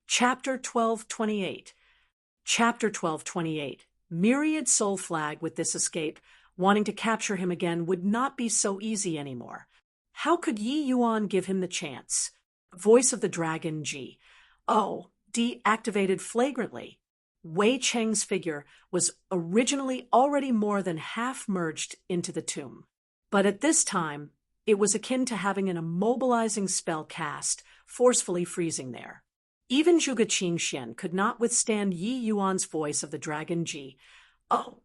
Chapter 1228. Chapter 1228. Myriad Soul Flag. With this escape, wanting to capture him again would not be so easy anymore. How could Yi Yuan give him the chance? Voice of the Dragon G. Oh, deactivated flagrantly. Wei Cheng's figure was originally already more than half merged into the tomb. But at this time, it was akin to having an immobilizing spell cast, forcefully freezing there. Even Zhuge Qingxian could not withstand Yi Yuan's voice of the Dragon Ji. Oh,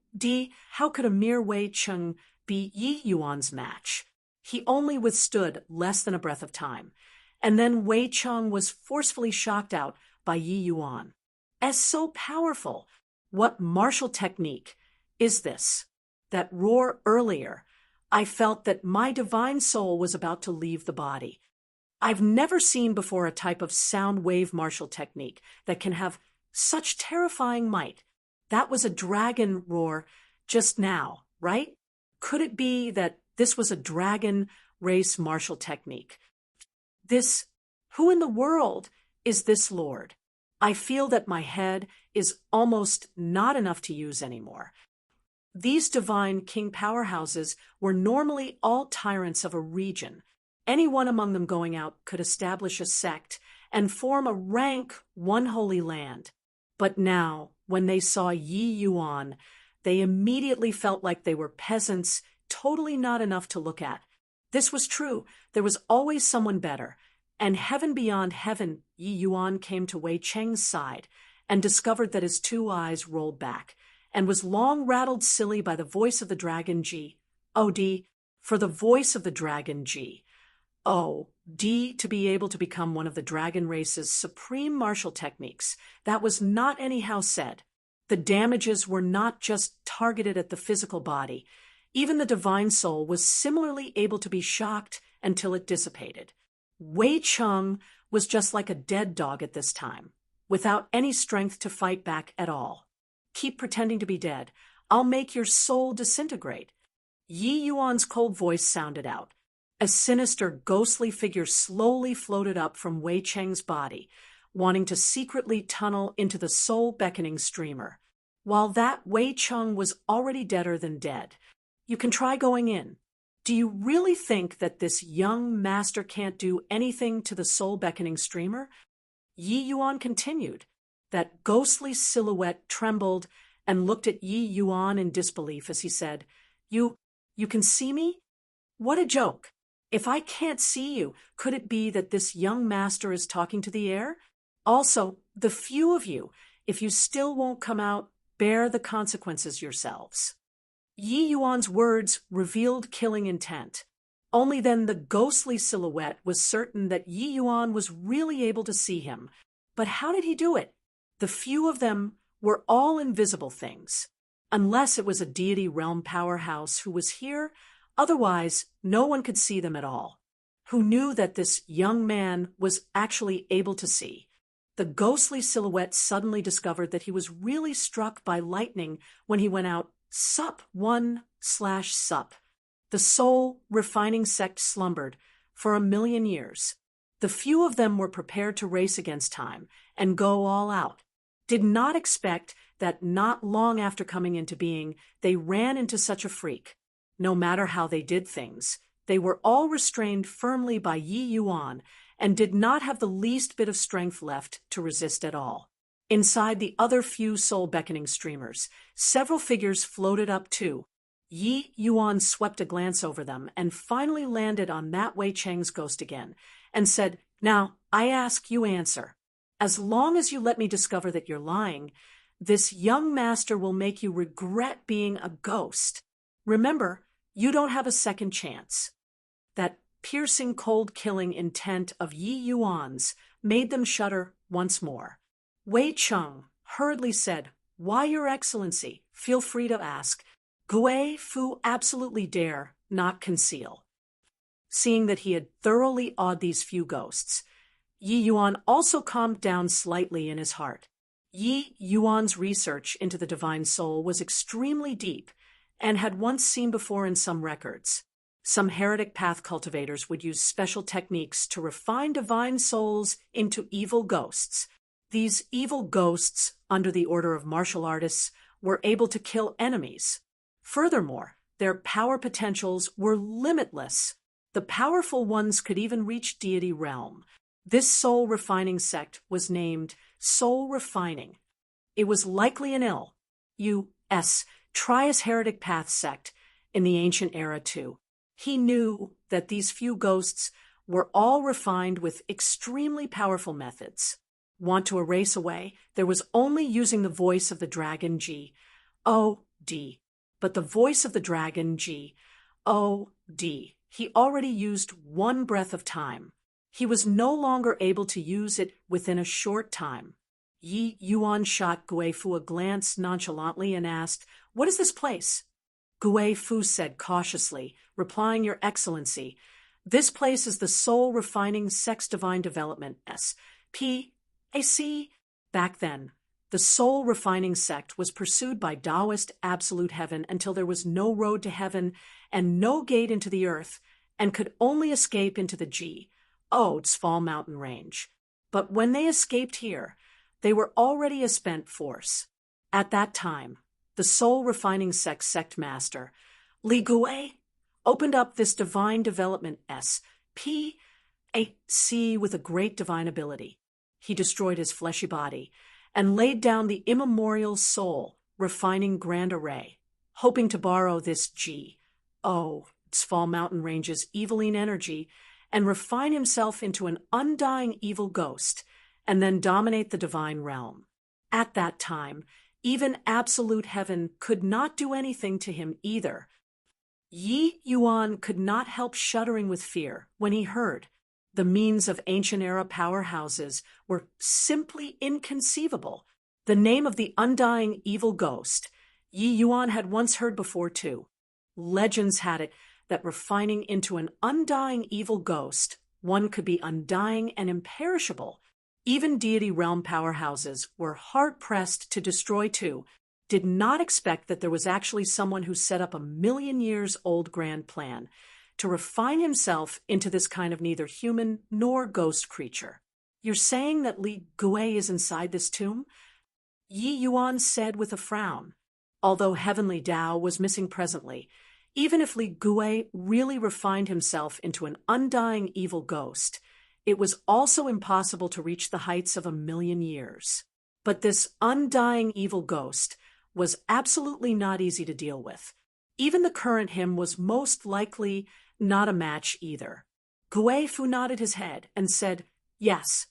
how could a mere Wei Cheng be Yi Yuan's match? He only withstood less than a breath of time, and then Wei Cheng was forcefully shocked out by Yi Yuan. As so powerful, what martial technique is this? That roar earlier, I felt that my divine soul was about to leave the body. I've never seen before a type of sound wave martial technique that can have such terrifying might. That was a dragon roar just now, right? Could it be that this was a dragon race martial technique? Who in the world is this lord? I feel that my head is almost not enough to use anymore. These divine king powerhouses were normally all tyrants of a region. Any one among them going out could establish a sect and form a rank one holy land. But now, when they saw Yi Yuan, they immediately felt like they were peasants, totally not enough to look at. This was true. There was always someone better. And heaven beyond heaven, Yi Yuan came to Wei Cheng's side and discovered that his two eyes rolled back and was long rattled silly by the voice of the Dragon Ji. Oh, for the voice of the Dragon Ji. Oh, to be able to become one of the dragon race's supreme martial techniques. That was not anyhow said. The damages were not just targeted at the physical body. Even the divine soul was similarly able to be shocked until it dissipated. Wei Cheng was just like a dead dog at this time, without any strength to fight back at all. Keep pretending to be dead. I'll make your soul disintegrate. Yi Yuan's cold voice sounded out. A sinister, ghostly figure slowly floated up from Wei Cheng's body, wanting to secretly tunnel into the soul-beckoning streamer. While that Wei Cheng was already deader than dead. You can try going in. Do you really think that this young master can't do anything to the soul-beckoning streamer? Yi Yuan continued. That ghostly silhouette trembled and looked at Yi Yuan in disbelief as he said, You can see me? What a joke. If I can't see you, could it be that this young master is talking to the air? Also, the few of you, if you still won't come out, bear the consequences yourselves. Yi Yuan's words revealed killing intent. Only then the ghostly silhouette was certain that Yi Yuan was really able to see him. But how did he do it? The few of them were all invisible things. Unless it was a deity realm powerhouse who was here, otherwise no one could see them at all. Who knew that this young man was actually able to see? The ghostly silhouette suddenly discovered that he was really struck by lightning when he went out Sup. The soul refining sect slumbered for 1,000,000 years. The few of them were prepared to race against time and go all out. Did not expect that not long after coming into being, they ran into such a freak. No matter how they did things, they were all restrained firmly by Yi Yuan and did not have the least bit of strength left to resist at all. Inside the other few soul-beckoning streamers, several figures floated up too. Yi Yuan swept a glance over them and finally landed on that Wei Cheng's ghost again and said, Now, I ask, you answer. As long as you let me discover that you're lying, this young master will make you regret being a ghost. Remember, you don't have a second chance. That piercing, cold-killing intent of Yi Yuan's made them shudder once more. Wei Cheng hurriedly said, Why, Your Excellency? Feel free to ask. Gui Fu absolutely dare not conceal. Seeing that he had thoroughly awed these few ghosts, Yi Yuan also calmed down slightly in his heart. Yi Yuan's research into the divine soul was extremely deep and had once seen before in some records. Some heretic path cultivators would use special techniques to refine divine souls into evil ghosts. These evil ghosts, under the order of martial artists, were able to kill enemies. Furthermore, their power potentials were limitless. The powerful ones could even reach deity realm. This soul-refining sect was named Soul Refining. It was likely an U.S. Trias heretic path sect in the ancient era too. He knew that these few ghosts were all refined with extremely powerful methods. Want to erase away? There was only using the voice of the dragon G.O.D. But the voice of the dragon G.O.D. he already used one breath of time. He was no longer able to use it within a short time. Yi Yuan shot Gui Fu a glance nonchalantly and asked, "What is this place?" Gui Fu said cautiously, replying, "Your Excellency, this place is the Soul Refining Sex Divine Development S.P.A.C. Back then, the Soul Refining sect was pursued by Taoist absolute heaven until there was no road to heaven and no gate into the earth, and could only escape into the Fall mountain range. But when they escaped here, they were already a spent force. At that time, the Soul Refining sect master, Li Gui, opened up this divine development S.P.A.C. with a great divine ability. He destroyed his fleshy body and laid down the immemorial soul refining grand array, hoping to borrow this Fall mountain range's eviline energy and refine himself into an undying evil ghost, and then dominate the divine realm. At that time, even absolute heaven could not do anything to him either. Yi Yuan could not help shuddering with fear when he heard the means of ancient era powerhouses were simply inconceivable. The name of the undying evil ghost Yi Yuan had once heard before too. Legends had it that refining into an undying evil ghost, one could be undying and imperishable. Even deity realm powerhouses were hard-pressed to destroy too, did not expect that there was actually someone who set up a million-years-old grand plan to refine himself into this kind of neither human nor ghost creature. "You're saying that Li Gui is inside this tomb?" Yi Yuan said with a frown. Although heavenly Tao was missing presently, even if Li Gui really refined himself into an undying evil ghost, it was also impossible to reach the heights of 1,000,000 years. But this undying evil ghost was absolutely not easy to deal with. Even the current him was most likely not a match either. Gui Fu nodded his head and said, "Yes."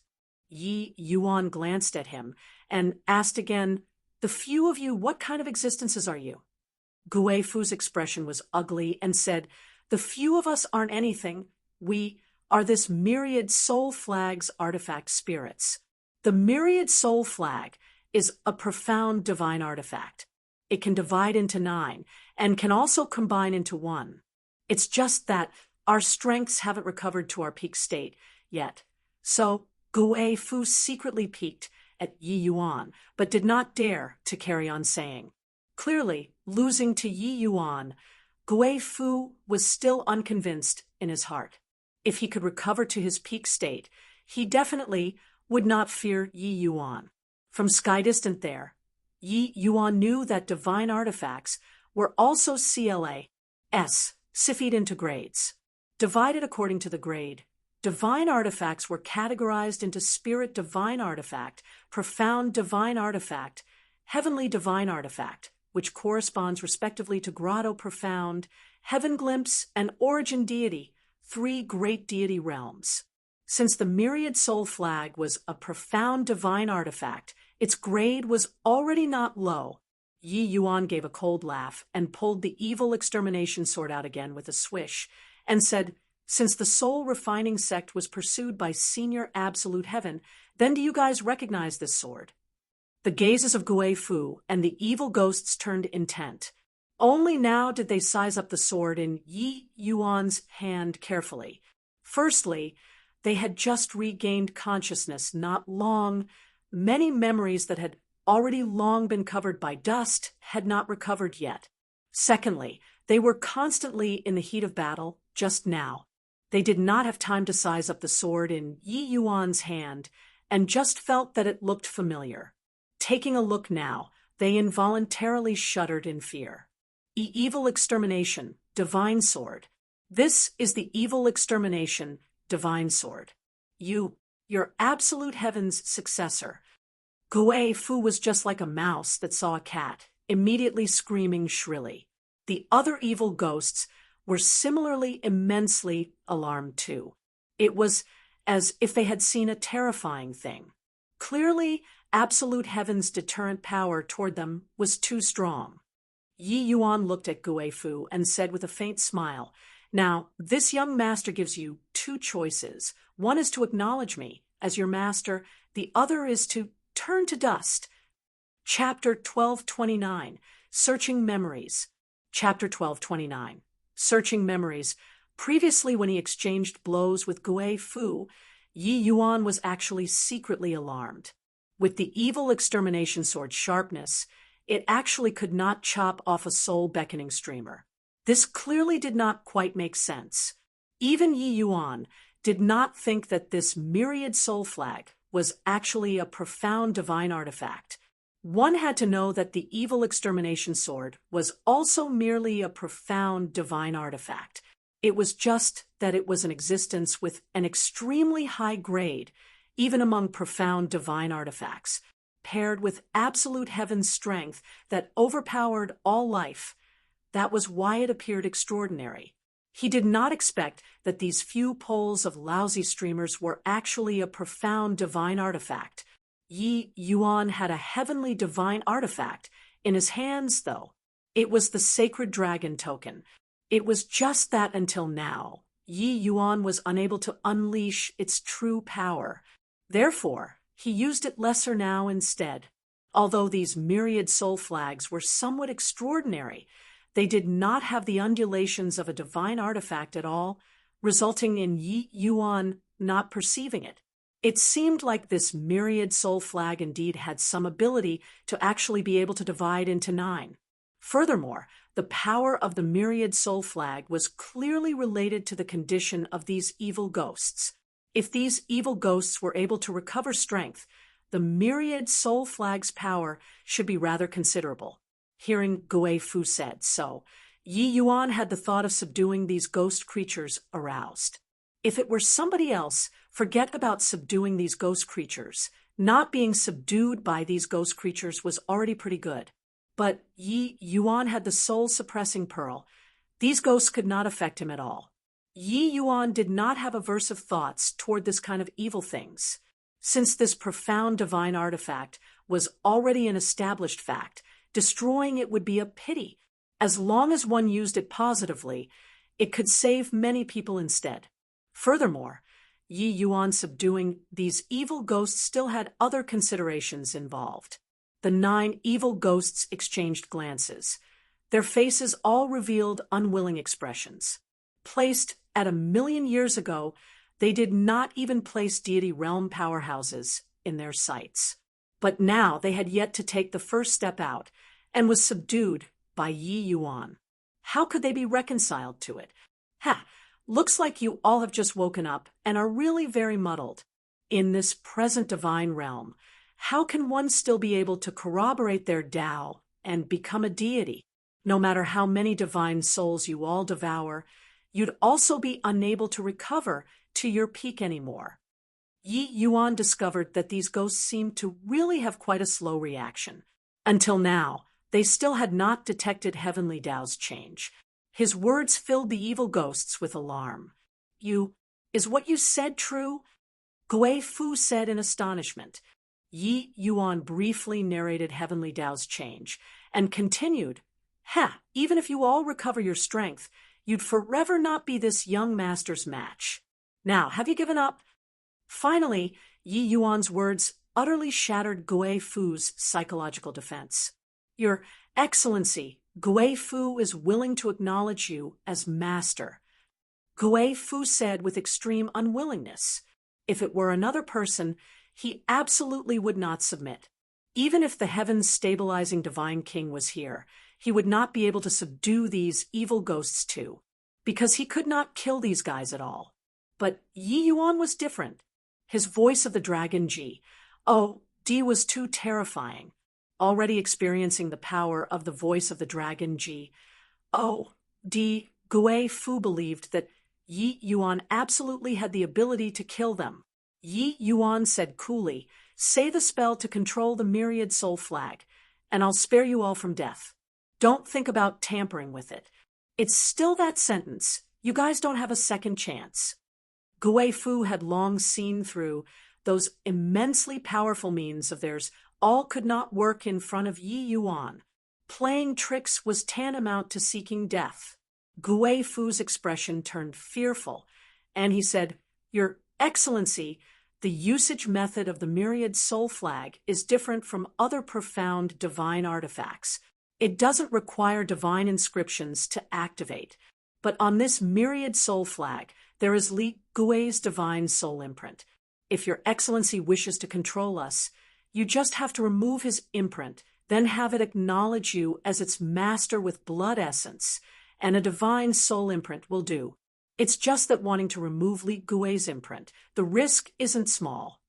Yi Yuan glanced at him and asked again, "The few of you, what kind of existences are you?" Gui Fu's expression was ugly and said, "The few of us aren't anything. We are this myriad soul flag's artifact spirits." The myriad soul flag is a profound divine artifact. It can divide into 9 and can also combine into 1. It's just that our strengths haven't recovered to our peak state yet. So Gui Fu secretly peeked at Yi Yuan, but did not dare to carry on saying. Clearly, losing to Yi Yuan, Gui Fu was still unconvinced in his heart. If he could recover to his peak state, he definitely would not fear Yi Yuan. From sky distant there, Yi Yuan knew that divine artifacts were also CLAs, into grades. Divided according to the grade, divine artifacts were categorized into Spirit Divine Artifact, Profound Divine Artifact, Heavenly Divine Artifact, which corresponds respectively to Grotto Profound, Heaven Glimpse, and Origin Deity, 3 great deity realms. Since the Myriad Soul Flag was a profound divine artifact, its grade was already not low. Yi Yuan gave a cold laugh and pulled the evil extermination sword out again with a swish, and said, "Since the Soul Refining sect was pursued by Senior Absolute Heaven, then do you guys recognize this sword?" The gazes of Gui Fu and the evil ghosts turned intent. Only now did they size up the sword in Yi Yuan's hand carefully. Firstly, they had just regained consciousness not long. Many memories that had already long been covered by dust had not recovered yet. Secondly, they were constantly in the heat of battle just now. They did not have time to size up the sword in Yi Yuan's hand and just felt that it looked familiar. Taking a look now, they involuntarily shuddered in fear. Evil extermination, divine sword. This is the evil extermination, divine sword. Your absolute heaven's successor. Gui Fu was just like a mouse that saw a cat, immediately screaming shrilly. The other evil ghosts were similarly immensely alarmed too. It was as if they had seen a terrifying thing. Clearly, absolute heaven's deterrent power toward them was too strong. Yi Yuan looked at Gui Fu and said with a faint smile, "Now, this young master gives you two choices. One is to acknowledge me as your master, the other is to turn to dust." Chapter 1229, Searching Memories. Chapter 1229, Searching Memories. Previously, when he exchanged blows with Gui Fu, Yi Yuan was actually secretly alarmed. With the evil extermination sword's sharpness, it actually could not chop off a soul-beckoning streamer. This clearly did not quite make sense. Even Yi Yuan did not think that this myriad soul flag was actually a profound divine artifact. One had to know that the evil extermination sword was also merely a profound divine artifact. It was just that it was an existence with an extremely high grade, even among profound divine artifacts, paired with absolute heaven's strength that overpowered all life. That was why it appeared extraordinary. He did not expect that these few poles of lousy streamers were actually a profound divine artifact. Yi Yuan had a heavenly divine artifact in his hands, though. It was the sacred dragon token. It was just that until now, Yi Yuan was unable to unleash its true power. Therefore, he used it lesser now instead. Although these myriad soul flags were somewhat extraordinary, they did not have the undulations of a divine artifact at all, resulting in Yi Yuan not perceiving it. It seemed like this myriad soul flag indeed had some ability to actually be able to divide into 9. Furthermore, the power of the myriad soul flag was clearly related to the condition of these evil ghosts. If these evil ghosts were able to recover strength, the myriad soul flag's power should be rather considerable. Hearing Gui Fu said so, Yi Yuan had the thought of subduing these ghost creatures aroused. If it were somebody else, forget about subduing these ghost creatures. Not being subdued by these ghost creatures was already pretty good. But Yi Yuan had the soul-suppressing pearl. These ghosts could not affect him at all. Yi Yuan did not have aversive thoughts toward this kind of evil things. Since this profound divine artifact was already an established fact, destroying it would be a pity. As long as one used it positively, it could save many people instead. Furthermore, Yi Yuan subduing these evil ghosts still had other considerations involved. The 9 evil ghosts exchanged glances. Their faces all revealed unwilling expressions. Placed at 1,000,000 years ago, they did not even place deity realm powerhouses in their sights. But now they had yet to take the first step out, and was subdued by Yi Yuan. How could they be reconciled to it? Looks like you all have just woken up and are really very muddled. In this present divine realm, how can one still be able to corroborate their Tao and become a deity? No matter how many divine souls you all devour, you'd also be unable to recover to your peak anymore. Yi Yuan discovered that these ghosts seemed to really have quite a slow reaction. Until now, they still had not detected heavenly Tao's change. His words filled the evil ghosts with alarm. Is what you said true?" Gui Fu said in astonishment. Yi Yuan briefly narrated heavenly Tao's change, and continued, "Even if you all recover your strength, you'd forever not be this young master's match. Now, have you given up?" Finally, Yi Yuan's words utterly shattered Gui Fu's psychological defense. "Your Excellency, Gui Fu is willing to acknowledge you as master." Gui Fu said with extreme unwillingness. If it were another person, he absolutely would not submit. Even if the heavens stabilizing divine king was here, he would not be able to subdue these evil ghosts too, because he could not kill these guys at all. But Yi Yuan was different. his voice of the dragon Ji. Oh, D was too terrifying. Already experiencing the power of the voice of the dragon Ji. Oh, D. Gui Fu believed that Yi Yuan absolutely had the ability to kill them. Yi Yuan said coolly, "Say the spell to control the myriad soul flag, and I'll spare you all from death. Don't think about tampering with it. It's still that sentence. You guys don't have a second chance." Gui Fu had long seen through those immensely powerful means of theirs. All could not work in front of Yi Yuan. Playing tricks was tantamount to seeking death. Gui Fu's expression turned fearful, and he said, "Your Excellency, the usage method of the myriad soul flag is different from other profound divine artifacts. It doesn't require divine inscriptions to activate. But on this myriad soul flag, there is Li Gui's divine soul imprint. If Your Excellency wishes to control us, you just have to remove his imprint, then have it acknowledge you as its master with blood essence, and a divine soul imprint will do. It's just that wanting to remove Li Gui's imprint, the risk isn't small."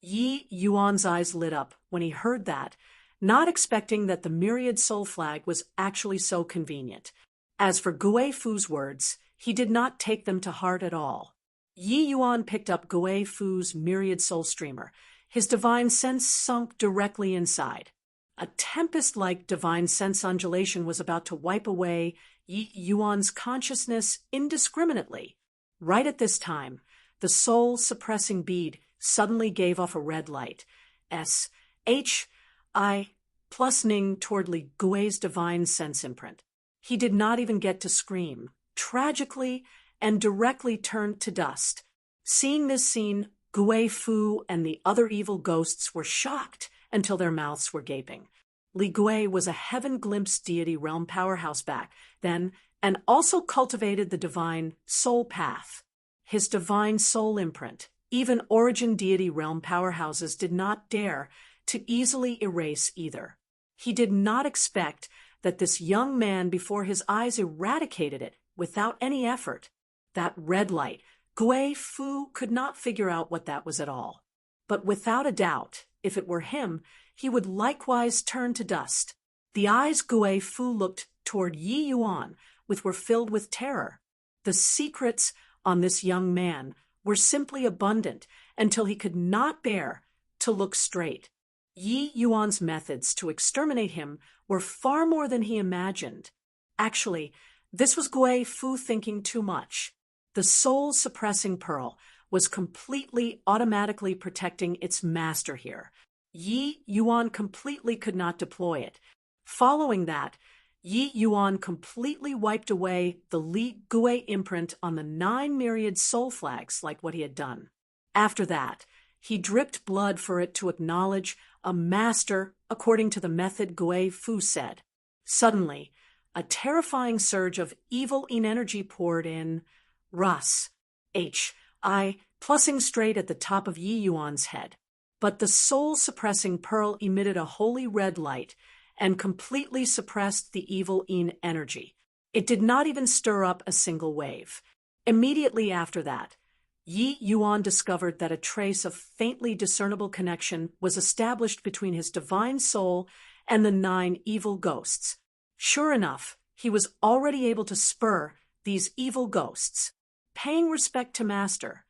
Yi Yuan's eyes lit up when he heard that, not expecting that the myriad soul flag was actually so convenient. As for Gui Fu's words, he did not take them to heart at all. Yi Yuan picked up Gui Fu's myriad soul streamer. His divine sense sunk directly inside. A tempest-like divine sense undulation was about to wipe away Yi Yuan's consciousness indiscriminately. Right at this time, the soul-suppressing bead suddenly gave off a red light. S-H-I plus Ning toward Li Gui's divine sense imprint. He did not even get to scream. Tragically and directly turned to dust. Seeing this scene, Gui Fu and the other evil ghosts were shocked until their mouths were gaping. Li Gui was a heaven-glimpsed deity realm powerhouse back then, and also cultivated the divine soul path. His divine soul imprint, even origin deity realm powerhouses did not dare to easily erase either. He did not expect that this young man before his eyes eradicated it without any effort. That red light, Gui Fu could not figure out what that was at all. But without a doubt, if it were him, he would likewise turn to dust. The eyes Gui Fu looked toward Yi Yuan were filled with terror. The secrets on this young man were simply abundant until he could not bear to look straight. Yi Yuan's methods to exterminate him were far more than he imagined. Actually, this was Gui Fu thinking too much. The soul-suppressing pearl was completely automatically protecting its master here. Yi Yuan completely could not deploy it. Following that, Yi Yuan completely wiped away the Li Gui imprint on the 9 myriad soul flags like what he had done. After that, he dripped blood for it to acknowledge a master according to the method Gui Fu said. Suddenly, a terrifying surge of evil energy poured in. Russ, H-I, plussing straight at the top of Yi Yuan's head. But the soul-suppressing pearl emitted a holy red light and completely suppressed the evil energy. It did not even stir up a single wave. Immediately after that, Yi Yuan discovered that a trace of faintly discernible connection was established between his divine soul and the 9 evil ghosts. Sure enough, he was already able to spur these evil ghosts. Paying respect to Master,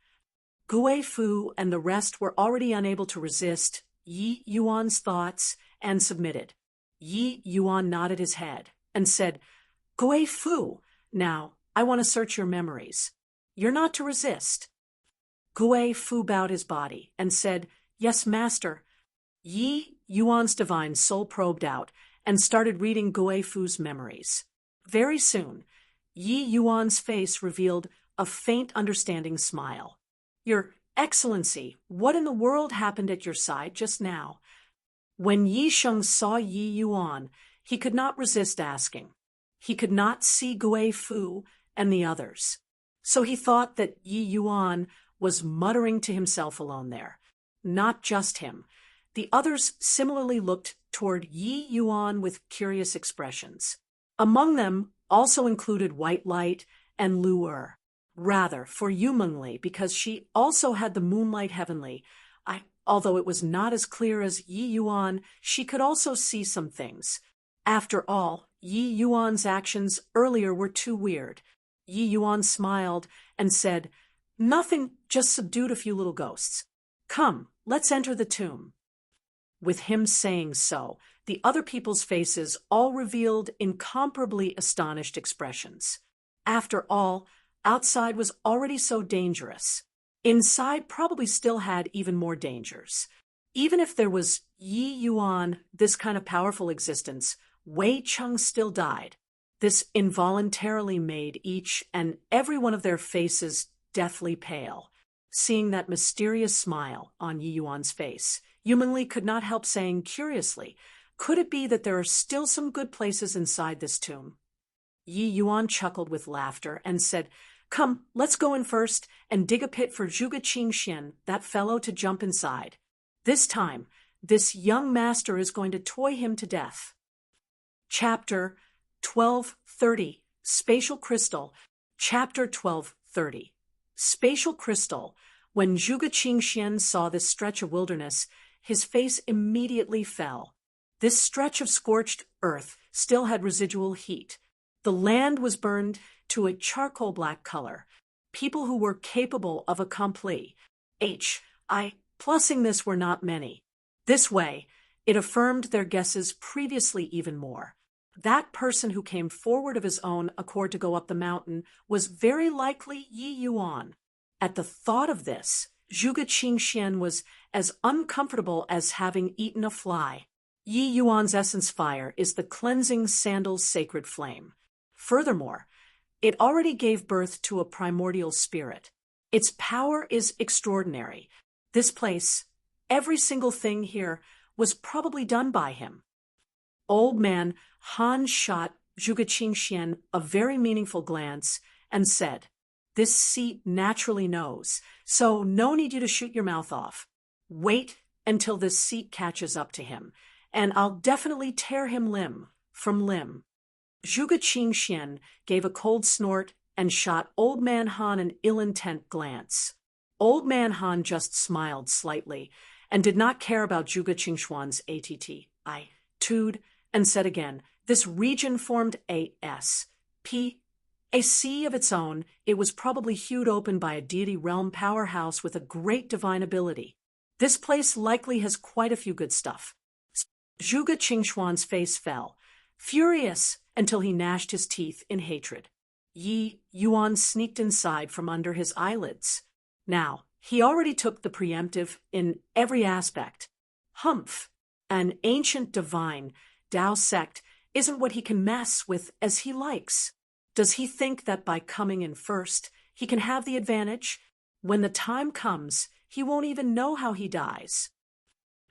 Gui Fu and the rest were already unable to resist Yi Yuan's thoughts and submitted. Yi Yuan nodded his head and said, "Gui Fu, now I want to search your memories. You're not to resist." Gui Fu bowed his body and said, "Yes, Master." Yi Yuan's divine soul probed out and started reading Gui Fu's memories. Very soon, Yi Yuan's face revealed a faint understanding smile. "Your Excellency, what in the world happened at your side just now?" When Yi Sheng saw Yi Yuan, he could not resist asking. He could not see Gui Fu and the others. So he thought that Yi Yuan was muttering to himself alone there. Not just him. The others similarly looked toward Yi Yuan with curious expressions. Among them also included White Light and Lu Er. Rather, for Yumengli, because she also had the moonlight heavenly. Although it was not as clear as Yi Yuan, she could also see some things. After all, Yi Yuan's actions earlier were too weird. Yi Yuan smiled and said, "Nothing, just subdued a few little ghosts. Come, let's enter the tomb." With him saying so, the other people's faces all revealed incomparably astonished expressions. After all, outside was already so dangerous. Inside probably still had even more dangers. Even if there was Yi Yuan, this kind of powerful existence, Wei Cheng still died. This involuntarily made each and every one of their faces deathly pale. Seeing that mysterious smile on Yi Yuan's face, Yumengli could not help saying curiously, "Could it be that there are still some good places inside this tomb?" Yi Yuan chuckled with laughter and said, "Come, let's go in first and dig a pit for Zhuge Qingxian, that fellow, to jump inside. This time, this young master is going to toy him to death." Chapter 1230, Spatial Crystal. Chapter 1230. Spatial Crystal. When Zhuge Qingxian saw this stretch of wilderness, his face immediately fell. This stretch of scorched earth still had residual heat. The land was burned to a charcoal black color. People who were capable of accompli plussing this were not many. This way, it affirmed their guesses previously even more. That person who came forward of his own accord to go up the mountain was very likely Yi Yuan. At the thought of this, Zhuge Qingxian was as uncomfortable as having eaten a fly. Yi Yuan's essence fire is the cleansing sandal's sacred flame. Furthermore, it already gave birth to a primordial spirit. Its power is extraordinary. This place, every single thing here, was probably done by him. Old man Han shot Zhuge Qingxian a very meaningful glance and said, "This seat naturally knows, so no need you to shoot your mouth off. Wait until this seat catches up to him, and I'll definitely tear him limb from limb." Zhuge Qingxian gave a cold snort and shot Old Man Han an ill-intent glance. Old Man Han just smiled slightly and did not care about Zhuge Qingxian's attitude and said again, "This region formed a sea of its own. It was probably hewed open by a deity realm powerhouse with a great divine ability. This place likely has quite a few good stuff." Zhuge Qingxian's face fell, furious until he gnashed his teeth in hatred. Yi Yuan sneaked inside from under his eyelids. Now, he already took the preemptive in every aspect. Humph! An ancient divine Tao sect isn't what he can mess with as he likes. Does he think that by coming in first, he can have the advantage? When the time comes, he won't even know how he dies.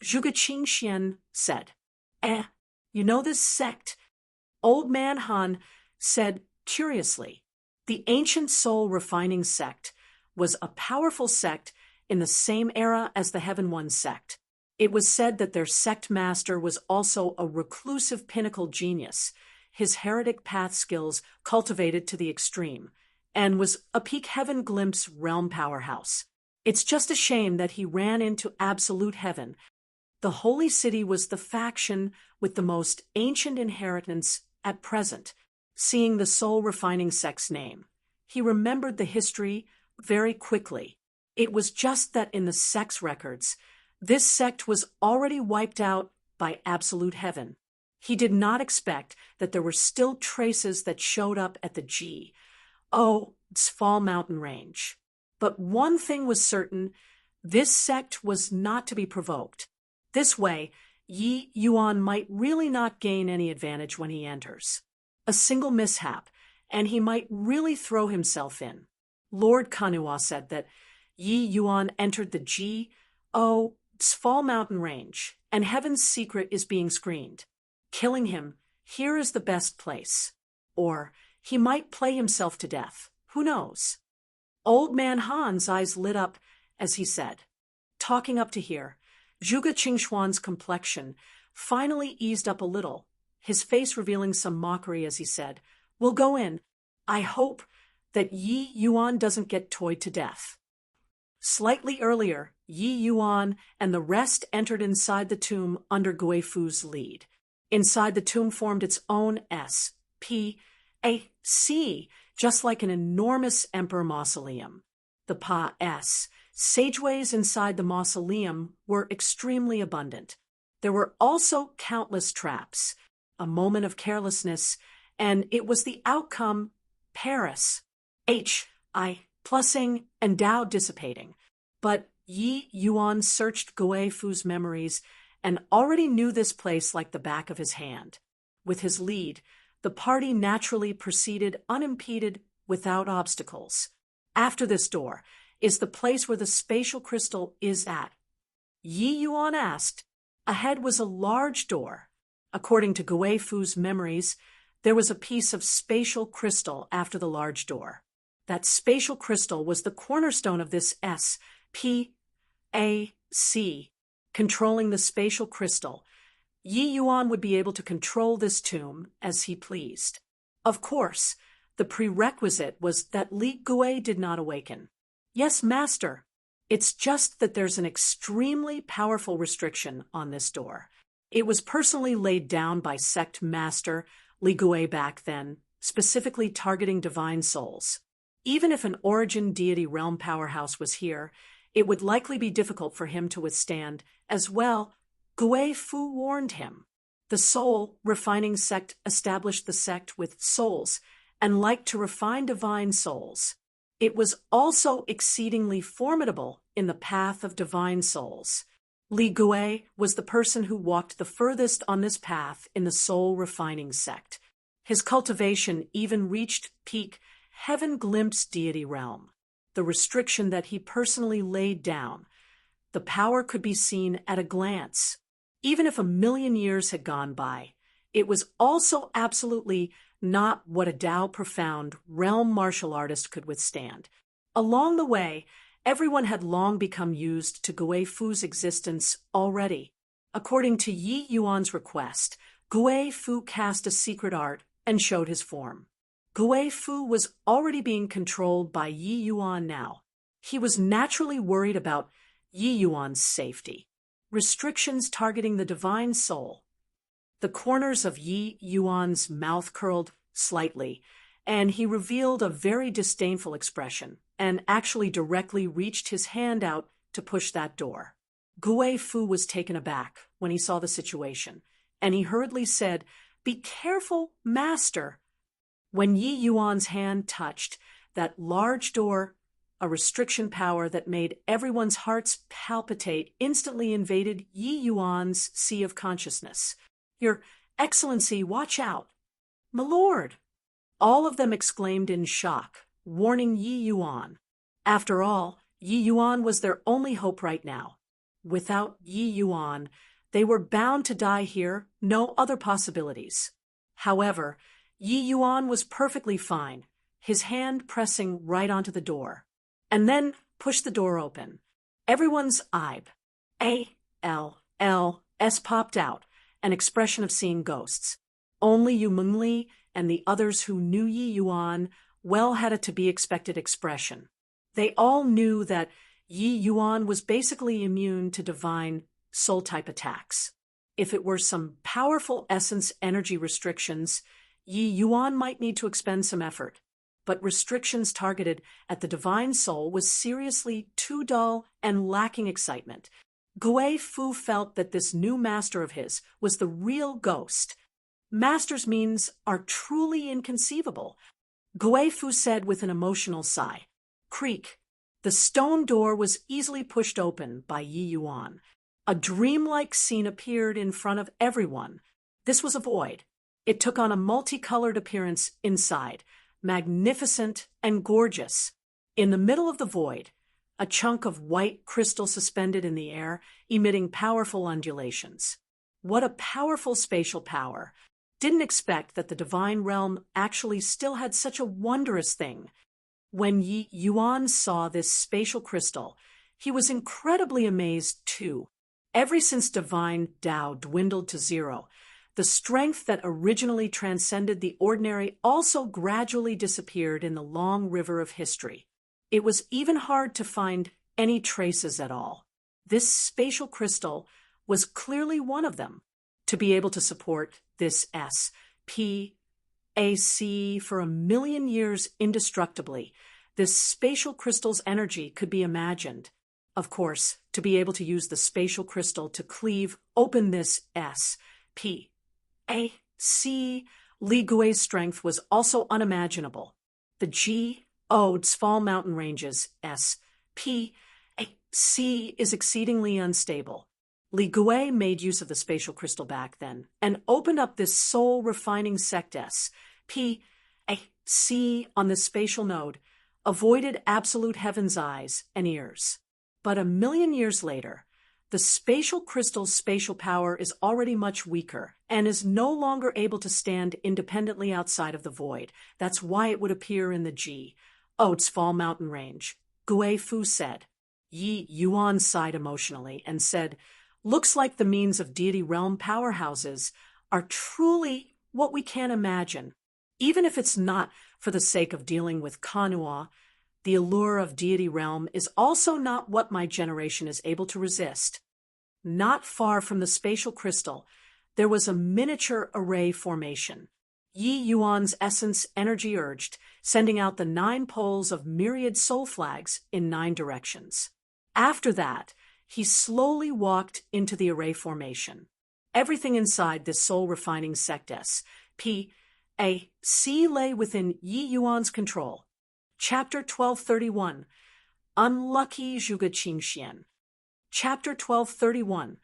Zhuge Qingxian said, "You know this sect?" Old Man Han said curiously, "The ancient soul refining sect was a powerful sect in the same era as the Heaven One sect. It was said that their sect master was also a reclusive pinnacle genius, his heretic path skills cultivated to the extreme, and was a peak heaven glimpse realm powerhouse. It's just a shame that he ran into absolute heaven. The holy city was the faction with the most ancient inheritance at present." Seeing the soul-refining sect's name, he remembered the history very quickly. It was just that in the sect's records, this sect was already wiped out by absolute heaven. He did not expect that there were still traces that showed up at the Fall mountain range. But one thing was certain, this sect was not to be provoked. This way, Yi Yuan might really not gain any advantage when he enters. A single mishap, and he might really throw himself in. Lord Kanua said that Yi Yuan entered the Fall mountain range, and heaven's secret is being screened. Killing him here is the best place. Or he might play himself to death. Who knows? Old Man Han's eyes lit up as he said, talking up to here, Zhuge Qingxian's complexion finally eased up a little, his face revealing some mockery as he said, "We'll go in. I hope that Yi Yuan doesn't get toyed to death. Slightly earlier, Yi Yuan and the rest entered inside the tomb under Gui Fu's lead. Inside the tomb formed its own S-P-A-C, just like an enormous emperor mausoleum. The Pa-S sageways inside the mausoleum were extremely abundant. There were also countless traps, a moment of carelessness, and it was the outcome: Paris, H-I plussing, and Tao dissipating. But Yi Yuan searched Gui Fu's memories and already knew this place like the back of his hand. With his lead, the party naturally proceeded unimpeded, without obstacles. After this door is the place where the spatial crystal is at. Yi Yuan asked. Ahead was a large door. According to Gui Fu's memories, there was a piece of spatial crystal after the large door. That spatial crystal was the cornerstone of this S-P-A-C, controlling the spatial crystal. Yi Yuan would be able to control this tomb as he pleased. Of course, the prerequisite was that Li Gui did not awaken. Yes, master. It's just that there's an extremely powerful restriction on this door. It was personally laid down by sect master Li Gui back then, specifically targeting divine souls. Even if an origin deity realm powerhouse was here, it would likely be difficult for him to withstand. As well, Gui Fu warned him. The soul refining sect established the sect with souls and liked to refine divine souls. It was also exceedingly formidable in the path of divine souls. Li Gui was the person who walked the furthest on this path in the soul refining sect. His cultivation even reached peak heaven glimpse deity realm. The restriction that he personally laid down, the power could be seen at a glance. Even if 1,000,000 years had gone by, it was also absolutely not what a Tao profound realm martial artist could withstand. Along the way, everyone had long become used to Gui Fu's existence already. According to Yi Yuan's request, Gui Fu cast a secret art and showed his form. Gui Fu was already being controlled by Yi Yuan now. He was naturally worried about Yi Yuan's safety. Restrictions targeting the divine soul. The corners of Yi Yuan's mouth curled slightly, and he revealed a very disdainful expression and actually directly reached his hand out to push that door. Gui Fu was taken aback when he saw the situation, and he hurriedly said, "Be careful, master." When Yi Yuan's hand touched that large door, a restriction power that made everyone's hearts palpitate instantly invaded Yi Yuan's sea of consciousness. "Your Excellency, watch out!" "My lord!" All of them exclaimed in shock, warning Yi Yuan. After all, Yi Yuan was their only hope right now. Without Yi Yuan, they were bound to die here, no other possibilities. However, Yi Yuan was perfectly fine, his hand pressing right onto the door, and then pushed the door open. Everyone's A-L-L-S popped out, an expression of seeing ghosts. Only Yu Mengli and the others who knew Yi Yuan well had a to-be-expected expression. They all knew that Yi Yuan was basically immune to divine soul-type attacks. If it were some powerful essence energy restrictions, Yi Yuan might need to expend some effort. But restrictions targeted at the divine soul was seriously too dull and lacking excitement. Gui Fu felt that this new master of his was the real ghost. Master's means are truly inconceivable. Gui Fu said with an emotional sigh. Creak. The stone door was easily pushed open by Yi Yuan. A dreamlike scene appeared in front of everyone. This was a void. It took on a multicolored appearance inside, magnificent and gorgeous. In the middle of the void, a chunk of white crystal suspended in the air, emitting powerful undulations. What a powerful spatial power. Didn't expect that the divine realm actually still had such a wondrous thing. When Yi Yuan saw this spatial crystal, he was incredibly amazed too. Ever since divine Tao dwindled to zero, The strength that originally transcended the ordinary also gradually disappeared in the long river of history. It was even hard to find any traces at all. This spatial crystal was clearly one of them. To be able to support this SPAC for 1,000,000 years indestructible, this spatial crystal's energy could be imagined. Of course, to be able to use the spatial crystal to cleave open this SPAC, Li Gui's strength was also unimaginable. The Odsval mountain ranges SPAC is exceedingly unstable. Li Gui made use of the spatial crystal back then and opened up this soul-refining sect SPAC on the spatial node, avoided absolute heaven's eyes and ears. But 1,000,000 years later, the spatial crystal's spatial power is already much weaker and is no longer able to stand independently outside of the void. That's why it would appear in the Odsval mountain range. Gui Fu said. Yi Yuan sighed emotionally and said, "Looks like the means of deity realm powerhouses are truly what we can't imagine. Even if it's not for the sake of dealing with Kanua, the allure of deity realm is also not what my generation is able to resist." Not far from the spatial crystal, there was a miniature array formation. Yi Yuan's essence energy urged, sending out the 9 poles of myriad soul flags in 9 directions. After that, he slowly walked into the array formation. Everything inside this soul-refining sect SPAC lay within Yi Yuan's control. Chapter 1231, Unlucky Zhuge Qingxian. Chapter 1231,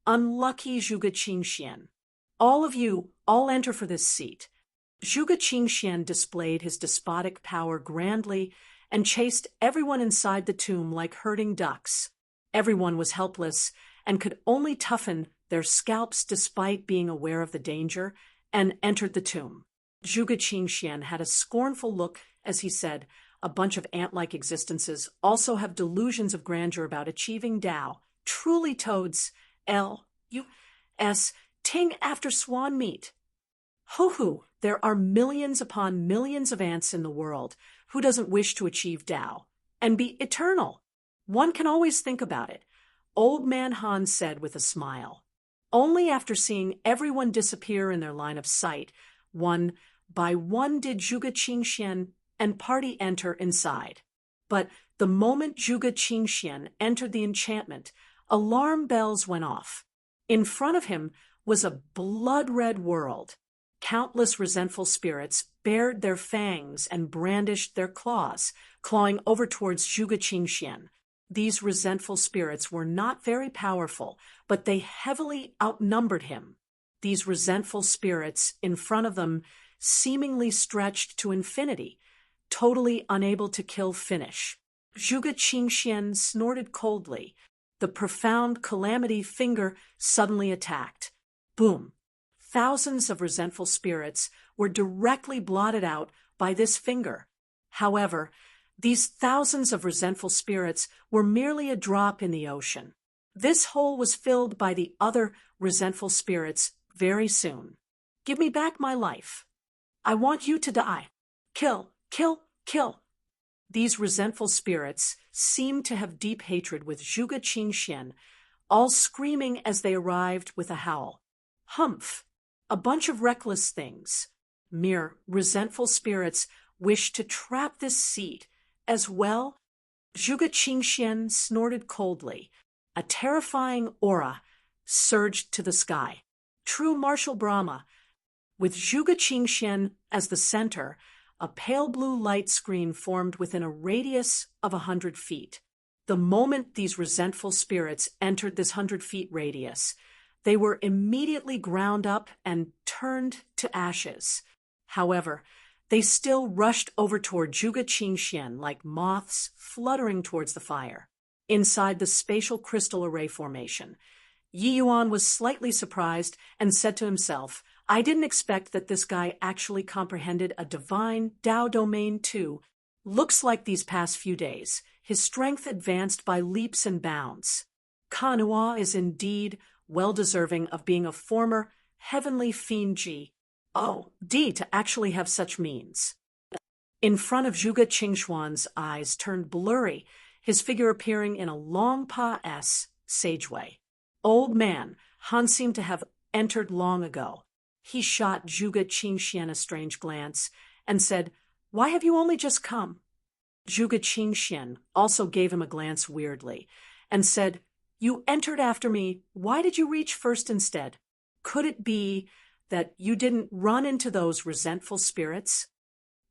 Unlucky Zhuge Qingxian. All of you, all enter for this seat. Zhuge Qingxian displayed his despotic power grandly and chased everyone inside the tomb like herding ducks. Everyone was helpless and could only toughen their scalps despite being aware of the danger and entered the tomb. Zhuge Qingxian had a scornful look as he said, "A bunch of ant-like existences also have delusions of grandeur about achieving Tao. Truly toads, ting after swan meat. Hoo-hoo, there are millions upon millions of ants in the world. Who doesn't wish to achieve Tao and be eternal? One can always think about it," Old Man Han said with a smile. Only after seeing everyone disappear in their line of sight, one by one did Zhuge Qingxian and party enter inside. But the moment Zhuge Qingxian entered the enchantment, alarm bells went off. In front of him was a blood-red world. Countless resentful spirits bared their fangs and brandished their claws, clawing over towards Zhuge Qingxian. These resentful spirits were not very powerful, but they heavily outnumbered him. These resentful spirits in front of them seemingly stretched to infinity, totally unable to kill finish. Zhuge Qingxian snorted coldly. The profound calamity finger suddenly attacked. Boom! Thousands of resentful spirits were directly blotted out by this finger. However, these thousands of resentful spirits were merely a drop in the ocean. This hole was filled by the other resentful spirits very soon. "Give me back my life. I want you to die. Kill, kill, kill." These resentful spirits seemed to have deep hatred with Zhuge Qingxian, all screaming as they arrived with a howl. Humph! A bunch of reckless things. Mere resentful spirits wished to trap this seed as well. Zhuge Qingxian snorted coldly. A terrifying aura surged to the sky. True martial Brahma. With Zhuge Qingxian as the center, a pale blue light screen formed within a radius of 100 feet. The moment these resentful spirits entered this 100-feet radius, they were immediately ground up and turned to ashes. However, they still rushed over toward Zhuge Qingxian like moths fluttering towards the fire. Inside the spatial crystal array formation, Yi Yuan was slightly surprised and said to himself, "I didn't expect that this guy actually comprehended a divine Tao domain too. Looks like these past few days, his strength advanced by leaps and bounds. Kanua is indeed well-deserving of being a former heavenly fiend G. Oh, D to actually have such means. In front of Zhuge Qingxuan's eyes turned blurry, his figure appearing in a long pa-s sageway. Old man, Han seemed to have entered long ago. He shot Zhuge Qingxian a strange glance and said, "Why have you only just come?" Zhuge Qingxian also gave him a glance weirdly and said, "You entered after me. Why did you reach first instead? Could it be that you didn't run into those resentful spirits?"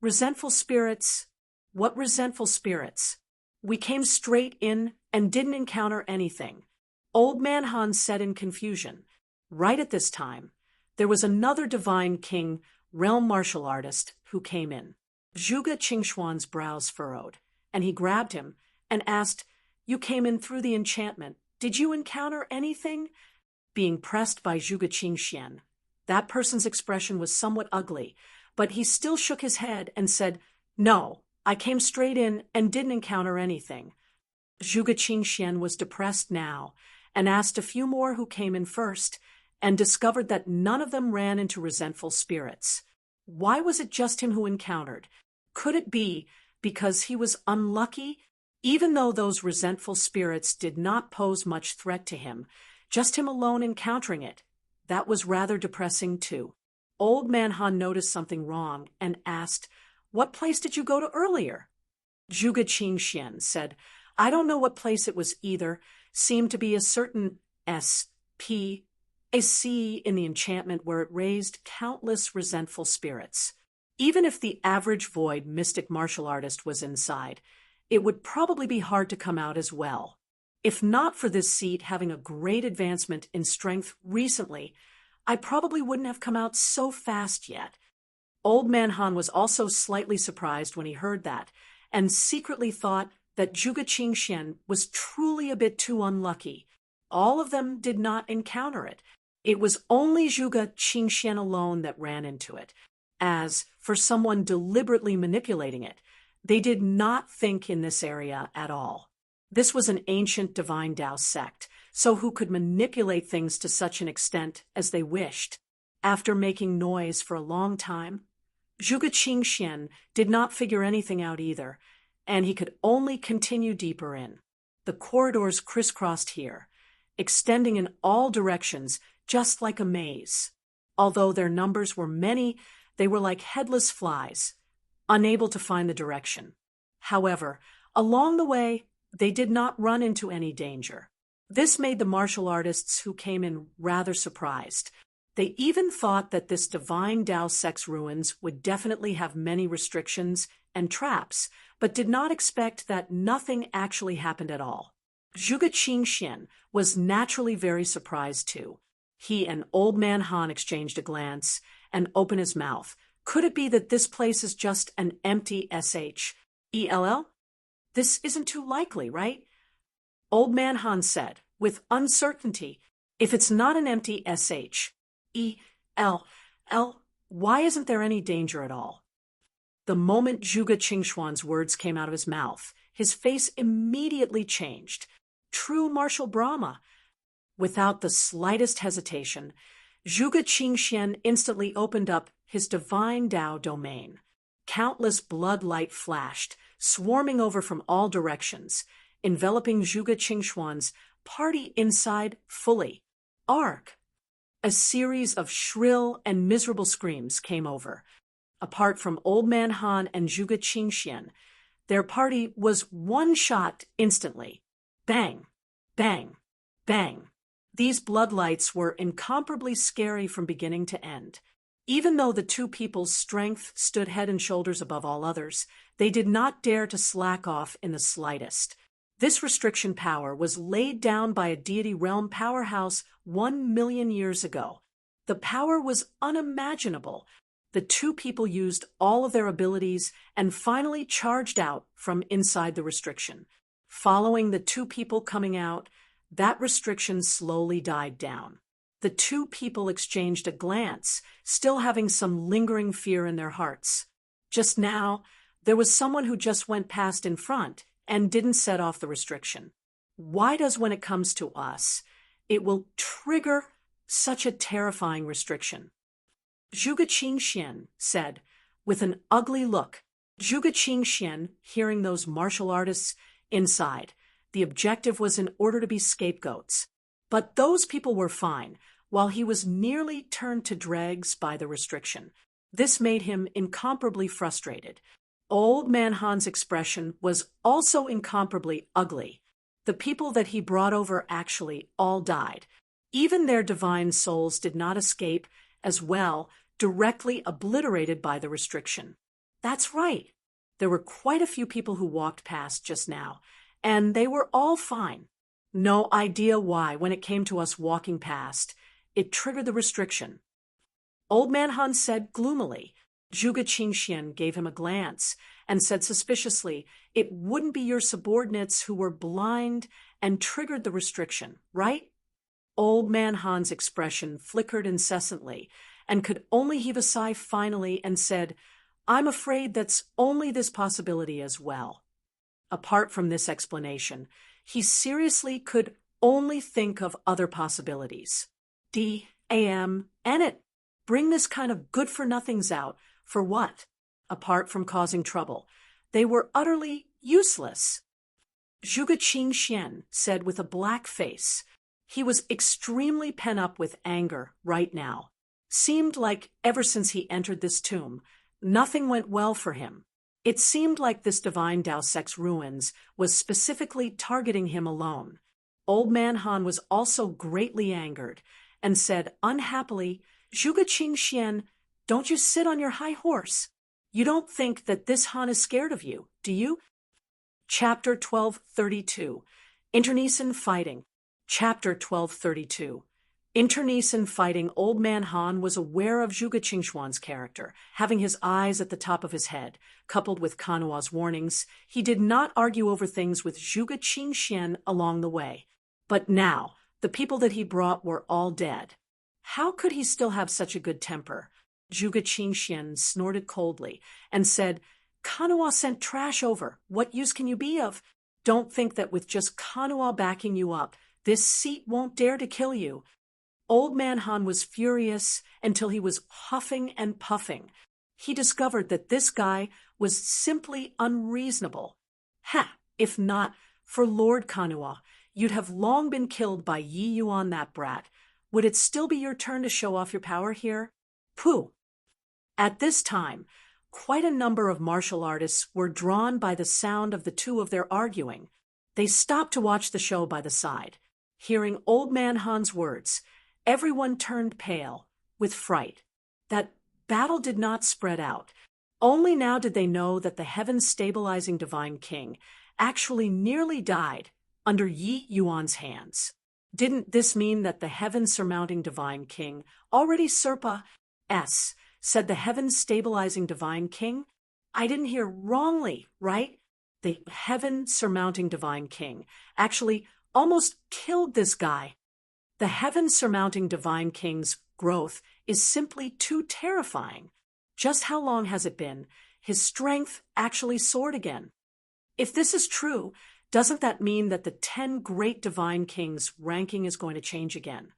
Resentful spirits? What resentful spirits? We came straight in and didn't encounter anything. Old man Han said in confusion. Right at this time, there was another divine king, realm martial artist, who came in. Zhuge Qingxuan's brows furrowed, and he grabbed him and asked, "You came in through the enchantment. Did you encounter anything?" Being pressed by Zhuge Qingxian, that person's expression was somewhat ugly, but he still shook his head and said, "No, I came straight in and didn't encounter anything." Zhuge Qingxian was depressed now and asked a few more who came in first and discovered that none of them ran into resentful spirits. Why was it just him who encountered? Could it be because he was unlucky? Even though those resentful spirits did not pose much threat to him, just him alone encountering it, that was rather depressing too. Old man Han noticed something wrong and asked, "What place did you go to earlier?" Zhuge Qingxian said, "I don't know what place it was either. Seemed to be a certain S.P., a sea in the enchantment where it raised countless resentful spirits. Even if the average void mystic martial artist was inside, it would probably be hard to come out as well. If not for this seat having a great advancement in strength recently, I probably wouldn't have come out so fast yet." Old man Han was also slightly surprised when he heard that, and secretly thought that Zhuge Qingxian was truly a bit too unlucky. All of them did not encounter it. It was only Zhuge Qingxian alone that ran into it. As for someone deliberately manipulating it, they did not think in this area at all. This was an ancient divine Tao sect, so who could manipulate things to such an extent as they wished? After making noise for a long time, Zhuge Qingxian did not figure anything out either, and he could only continue deeper in. The corridors crisscrossed here, extending in all directions just like a maze. Although their numbers were many, they were like headless flies, unable to find the direction. However, along the way, they did not run into any danger. This made the martial artists who came in rather surprised. They even thought that this divine Tao sect's ruins would definitely have many restrictions and traps, but did not expect that nothing actually happened at all. Zhuge Qingxian was naturally very surprised too. He and old man Han exchanged a glance and opened his mouth. Could it be that this place is just an empty shell? This isn't too likely, right? Old man Han said, with uncertainty, "If it's not an empty shell, why isn't there any danger at all?" The moment Zhuge Qingxuan's words came out of his mouth, his face immediately changed. True martial Brahma. Without the slightest hesitation, Zhuge Qingxian instantly opened up his divine Tao domain. Countless blood light flashed, swarming over from all directions, enveloping Zhuge Qingxuan's party inside fully. Arc! A series of shrill and miserable screams came over. Apart from old man Han and Zhuge Qingxian, their party was one-shot instantly. Bang! Bang! Bang! These bloodlights were incomparably scary from beginning to end. Even though the two people's strength stood head and shoulders above all others, they did not dare to slack off in the slightest. This restriction power was laid down by a deity realm powerhouse 1,000,000 years ago. The power was unimaginable. The two people used all of their abilities and finally charged out from inside the restriction. Following the two people coming out, that restriction slowly died down. The two people exchanged a glance, still having some lingering fear in their hearts. Just now, there was someone who just went past in front and didn't set off the restriction. Why does when it comes to us, it will trigger Such a terrifying restriction. Zhuge Qingxian said, with an ugly look. Zhuge Qingxian, hearing those martial artists inside, the objective was in order to be scapegoats. But those people were fine, while he was nearly turned to dregs by the restriction. This made him incomparably frustrated. Old Man Han's expression was also incomparably ugly. The people that he brought over actually all died. Even their divine souls did not escape as well, directly obliterated by the restriction. That's right. There were quite a few people who walked past just now, and they were all fine. No idea why, when it came to us walking past, it triggered the restriction. Old Man Han said gloomily. Zhuge Qingxian gave him a glance and said suspiciously, "It wouldn't be your subordinates who were blind and triggered the restriction, right?" Old Man Han's expression flickered incessantly and could only heave a sigh finally and said, "I'm afraid that's only this possibility as well." Apart from this explanation, he seriously could only think of other possibilities. It. Bring this kind of good-for-nothings out. For what? Apart from causing trouble. They were utterly useless. Zhuge Qingxian said with a black face. He was extremely pent up with anger right now. Seemed like ever since he entered this tomb, nothing went well for him. It seemed like this divine Dao Sect's ruins was specifically targeting him alone. Old Man Han was also greatly angered and said unhappily, "Zhuge Qingxian, don't you sit on your high horse. You don't think that this Han is scared of you, do you?" Chapter 1232. Internecine Fighting. Chapter 1232. Internecine Fighting. Old Man Han was aware of Zhuge Qingxian's character, having his eyes at the top of his head. Coupled with Kanua's warnings, he did not argue over things with Zhuge Qingxian along the way. But now, the people that he brought were all dead. How could he still have such a good temper? Zhuge Qingxian snorted coldly and said, "Kanua sent trash over. What use can you be of? Don't think that with just Kanua backing you up, this seat won't dare to kill you." Old Man Han was furious until he was huffing and puffing. He discovered that this guy was simply unreasonable. If not for Lord Kanua, you'd have long been killed by Yi Yuan, that brat. Would it still be your turn to show off your power here? Pooh! At this time, quite a number of martial artists were drawn by the sound of the two of their arguing. They stopped to watch the show by the side. Hearing Old Man Han's words, everyone turned pale, with fright. That battle did not spread out. Only now did they know that the heaven-stabilizing Divine King actually nearly died under Yi Yuan's hands. Didn't this mean that the heaven-surmounting Divine King already said the heaven-stabilizing Divine King? I didn't hear wrongly, right? The heaven-surmounting Divine King actually almost killed this guy. The heaven-surmounting Divine King's growth is simply too terrifying. Just how long has it been? His strength actually soared again. If this is true, doesn't that mean that the 10 great Divine Kings' ranking is going to change again?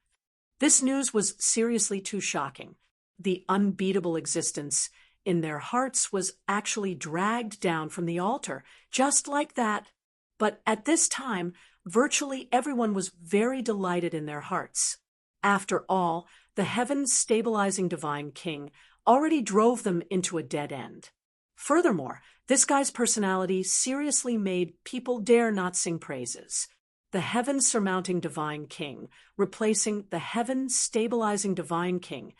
This news was seriously too shocking. The unbeatable existence in their hearts was actually dragged down from the altar, just like that. But at this time, virtually everyone was very delighted in their hearts. After all, the heaven-stabilizing Divine King already drove them into a dead end. Furthermore, this guy's personality seriously made people dare not sing praises. The heaven-surmounting Divine King, replacing the heaven-stabilizing Divine King,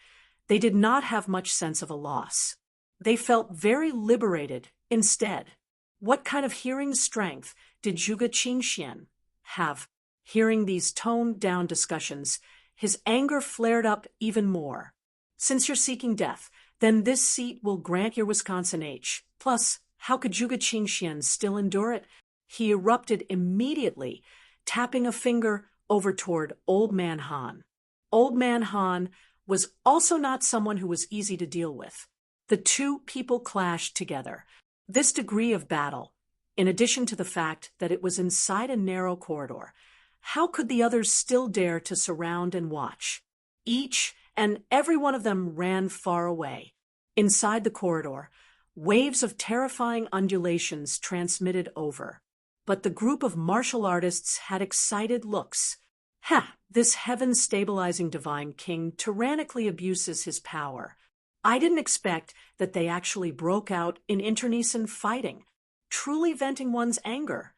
they did not have much sense of a loss. They felt very liberated instead. What kind of hearing strength did Zhuge Qingxian have? Hearing these toned-down discussions, his anger flared up even more. "Since you're seeking death, then this seat will grant your Wisconsin H. Plus, how could Zhuge Qingxian still endure it?" He erupted immediately, tapping a finger over toward Old Man Han. Old Man Han was also not someone who was easy to deal with. The two people clashed together. This degree of battle, in addition to the fact that it was inside a narrow corridor, how could the others still dare to surround and watch? Each and every one of them ran far away. Inside the corridor, waves of terrifying undulations transmitted over. But the group of martial artists had excited looks. Ha! This heaven-stabilizing divine king tyrannically abuses his power. I didn't expect that they actually broke out in internecine fighting, truly venting one's anger.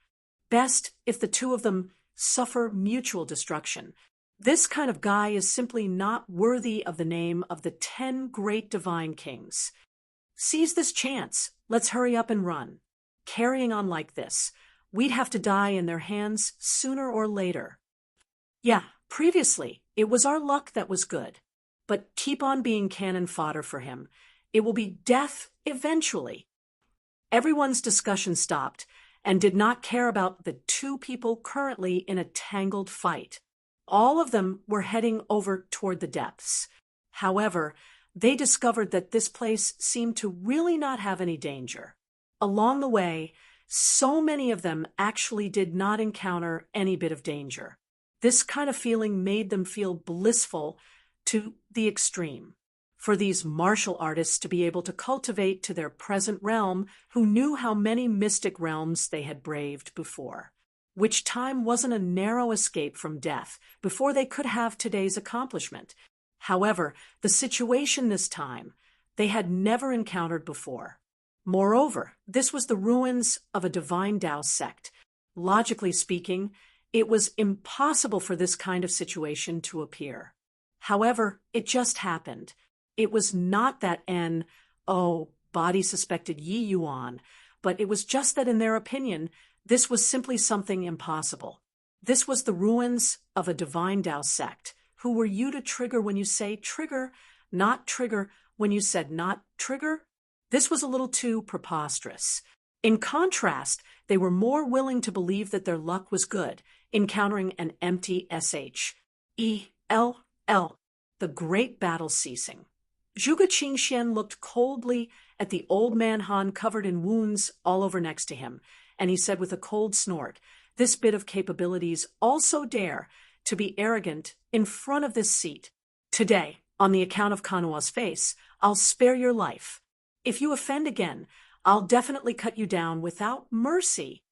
Best if the two of them suffer mutual destruction. This kind of guy is simply not worthy of the name of the 10 great divine kings. Seize this chance. Let's hurry up and run. Carrying on like this, we'd have to die in their hands sooner or later. Yeah, previously, it was our luck that was good. But keep on being cannon fodder for him. It will be death eventually. Everyone's discussion stopped and did not care about the two people currently in a tangled fight. All of them were heading over toward the depths. However, they discovered that this place seemed to really not have any danger. Along the way, so many of them actually did not encounter any bit of danger. This kind of feeling made them feel blissful to the extreme. For these martial artists to be able to cultivate to their present realm, who knew how many mystic realms they had braved before, which time wasn't a narrow escape from death before they could have today's accomplishment. However, the situation this time they had never encountered before. Moreover, this was the ruins of a divine Tao sect. Logically speaking, it was impossible for this kind of situation to appear. However, it just happened. It was not that body suspected Yi Yuan, but it was just that in their opinion, this was simply something impossible. This was the ruins of a divine Tao sect. Who were you to trigger when you say trigger, not trigger when you said not trigger? This was a little too preposterous. In contrast, they were more willing to believe that their luck was good, encountering an empty S-H-E-L-L, the great battle ceasing. Zhuge Qingxian looked coldly at the old man Han covered in wounds all over next to him, and he said with a cold snort, "This bit of capabilities also dare to be arrogant in front of this seat. Today, on the account of Kanua's face, I'll spare your life. If you offend again, I'll definitely cut you down without mercy."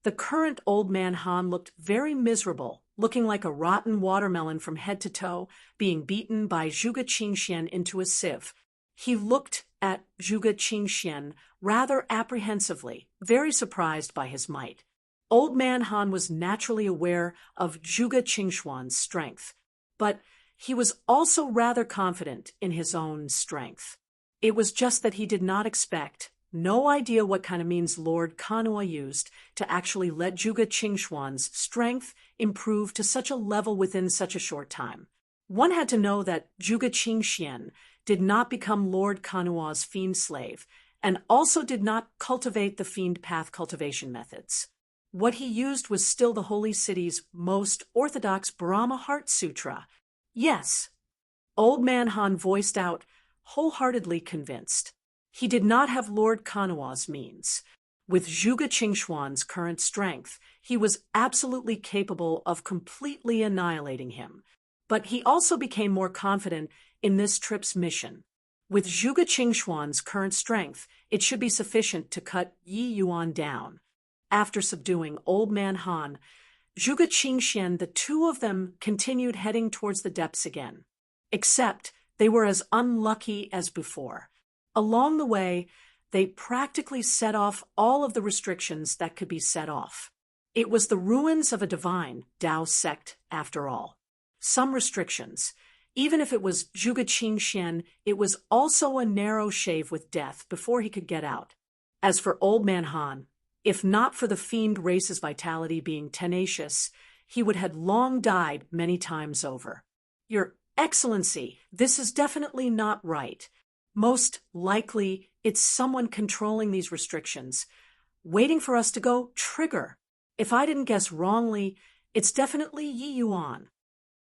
The current old man Han looked very miserable, looking like a rotten watermelon from head to toe, being beaten by Zhuge Qingxian into a sieve. He looked at Zhuge Qingxian rather apprehensively, very surprised by his might. Old man Han was naturally aware of Zhuge Qingxian's strength, but he was also rather confident in his own strength. It was just that he did not expect, no idea what kind of means Lord Kanua used to actually let Zhuge Qingxian's strength improve to such a level within such a short time. One had to know that Zhuge Qingxian did not become Lord Kanua's fiend slave, and also did not cultivate the fiend path cultivation methods. What he used was still the Holy City's most orthodox Brahma Heart Sutra. Yes, old man Han voiced out, wholeheartedly convinced. He did not have Lord Kanua's means. With Zhuge Qingxian's current strength, he was absolutely capable of completely annihilating him. But he also became more confident in this trip's mission. With Zhuge Qingxian's current strength, it should be sufficient to cut Yi Yuan down. After subduing old man Han, Zhuge Qingxian, the two of them continued heading towards the depths again. Except they were as unlucky as before. Along the way, they practically set off all of the restrictions that could be set off. It was the ruins of a divine Tao sect, after all. Some restrictions. Even if it was Zhuge Qingxian, it was also a narrow shave with death before he could get out. As for old man Han, if not for the fiend race's vitality being tenacious, he would have long died many times over. Your Excellency, this is definitely not right. Most likely, it's someone controlling these restrictions, waiting for us to go trigger. If I didn't guess wrongly, it's definitely Yi Yuan.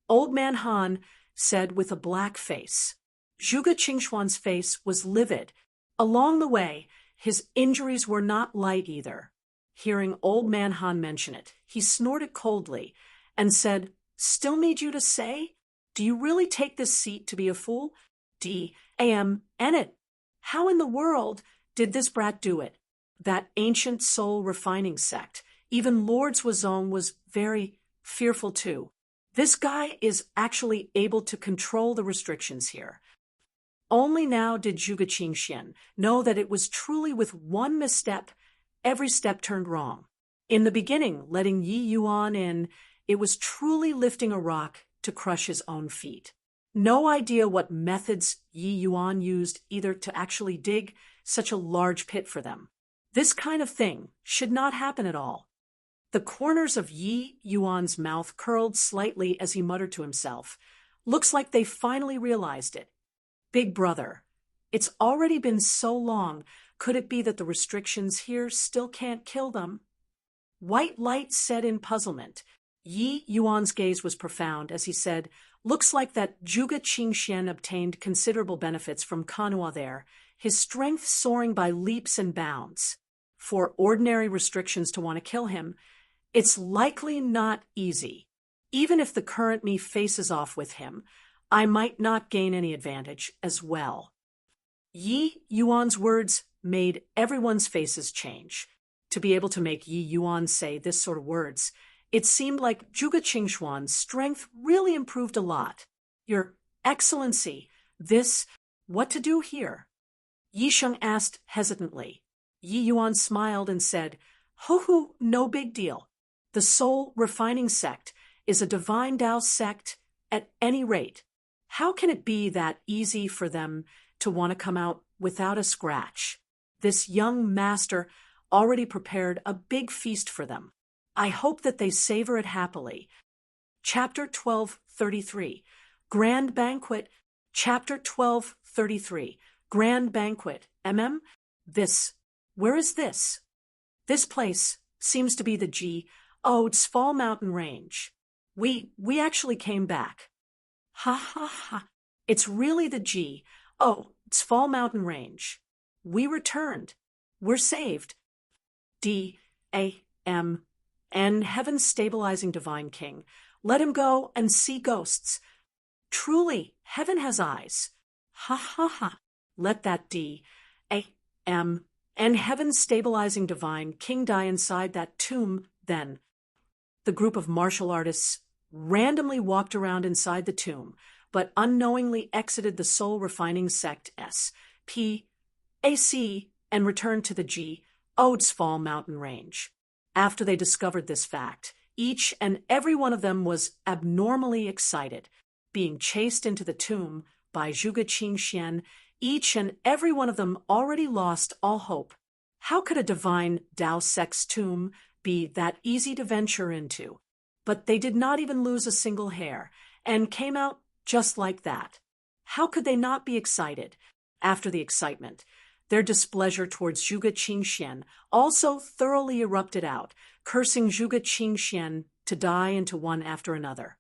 Old man Han said with a black face. Zhuge Qingxian's face was livid. Along the way, his injuries were not light either. Hearing old man Han mention it, he snorted coldly and said, "Still need you to say?" Do you really take this seat to be a fool? D.A.M.N.it. How in the world did this brat do it? That ancient soul refining sect. Even Lord Swazong was very fearful too. This guy is actually able to control the restrictions here. Only now did Zhuge Qingxian know that it was truly with one misstep, every step turned wrong. In the beginning, letting Yi Yuan in, it was truly lifting a rock to crush his own feet. No idea what methods Yi Yuan used either to actually dig such a large pit for them. This kind of thing should not happen at all. The corners of Yi Yuan's mouth curled slightly as he muttered to himself. Looks like they finally realized it. Big brother, it's already been so long. Could it be that the restrictions here still can't kill them? White light said in puzzlement. Yi Yuan's gaze was profound as he said, looks like that Zhuge Qingxian obtained considerable benefits from Kanhua there, his strength soaring by leaps and bounds. For ordinary restrictions to want to kill him, it's likely not easy. Even if the current me faces off with him, I might not gain any advantage as well. Yi Yuan's words made everyone's faces change. To be able to make Yi Yuan say this sort of words, it seemed like Zhuge Qingxuan's strength really improved a lot. Your Excellency, what to do here? Yi Sheng asked hesitantly. Yi Yuan smiled and said, Ho, no big deal. The soul refining sect is a divine Tao sect at any rate. How can it be that easy for them to want to come out without a scratch? This young master already prepared a big feast for them. I hope that they savor it happily. Chapter 1233, Grand Banquet. Chapter 1233, Grand Banquet. Where is this? This place seems to be the Fall Mountain Range. We actually came back. Ha. It's really the Fall Mountain Range. We returned. We're saved. D.A.M. and Heaven's stabilizing divine king. Let him go and see ghosts. Truly, heaven has eyes. Ha. Let that D.A.M. and Heaven's stabilizing divine king die inside that tomb then. The group of martial artists randomly walked around inside the tomb, but unknowingly exited the soul refining sect SPAC and returned to the Fall Mountain Range. After they discovered this fact, each and every one of them was abnormally excited. Being chased into the tomb by Zhuge Qingxian, each and every one of them already lost all hope. How could a divine Tao sect's tomb be that easy to venture into? But they did not even lose a single hair, and came out just like that. How could they not be excited? After the excitement, their displeasure towards Zhuge Qingxian also thoroughly erupted out, cursing Zhuge Qingxian to die into one after another.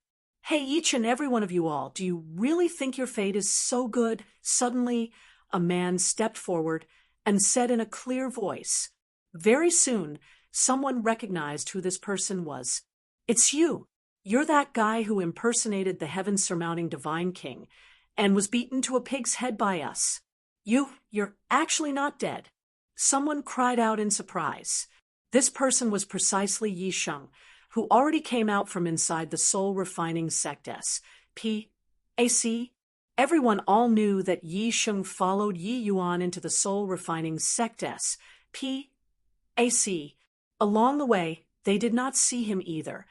Hey, each and every one of you all, do you really think your fate is so good? Suddenly, a man stepped forward and said in a clear voice. Very soon, someone recognized who this person was. It's you. You're that guy who impersonated the heaven-surmounting divine king and was beaten to a pig's head by us. You're actually not dead. Someone cried out in surprise. This person was precisely Yi Sheng, who already came out from inside the soul refining sect SPAC. Everyone all knew that Yi Sheng followed Yi Yuan into the soul refining sect SPAC. Along the way, they did not see him either,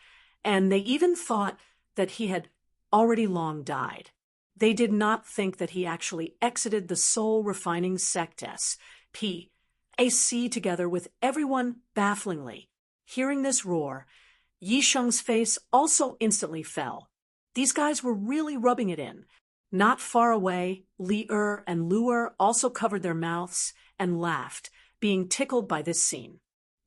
and they even thought that he had already long died. They did not think that he actually exited the soul refining sect SPAC together with everyone bafflingly. Hearing this roar, Yi Sheng's face also instantly fell. These guys were really rubbing it in. Not far away, Li and Lu also covered their mouths and laughed, being tickled by this scene.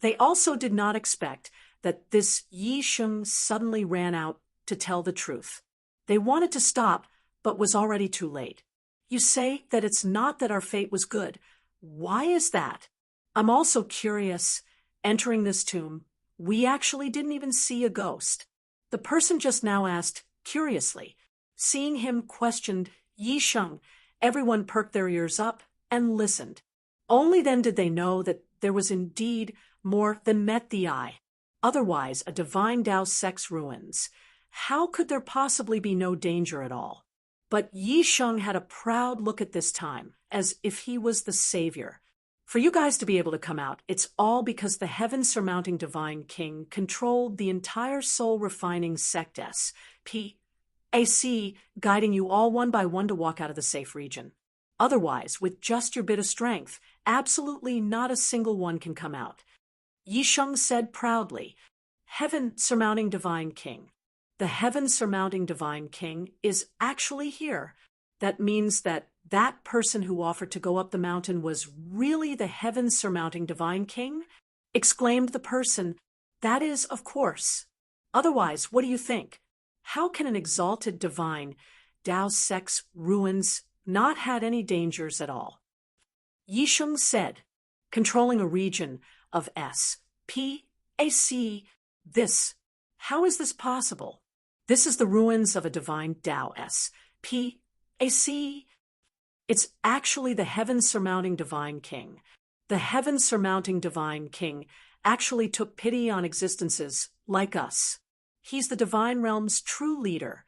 They also did not expect that this Yi Sheng suddenly ran out to tell the truth. They wanted to stop, but was already too late. You say that it's not that our fate was good. Why is that? I'm also curious. Entering this tomb, we actually didn't even see a ghost. The person just now asked, curiously. Seeing him questioned Yi Sheng, everyone perked their ears up and listened. Only then did they know that there was indeed more than met the eye. Otherwise, a divine Tao sect's ruins. How could there possibly be no danger at all? But Yi Sheng had a proud look at this time, as if he was the savior. For you guys to be able to come out, it's all because the heaven-surmounting divine king controlled the entire soul-refining sect S.P.A.C., guiding you all one by one to walk out of the safe region. Otherwise, with just your bit of strength, absolutely not a single one can come out. Yi Sheng said proudly, Heaven-surmounting divine king. The heaven-surmounting divine king is actually here. That means that person who offered to go up the mountain was really the heaven-surmounting divine king? Exclaimed the person. That is, of course. Otherwise, what do you think? How can an exalted divine Tao sect's ruins not had any dangers at all? Yi Sheng said, controlling a region of S.P.A.C. How is this possible? This is the ruins of a divine Tao S.P.A.C. It's actually the heaven-surmounting divine king. The heaven-surmounting divine king actually took pity on existences like us. He's the divine realm's true leader.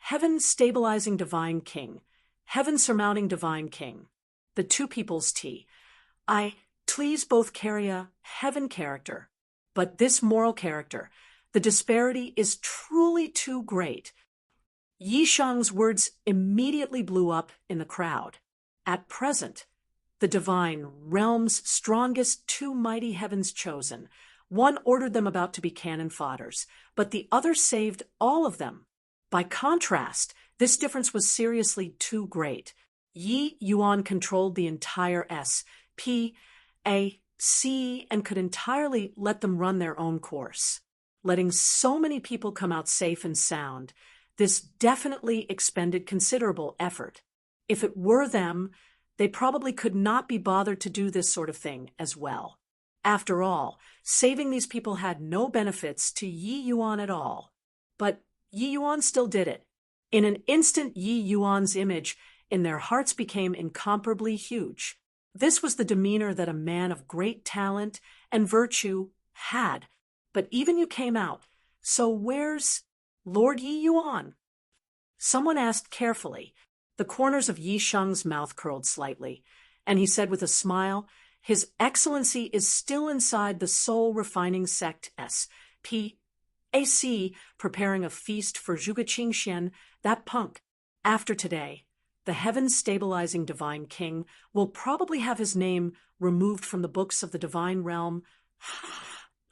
Heaven-stabilizing divine king. Heaven-surmounting divine king. The two people's please both carry a heaven character. But this moral character, the disparity is truly too great. Yi Sheng's words immediately blew up in the crowd. At present, the divine realm's strongest two mighty heavens chosen. One ordered them about to be cannon fodders, but the other saved all of them. By contrast, this difference was seriously too great. Yi Yuan controlled the entire S.P.A.C. and could entirely let them run their own course. Letting so many people come out safe and sound, this definitely expended considerable effort. If it were them, they probably could not be bothered to do this sort of thing as well. After all, saving these people had no benefits to Yi Yuan at all. But Yi Yuan still did it. In an instant, Yi Yuan's image in their hearts became incomparably huge. This was the demeanor that a man of great talent and virtue had. But even you came out, so where's Lord Yi Yuan? Someone asked carefully. The corners of Yi Sheng's mouth curled slightly, and he said with a smile, His Excellency is still inside the soul-refining sect S.P.A.C., preparing a feast for Zhuge Qingxian, that punk. After today, the heaven-stabilizing divine king will probably have his name removed from the books of the divine realm.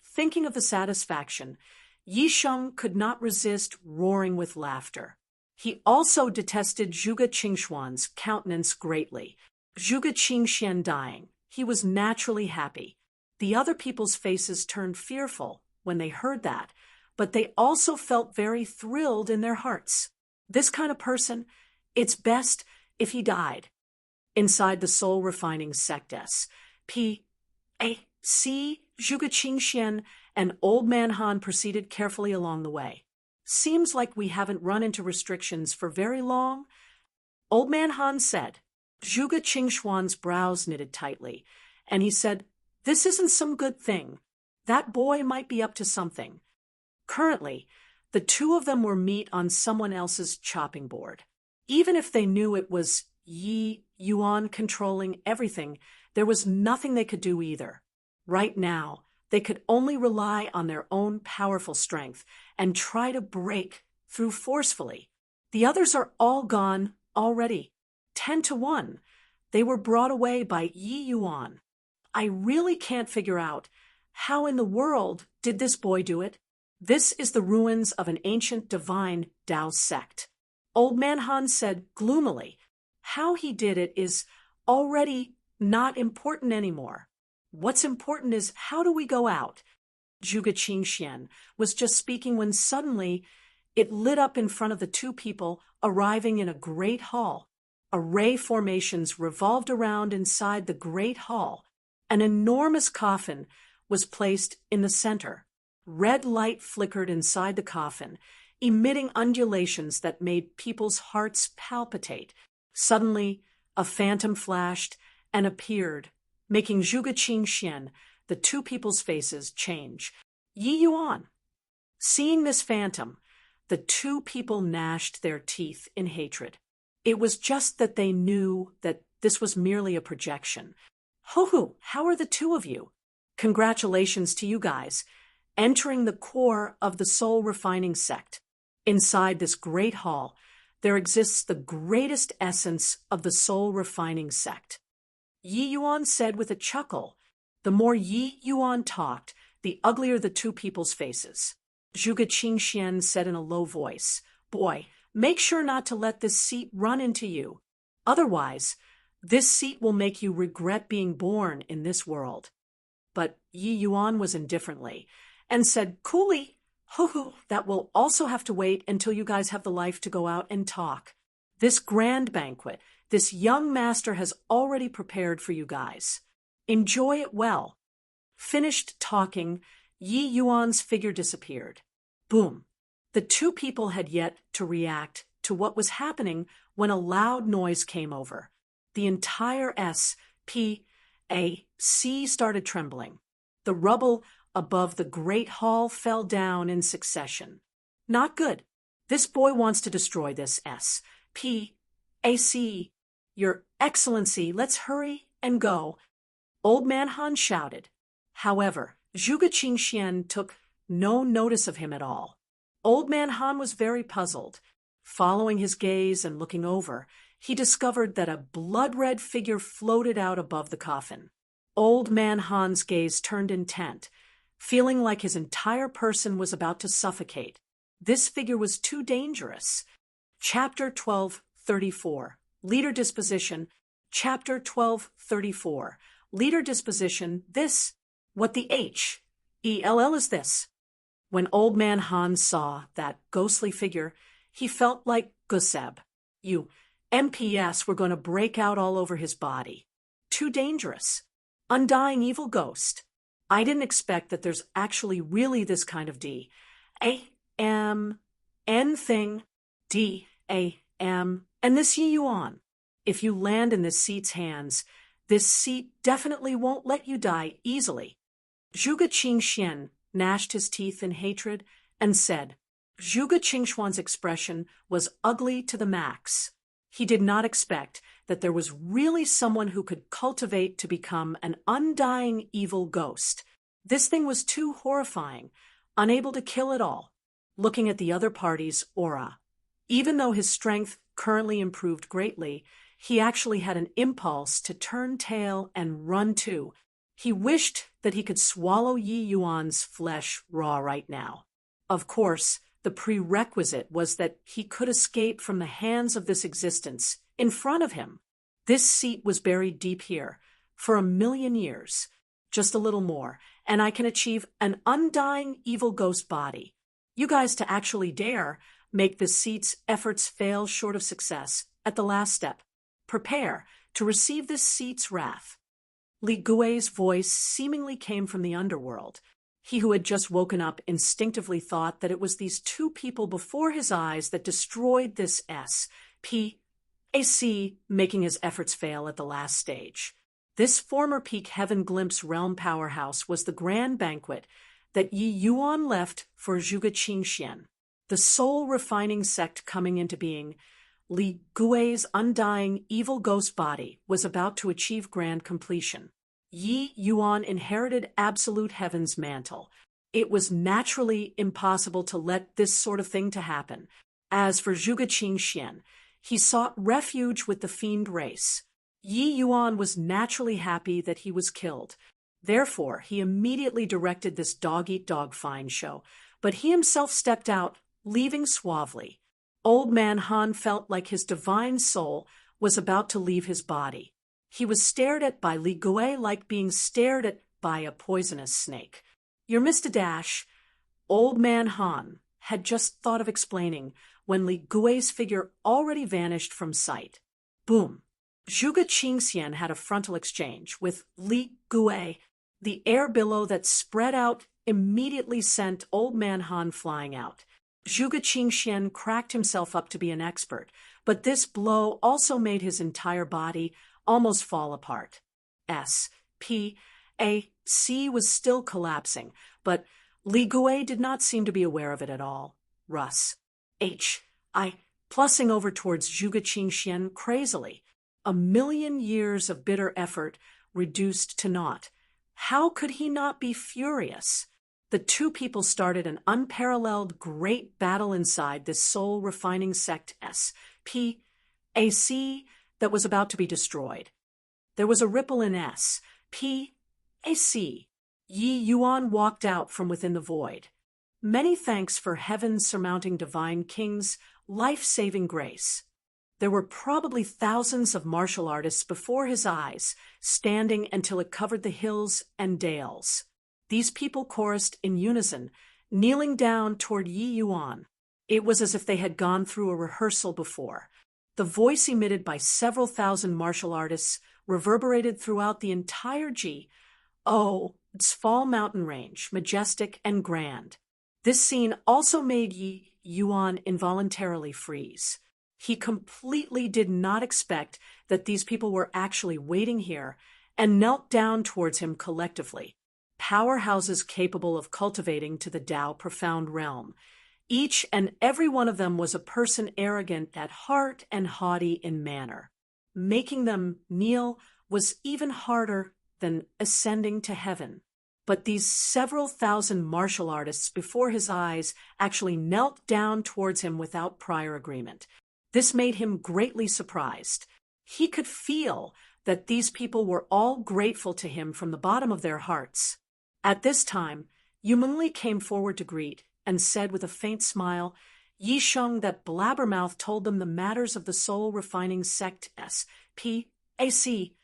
Thinking of the satisfaction, Yi Sheng could not resist roaring with laughter. He also detested Zhuge Qingxuan's countenance greatly. Zhuge Qingxian dying, he was naturally happy. The other people's faces turned fearful when they heard that, but they also felt very thrilled in their hearts. This kind of person, it's best if he died. Inside the soul-refining sect S.P.A.C., Zhuge Qingxian and Old Man Han proceeded carefully along the way. Seems like we haven't run into restrictions for very long. Old Man Han said. Zhuge Qingxuan's brows knitted tightly, and he said, This isn't some good thing. That boy might be up to something. Currently, the two of them were meat on someone else's chopping board. Even if they knew it was Yi Yuan controlling everything, there was nothing they could do either. Right now, they could only rely on their own powerful strength and try to break through forcefully. The others are all gone already. 10-1. They were brought away by Yi Yuan. I really can't figure out how in the world did this boy do it. This is the ruins of an ancient divine Tao sect. Old Man Han said gloomily, How he did it is already not important anymore. What's important is how do we go out? Zhuge Qingxian was just speaking when suddenly it lit up in front of the two people arriving in a great hall. Array formations revolved around inside the great hall. An enormous coffin was placed in the center. Red light flickered inside the coffin. emitting undulations that made people's hearts palpitate. Suddenly, a phantom flashed and appeared, making Zhuge Qingxian, the two people's faces, change. Yi Yuan. Seeing this phantom, the two people gnashed their teeth in hatred. It was just that they knew that this was merely a projection. Ho-ho, how are the two of you? Congratulations to you guys, entering the core of the soul refining sect. Inside this great hall, there exists the greatest essence of the soul refining sect. Yi Yuan said with a chuckle. The more Yi Yuan talked, the uglier the two people's faces. Zhuge Qingxian said in a low voice, Boy, make sure not to let this seat run into you. Otherwise, this seat will make you regret being born in this world. But Yi Yuan was indifferently and said coolly, Hoo-hoo, that will also have to wait until you guys have the life to go out and talk. This grand banquet, this young master has already prepared for you guys. Enjoy it well. Finished talking, Yi Yuan's figure disappeared. Boom. The two people had yet to react to what was happening when a loud noise came over. The entire SPAC started trembling. The rubble above the great hall fell down in succession. Not good. This boy wants to destroy this SPAC. Your Excellency, let's hurry and go. Old Man Han shouted. However, Zhuge Qingxian took no notice of him at all. Old Man Han was very puzzled. Following his gaze and looking over, he discovered that a blood-red figure floated out above the coffin. Old Man Han's gaze turned intent, feeling like his entire person was about to suffocate. This figure was too dangerous. Chapter 1234, Leader Disposition. Chapter 1234, Leader Disposition. What the Hell is this? When Old Man Han saw that ghostly figure, he felt like Guseb. You MPS were going to break out all over his body. Too dangerous. Undying evil ghost. I didn't expect that there's actually really this kind of D-A-M-N thing. D-A-M. And this Yi Yuan. If you land in this seat's hands, this seat definitely won't let you die easily. Zhuge Qingxian gnashed his teeth in hatred and said, Zhuge Qingxuan's expression was ugly to the max. He did not expect that there was really someone who could cultivate to become an undying evil ghost. This thing was too horrifying, unable to kill at all. Looking at the other party's aura. Even though his strength currently improved greatly, he actually had an impulse to turn tail and run too. He wished that he could swallow Yi Yuan's flesh raw right now. Of course, the prerequisite was that he could escape from the hands of this existence in front of him. This seat was buried deep here for 1,000,000 years, just a little more, and I can achieve an undying evil ghost body. You guys to actually dare make this seat's efforts fail short of success at the last step. Prepare to receive this seat's wrath. Li Gui's voice seemingly came from the underworld. He who had just woken up instinctively thought that it was these two people before his eyes that destroyed this SPAC, making his efforts fail at the last stage. This former peak heaven glimpse realm powerhouse was the grand banquet that Yi Yuan left for Zhuge Qingxian. The soul refining sect coming into being, Li Gui's undying evil ghost body was about to achieve grand completion. Yi Yuan inherited absolute heaven's mantle. It was naturally impossible to let this sort of thing to happen. As for Zhuge Qingxian, he sought refuge with the fiend race. Yi Yuan was naturally happy that he was killed. Therefore, he immediately directed this dog-eat-dog fine show, but he himself stepped out, leaving suavely. Old Man Han felt like his divine soul was about to leave his body. He was stared at by Li Gui like being stared at by a poisonous snake. You're Mr. Dash. Old Man Han had just thought of explaining when Li Gui's figure already vanished from sight. Boom. Zhuge Qingxian had a frontal exchange with Li Gui. The air billow that spread out immediately sent Old Man Han flying out. Zhuge Qingxian cracked himself up to be an expert, but this blow also made his entire body almost fall apart. C was still collapsing, but Li Gui did not seem to be aware of it at all. Plussing over towards Zhuge Qingxian crazily. 1,000,000 years of bitter effort reduced to naught. How could he not be furious? The two people started an unparalleled great battle inside this soul-refining sect SPAC that was about to be destroyed. There was a ripple in SPAC. Yi Yuan walked out from within the void. Many thanks for heaven's surmounting divine king's life-saving grace. There were probably thousands of martial artists before his eyes, standing until it covered the hills and dales. These people chorused in unison, kneeling down toward Yi Yuan. It was as if they had gone through a rehearsal before. The voice emitted by several thousand martial artists reverberated throughout the entire Fall mountain range, majestic and grand. This scene also made Yi Yuan involuntarily freeze. He completely did not expect that these people were actually waiting here and knelt down towards him collectively. Powerhouses capable of cultivating to the Tao profound realm. Each and every one of them was a person arrogant at heart and haughty in manner. Making them kneel was even harder than ascending to heaven. But these several thousand martial artists before his eyes actually knelt down towards him without prior agreement. This made him greatly surprised. He could feel that these people were all grateful to him from the bottom of their hearts. At this time, Yu Mengli came forward to greet and said with a faint smile, Yi Sheng that Blabbermouth told them the matters of the soul-refining sect SPAC.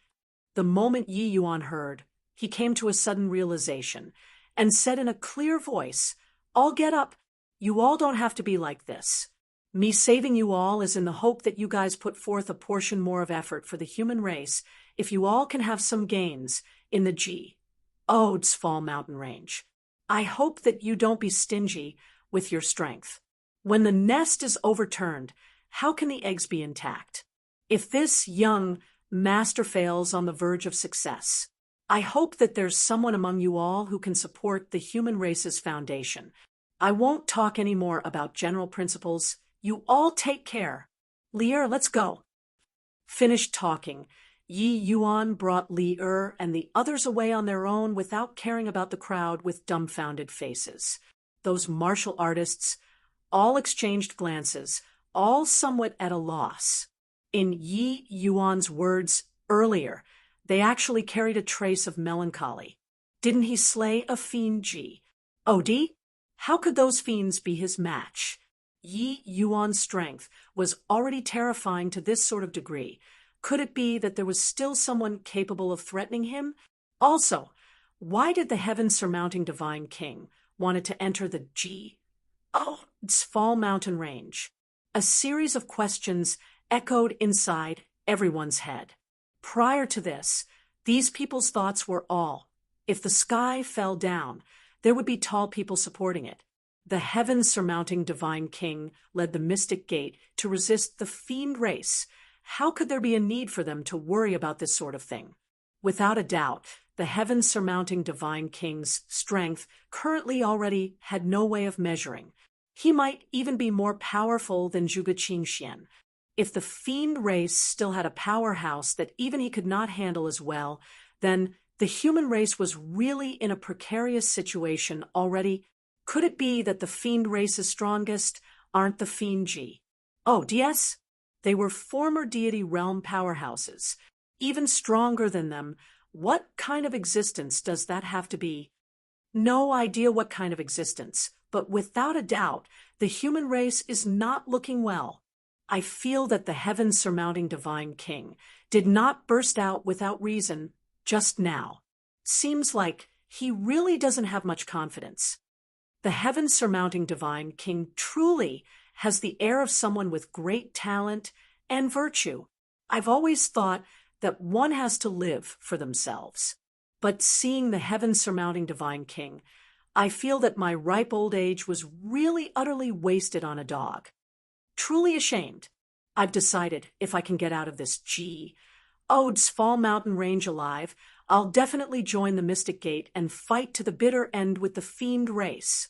The moment Yi Yuan heard, he came to a sudden realization and said in a clear voice, I'll get up. You all don't have to be like this. Me saving you all is in the hope that you guys put forth a portion more of effort for the human race if you all can have some gains in the Fall mountain range. I hope that you don't be stingy with your strength. When the nest is overturned, how can the eggs be intact? If this young master fails on the verge of success, I hope that there's someone among you all who can support the human race's foundation. I won't talk any more about general principles. You all take care. Li let's go. Finished talking, Yi Yuan brought Li and the others away on their own without caring about the crowd with dumbfounded faces. Those martial artists all exchanged glances, all somewhat at a loss. In Yi Yuan's words earlier, they actually carried a trace of melancholy. Didn't he slay a fiend How could those fiends be his match? Yi Yuan's strength was already terrifying to this sort of degree. Could it be that there was still someone capable of threatening him? Also, why did the heaven-surmounting divine king wanted to enter the Fall mountain range? A series of questions echoed inside everyone's head. Prior to this, these people's thoughts were all, if the sky fell down, there would be tall people supporting it. The heaven-surmounting divine king led the mystic gate to resist the fiend race. How could there be a need for them to worry about this sort of thing? Without a doubt, the heaven-surmounting divine king's strength currently already had no way of measuring. He might even be more powerful than Zhuge Qingxian. If the fiend race still had a powerhouse that even he could not handle as well, then the human race was really in a precarious situation already. Could it be that the fiend race's strongest aren't the fiend DS? They were former deity realm powerhouses. Even stronger than them, what kind of existence does that have to be? No idea what kind of existence, but without a doubt, the human race is not looking well. I feel that the heaven-surmounting divine king did not burst out without reason just now. Seems like he really doesn't have much confidence. The heaven-surmounting divine king truly has the air of someone with great talent and virtue. I've always thought that one has to live for themselves. But seeing the heaven-surmounting divine king, I feel that my ripe old age was really utterly wasted on a dog. Truly ashamed. I've decided if I can get out of this Ode's Fall Mountain Range alive, I'll definitely join the Mystic Gate and fight to the bitter end with the fiend race.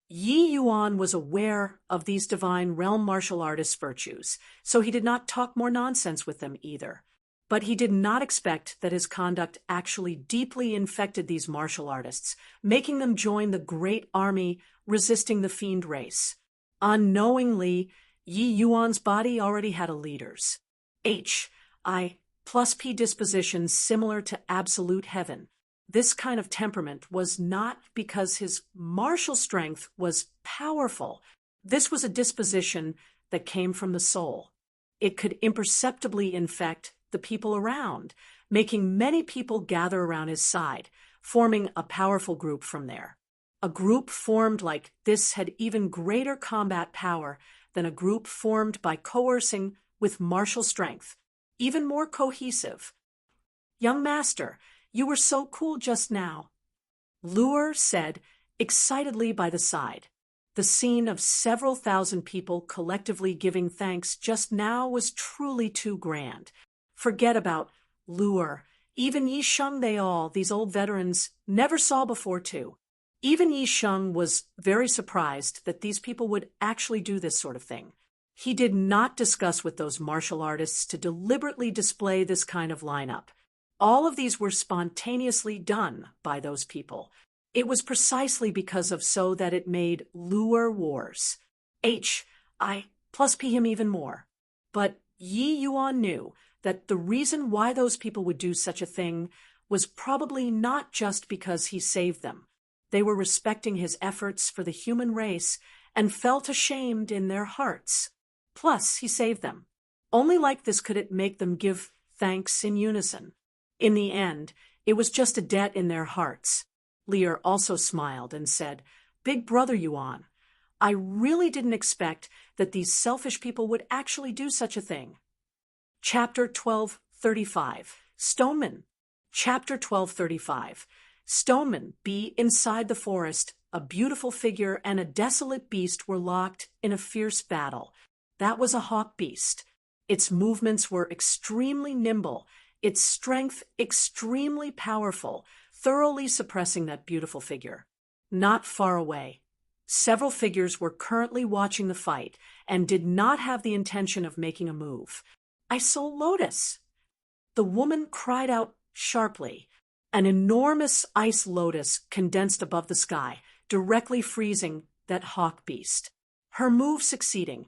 Yi Yuan was aware of these divine realm martial artists' virtues, so he did not talk more nonsense with them either. But he did not expect that his conduct actually deeply infected these martial artists, making them join the great army resisting the fiend race. Unknowingly, Yi Yuan's body already had a leader's H.I.+P disposition similar to absolute heaven. This kind of temperament was not because his martial strength was powerful. This was a disposition that came from the soul. It could imperceptibly infect the people around, making many people gather around his side, forming a powerful group from there. A group formed like this had even greater combat power than a group formed by coercing with martial strength, even more cohesive. "Young master, you were so cool just now," Lure said excitedly by the side. The scene of several thousand people collectively giving thanks just now was truly too grand. Forget about Lure. Even Yi Sheng these old veterans, never saw before too. Even Yi Sheng was very surprised that these people would actually do this sort of thing. He did not discuss with those martial artists to deliberately display this kind of lineup. All of these were spontaneously done by those people. It was precisely because of so that it made Lure Wars. H.I.+P him even more. But Yi Yuan knew that the reason why those people would do such a thing was probably not just because he saved them. They were respecting his efforts for the human race and felt ashamed in their hearts. Plus, he saved them. Only like this could it make them give thanks in unison. In the end, it was just a debt in their hearts. Lear also smiled and said, "Big brother Yuan, I really didn't expect that these selfish people would actually do such a thing." Chapter 1235. Stoneman. Chapter 1235. Stoneman, inside the forest, a beautiful figure and a desolate beast were locked in a fierce battle. That was a hawk beast. Its movements were extremely nimble, its strength extremely powerful, thoroughly suppressing that beautiful figure. Not far away, several figures were currently watching the fight and did not have the intention of making a move. "I saw Lotus!" The woman cried out sharply. An enormous ice lotus condensed above the sky, directly freezing that hawk beast. Her move succeeding,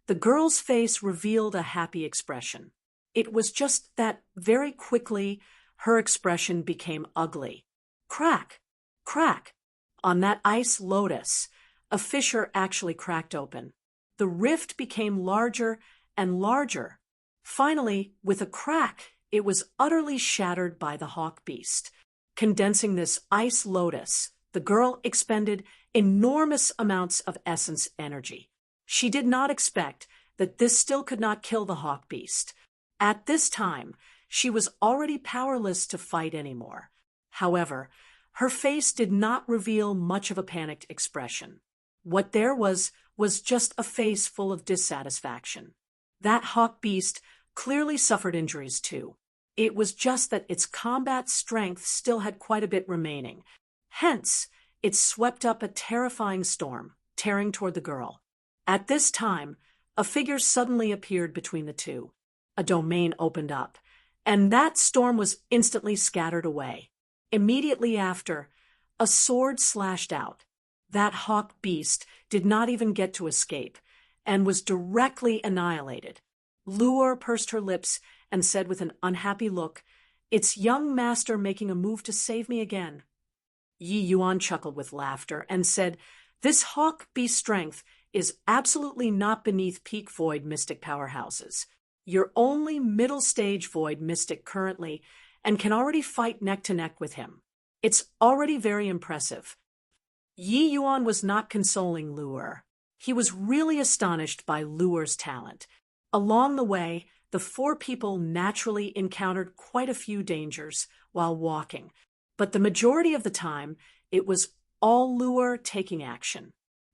the girl's face revealed a happy expression. It was just that very quickly her expression became ugly. Crack! Crack! On that ice lotus, a fissure actually cracked open. The rift became larger and larger. Finally, with a crack, it was utterly shattered by the hawk beast. Condensing this ice lotus, the girl expended enormous amounts of essence energy. She did not expect that this still could not kill the hawk beast. At this time, she was already powerless to fight anymore. However, her face did not reveal much of a panicked expression. What there was just a face full of dissatisfaction. That hawk beast clearly suffered injuries too. It was just that its combat strength still had quite a bit remaining. Hence, it swept up a terrifying storm, tearing toward the girl. At this time, a figure suddenly appeared between the two. A domain opened up, and that storm was instantly scattered away. Immediately after, a sword slashed out. That hawk beast did not even get to escape, and was directly annihilated. Lure pursed her lips and said with an unhappy look, "It's young master making a move to save me again." Yi Yuan chuckled with laughter and said, "This hawk beast strength is absolutely not beneath peak void mystic powerhouses. You're only middle stage void mystic currently and can already fight neck to neck with him. It's already very impressive." Yi Yuan was not consoling Lure. He was really astonished by Lure's talent. Along the way, the four people naturally encountered quite a few dangers while walking, but the majority of the time it was all Luer taking action.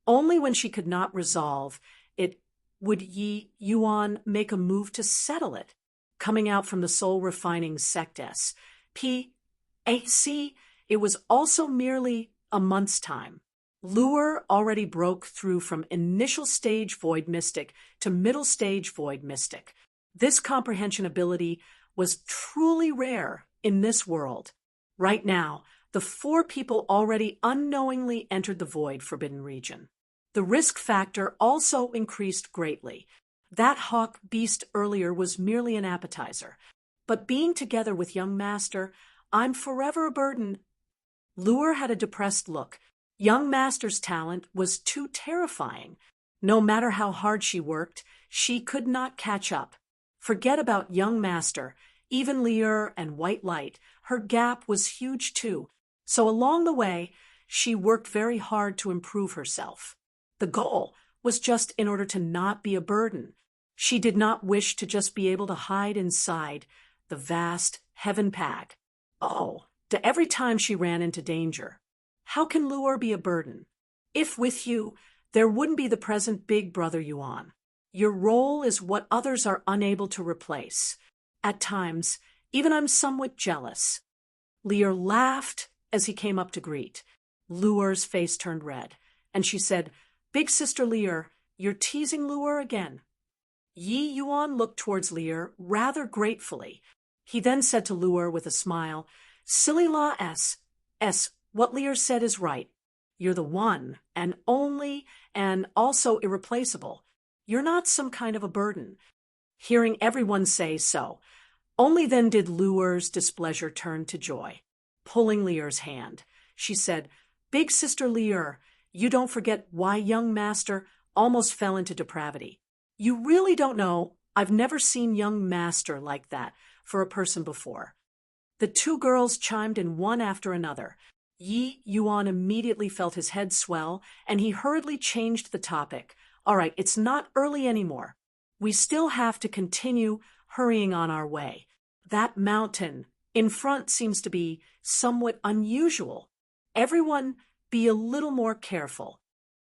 Only when she could not resolve it would Yi Yuan make a move to settle it, coming out from the soul-refining sectess. P.A.C. It was also merely a month's time. Luer already broke through from initial stage void mystic to middle stage void mystic. This comprehension ability was truly rare in this world. Right now, the 4 people already unknowingly entered the void forbidden region. The risk factor also increased greatly. That hawk beast earlier was merely an appetizer. But being together with young master, I'm forever a burden. Luer had a depressed look. Young master's talent was too terrifying. No matter how hard she worked, she could not catch up. Forget about young master, even Lier and white light, her gap was huge too. So along the way, she worked very hard to improve herself. The goal was just in order to not be a burden. She did not wish to just be able to hide inside the vast heaven pack. Oh, to every time she ran into danger. How can Luer be a burden? If with you, there wouldn't be the present big brother Yuan. Your role is what others are unable to replace. At times, even I'm somewhat jealous. Lier laughed as he came up to greet. Luer's face turned red, and she said, "Big sister Lier, you're teasing Luer again." Yi Yuan looked towards Lier rather gratefully. He then said to Luer with a smile, "Silly La S. What Lier said is right. You're the one and only and also irreplaceable. You're not some kind of a burden." Hearing everyone say so, only then did Luer's displeasure turn to joy. Pulling Lier's hand, she said, "Big sister Lier, you don't forget why young master almost fell into depravity. You really don't know. I've never seen young master like that for a person before." The 2 girls chimed in one after another. Yi Yuan immediately felt his head swell, and he hurriedly changed the topic. "All right, it's not early anymore. We still have to continue hurrying on our way. That mountain in front seems to be somewhat unusual. Everyone be a little more careful."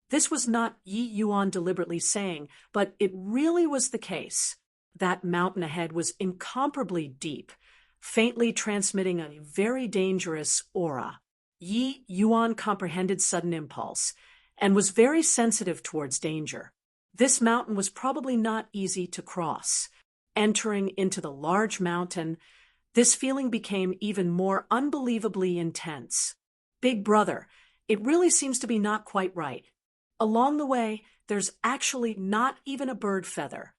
This was not Yi Yuan deliberately saying, but it really was the case. That mountain ahead was incomparably deep, faintly transmitting a very dangerous aura. Yi Yuan comprehended sudden impulse, and was very sensitive towards danger. This mountain was probably not easy to cross. Entering into the large mountain, this feeling became even more unbelievably intense. "Big brother, it really seems to be not quite right. Along the way, there's actually not even a bird feather."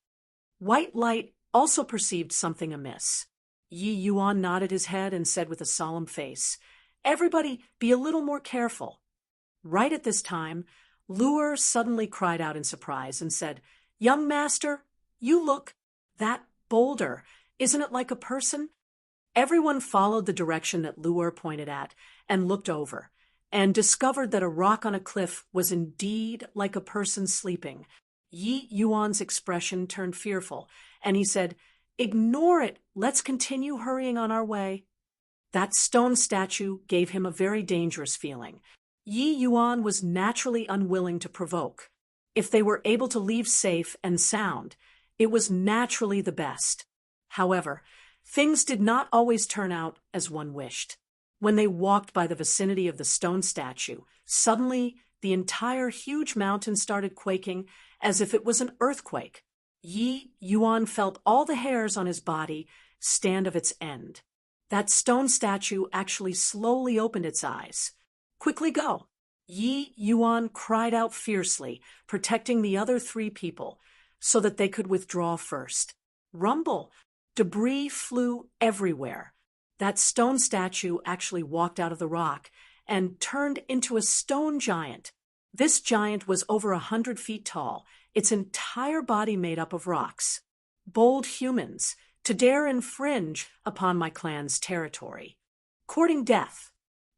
White light also perceived something amiss. Yi Yuan nodded his head and said with a solemn face, "Everybody be a little more careful." Right at this time, Luer suddenly cried out in surprise and said, "Young master, you look, that boulder, isn't it like a person?" Everyone followed the direction that Luer pointed at and looked over, and discovered that a rock on a cliff was indeed like a person sleeping. Yi Yuan's expression turned fearful, and he said, "Ignore it, let's continue hurrying on our way." That stone statue gave him a very dangerous feeling. Yi Yuan was naturally unwilling to provoke. If they were able to leave safe and sound, it was naturally the best. However, things did not always turn out as one wished. When they walked by the vicinity of the stone statue, suddenly the entire huge mountain started quaking as if it was an earthquake. Yi Yuan felt all the hairs on his body stand of its end. That stone statue actually slowly opened its eyes. "Quickly go!" Yi Yuan cried out fiercely, protecting the other 3 people, so that they could withdraw first. Rumble! Debris flew everywhere. That stone statue actually walked out of the rock and turned into a stone giant. This giant was over 100 feet tall, its entire body made up of rocks. "Bold humans, to dare infringe upon my clan's territory. Courting death."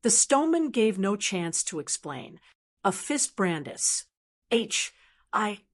The stoneman gave no chance to explain. A fist brandis.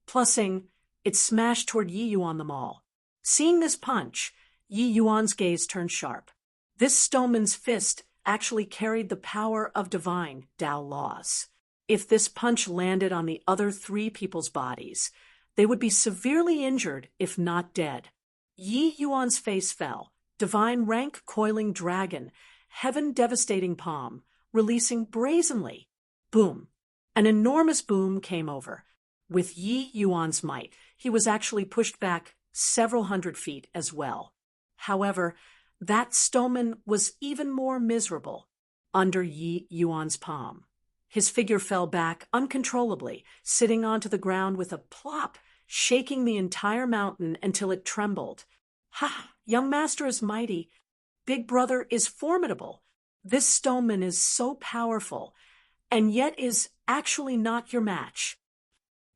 Plussing, it smashed toward Yi Yuan them all. Seeing this punch, Yi Yuan's gaze turned sharp. This stoneman's fist actually carried the power of divine Tao laws. If this punch landed on the other three people's bodies, they would be severely injured, if not dead. Yi Yuan's face fell, divine rank coiling dragon, heaven devastating palm, releasing brazenly. Boom. An enormous boom came over. With Yi Yuan's might, he was actually pushed back several hundred feet as well. However, that stoneman was even more miserable under Yi Yuan's palm. His figure fell back uncontrollably, sitting onto the ground with a plop, shaking the entire mountain until it trembled. Ha! Young master is mighty. Big brother is formidable. This stoneman is so powerful, and yet is actually not your match.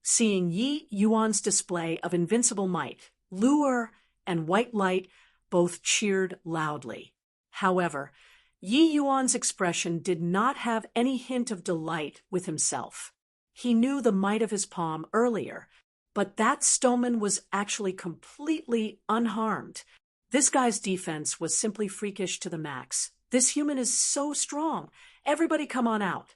Seeing Yi Yuan's display of invincible might, Lu'er and White Light both cheered loudly. However, Yi Yuan's expression did not have any hint of delight with himself. He knew the might of his palm earlier, but that stoneman was actually completely unharmed. This guy's defense was simply freakish to the max. This human is so strong. Everybody come on out.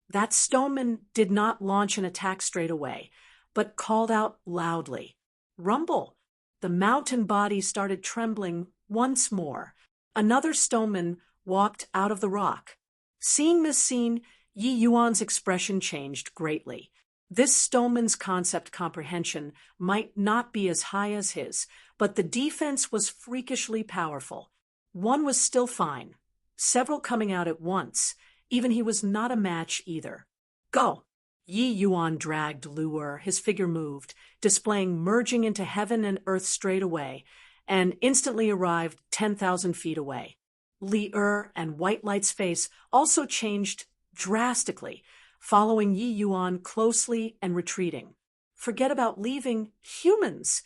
That stoneman did not launch an attack straight away, but called out loudly. Rumble! The mountain body started trembling once more. Another stoneman walked out of the rock. Seeing this scene, Yi Yuan's expression changed greatly. This stoneman's concept comprehension might not be as high as his, but the defense was freakishly powerful. One was still fine. Several coming out at once. Even he was not a match either. Go! Yi Yuan dragged Lu'er. His figure moved, displaying merging into heaven and earth straight away, and instantly arrived 10,000 feet away. Lu'er and White Light's face also changed drastically, following Yi Yuan closely and retreating. Forget about leaving humans.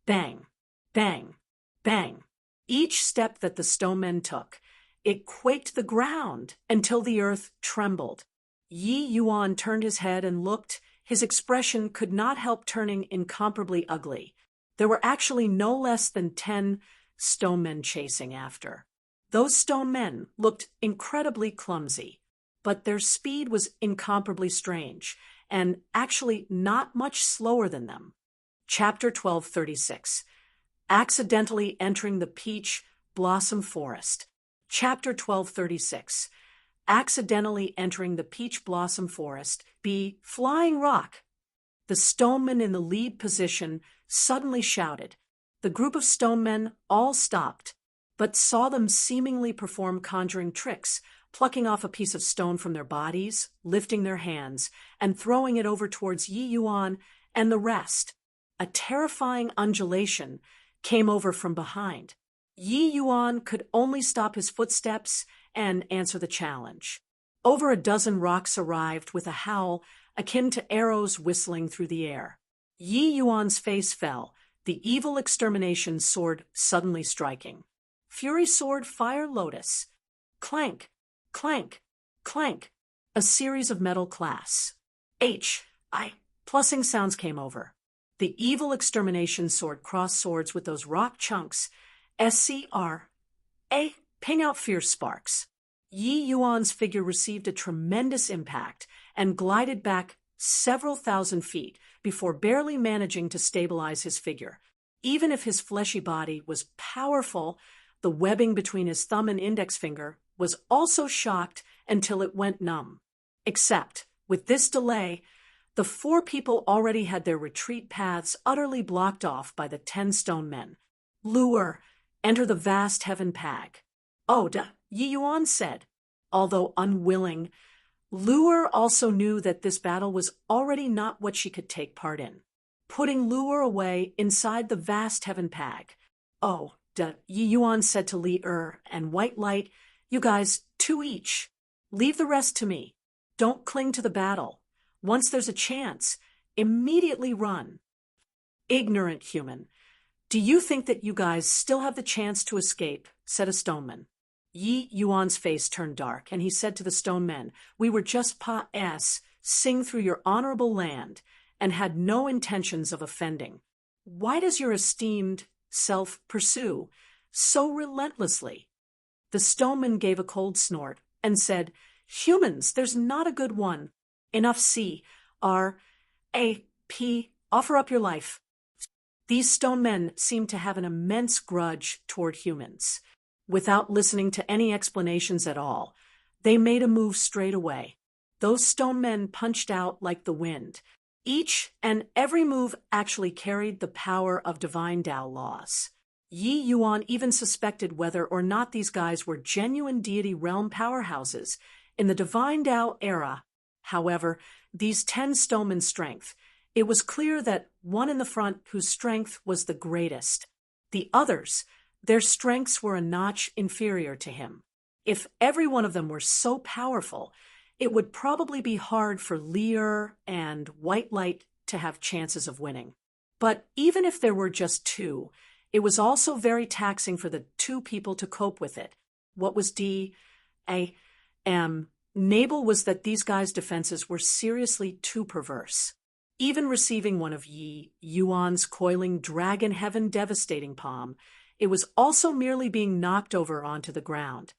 Bang, bang, bang. Each step that the stonemen took, it quaked the ground until the earth trembled. Yi Yuan turned his head and looked. His expression could not help turning incomparably ugly. There were actually no less than 10 stonemen chasing after. Those stonemen looked incredibly clumsy, but their speed was incomparably strange, and actually not much slower than them. Chapter 1236. Accidentally entering the peach blossom forest. Chapter 1236. Accidentally entering the peach blossom forest. B. Flying rock. The stoneman in the lead position suddenly shouted. The group of stonemen all stopped, but saw them seemingly perform conjuring tricks, plucking off a piece of stone from their bodies, lifting their hands, and throwing it over towards Yi Yuan and the rest. A terrifying undulation came over from behind. Yi Yuan could only stop his footsteps and answer the challenge. Over a dozen rocks arrived with a howl akin to arrows whistling through the air. Yi Yuan's face fell, the evil extermination sword suddenly striking. Fury sword fire lotus. Clank, clank, clank. A series of metal class. Plussing sounds came over. The evil extermination sword crossed swords with those rock chunks. SCR. Ping out fierce sparks. Yi Yuan's figure received a tremendous impact and glided back several thousand feet before barely managing to stabilize his figure. Even if his fleshy body was powerful, the webbing between his thumb and index finger was also shocked until it went numb. Except, with this delay, the 4 people already had their retreat paths utterly blocked off by the 10 stone men. Lu'er, enter the vast heaven pag. Yi Yuan said. Although unwilling, Lu'er also knew that this battle was already not what she could take part in. Putting Lu'er away inside the vast heaven pag. Yi Yuan said to Lu'er and White Light, you guys, 2 each. Leave the rest to me. Don't cling to the battle. Once there's a chance, immediately run. Ignorant human. Do you think that you guys still have the chance to escape? Said a stoneman. Yi Yuan's face turned dark, and he said to the stone men, we were just sing through your honorable land, and had no intentions of offending. Why does your esteemed self pursue so relentlessly? The stoneman gave a cold snort and said, "Humans, there's not a good one. Enough C-R-A-P, offer up your life." These stone men seemed to have an immense grudge toward humans. Without listening to any explanations at all, they made a move straight away. Those stone men punched out like the wind. Each and every move actually carried the power of divine Tao laws. Yi Yuan even suspected whether or not these guys were genuine deity realm powerhouses in the divine Tao era. However, these 10 stonemen's strength, it was clear that one in the front whose strength was the greatest. The others, their strengths were a notch inferior to him. If every one of them were so powerful, it would probably be hard for Lear and White Light to have chances of winning. But even if there were just 2, it was also very taxing for the 2 people to cope with it. What was Nabal was that these guys' defenses were seriously too perverse. Even receiving one of Yi Yuan's coiling dragon heaven devastating palm, it was also merely being knocked over onto the ground.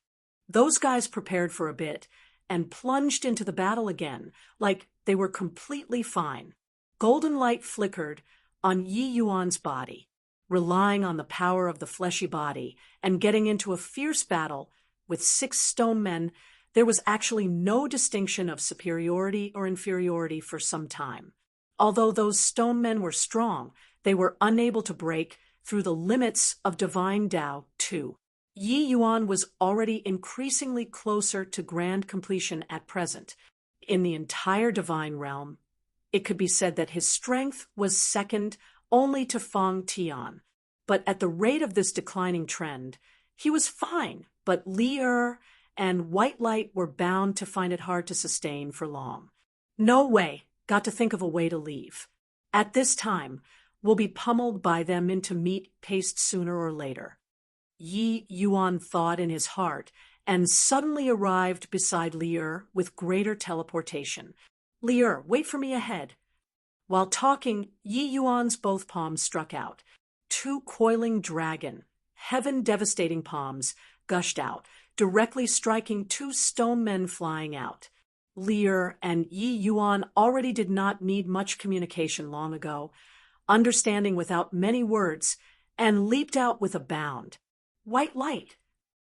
Those guys prepared for a bit and plunged into the battle again, like they were completely fine. Golden light flickered on Yi Yuan's body. Relying on the power of the fleshy body and getting into a fierce battle with 6 stone men, there was actually no distinction of superiority or inferiority for some time. Although those stone men were strong, they were unable to break through the limits of divine Tao too. Yi Yuan was already increasingly closer to grand completion at present. In the entire divine realm, it could be said that his strength was second only to Feng Tian. But at the rate of this declining trend, he was fine, but Lear and White Light were bound to find it hard to sustain for long. No way. Got to think of a way to leave. At this time, we'll be pummeled by them into meat paste sooner or later. Yi Yuan thought in his heart, and suddenly arrived beside Lear with greater teleportation. "Lear, wait for me ahead." While talking, Yi Yuan's both palms struck out. 2 coiling dragon, heaven-devastating palms gushed out, directly striking 2 stone men flying out. Lear and Yi Yuan already did not need much communication long ago, understanding without many words, and leaped out with a bound. "White Light!"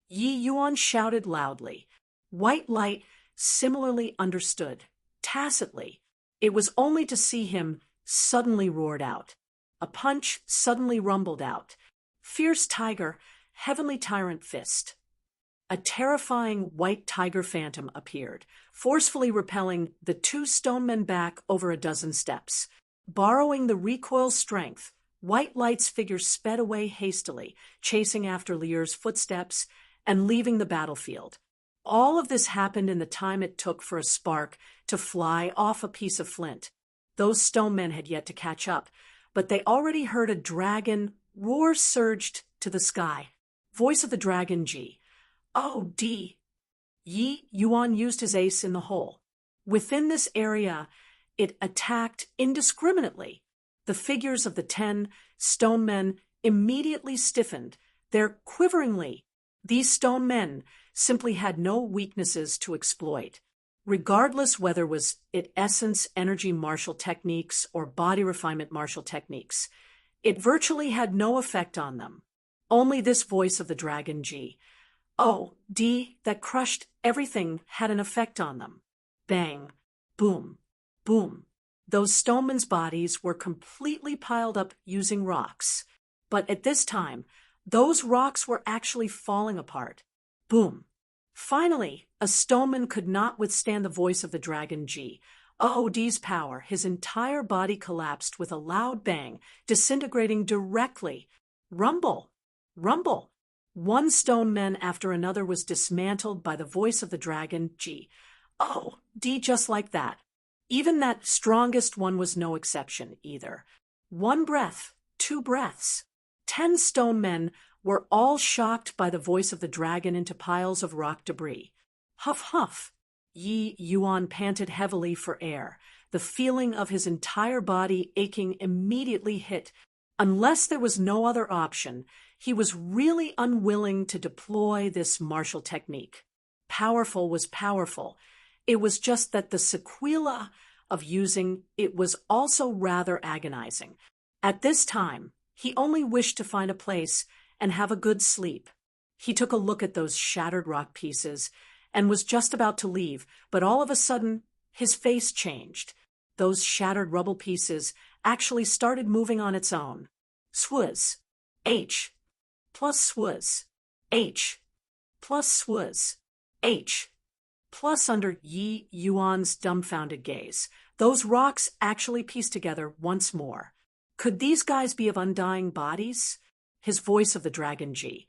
Yi Yuan shouted loudly. White Light similarly understood, tacitly. It was only to see him suddenly roared out. A punch suddenly rumbled out. "Fierce tiger, heavenly tyrant fist." A terrifying white tiger phantom appeared, forcefully repelling the 2 stone men back over a dozen steps. Borrowing the recoil strength, White Light's figure sped away hastily, chasing after Lear's footsteps and leaving the battlefield. All of this happened in the time it took for a spark to fly off a piece of flint. Those stone men had yet to catch up, but they already heard a dragon roar surged to the sky. Voice of the dragon G. "Oh, D." Yi Yuan used his ace in the hole. Within this area, it attacked indiscriminately. The figures of the 10 stone men immediately stiffened. These stone men simply had no weaknesses to exploit. Regardless whether was it essence energy martial techniques or body refinement martial techniques, it virtually had no effect on them. Only this voice of the dragon G. "Oh, D," that crushed everything had an effect on them. Bang, boom, boom. Those stonemen's bodies were completely piled up using rocks. But at this time, those rocks were actually falling apart. Boom. Finally, a stoneman could not withstand the voice of the dragon G. Oh, D's power. His entire body collapsed with a loud bang, disintegrating directly. Rumble, rumble. One stone man after another was dismantled by the voice of the dragon G. Oh, D just like that. Even that strongest one was no exception either. 1 breath, 2 breaths. 10 stone men were all shocked by the voice of the dragon into piles of rock debris. Huff, huff. Yi Yuan panted heavily for air. The feeling of his entire body aching immediately hit. Unless there was no other option, He was really unwilling to deploy this martial technique. Powerful was powerful. It was just that the sequela of using it was also rather agonizing. At this time, he only wished to find a place and have a good sleep. He took a look at those shattered rock pieces and was just about to leave, but all of a sudden, his face changed. Those shattered rubble pieces actually started moving on its own. Swaz. H. Plus swaz. H. Plus swaz. H. Plus under Yi Yuan's dumbfounded gaze, those rocks actually pieced together once more. Could these guys be of undying bodies? His voice of the dragon G.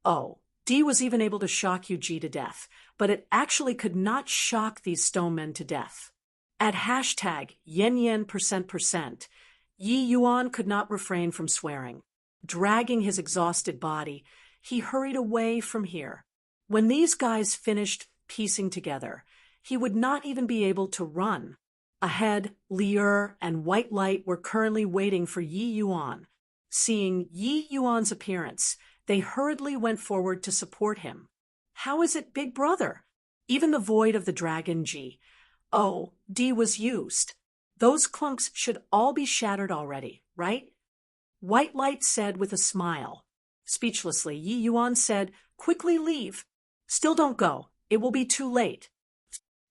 Oh, D was even able to shock you G to death, but it actually could not shock these stone men to death. At hashtag yen%%, Yi Yuan could not refrain from swearing. Dragging his exhausted body, he hurried away from here. When these guys finished piecing together, he would not even be able to run. Ahead, Lier and White Light were currently waiting for Yi Yuan. Seeing Yi Yuan's appearance, they hurriedly went forward to support him. How is it, big brother? Even the void of the dragon G. Oh, D was used. Those clunks should all be shattered already, right? White Light said with a smile. Speechlessly, Yi Yuan said, quickly leave. Still don't go. It will be too late.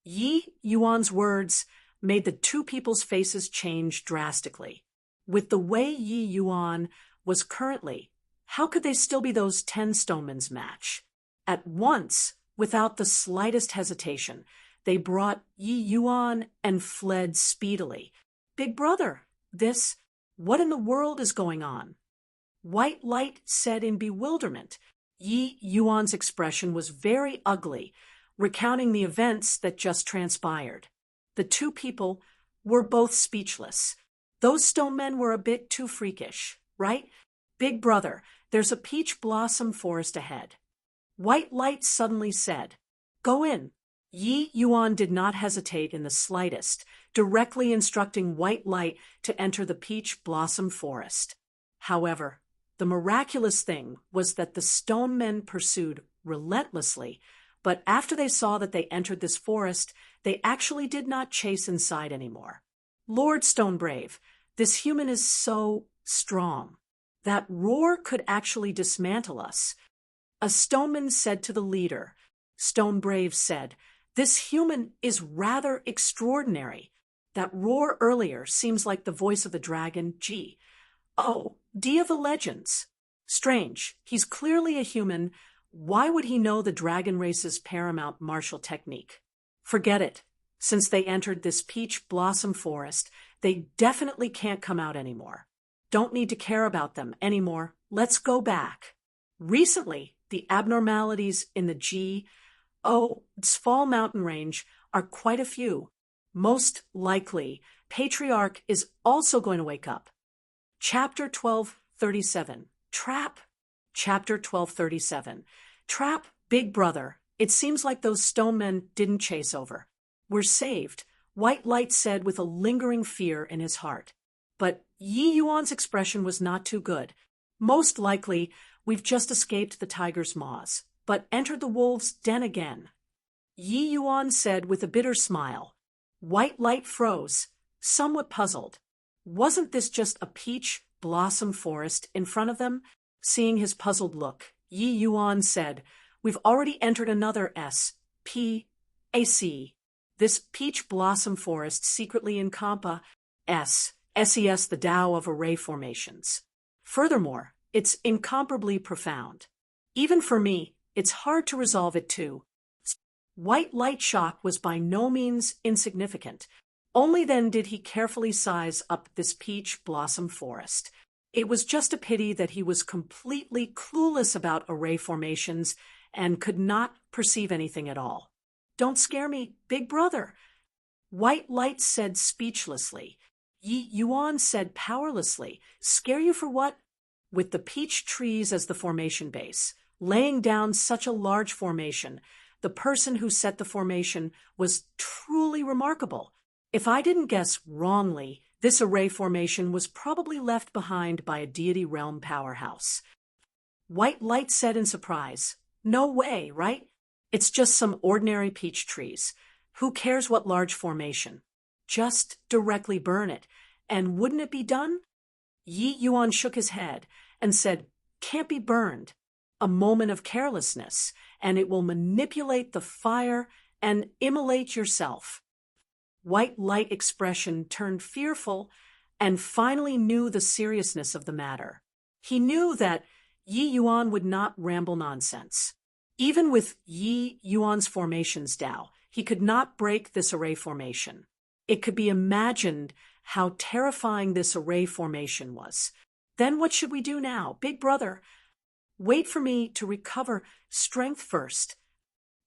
Yi Yuan's words made the two people's faces change drastically. With the way Yi Yuan was currently, how could they still be those 10 stonemen's match? At once, without the slightest hesitation, they brought Yi Yuan and fled speedily. Big brother, what in the world is going on? White Light said in bewilderment. Yi Yuan's expression was very ugly, recounting the events that just transpired. The two people were both speechless. Those stone men were a bit too freakish, right? Big brother, there's a peach blossom forest ahead. White Light suddenly said, go in. Yi Yuan did not hesitate in the slightest, directly instructing White Light to enter the peach blossom forest. However, the miraculous thing was that the stone men pursued relentlessly, but after they saw that they entered this forest, they actually did not chase inside anymore. Lord Stonebrave, this human is so strong. That roar could actually dismantle us. A stoneman said to the leader. Stonebrave said, this human is rather extraordinary. That roar earlier seems like the voice of the dragon G. Oh, D of the legends. Strange, he's clearly a human. Why would he know the dragon race's paramount martial technique? Forget it. Since they entered this peach blossom forest, they definitely can't come out anymore. Don't need to care about them anymore. Let's go back. Recently, the abnormalities in the Sval mountain range are quite a few. Most likely, Patriarch is also going to wake up. Chapter 1237. Trap. Chapter 1237. Trap, big brother. It seems like those stone men didn't chase over. We're saved, White Light said with a lingering fear in his heart. But Yi Yuan's expression was not too good. Most likely, we've just escaped the tiger's maws, but entered the wolf's den again. Yi Yuan said with a bitter smile. White Light froze, somewhat puzzled. Wasn't this just a peach blossom forest in front of them? Seeing his puzzled look, Yi Yuan said, we've already entered another SPAC. This peach blossom forest secretly encompasses SES, the Tao of array formations. Furthermore, it's incomparably profound. Even for me, it's hard to resolve it too. White Light shock was by no means insignificant. Only then did he carefully size up this peach blossom forest. It was just a pity that he was completely clueless about array formations and could not perceive anything at all. Don't scare me, big brother. White Light said speechlessly. Yi Yuan said powerlessly. Scare you for what? With the peach trees as the formation base, laying down such a large formation, the person who set the formation was truly remarkable. If I didn't guess wrongly, this array formation was probably left behind by a deity realm powerhouse. White Light said in surprise. No way, right? It's just some ordinary peach trees. Who cares what large formation? Just directly burn it. And wouldn't it be done? Yi Yuan shook his head and said, can't be burned. A moment of carelessness, and it will manipulate the fire and immolate yourself. White Light expression turned fearful and finally knew the seriousness of the matter. He knew that Yi Yuan would not ramble nonsense. Even with Yi Yuan's formations Dao, he could not break this array formation. It could be imagined how terrifying this array formation was. Then what should we do now, big brother? Wait for me to recover strength first,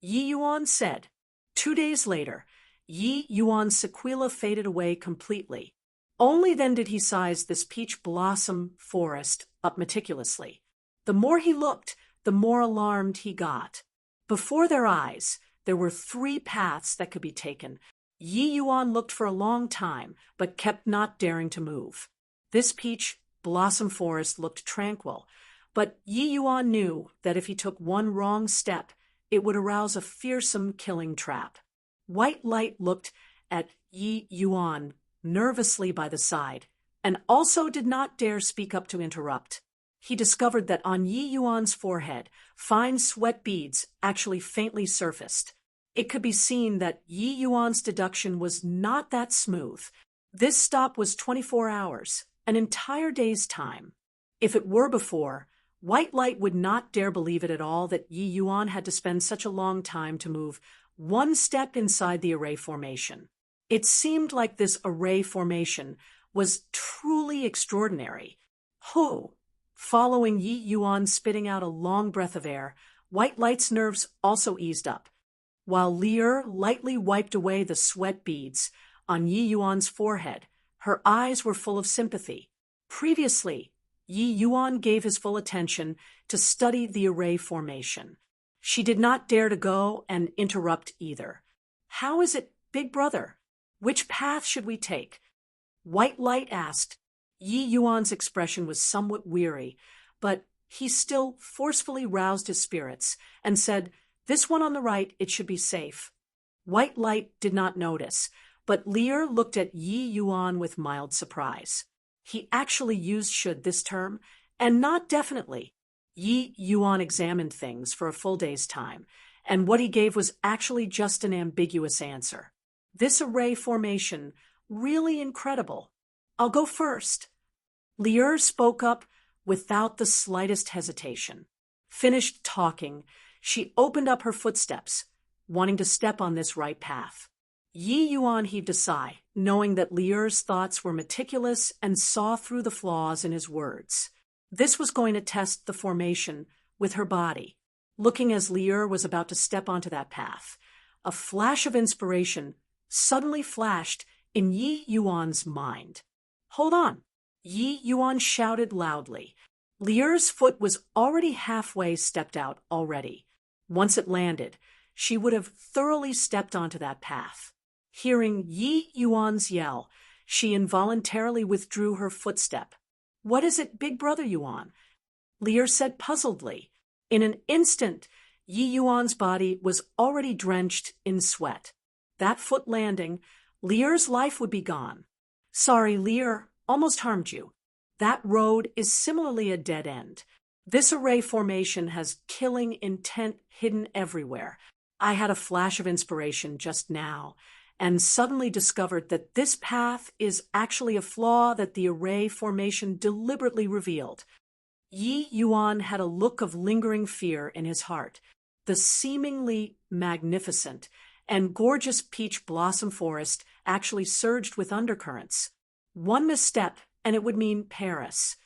Yi Yuan said. 2 days later, Yi Yuan's sequela faded away completely. Only then did he size this peach blossom forest up meticulously. The more he looked, the more alarmed he got. Before their eyes, there were 3 paths that could be taken. Yi Yuan looked for a long time, but kept not daring to move. This peach blossom forest looked tranquil, but Yi Yuan knew that if he took one wrong step, it would arouse a fearsome killing trap. White Light looked at Yi Yuan nervously by the side, and also did not dare speak up to interrupt. He discovered that on Yi Yuan's forehead, fine sweat beads actually faintly surfaced. It could be seen that Yi Yuan's deduction was not that smooth. This stop was 24 hours, an entire day's time. If it were before, White Light would not dare believe it at all that Yi Yuan had to spend such a long time to move one step inside the array formation. It seemed like this array formation was truly extraordinary. Ho! Following Yi Yuan spitting out a long breath of air, White Light's nerves also eased up. While Lier lightly wiped away the sweat beads on Yi Yuan's forehead, her eyes were full of sympathy. Previously, Yi Yuan gave his full attention to study the array formation. She did not dare to go and interrupt either. How is it, big brother? Which path should we take? White Light asked. Yi Yuan's expression was somewhat weary, but he still forcefully roused his spirits and said, this one on the right, it should be safe. White Light did not notice, but Lier looked at Yi Yuan with mild surprise. He actually used should this term, and not definitely. Yi Yuan examined things for a full day's time, and what he gave was actually just an ambiguous answer. This array formation, really incredible. I'll go first. Lier spoke up without the slightest hesitation. Finished talking, she opened up her footsteps, wanting to step on this right path. Yi Yuan heaved a sigh, knowing that Lier's thoughts were meticulous and saw through the flaws in his words. This was going to test the formation with her body. Looking as Lier was about to step onto that path, a flash of inspiration suddenly flashed in Yi Yuan's mind. Hold on, Yi Yuan shouted loudly. Lier's foot was already halfway stepped out already. Once it landed, she would have thoroughly stepped onto that path. Hearing Yi Yuan's yell, she involuntarily withdrew her footstep. What is it, big brother Yuan? Lier said puzzledly. In an instant, Yi Yuan's body was already drenched in sweat. That foot landing, Lier's life would be gone. Sorry, Lier, almost harmed you. That road is similarly a dead end. This array formation has killing intent hidden everywhere. I had a flash of inspiration just now, and suddenly discovered that this path is actually a flaw that the array formation deliberately revealed. Yi Yuan had a look of lingering fear in his heart. The seemingly magnificent and gorgeous peach blossom forest actually surged with undercurrents. One misstep, and it would mean Paris.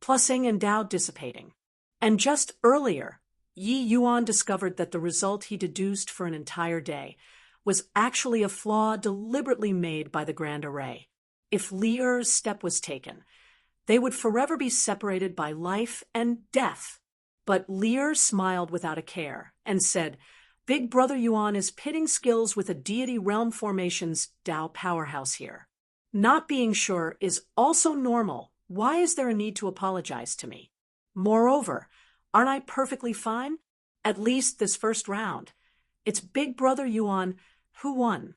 Plusing and Dao dissipating. And just earlier, Yi Yuan discovered that the result he deduced for an entire day was actually a flaw deliberately made by the Grand Array. If Lier's step was taken, they would forever be separated by life and death. But Lier smiled without a care and said, Big Brother Yuan is pitting skills with a deity realm formation's Dao powerhouse here. Not being sure is also normal. Why is there a need to apologize to me? Moreover, aren't I perfectly fine? At least this first round. It's Big Brother Yuan who won.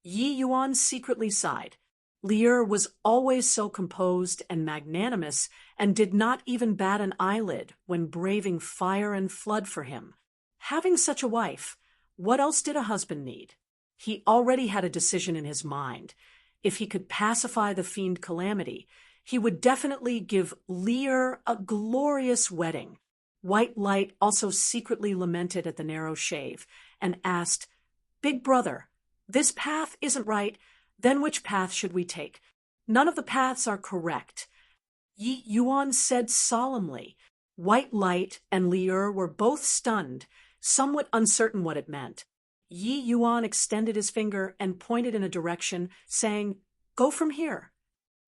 Yi Yuan secretly sighed. Lier was always so composed and magnanimous and did not even bat an eyelid when braving fire and flood for him. Having such a wife, what else did a husband need? He already had a decision in his mind. If he could pacify the fiend Calamity, he would definitely give Lier a glorious wedding. White Light also secretly lamented at the narrow shave and asked, Big Brother, this path isn't right, then which path should we take? None of the paths are correct. Yi Yuan said solemnly. White Light and Lier were both stunned, somewhat uncertain what it meant. Yi Yuan extended his finger and pointed in a direction, saying, Go from here.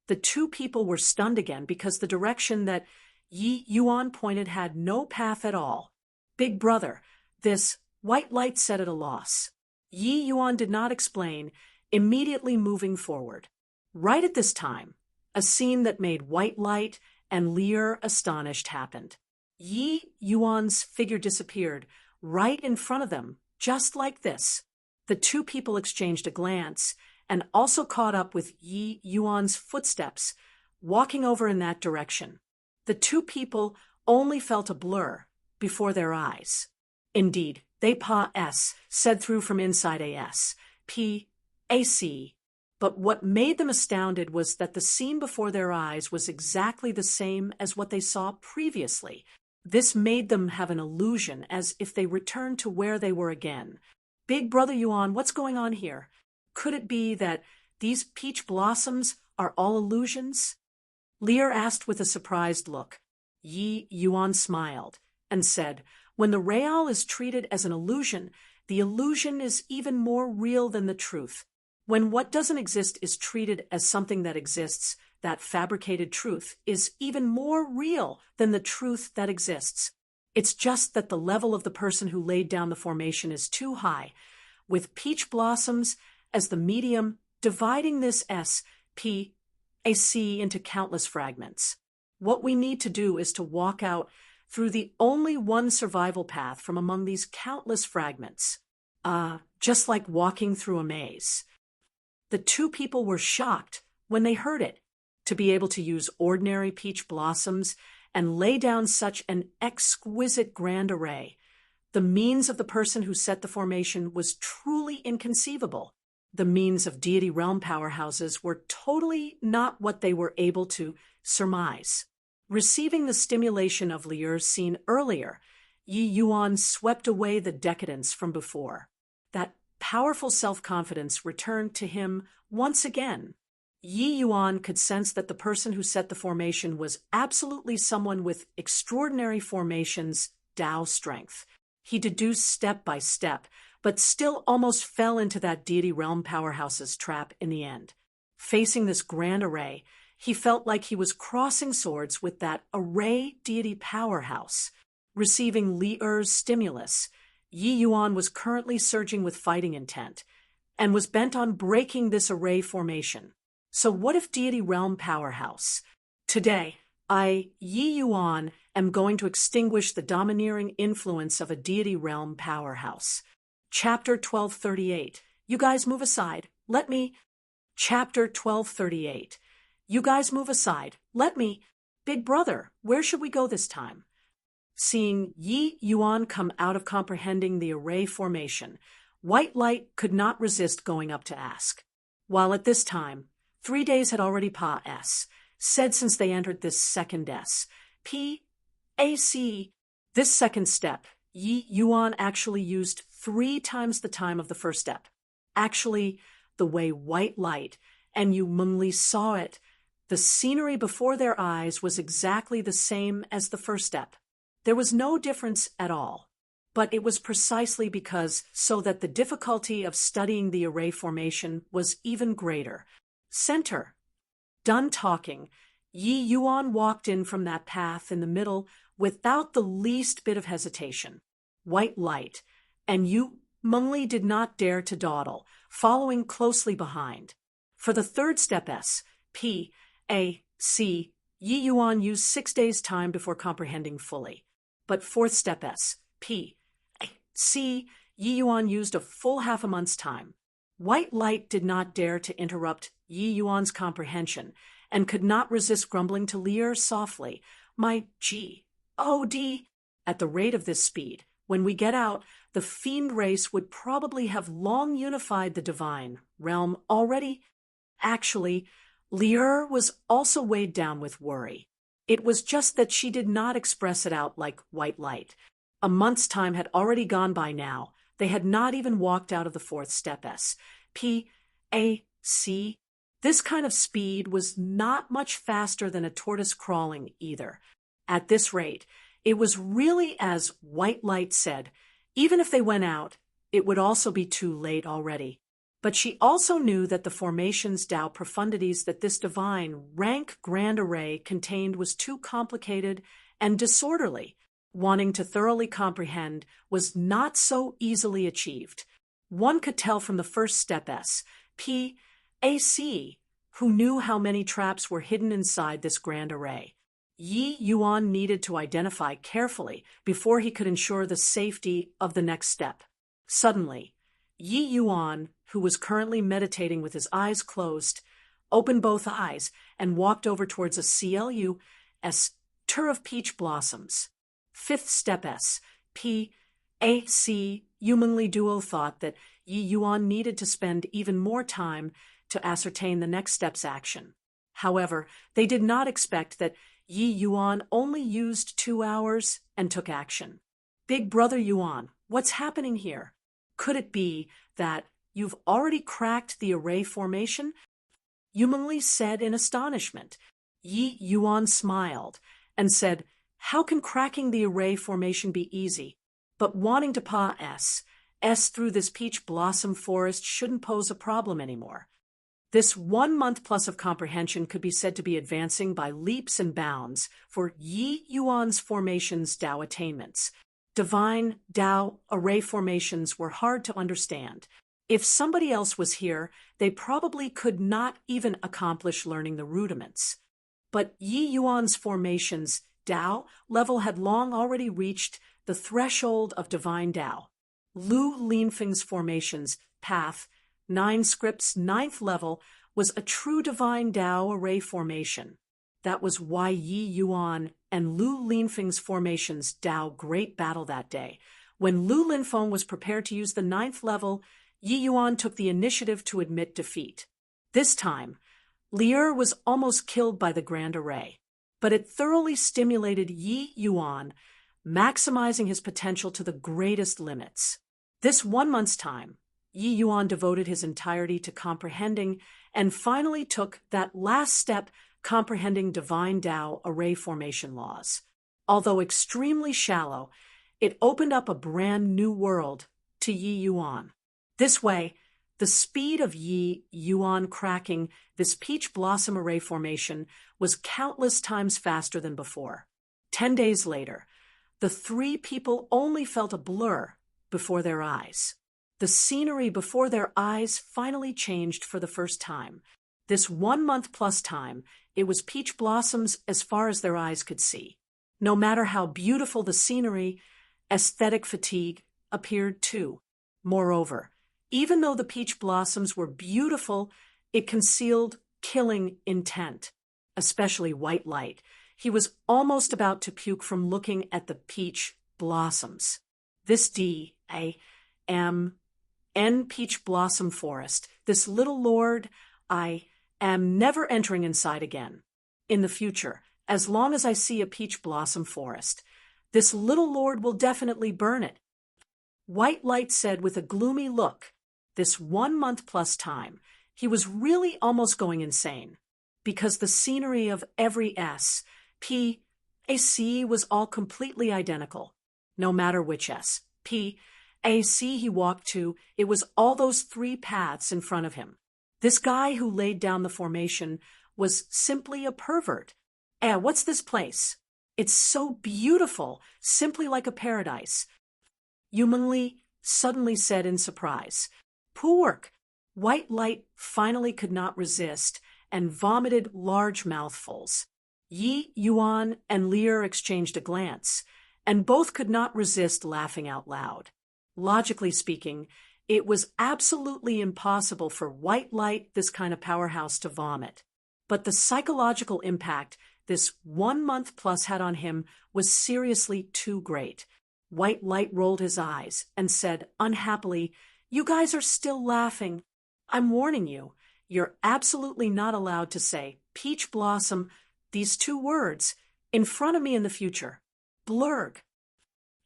The two people were stunned again because the direction that Yi Yuan pointed had no path at all. Big Brother, this, White Light said at a loss. Yi Yuan did not explain, immediately moving forward. Right at this time, a scene that made White Light and Lier astonished happened. Yi Yuan's figure disappeared right in front of them, just like this. The two people exchanged a glance and also caught up with Yi Yuan's footsteps, walking over in that direction. The two people only felt a blur before their eyes. Indeed, they pa-s, said through from inside a-s, p-a-c. But what made them astounded was that the scene before their eyes was exactly the same as what they saw previously. This made them have an illusion, as if they returned to where they were again. Big Brother Yuan, what's going on here? Could it be that these peach blossoms are all illusions? Lier asked with a surprised look. Yi Yuan smiled and said, When the real is treated as an illusion, the illusion is even more real than the truth. When what doesn't exist is treated as something that exists, that fabricated truth is even more real than the truth that exists. It's just that the level of the person who laid down the formation is too high, with peach blossoms as the medium dividing this S-P-A-C into countless fragments. What we need to do is to walk out through the only one survival path from among these countless fragments. Just like walking through a maze. The two people were shocked when they heard it. To be able to use ordinary peach blossoms and lay down such an exquisite grand array. The means of the person who set the formation was truly inconceivable. The means of Deity realm powerhouses were totally not what they were able to surmise. Receiving the stimulation of Lier's seen earlier, Yi Yuan swept away the decadence from before. That powerful self-confidence returned to him once again. Yi Yuan could sense that the person who set the formation was absolutely someone with extraordinary formation's Tao strength. He deduced step by step, but still almost fell into that Deity realm powerhouse's trap in the end. Facing this grand array, he felt like he was crossing swords with that array Deity powerhouse. Receiving Lier's stimulus, Yi Yuan was currently surging with fighting intent, and was bent on breaking this array formation. So what if Deity realm powerhouse? Today, I, Yi Yuan, am going to extinguish the domineering influence of a Deity realm powerhouse. Chapter 1238. You guys move aside. Let me. Chapter 1238. You guys move aside. Let me. Big Brother, where should we go this time? Seeing Yi Yuan come out of comprehending the array formation, White Light could not resist going up to ask. While at this time, 3 days had already said since they entered this second P-A-C. This second step, Yi Yuan actually used 3 times the time of the first step. Actually, the way White Light and Yu Mengli saw it, the scenery before their eyes was exactly the same as the first step. There was no difference at all. But it was precisely because so that the difficulty of studying the array formation was even greater. Center. Done talking, Yi Yuan walked in from that path in the middle without the least bit of hesitation. White Light, and Yu Mengli did not dare to dawdle, following closely behind. For the third step S, P, A, C, Yi Yuan used 6 days' time before comprehending fully. But fourth step S, P, C, Yi Yuan used a full half a month's time. White light did not dare to interrupt Yi Yuan's comprehension, and could not resist grumbling to Lier softly, "My G-O-D." At the rate of this speed, when we get out, the fiend race would probably have long unified the divine realm already. Actually, Lier was also weighed down with worry. It was just that she did not express it out like white light. A month's time had already gone by now. They had not even walked out of the fourth step S. P-A-C. This kind of speed was not much faster than a tortoise crawling either. At this rate, it was really as white light said, even if they went out, it would also be too late already. But she also knew that the formation's Tao profundities that this divine, rank grand array contained was too complicated and disorderly. Wanting to thoroughly comprehend was not so easily achieved. One could tell from the first step S, P-A-C, who knew how many traps were hidden inside this grand array. Yi Yuan needed to identify carefully before he could ensure the safety of the next step. Suddenly, Yi Yuan, who was currently meditating with his eyes closed, opened both eyes and walked over towards a CLUS tur of peach blossoms. Fifth step S, P-A-C, humanly duo thought that Yi Yuan needed to spend even more time to ascertain the next step's action. However, they did not expect that Yi Yuan only used 2 hours and took action. "Big brother Yuan, what's happening here? Could it be that you've already cracked the array formation?" Humanly said in astonishment. Yi Yuan smiled and said, "How can cracking the array formation be easy? But wanting to pass through this peach blossom forest shouldn't pose a problem anymore." This 1 month plus of comprehension could be said to be advancing by leaps and bounds for Yi Yuan's formation's Tao attainments. Divine Tao array formations were hard to understand. If somebody else was here, they probably could not even accomplish learning the rudiments. But Yi Yuan's formation's Tao level had long already reached the threshold of divine Tao. Lu Linfeng's formation's path, 9 scripts, 9th level, was a true divine Tao array formation. That was why Yi Yuan and Lu Linfeng's formation's Tao great battle that day. When Lu Linfeng was prepared to use the 9th level, Yi Yuan took the initiative to admit defeat. This time, Lier was almost killed by the grand array, but it thoroughly stimulated Yi Yuan, maximizing his potential to the greatest limits. This 1 month's time, Yi Yuan devoted his entirety to comprehending and finally took that last step, comprehending divine Tao array formation laws. Although extremely shallow, it opened up a brand new world to Yi Yuan. This way, the speed of Yi Yuan cracking this peach blossom array formation was countless times faster than before. 10 days later, the 3 people only felt a blur before their eyes. The scenery before their eyes finally changed for the first time. This 1 month plus time, it was peach blossoms as far as their eyes could see. No matter how beautiful the scenery, aesthetic fatigue appeared too. Moreover, even though the peach blossoms were beautiful, it concealed killing intent, especially white light. He was almost about to puke from looking at the peach blossoms. This D-A-M-N peach blossom forest, this little lord, I am never entering inside again. In the future, as long as I see a peach blossom forest, this little lord will definitely burn it. White light said with a gloomy look. This 1 month plus time, he was really almost going insane, because the scenery of every S, P, A, C was all completely identical. No matter which S, P, A, C he walked to, it was all those 3 paths in front of him. This guy who laid down the formation was simply a pervert. What's this place? It's so beautiful, simply like a paradise. Humanly suddenly said in surprise. Pork! White light finally could not resist and vomited large mouthfuls. Yi Yuan and Lear exchanged a glance, and both could not resist laughing out loud. Logically speaking, it was absolutely impossible for white light, this kind of powerhouse, to vomit. But the psychological impact this 1 month plus had on him was seriously too great. White light rolled his eyes and said unhappily, "You guys are still laughing. I'm warning you, you're absolutely not allowed to say peach blossom, these 2 words, in front of me in the future. Blurg."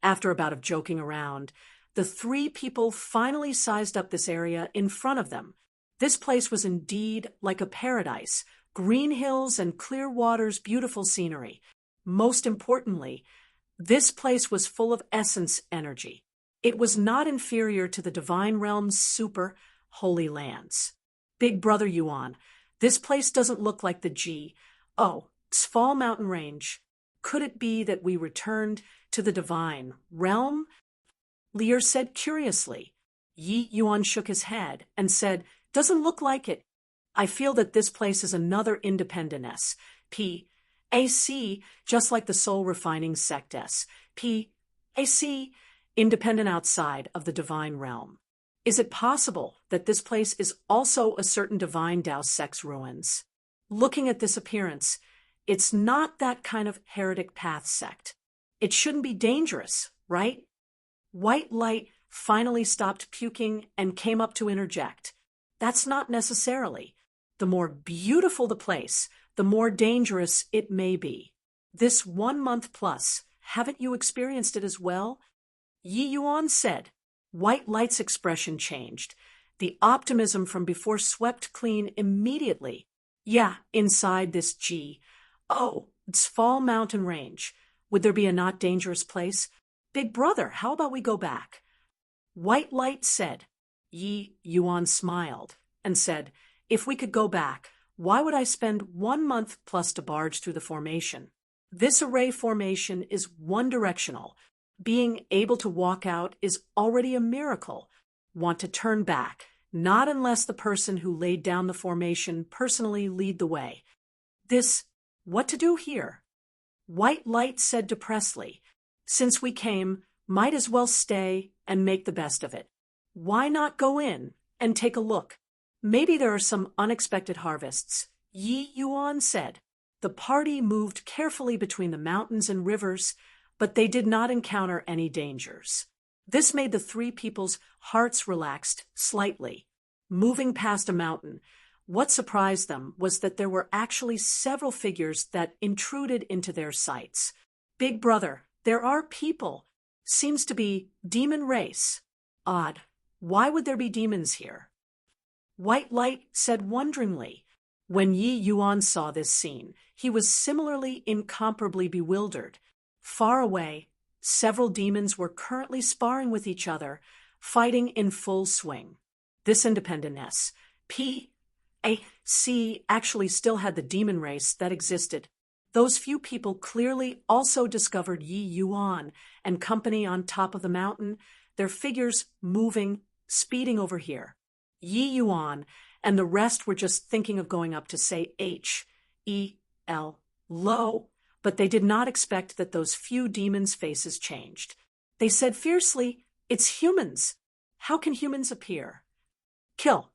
After a bout of joking around, the 3 people finally sized up this area in front of them. This place was indeed like a paradise, green hills and clear waters, beautiful scenery. Most importantly, this place was full of essence energy. It was not inferior to the divine realm's super holy lands. Big Brother Yuan, this place doesn't look like the Sval mountain range. Could it be that we returned to the divine realm? Lear said curiously. Yi Yuan shook his head and said, "Doesn't look like it. I feel that this place is another independent S.P.A.C., just like the soul refining sect S.P.A.C., independent outside of the divine realm. Is it possible that this place is also a certain divine Tao sect's ruins? Looking at this appearance, it's not that kind of heretic path sect. It shouldn't be dangerous, right?" White light finally stopped puking and came up to interject. "That's not necessarily. The more beautiful the place, the more dangerous it may be. This 1 month plus, haven't you experienced it as well?" Yi Yuan said. White light's expression changed. The optimism from before swept clean immediately. "Yeah, inside this Sval mountain range. Would there be a not dangerous place? Big Brother, how about we go back?" White light said. Yi Yuan smiled and said, "If we could go back, why would I spend 1 month plus to barge through the formation? This array formation is one-directional. Being able to walk out is already a miracle. Want to turn back, not unless the person who laid down the formation personally lead the way. What to do here?" White light said depressedly, "Since we came, might as well stay and make the best of it. Why not go in and take a look? Maybe there are some unexpected harvests." Yi Yuan said. The party moved carefully between the mountains and rivers, but they did not encounter any dangers. This made the 3 people's hearts relaxed slightly. Moving past a mountain, what surprised them was that there were actually several figures that intruded into their sights. "Big Brother, there are people. Seems to be demon race. Odd. Why would there be demons here?" White light said wonderingly. When Yi Yuan saw this scene, he was similarly incomparably bewildered. Far away, several demons were currently sparring with each other, fighting in full swing. This independent S.P.A.C. actually still had the demon race that existed. Those few people clearly also discovered Yi Yuan and company on top of the mountain, their figures moving, speeding over here. Yi Yuan and the rest were just thinking of going up to say H-E-L, low, but they did not expect that those few demons' faces changed. They said fiercely, "It's humans. How can humans appear?" "Kill."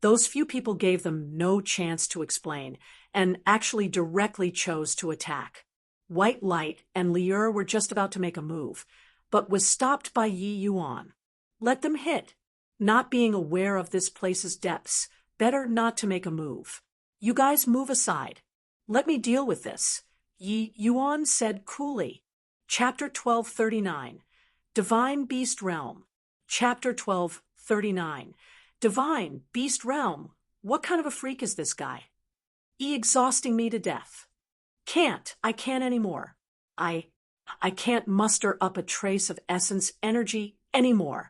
Those few people gave them no chance to explain, and actually directly chose to attack. White light and Lear were just about to make a move, but was stopped by Yi Yuan. "Let them hit. Not being aware of this place's depths, better not to make a move. You guys move aside. Let me deal with this," Yi Yuan said coolly. Chapter 1239, Divine Beast Realm. Chapter 1239, Divine Beast Realm. What kind of a freak is this guy? Exhausting me to death. I can't anymore. I can't muster up a trace of essence energy anymore.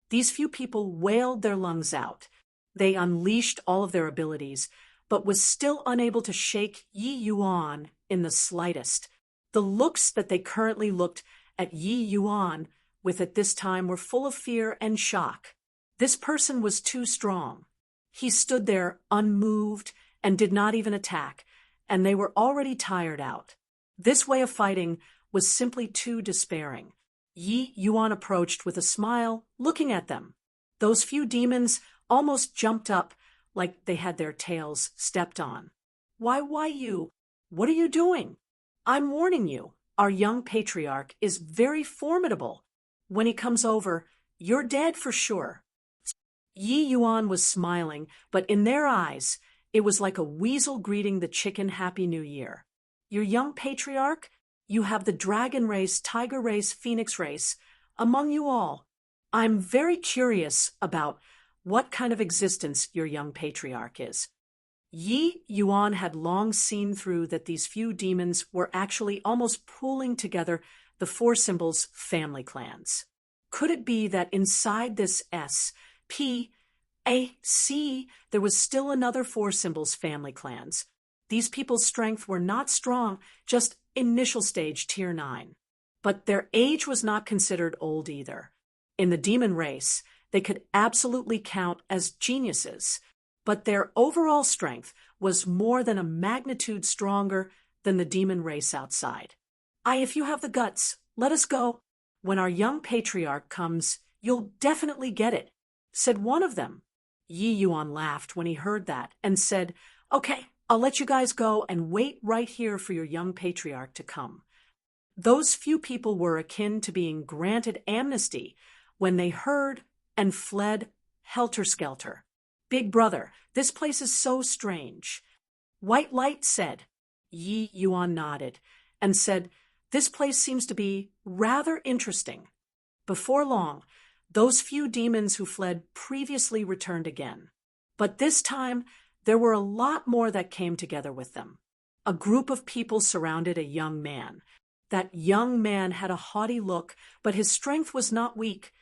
These few people wailed their lungs out. They unleashed all of their abilities, but was still unable to shake Yi Yuan in the slightest. The looks that they currently looked at Yi Yuan with at this time were full of fear and shock. This person was too strong. He stood there unmoved and did not even attack, and they were already tired out. This way of fighting was simply too despairing. Yi Yuan approached with a smile, looking at them. Those few demons almost jumped up like they had their tails stepped on. Why you? What are you doing? I'm warning you, our young patriarch is very formidable. When he comes over, you're dead for sure. Yi Yuan was smiling, but in their eyes, it was like a weasel greeting the chicken Happy New Year. Your young patriarch? You have the dragon race, tiger race, phoenix race. Among you all, I'm very curious about what kind of existence your young patriarch is. Yi Yuan had long seen through that these few demons were actually almost pooling together the four symbols' family clans. Could it be that inside this SPAC, there was still another four symbols' family clans? These people's strength were not strong, just initial stage tier 9. But their age was not considered old either. In the demon race, they could absolutely count as geniuses, but their overall strength was more than a magnitude stronger than the demon race outside. If you have the guts, let us go. When our young patriarch comes, you'll definitely get it, said one of them. Yi Yuan laughed when he heard that and said, Okay, I'll let you guys go and wait right here for your young patriarch to come. Those few people were akin to being granted amnesty when they heard and fled helter-skelter. Big brother, this place is so strange. White Light said. Yi Yuan nodded and said, This place seems to be rather interesting. Before long, those few demons who fled previously returned again. But this time, there were a lot more that came together with them. A group of people surrounded a young man. That young man had a haughty look, but his strength was not weak,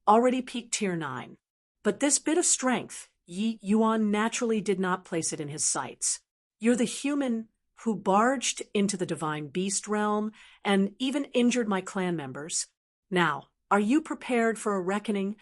already peaked tier 9. But this bit of strength, Yi Yuan naturally did not place it in his sights. You're the human who barged into the divine beast realm and even injured my clan members. Now, are you prepared for a reckoning?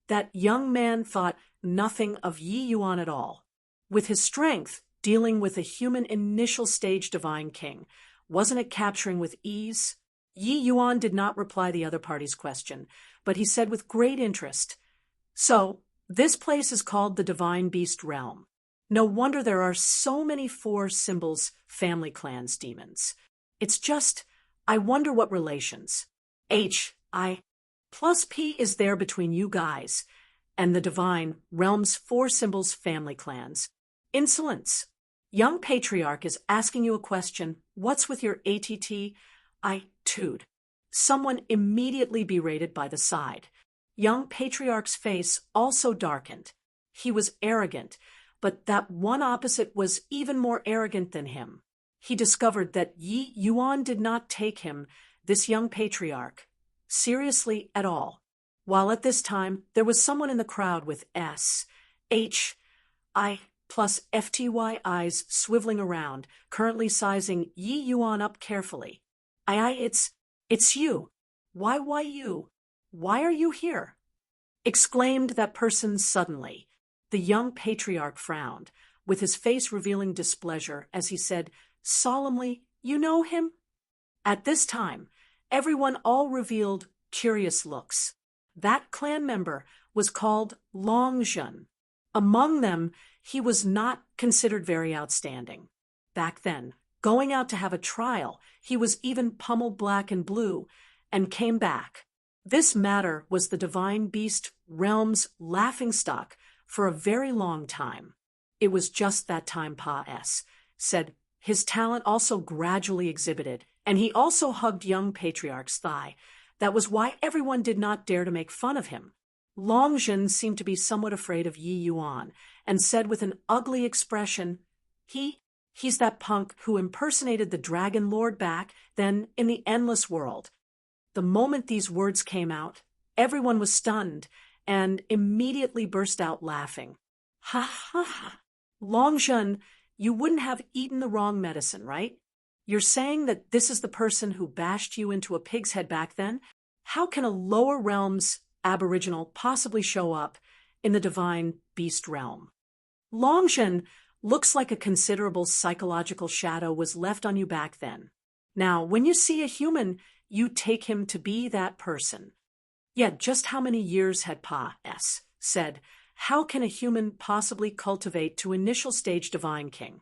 That young man thought nothing of Yi Yuan at all. With his strength, dealing with a human initial stage divine king, wasn't it capturing with ease? Yi Yuan did not reply the other party's question, but he said with great interest, So, this place is called the Divine Beast Realm. No wonder there are so many four symbols family clans demons. It's just, I wonder what relations. I plus P is there between you guys and the Divine Realm's four symbols family clans. Insolence. Young Patriarch is asking you a question. What's with your ATT? Tude. Someone immediately berated by the side. Young Patriarch's face also darkened. He was arrogant, but that one opposite was even more arrogant than him. He discovered that Yi Yuan did not take him, this young patriarch, seriously at all, while at this time there was someone in the crowd with SHI plus FTY eyes swiveling around, currently sizing Yi Yuan up carefully. It's you. Why you? Why are you here? Exclaimed that person suddenly. The young patriarch frowned, with his face revealing displeasure as he said solemnly, You know him? At this time, everyone all revealed curious looks. That clan member was called Longjun. Among them, he was not considered very outstanding. Back then, going out to have a trial, he was even pummeled black and blue, and came back. This matter was the Divine Beast Realm's laughingstock for a very long time. It was just that time Pa S. said his talent also gradually exhibited, and he also hugged young Patriarch's thigh. That was why everyone did not dare to make fun of him. Longjun seemed to be somewhat afraid of Yi Yuan, and said with an ugly expression, He's that punk who impersonated the Dragon Lord back then in the Endless World. The moment these words came out, everyone was stunned and immediately burst out laughing. Ha ha ha. Longjun, you wouldn't have eaten the wrong medicine, right? You're saying that this is the person who bashed you into a pig's head back then? How can a lower realm's aboriginal possibly show up in the Divine Beast Realm? Longjun, Looks like a considerable psychological shadow was left on you back then. Now, when you see a human, you take him to be that person. Yet just how many years had Pa S. said, how can a human possibly cultivate to initial stage divine king?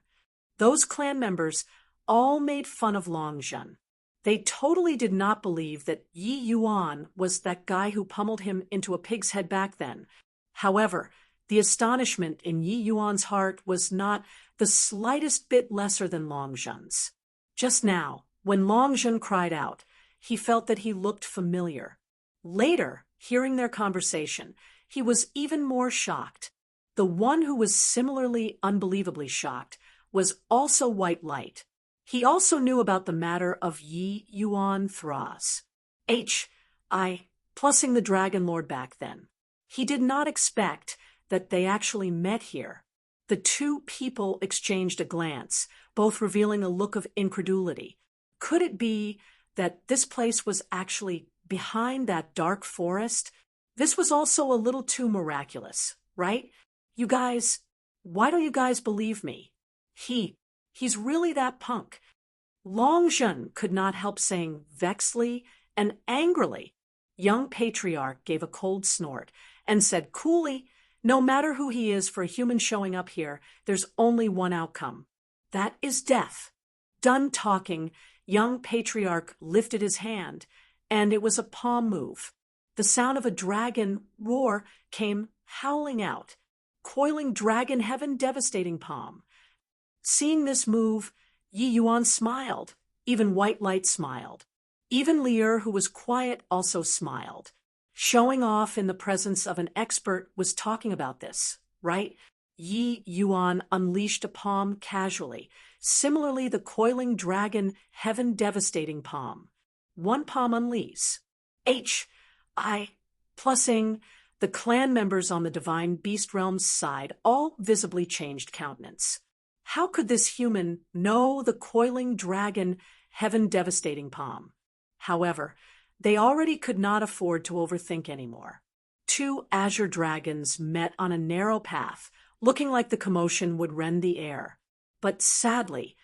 Those clan members all made fun of Long Zhen. They totally did not believe that Yi Yuan was that guy who pummeled him into a pig's head back then. However, the astonishment in Yi Yuan's heart was not the slightest bit lesser than Long Zhen's. Just now, when Long Zhen cried out, he felt that he looked familiar. Later, hearing their conversation, he was even more shocked. The one who was similarly unbelievably shocked was also White Light. He also knew about the matter of Yi Yuan Thras. Plussing the Dragon Lord back then. He did not expect that they actually met here. The two people exchanged a glance, both revealing a look of incredulity. Could it be that this place was actually behind that dark forest? This was also a little too miraculous, right? You guys, why don't you guys believe me? He's really that punk. Long Zhen could not help saying vexedly and angrily. Young Patriarch gave a cold snort and said coolly, no matter who he is, for a human showing up here, there's only one outcome. That is death. Done talking, young Patriarch lifted his hand, and it was a palm move. The sound of a dragon roar came howling out. Coiling dragon heaven devastating palm. Seeing this move, Yi Yuan smiled. Even White Light smiled. Even Lier, who was quiet, also smiled. Showing off in the presence of an expert was talking about this, right? Yi Yuan unleashed a palm casually. Similarly, the coiling dragon heaven devastating palm. One palm unleashed. Plussing the clan members on the divine beast realm's side all visibly changed countenance. How could this human know the coiling dragon heaven devastating palm? However, they already could not afford to overthink anymore. Two azure dragons met on a narrow path, looking like the commotion would rend the air. But sadly,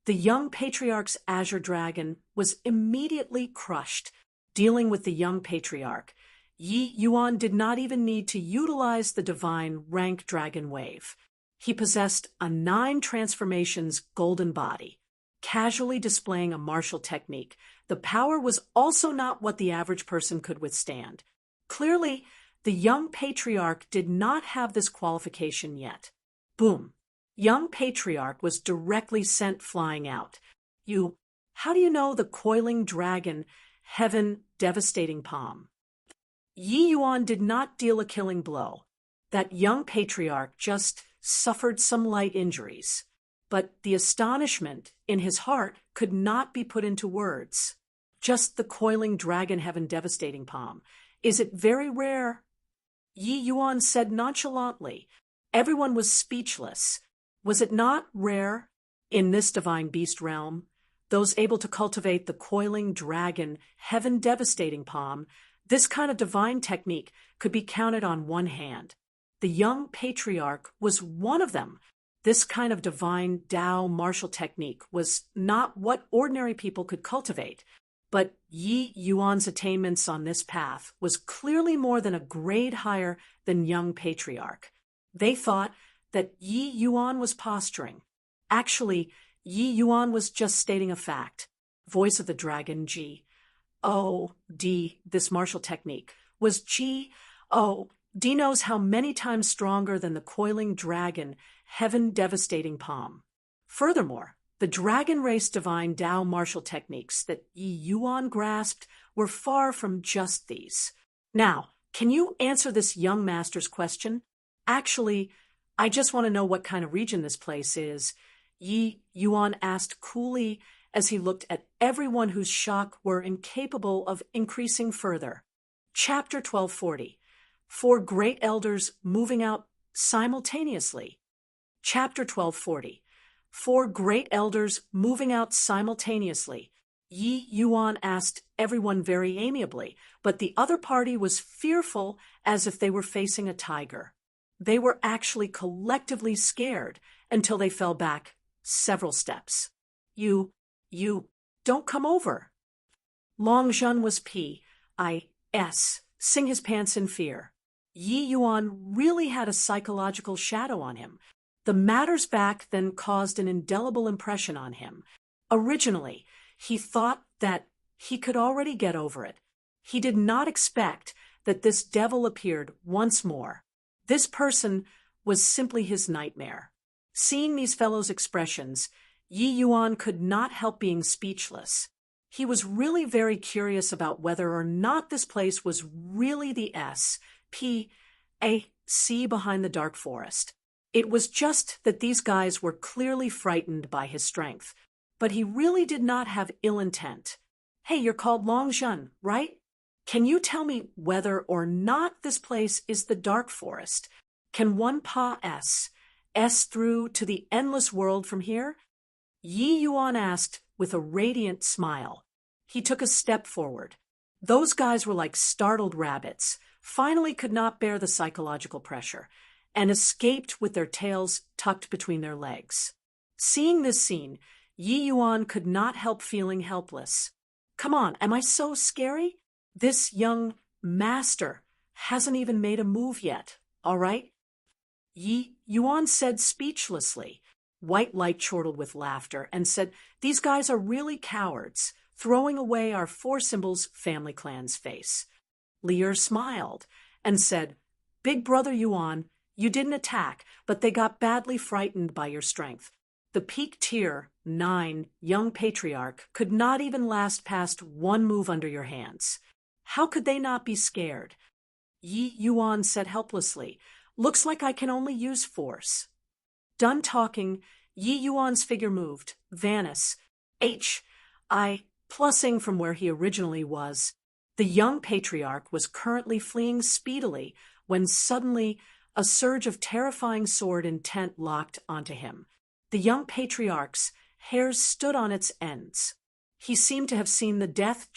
the young Patriarch's azure dragon was immediately crushed. Dealing with the young Patriarch, Yi Yuan did not even need to utilize the divine rank dragon wave. He possessed a 9 transformations golden body, casually displaying a martial technique. The power was also not what the average person could withstand. Clearly, the young Patriarch did not have this qualification yet. Boom. Young Patriarch was directly sent flying out. How do you know the coiling dragon heaven devastating palm? Yi Yuan did not deal a killing blow. That young Patriarch just suffered some light injuries. But the astonishment in his heart could not be put into words. Just the coiling dragon heaven devastating palm. Is it very rare? Yi Yuan said nonchalantly. Everyone was speechless. Was it not rare in this divine beast realm? Those able to cultivate the coiling dragon heaven devastating palm, this kind of divine technique could be counted on one hand. The young Patriarch was one of them. This kind of divine Tao martial technique was not what ordinary people could cultivate. But Yi Yuan's attainments on this path was clearly more than a grade higher than young Patriarch. They thought that Yi Yuan was posturing. Actually, Yi Yuan was just stating a fact. Voice of the dragon G. This martial technique was G. D knows how many times stronger than the coiling dragon heaven devastating palm. Furthermore, the dragon race divine Tao martial techniques that Yi Yuan grasped were far from just these. Now, can you answer this young master's question? Actually, I just want to know what kind of region this place is. Yi Yuan asked coolly as he looked at everyone whose shock were incapable of increasing further. Chapter 1240. 4 great elders moving out simultaneously. Chapter 1240. 4 great elders moving out simultaneously. Yi Yuan asked everyone very amiably, but the other party was fearful as if they were facing a tiger. They were actually collectively scared, until they fell back several steps. You, don't come over. Long Zhen was sing his pants in fear. Yi Yuan really had a psychological shadow on him. The matter's back then caused an indelible impression on him. Originally, he thought that he could already get over it. He did not expect that this devil appeared once more. This person was simply his nightmare. Seeing these fellows' expressions, Yi Yuan could not help being speechless. He was really very curious about whether or not this place was really the SPAC behind the dark forest. It was just that these guys were clearly frightened by his strength, but he really did not have ill intent. Hey, you're called Long Zhen, right? Can you tell me whether or not this place is the dark forest? Can one pass through to the endless world from here? Yi Yuan asked with a radiant smile. He took a step forward. Those guys were like startled rabbits, finally could not bear the psychological pressure, and escaped with their tails tucked between their legs. Seeing this scene, Yi Yuan could not help feeling helpless. Come on, am I so scary? This young master hasn't even made a move yet, all right? Yi Yuan said speechlessly. White Light chortled with laughter and said, "These guys are really cowards, throwing away our four symbols family clan's face." Lier smiled and said, "Big brother Yuan, you didn't attack, but they got badly frightened by your strength. The peak tier 9 young patriarch could not even last past one move under your hands. How could they not be scared?" Yi Yuan said helplessly, "Looks like I can only use force." Done talking, Yi Yuan's figure moved, plussing from where he originally was. The young patriarch was currently fleeing speedily when suddenly a surge of terrifying sword intent locked onto him. The young patriarch's hairs stood on its ends. He seemed to have seen the death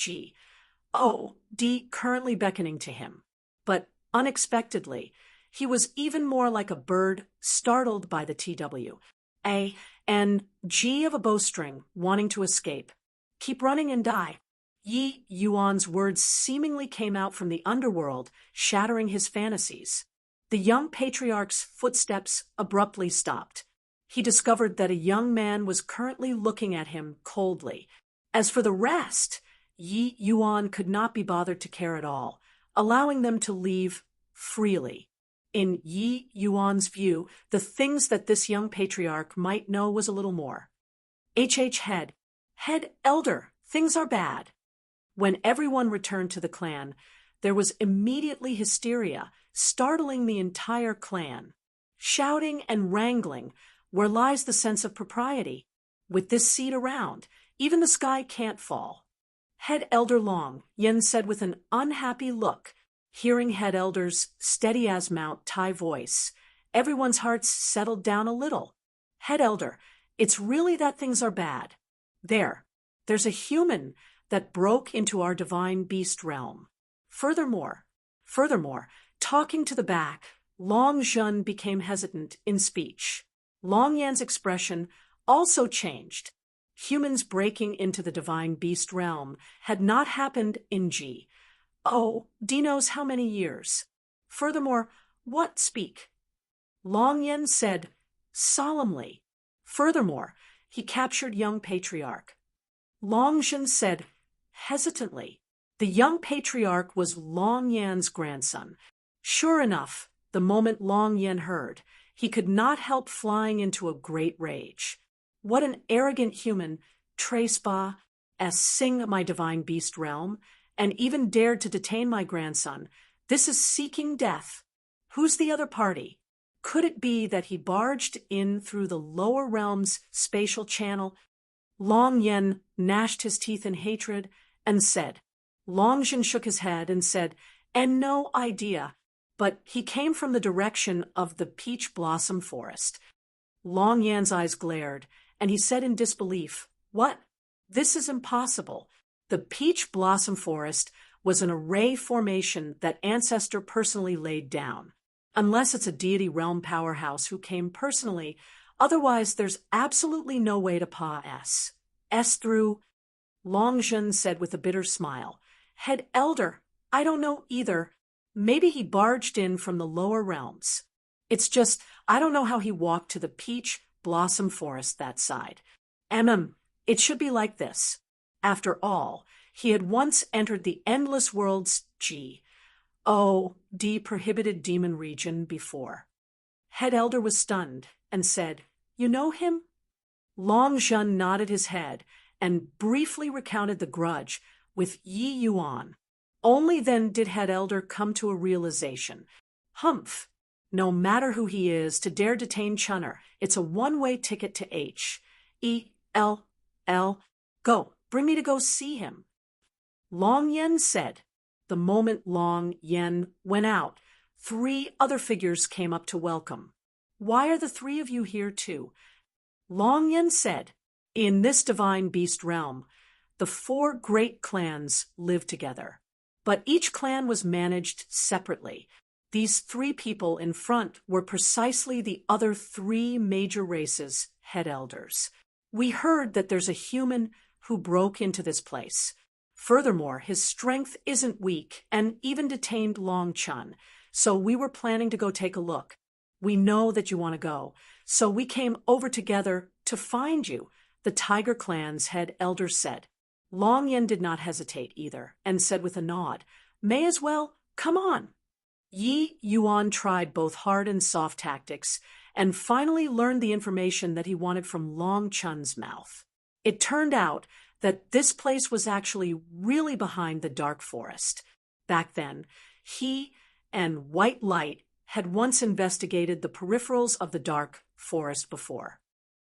currently beckoning to him. But unexpectedly, he was even more like a bird startled by the TWA and G of a bowstring wanting to escape. "Keep running and die." Yi Yuan's words seemingly came out from the underworld, shattering his fantasies. The young patriarch's footsteps abruptly stopped. He discovered that a young man was currently looking at him coldly. As for the rest, Yi Yuan could not be bothered to care at all, allowing them to leave freely. In Yi Yuan's view, the things that this young patriarch might know was a little more. Head elder, things are bad. When everyone returned to the clan, there was immediately hysteria, startling the entire clan. Shouting and wrangling, where lies the sense of propriety? With this seed around, even the sky can't fall. Head Elder Long, Yen said with an unhappy look. Hearing Head Elder's steady-as-mount Thai voice, everyone's hearts settled down a little. "Head Elder, it's really that things are bad. There's a human that broke into our divine beast realm. Furthermore, talking to the back, Long Zhen became hesitant in speech. Long Yan's expression also changed. Humans breaking into the divine beast realm had not happened in G. D knows how many years. Furthermore, what speak?" Long Yen said solemnly. Furthermore, he captured young patriarch. Long Zhen said hesitantly. The young patriarch was Long Yan's grandson. Sure enough, the moment Long Yen heard, he could not help flying into a great rage. What an arrogant human, Trespa, sing my divine beast realm, and even dared to detain my grandson. This is seeking death. Who's the other party? Could it be that he barged in through the lower realm's spatial channel? Long Yen gnashed his teeth in hatred and said. Long Zhen shook his head and said, "And no idea, but he came from the direction of the peach blossom forest." Long Yan's eyes glared, and he said in disbelief, "What? This is impossible. The peach blossom forest was an array formation that Ancestor personally laid down. Unless it's a deity realm powerhouse who came personally Otherwise, there's absolutely no way to pass through. Longzhen said with a bitter smile. Head Elder, I don't know either. Maybe he barged in from the lower realms. It's just, I don't know how he walked to the peach blossom forest that side. It should be like this. After all, he had once entered the endless world's prohibited demon region before. Head Elder was stunned and said, You know him? Longzhen nodded his head and briefly recounted the grudge with Yi Yuan. Only then did Head Elder come to a realization. Humph! No matter who he is, to dare detain Chunner, it's a one-way ticket to H-E-L-L. Go, bring me to go see him. Long Yen said. The moment Long Yen went out, 3 other figures came up to welcome. Why are the 3 of you here too? Long Yen said, In this divine beast realm, the 4 great clans live together. But each clan was managed separately. These 3 people in front were precisely the other 3 major races' head elders. We heard that there's a human who broke into this place. Furthermore, his strength isn't weak and even detained Long Chun, so we were planning to go take a look. We know that you want to go, so we came over together to find you, the Tiger Clan's head elder said. Long Yen did not hesitate either, and said with a nod, May as well, come on. Yi Yuan tried both hard and soft tactics, and finally learned the information that he wanted from Long Chun's mouth. It turned out that this place was actually really behind the dark forest. Back then, he and White Light had once investigated the peripherals of the dark forest before.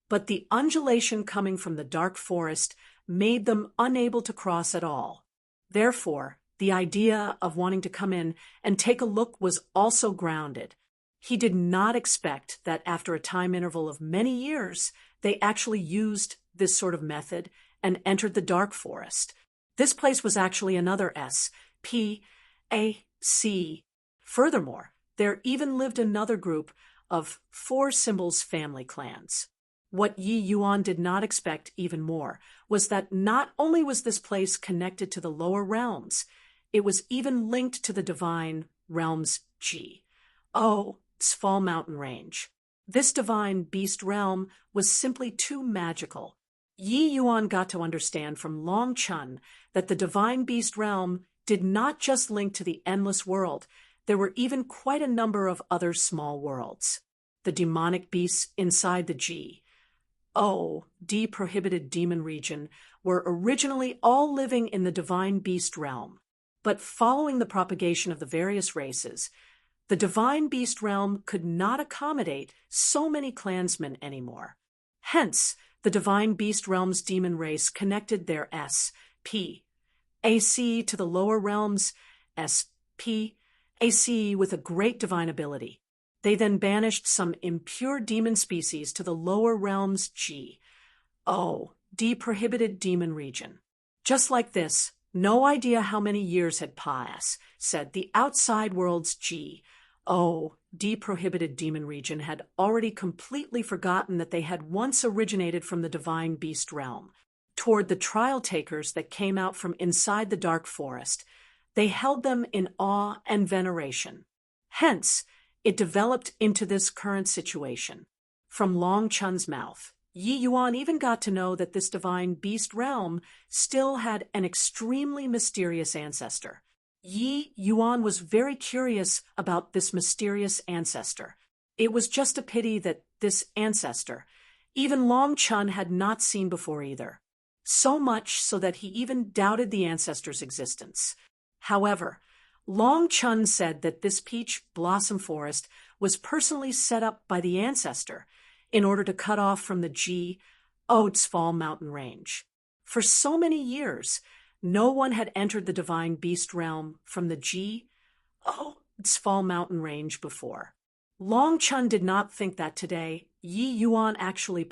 But the undulation coming from the dark forest made them unable to cross at all. Therefore, the idea of wanting to come in and take a look was also grounded. He did not expect that after a time interval of many years, they actually used this sort of method and entered the dark forest. This place was actually another S-P-A-C. Furthermore, there even lived another group of 4 symbols family clans. What Yi Yuan did not expect even more was that not only was this place connected to the lower realms, it was even linked to the divine realms Sval mountain range. This divine beast realm was simply too magical. Yi Yuan got to understand from Long Chun that the divine beast realm did not just link to the endless world. There were even quite a number of other small worlds. The demonic beasts inside the prohibited demon region were originally all living in the divine beast realm. But following the propagation of the various races, the divine beast realm could not accommodate so many clansmen anymore. Hence, the divine beast realm's demon race connected their S-P-A-C to the lower realms S-P-A-C with a great divine ability. They then banished some impure demon species to the lower realms prohibited demon region. Just like this, no idea how many years had passed, said the outside world's prohibited demon region had already completely forgotten that they had once originated from the divine beast realm. Toward the trial takers that came out from inside the dark forest, they held them in awe and veneration. Hence, it developed into this current situation. From Long Chun's mouth, Yi Yuan even got to know that this divine beast realm still had an extremely mysterious ancestor. Yi Yuan was very curious about this mysterious ancestor. It was just a pity that this ancestor, even Long Chun had not seen before either. So much so that he even doubted the ancestor's existence. However, Long Chun said that this peach blossom forest was personally set up by the ancestor in order to cut off from the Sval mountain range. For so many years, no one had entered the divine beast realm from the Sval mountain range before. Long Chun did not think that today Yi Yuan actually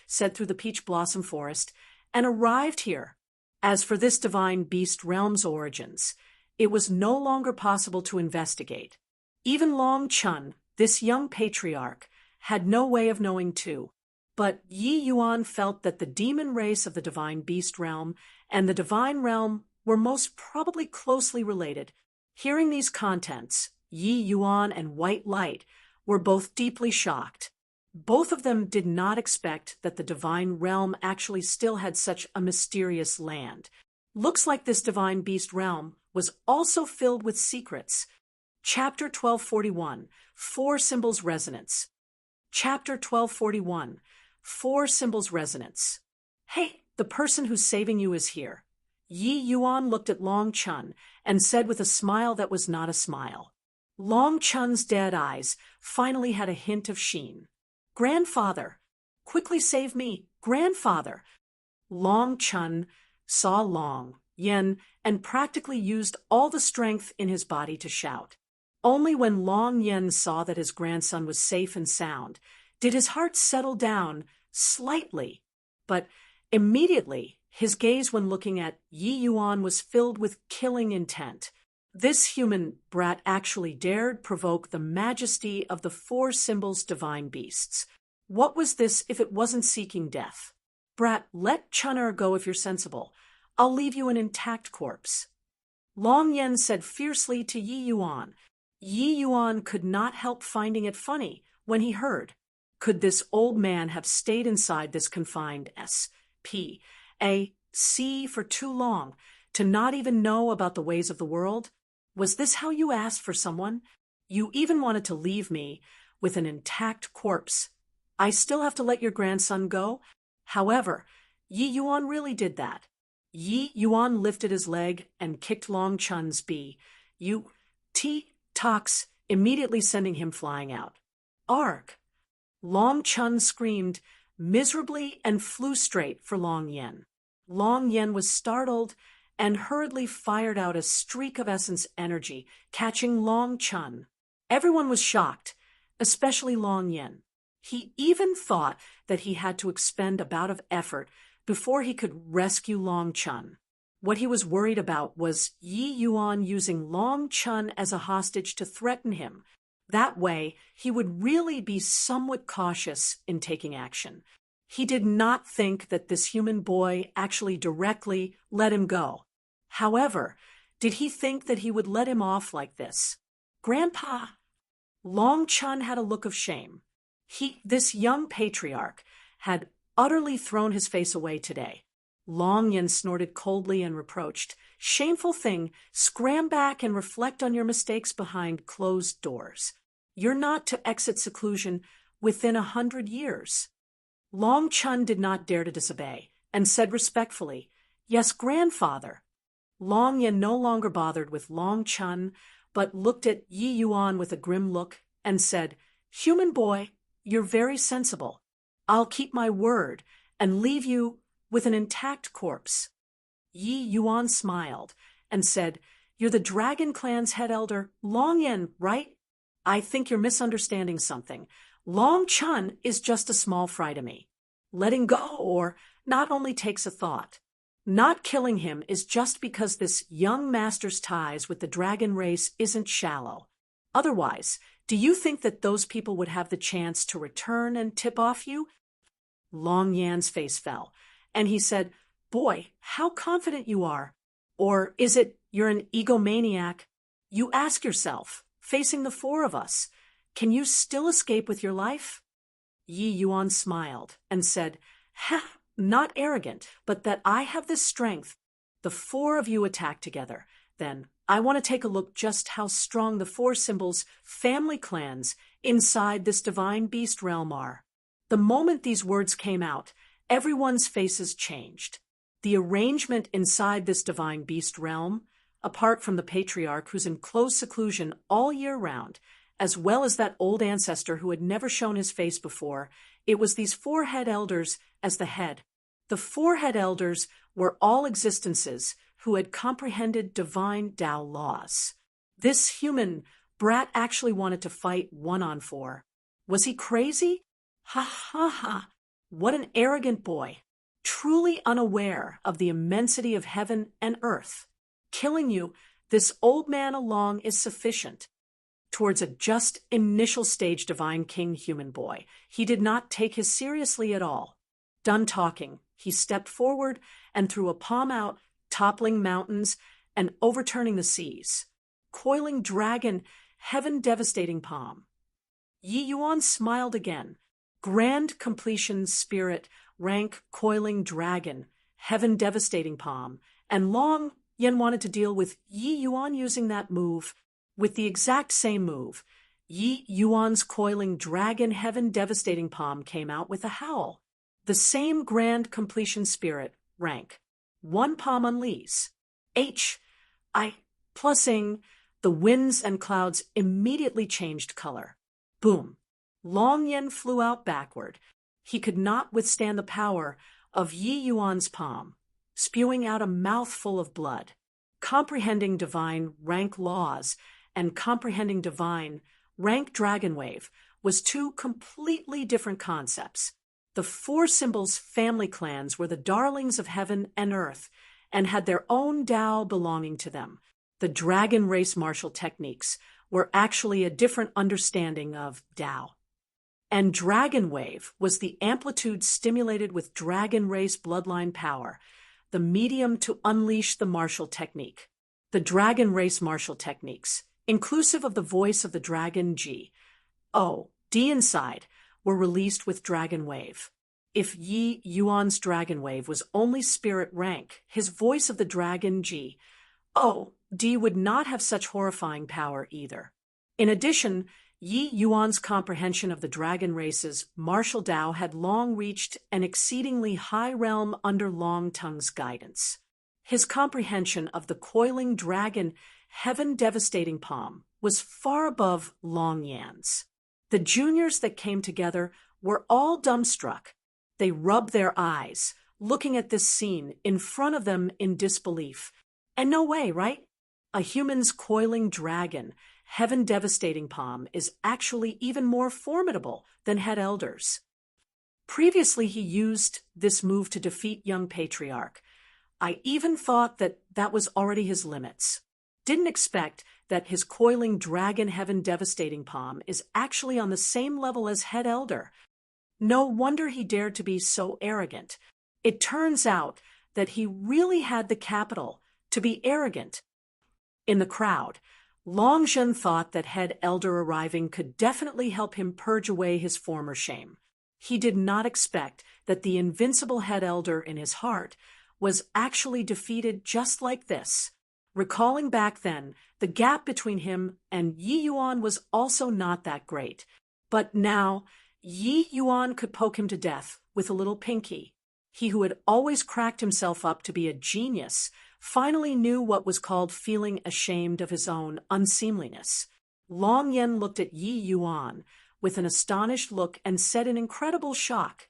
said through the peach blossom forest and arrived here. As for this divine beast realm's origins, it was no longer possible to investigate. Even Long Chun, this young patriarch, had no way of knowing too. But Yi Yuan felt that the demon race of the divine beast realm and the divine realm were most probably closely related. Hearing these contents, Yi Yuan and White Light were both deeply shocked. Both of them did not expect that the divine realm actually still had such a mysterious land. Looks like this divine beast realm was also filled with secrets. Chapter 1241, Four Symbols Resonance. Chapter 1241, Four Symbols Resonance. Hey, the person who's saving you is here. Yi Yuan looked at Long Chun and said with a smile that was not a smile. Long Chun's dead eyes finally had a hint of sheen. Grandfather, quickly save me, grandfather. Long Chun saw Long Yen and practically used all the strength in his body to shout. Only when Long Yen saw that his grandson was safe and sound did his heart settle down slightly. But immediately, his gaze when looking at Yi Yuan was filled with killing intent. This human brat actually dared provoke the majesty of the four symbols divine beasts. What was this if it wasn't seeking death? Brat, let Chun'er go if you're sensible. I'll leave you an intact corpse. Long Yen said fiercely to Yi Yuan. Yi Yuan could not help finding it funny when he heard. Could this old man have stayed inside this confined S.P.A.C. for too long, to not even know about the ways of the world? Was this how you asked for someone? You even wanted to leave me with an intact corpse. I still have to let your grandson go? However, Yi Yuan really did that. Yi Yuan lifted his leg and kicked Long Chun's Tox, immediately sending him flying out. Arg! Long Chun screamed miserably and flew straight for Long Yen. Long Yen was startled and hurriedly fired out a streak of essence energy, catching Long Chun. Everyone was shocked, especially Long Yen. He even thought that he had to expend a bout of effort before he could rescue Long Chun. What he was worried about was Yi Yuan using Long Chun as a hostage to threaten him. That way, he would really be somewhat cautious in taking action. He did not think that this human boy actually directly let him go. However, did he think that he would let him off like this? Grandpa! Long Chun had a look of shame. This young patriarch, had utterly thrown his face away today. Long Yen snorted coldly and reproached. Shameful thing, scram back and reflect on your mistakes behind closed doors. You're not to exit seclusion within 100 years. Long Chun did not dare to disobey, and said respectfully, Yes, grandfather. Long Yen no longer bothered with Long Chun, but looked at Yi Yuan with a grim look and said, Human boy, you're very sensible. I'll keep my word and leave you with an intact corpse. Yi Yuan smiled and said, You're the Dragon Clan's head elder, Long Yen, right? I think you're misunderstanding something. Long Chun is just a small fry to me. Letting go or not only takes a thought. Not killing him is just because this young master's ties with the dragon race isn't shallow. Otherwise, do you think that those people would have the chance to return and tip off you? Long Yan's face fell, and he said, Boy, how confident you are. Or is it you're an egomaniac? You ask yourself, facing the four of us, can you still escape with your life? Yi Yuan smiled and said, not arrogant, but that I have this strength. The four of you attack together. Then I want to take a look just how strong the four symbols, family clans, inside this divine beast realm are. The moment these words came out, everyone's faces changed. The arrangement inside this divine beast realm, apart from the patriarch who's in close seclusion all year round, as well as that old ancestor who had never shown his face before, it was these four head elders as the head. The four head elders were all existences who had comprehended divine Tao laws. This human brat actually wanted to fight 1-on-4. Was he crazy? Ha ha ha! What an arrogant boy, truly unaware of the immensity of heaven and earth. Killing you, this old man along is sufficient. towards a just initial stage divine king human boy. He did not take his seriously at all. Done talking, he stepped forward and threw a palm out, toppling mountains and overturning the seas. Coiling dragon, heaven-devastating palm. Yi Yuan smiled again. Grand completion spirit, rank coiling dragon, heaven-devastating palm. And Long Yen wanted to deal with Yi Yuan using that move, with the exact same move. Yi Yuan's coiling dragon, heaven-devastating palm came out with a howl. The same grand completion spirit, rank. One palm unleash. Plussing. The winds and clouds immediately changed color. Boom. Long Yen flew out backward. He could not withstand the power of Yi Yuan's palm, spewing out a mouthful of blood. Comprehending divine rank laws and comprehending divine rank dragon wave was two completely different concepts. The four symbols family clans were the darlings of heaven and earth and had their own Tao belonging to them. The dragon race martial techniques were actually a different understanding of Tao. And dragon wave was the amplitude stimulated with dragon race bloodline power, the medium to unleash the martial technique. The dragon race martial techniques, inclusive of the voice of the dragon G, O, D inside, were released with dragon wave. If Yi Yuan's dragon wave was only spirit rank, his voice of the dragon G, O, D would not have such horrifying power either. In addition, Yi Yuan's comprehension of the dragon race's martial Tao had long reached an exceedingly high realm under Long Tongue's guidance. His comprehension of the coiling dragon, heaven-devastating palm was far above Long Yan's. The juniors that came together were all dumbstruck. They rubbed their eyes, looking at this scene in front of them in disbelief. And no way, right? A human's coiling dragon, heaven-devastating palm is actually even more formidable than head elders. Previously, he used this move to defeat young patriarch. I even thought that was already his limits. Didn't expect that his coiling dragon, heaven-devastating palm is actually on the same level as head elder. No wonder he dared to be so arrogant. It turns out that he really had the capital to be arrogant. In the crowd, Long Zhen thought that head elder arriving could definitely help him purge away his former shame. He did not expect that the invincible head elder in his heart was actually defeated just like this. Recalling back then, the gap between him and Yi Yuan was also not that great. But now, Yi Yuan could poke him to death with a little pinky. He who had always cracked himself up to be a genius finally knew what was called feeling ashamed of his own unseemliness. Long Yen looked at Yi Yuan with an astonished look and said in incredible shock,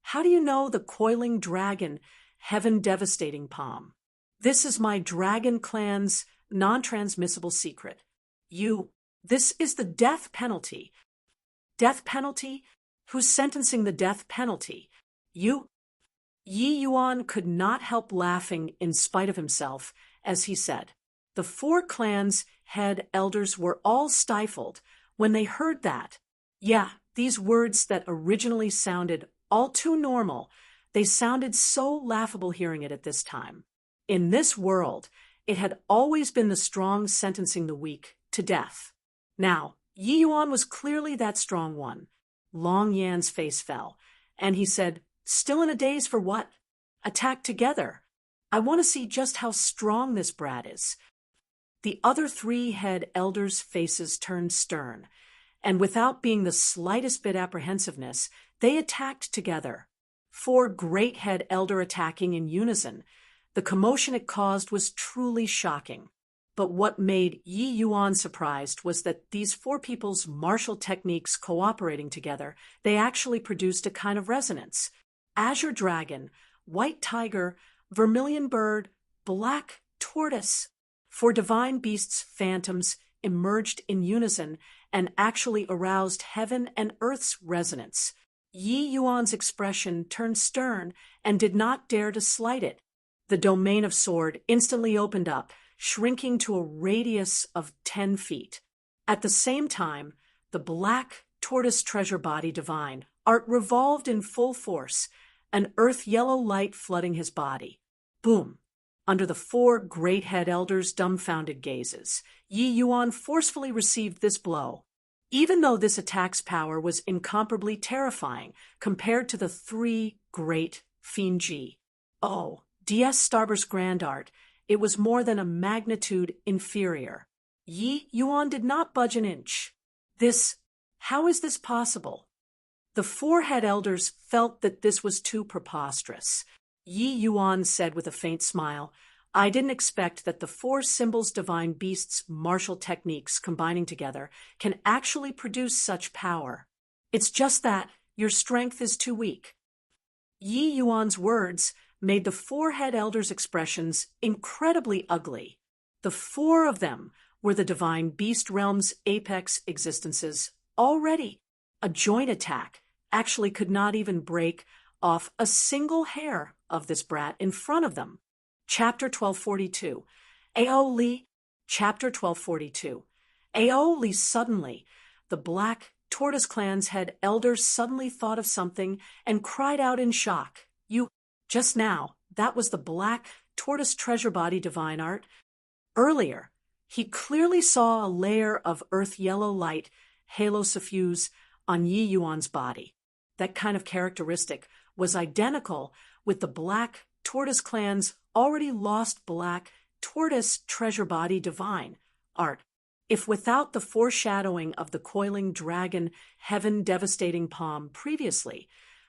How do you know the coiling dragon, heaven-devastating palm? This is my dragon clan's non-transmissible secret. This is the death penalty. Death penalty? Who's sentencing the death penalty? You? Yi Yuan could not help laughing in spite of himself as he said. The four clans' head elders were all stifled when they heard that. Yeah, these words that originally sounded all too normal, they sounded so laughable hearing it at this time. In this world, it had always been the strong sentencing the weak to death. Now, Yi Yuan was clearly that strong one. Long Yan's face fell, and he said, Still in a daze for what? Attack together. I want to see just how strong this brat is. The other three head elders' faces turned stern, and without being the slightest bit apprehensiveness, they attacked together. Four great head elder attacking in unison. The commotion it caused was truly shocking. But what made Yi Yuan surprised was that these four people's martial techniques cooperating together, they actually produced a kind of resonance. Azure dragon, white tiger, vermilion bird, black tortoise. For divine beasts' phantoms emerged in unison and actually aroused heaven and earth's resonance. Yi Yuan's expression turned stern and did not dare to slight it. The domain of sword instantly opened up, shrinking to a radius of 10 feet. At the same time, the black tortoise treasure body divine art revolved in full force, an earth-yellow light flooding his body. Boom! Under the four great head elders' dumbfounded gazes, Yi Yuan forcefully received this blow. Even though this attack's power was incomparably terrifying compared to the three great Fianji. Oh, DS Starburst Grand Art, it was more than a magnitude inferior. Yi Yuan did not budge an inch. How is this possible? The four head elders felt that this was too preposterous. Yi Yuan said with a faint smile, I didn't expect that the four symbols divine beasts' martial techniques combining together can actually produce such power. It's just that your strength is too weak. Yi Yuan's words made the four head elders' expressions incredibly ugly. The four of them were the divine beast realm's apex existences already. A joint attack actually could not even break off a single hair of this brat in front of them. Chapter 1242. Aoli. Chapter 1242. Aoli. Suddenly, the black tortoise clan's head elders suddenly thought of something and cried out in shock. Just now, that was the black tortoise treasure body divine art. Earlier, he clearly saw a layer of earth-yellow light halo suffuse on Yi Yuan's body. That kind of characteristic was identical with the black tortoise clan's already lost black tortoise treasure body divine art. If without the foreshadowing of the coiling dragon heaven devastating palm previously,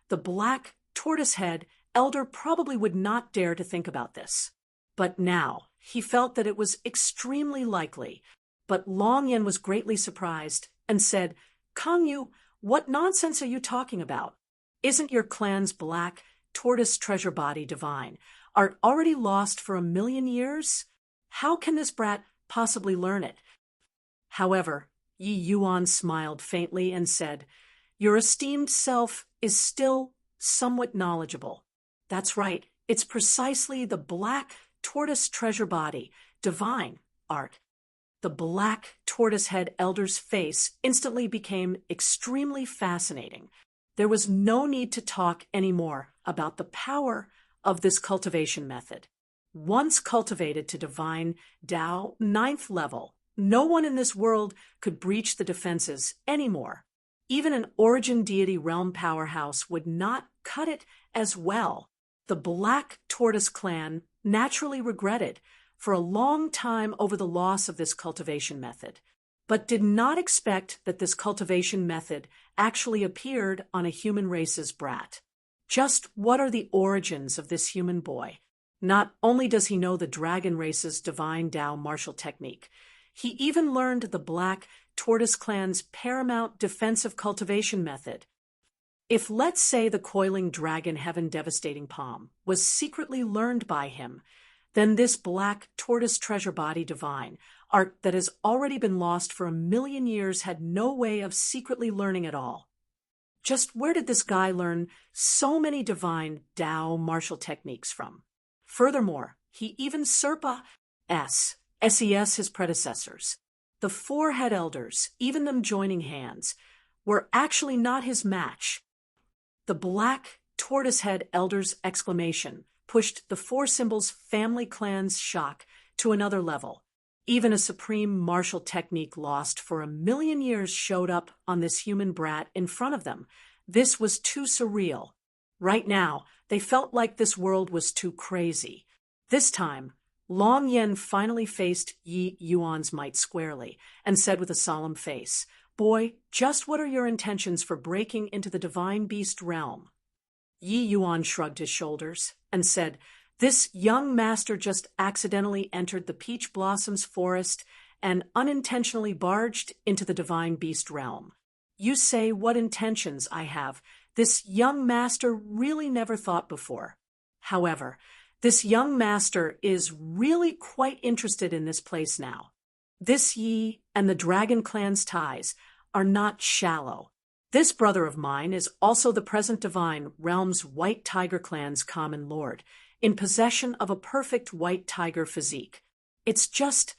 the black tortoise head elder probably would not dare to think about this. But now, he felt that it was extremely likely. But Long Yen was greatly surprised and said, Kang Yu, what nonsense are you talking about? Isn't your clan's black tortoise treasure body divine art already lost for 1,000,000 years? How can this brat possibly learn it? However, Yi Yuan smiled faintly and said, Your esteemed self is still somewhat knowledgeable. That's right, it's precisely the black tortoise treasure body divine art. The black tortoise head elder's face instantly became extremely fascinating. There was no need to talk anymore about the power of this cultivation method. Once cultivated to divine Tao 9th level, no one in this world could breach the defenses anymore. Even an origin deity realm powerhouse would not cut it as well. The Black Tortoise clan naturally regretted for a long time over the loss of this cultivation method, but did not expect that this cultivation method actually appeared on a human race's brat. Just what are the origins of this human boy? Not only does he know the dragon race's divine Tao martial technique, he even learned the Black Tortoise clan's paramount defensive cultivation method. If, let's say, the coiling dragon heaven devastating palm was secretly learned by him, then this black tortoise treasure body divine art that has already been lost for 1,000,000 years had no way of secretly learning it all. Just where did this guy learn so many divine Tao martial techniques from? Furthermore, he even SES his predecessors. The four head elders, even them joining hands, were actually not his match. The black tortoise head elder's exclamation pushed the four symbols family clan's shock to another level. Even a supreme martial technique lost for 1,000,000 years showed up on this human brat in front of them. This was too surreal. Right now, they felt like this world was too crazy. This time, Long Yen finally faced Yi Yuan's might squarely and said with a solemn face, Boy, just what are your intentions for breaking into the divine beast realm? Yi Yuan shrugged his shoulders and said, This young master just accidentally entered the peach blossoms forest and unintentionally barged into the divine beast realm. You say what intentions I have. This young master really never thought before. However, this young master is really quite interested in this place now. This Yi and the Dragon Clan's ties are not shallow. This brother of mine is also the present divine realm's White Tiger Clan's common lord, in possession of a perfect white tiger physique. It's just,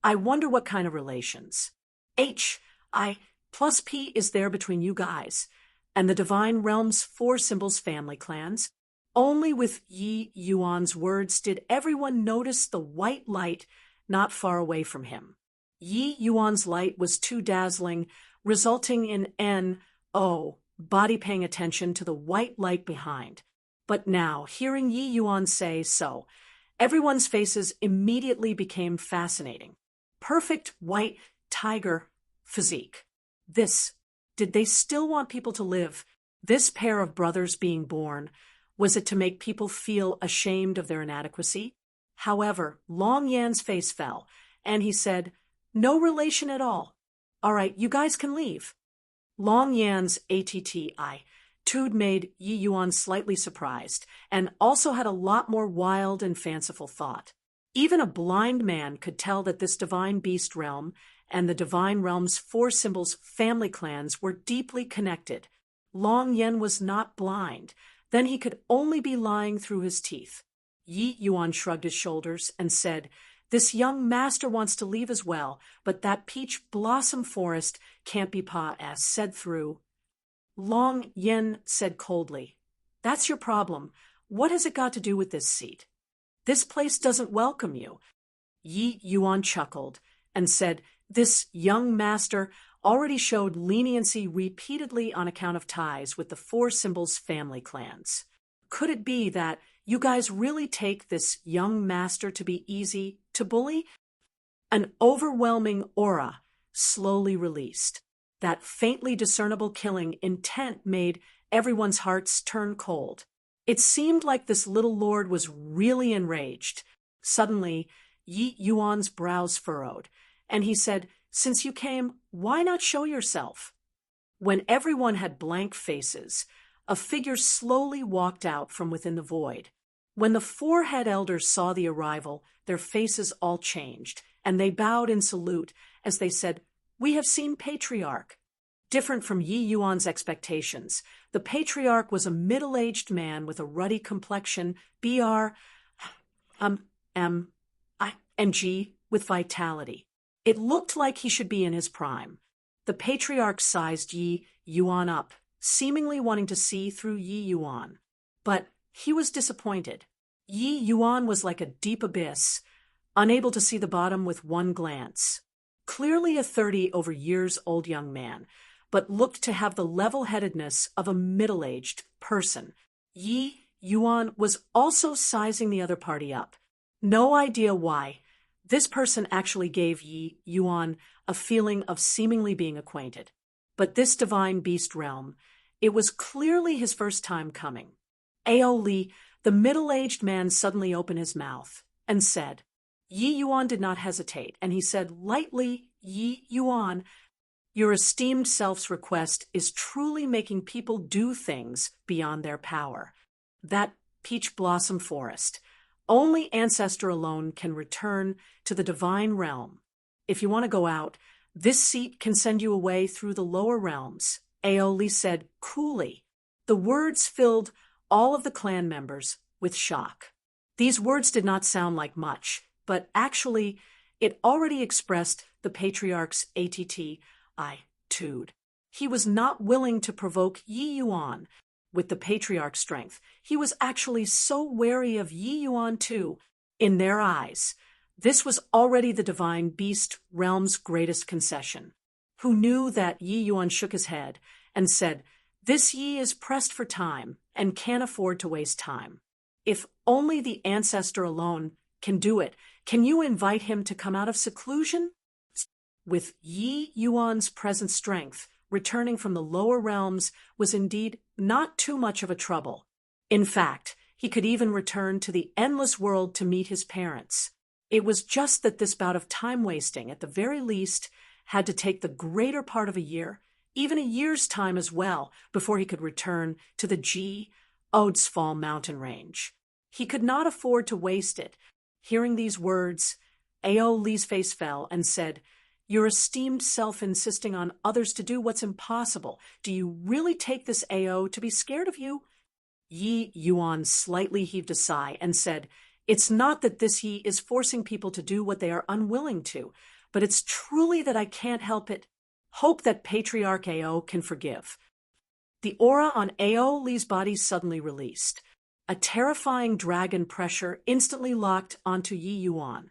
I wonder what kind of relations. H, I, plus P is there between you guys, and the divine realm's four symbols family clans. Only with Yi Yuan's words did everyone notice the white light not far away from him. Yi Yuan's light was too dazzling, resulting in N.O. body paying attention to the white light behind. But now, hearing Yi Yuan say so, everyone's faces immediately became fascinating. Perfect white tiger physique. Did they still want people to live? This pair of brothers being born, was it to make people feel ashamed of their inadequacy? However, Long Yan's face fell, and he said, "No relation at all. All right, you guys can leave." Long Yan's attitude made Yi Yuan slightly surprised, and also had a lot more wild and fanciful thought. Even a blind man could tell that this divine beast realm and the divine realm's four symbols family clans were deeply connected. Long Yan was not blind, then he could only be lying through his teeth. Yi Yuan shrugged his shoulders and said, "This young master wants to leave as well, but that peach blossom forest can't be said through." Long Yan said coldly, "That's your problem. What has it got to do with this seat? This place doesn't welcome you." Yi Yuan chuckled and said, "This young master already showed leniency repeatedly on account of ties with the four symbols family clans. Could it be that you guys really take this young master to be easy to bully?" An overwhelming aura slowly released. That faintly discernible killing intent made everyone's hearts turn cold. It seemed like this little lord was really enraged. Suddenly, Yi Yuan's brows furrowed, and he said, "Since you came, why not show yourself?" When everyone had blank faces, a figure slowly walked out from within the void. When the four head elders saw the arrival, their faces all changed, and they bowed in salute as they said, "We have seen Patriarch." Different from Yi Yuan's expectations, the Patriarch was a middle-aged man with a ruddy complexion, BR-M-I-N-G, with vitality. It looked like he should be in his prime. The Patriarch sized Yi Yuan up, seemingly wanting to see through Yi Yuan. But he was disappointed. Yi Yuan was like a deep abyss, unable to see the bottom with one glance. Clearly a 30-over-years-old young man, but looked to have the level-headedness of a middle-aged person. Yi Yuan was also sizing the other party up. No idea why. This person actually gave Yi Yuan a feeling of seemingly being acquainted. But this divine beast realm, it was clearly his first time coming. Aoli, the middle-aged man, suddenly opened his mouth and said, Yi Yuan did not hesitate, and he said lightly, "Yi Yuan, your esteemed self's request is truly making people do things beyond their power. That peach blossom forest, only ancestor alone can return to the divine realm. If you want to go out, this seat can send you away through the lower realms," Aoli said coolly. The words filled all of the clan members with shock. These words did not sound like much, but actually, it already expressed the Patriarch's attitude. He was not willing to provoke Yi Yuan with the Patriarch's strength. He was actually so wary of Yi Yuan too. In their eyes, this was already the divine beast realm's greatest concession. Who knew that Yi Yuan shook his head and said, "This Yi is pressed for time and can't afford to waste time. If only the ancestor alone can do it, can you invite him to come out of seclusion?" With Yi Yuan's present strength, returning from the lower realms was indeed not too much of a trouble. In fact, he could even return to the endless world to meet his parents. It was just that this bout of time-wasting, at the very least, had to take the greater part of a year, even a year's time as well, before he could return to the Odsfall mountain range. He could not afford to waste it. Hearing these words, Aoli's face fell and said, "Your esteemed self insisting on others to do what's impossible. Do you really take this Ao to be scared of you?" Yi Yuan slightly heaved a sigh and said, "It's not that this Yi is forcing people to do what they are unwilling to, but it's truly that I can't help it. Hope that Patriarch Ao can forgive. The aura on Ao Li's body suddenly released. A terrifying dragon pressure instantly locked onto Yi Yuan.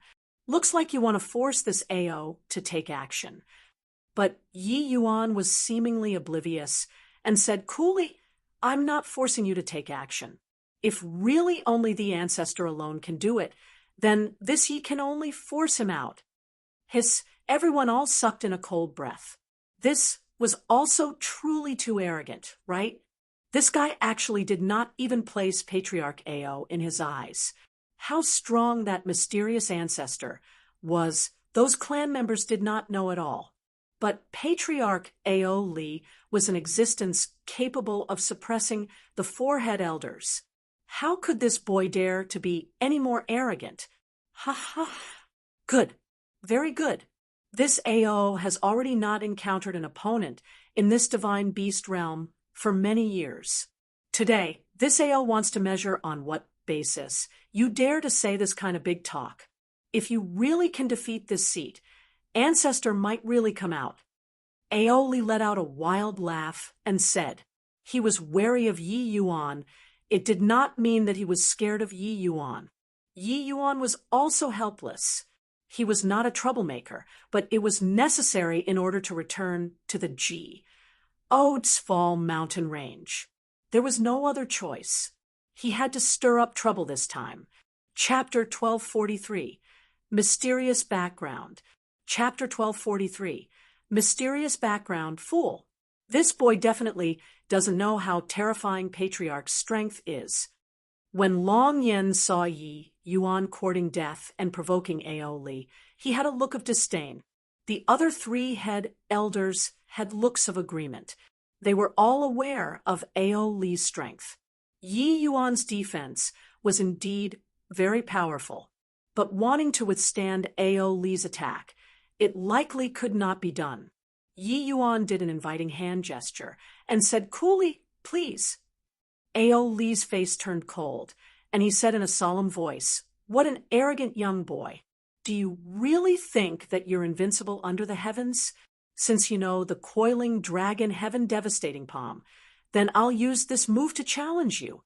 Looks like you want to force this Ao to take action. But Yi Yuan was seemingly oblivious and said coolly, I'm not forcing you to take action. If really only the ancestor alone can do it, then this Yi can only force him out. Hiss, everyone all sucked in a cold breath. This was also truly too arrogant, right? This guy actually did not even place Patriarch Ao in his eyes. How strong that mysterious ancestor was, those clan members did not know at all. But Patriarch Ao Li was an existence capable of suppressing the four-head elders. How could this boy dare to be any more arrogant? Ha ha. Good. Very good. This Ao has already not encountered an opponent in this divine beast realm for many years. Today, this Ao wants to measure on what basis you dare to say this kind of big talk. If you really can defeat this seat, Ancestor might really come out. Ao Li let out a wild laugh and said, he was wary of Yi Yuan. It did not mean that he was scared of Yi Yuan. Yi Yuan was also helpless. He was not a troublemaker, but it was necessary in order to return to the Fall mountain range. There was no other choice. He had to stir up trouble this time. Chapter 1243, Mysterious Background. Chapter 1243, Mysterious Background. Fool. This boy definitely doesn't know how terrifying Patriarch's strength is. When Long Yen saw Yi Yuan courting death and provoking Ao Li, he had a look of disdain. The other three-head elders had looks of agreement. They were all aware of Ao Li's strength. Yi Yuan's defense was indeed very powerful, but wanting to withstand Ao Li's attack, it likely could not be done. Yi Yuan did an inviting hand gesture and said coolly, please. Ao Li's face turned cold, and he said in a solemn voice, what an arrogant young boy. Do you really think that you're invincible under the heavens? Since you know the coiling dragon heaven devastating palm, then I'll use this move to challenge you.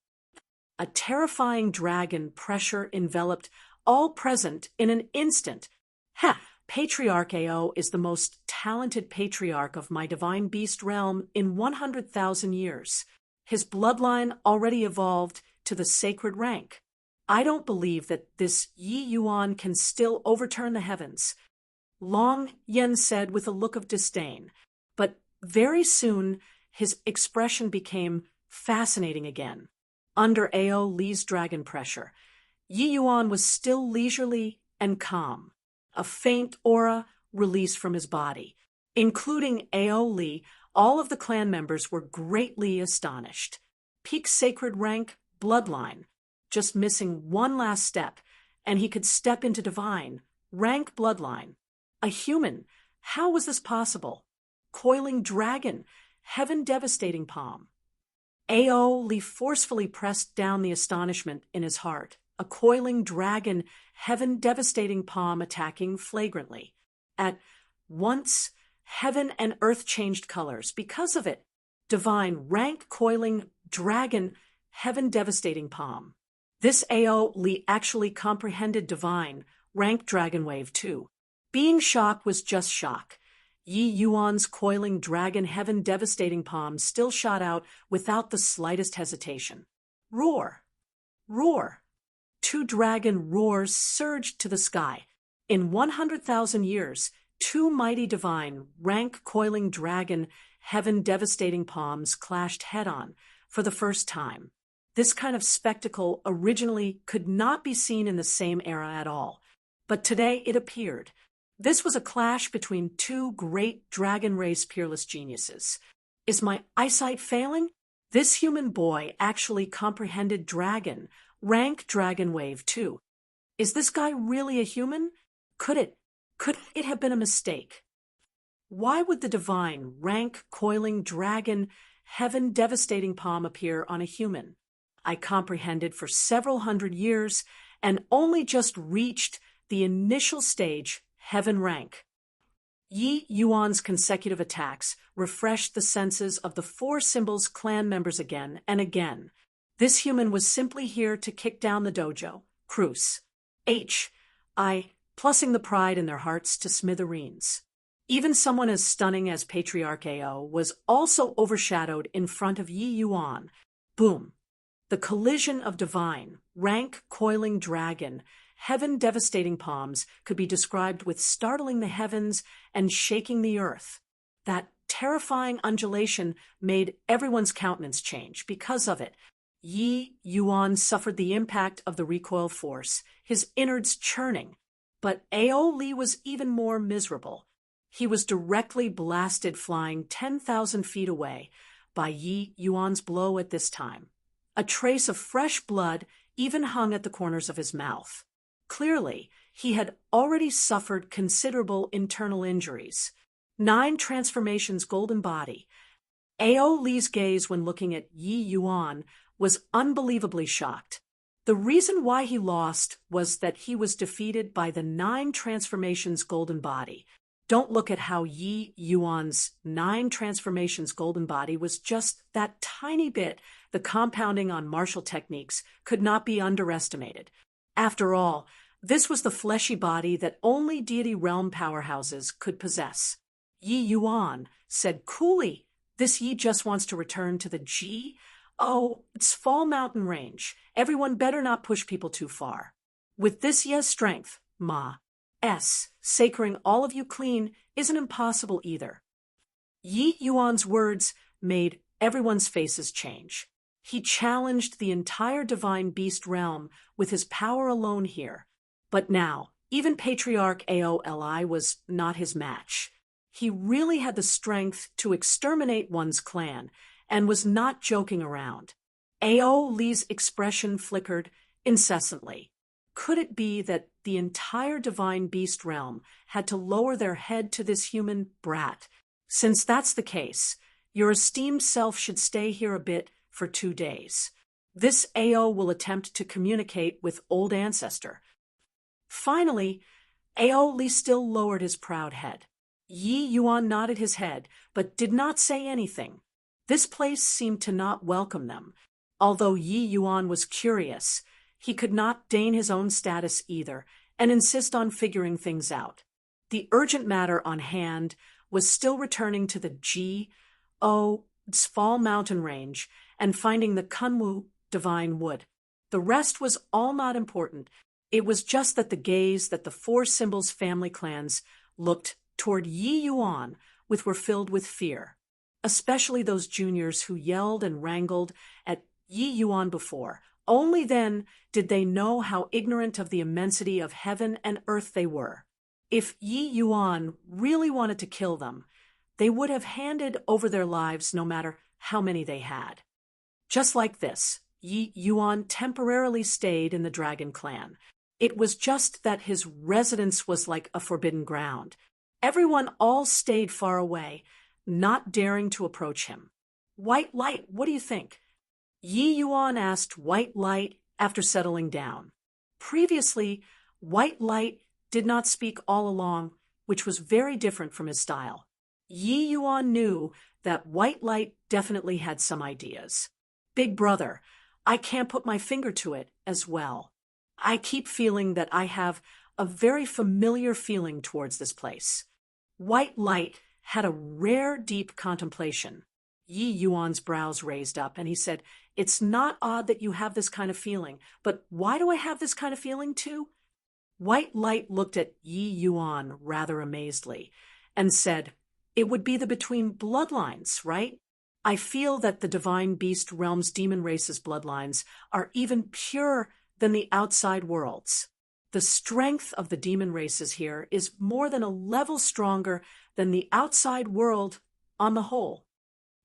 A terrifying dragon pressure enveloped all present in an instant. Ha! Patriarch Ao is the most talented patriarch of my divine beast realm in 100,000 years. His bloodline already evolved to the sacred rank. I don't believe that this Yi Yuan can still overturn the heavens. Long Yen said with a look of disdain, but very soon his expression became fascinating again. Under Ao Li's dragon pressure, Yi Yuan was still leisurely and calm. A faint aura released from his body. Including Ao Li, all of the clan members were greatly astonished. Peak sacred rank, bloodline. Just missing one last step, and he could step into divine, rank bloodline. A human. How was this possible? Coiling dragon, heaven devastating palm. Ao Li forcefully pressed down the astonishment in his heart. A coiling dragon, heaven devastating palm attacking flagrantly. At once, heaven and earth changed colors because of it. Divine, rank coiling dragon, heaven devastating palm. This Ao Li actually comprehended divine, rank dragon wave too. Being shocked was just shock. Yi Yuan's coiling dragon heaven devastating palm still shot out without the slightest hesitation. Roar! Roar! Two dragon roars surged to the sky. In 100,000 years, two mighty divine, rank coiling dragon, heaven devastating palms clashed head-on for the first time. This kind of spectacle originally could not be seen in the same era at all, but today it appeared. This was a clash between two great dragon race peerless geniuses. Is my eyesight failing? This human boy actually comprehended dragon, rank dragon wave too. Is this guy really a human? Could it have been a mistake? Why would the divine, rank coiling dragon, heaven devastating palm appear on a human? I comprehended for several hundred years and only just reached the initial stage, heaven rank. Yi Yuan's consecutive attacks refreshed the senses of the four symbols clan members again and again. This human was simply here to kick down the dojo, Cruz. Plussing the pride in their hearts to smithereens. Even someone as stunning as Patriarch Ao was also overshadowed in front of Yi Yuan. Boom. The collision of divine, rank coiling dragon, heaven-devastating palms could be described with startling the heavens and shaking the earth. That terrifying undulation made everyone's countenance change. Because of it, Yi Yuan suffered the impact of the recoil force, his innards churning. But Ao Li was even more miserable. He was directly blasted flying 10,000 feet away by Yi Yuan's blow at this time. A trace of fresh blood even hung at the corners of his mouth. Clearly, he had already suffered considerable internal injuries. 9 transformations golden body. Ao Li's gaze when looking at Yi Yuan was unbelievably shocked. The reason why he lost was that he was defeated by the 9 transformations golden body. Don't look at how Yi Yuan's 9 transformations golden body was just that tiny bit. The compounding on martial techniques could not be underestimated. After all, this was the fleshy body that only deity realm powerhouses could possess. Yi Yuan said coolly, "This Yi just wants to return to the G? Oh, it's Fall Mountain Range. Everyone better not push people too far. With this Ye's strength, sacring all of you clean isn't impossible either." Yi Yuan's words made everyone's faces change. He challenged the entire divine beast realm with his power alone here. But now, even Patriarch Aoli was not his match. He really had the strength to exterminate one's clan, and was not joking around. Ao Li's expression flickered incessantly. Could it be that the entire divine beast realm had to lower their head to this human brat? Since that's the case, your esteemed self should stay here a bit for 2 days. This Ao will attempt to communicate with old ancestor. Finally, Ao Li still lowered his proud head. Yi Yuan nodded his head, but did not say anything. This place seemed to not welcome them. Although Yi Yuan was curious, he could not deign his own status either, and insist on figuring things out. The urgent matter on hand was still returning to the Fall Mountain Range and finding the Kunwu divine wood. The rest was all not important. It was just that the gaze that the 4 symbols family clans looked toward Yi Yuan with were filled with fear. Especially those juniors who yelled and wrangled at Yi Yuan before. Only then did they know how ignorant of the immensity of heaven and earth they were. If Yi Yuan really wanted to kill them, they would have handed over their lives no matter how many they had. Just like this, Yi Yuan temporarily stayed in the Dragon Clan. It was just that his residence was like a forbidden ground. Everyone all stayed far away, not daring to approach him. "White Light, what do you think?" Yi Yuan asked White Light after settling down. Previously, White Light did not speak all along, which was very different from his style. Yi Yuan knew that White Light definitely had some ideas. "Big brother, I can't put my finger to it as well. I keep feeling that I have a very familiar feeling towards this place." White Light had a rare deep contemplation. Yi Yuan's brows raised up, and he said, "It's not odd that you have this kind of feeling, but why do I have this kind of feeling too?" White Light looked at Yi Yuan rather amazedly, and said, "It would be the between bloodlines, right? I feel that the divine beast realm's demon race's bloodlines are even purer than the outside world's. The strength of the demon races here is more than a level stronger than the outside world on the whole."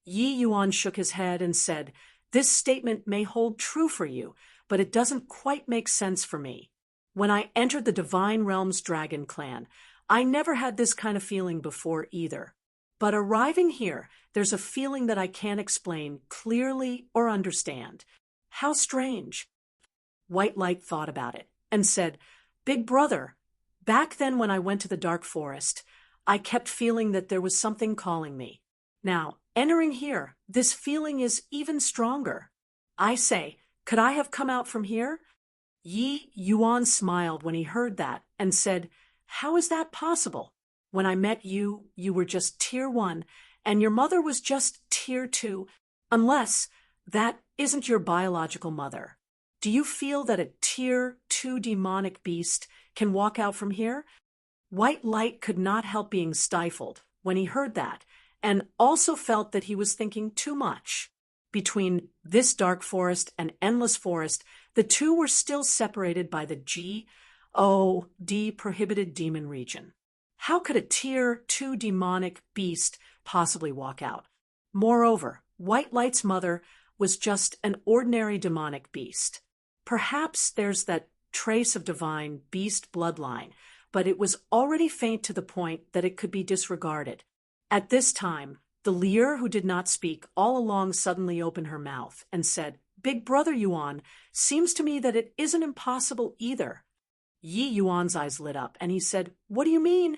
Yi Yuan shook his head and said, "This statement may hold true for you, but it doesn't quite make sense for me. When I entered the Divine Realms Dragon Clan, I never had this kind of feeling before either. But arriving here, there's a feeling that I can't explain clearly or understand. How strange." White Light thought about it and said, "Big brother, back then when I went to the Dark Forest, I kept feeling that there was something calling me. Now, entering here, this feeling is even stronger. I say, could I have come out from here? Yi Yuan smiled when he heard that and said, how is that possible? When I met you, you were just tier 1, and your mother was just tier 2, unless that isn't your biological mother. Do you feel that a tier 2 demonic beast can walk out from here? White Light could not help being stifled when he heard that, and also felt that he was thinking too much. Between this dark forest and endless forest, the two were still separated by the G-O-D prohibited demon region. How could a tier 2 demonic beast possibly walk out? Moreover, White Light's mother was just an ordinary demonic beast. Perhaps there's that trace of divine beast bloodline, but it was already faint to the point that it could be disregarded. At this time, the Lier who did not speak all along suddenly opened her mouth and said, Big Brother Yuan, seems to me that it isn't impossible either. Yi Yuan's eyes lit up, and he said, What do you mean?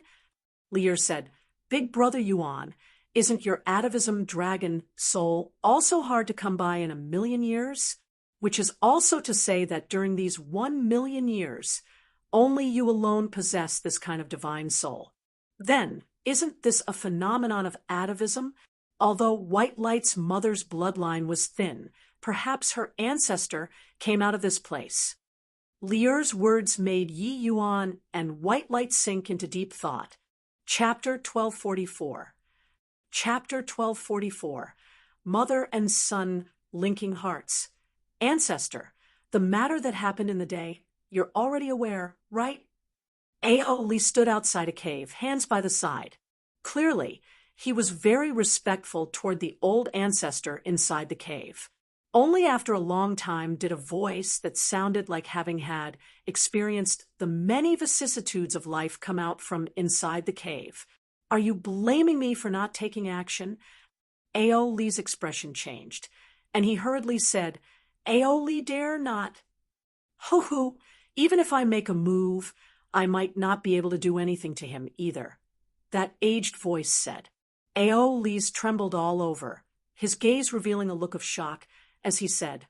Lier said, Big Brother Yuan, isn't your atavism dragon soul also hard to come by in 1,000,000 years? Which is also to say that during these 1,000,000 years, only you alone possess this kind of divine soul. Then, isn't this a phenomenon of atavism? Although White Light's mother's bloodline was thin, perhaps her ancestor came out of this place. Lier's words made Yi Yuan and White Light sink into deep thought. Chapter 1244. Chapter 1244. Mother and son linking hearts. Ancestor, the matter that happened in the day, you're already aware, right? Aoli stood outside a cave, hands by the side. Clearly, he was very respectful toward the old ancestor inside the cave. Only after a long time did a voice that sounded like having had experienced the many vicissitudes of life come out from inside the cave. Are you blaming me for not taking action? Aoli's expression changed, and he hurriedly said, Aoli dare not. Hoo-hoo, even if I make a move, I might not be able to do anything to him either. That aged voice said. Aoli's trembled all over, his gaze revealing a look of shock as he said,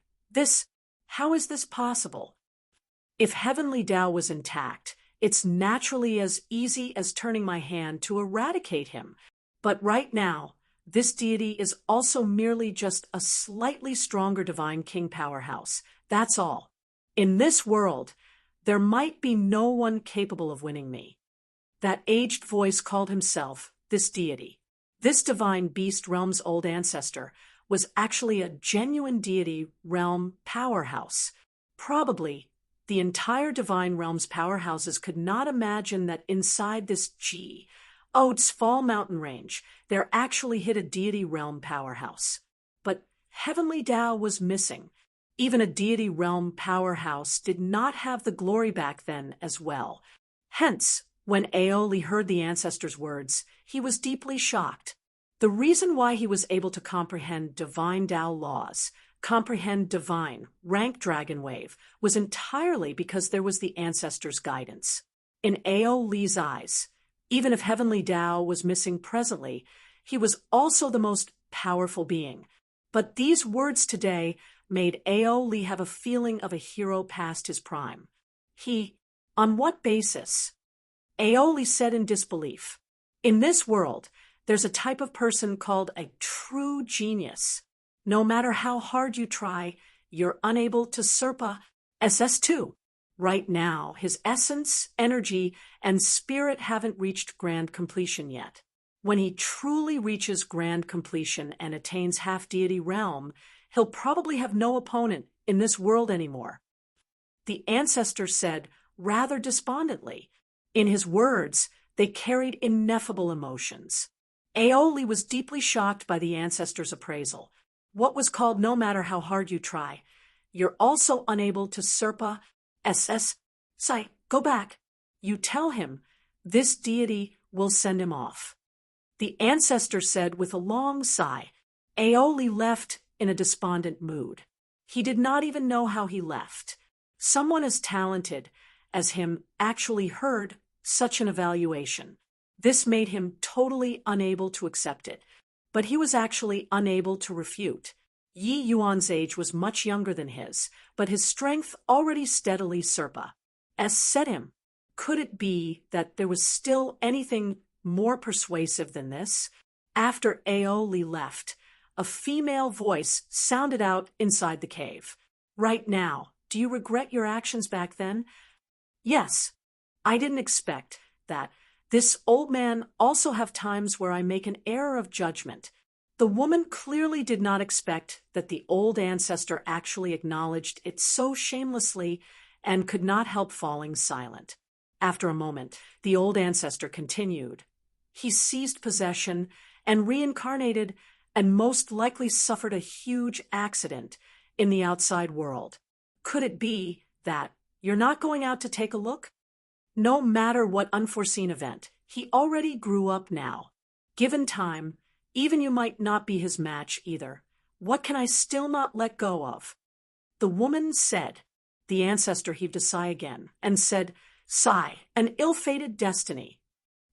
how is this possible? If Heavenly Tao was intact, it's naturally as easy as turning my hand to eradicate him. But right now, this deity is also merely just a slightly stronger divine king powerhouse. That's all. In this world, there might be no one capable of winning me. That aged voice called himself this deity. This divine beast realm's old ancestor was actually a genuine deity realm powerhouse. Probably, the entire divine realm's powerhouses could not imagine that inside this Oats Fall mountain range, there actually hid a deity realm powerhouse. But Heavenly Tao was missing. Even a deity realm powerhouse did not have the glory back then as well. Hence, when Aoli heard the ancestor's words, he was deeply shocked. The reason why he was able to comprehend divine Tao laws, comprehend divine, rank dragon wave, was entirely because there was the ancestor's guidance. In Aoli's eyes, even if Heavenly Tao was missing presently, he was also the most powerful being. But these words today made Aoli have a feeling of a hero past his prime. On what basis? Aoli said in disbelief. In this world, there's a type of person called a true genius. No matter how hard you try, you're unable to surpass SS2. Right now, his essence, energy, and spirit haven't reached grand completion yet. When he truly reaches grand completion and attains half-deity realm, he'll probably have no opponent in this world anymore. The ancestor said, rather despondently. In his words, they carried ineffable emotions. Aoli was deeply shocked by the ancestor's appraisal. What was called no matter how hard you try, you're also unable to surpass Sai, go back. You tell him this deity will send him off. The ancestor said with a long sigh. Aoli left in a despondent mood. He did not even know how he left. Someone as talented as him actually heard such an evaluation. This made him totally unable to accept it, but he was actually unable to refute. Yi Yuan's age was much younger than his, but his strength already steadily set him. Could it be that there was still anything more persuasive than this? After Aoli left, a female voice sounded out inside the cave. Right now, do you regret your actions back then? Yes. I didn't expect that. This old man also have times where I make an error of judgment. The woman clearly did not expect that the old ancestor actually acknowledged it so shamelessly and could not help falling silent. After a moment, the old ancestor continued. He seized possession and reincarnated and most likely suffered a huge accident in the outside world. Could it be that you're not going out to take a look? No matter what unforeseen event, he already grew up now. Given time, even you might not be his match either. What can I still not let go of? The woman said. The ancestor heaved a sigh again and said, Sigh, an ill-fated destiny.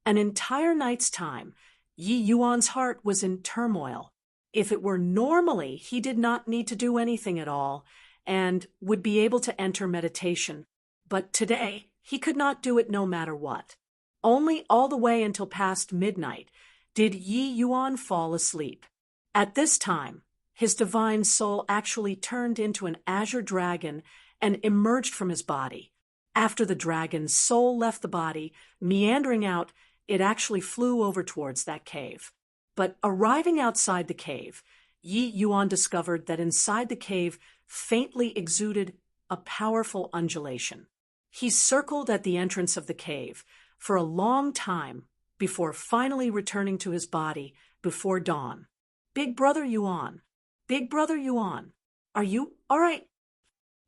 An entire night's time, Yi Yuan's heart was in turmoil. If it were normally, he did not need to do anything at all and would be able to enter meditation. But today, he could not do it no matter what. Only all the way until past midnight did Yi Yuan fall asleep. At this time, his divine soul actually turned into an azure dragon and emerged from his body. After the dragon's soul left the body, meandering out, it actually flew over towards that cave. But arriving outside the cave, Yi Yuan discovered that inside the cave faintly exuded a powerful undulation. He circled at the entrance of the cave for a long time before finally returning to his body before dawn. Big Brother Yuan, Big Brother Yuan, are you all right?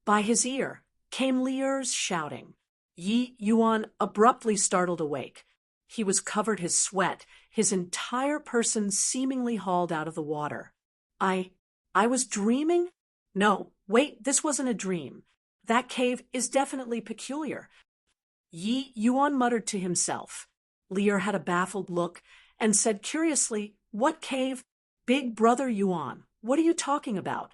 By his ear came Lier's shouting. Yi Yuan abruptly startled awake. He was covered in sweat, his entire person seemingly hauled out of the water. I was dreaming? No, wait, this wasn't a dream. That cave is definitely peculiar. Yi Yuan muttered to himself. Lier had a baffled look and said curiously, What cave? Big Brother Yuan, what are you talking about?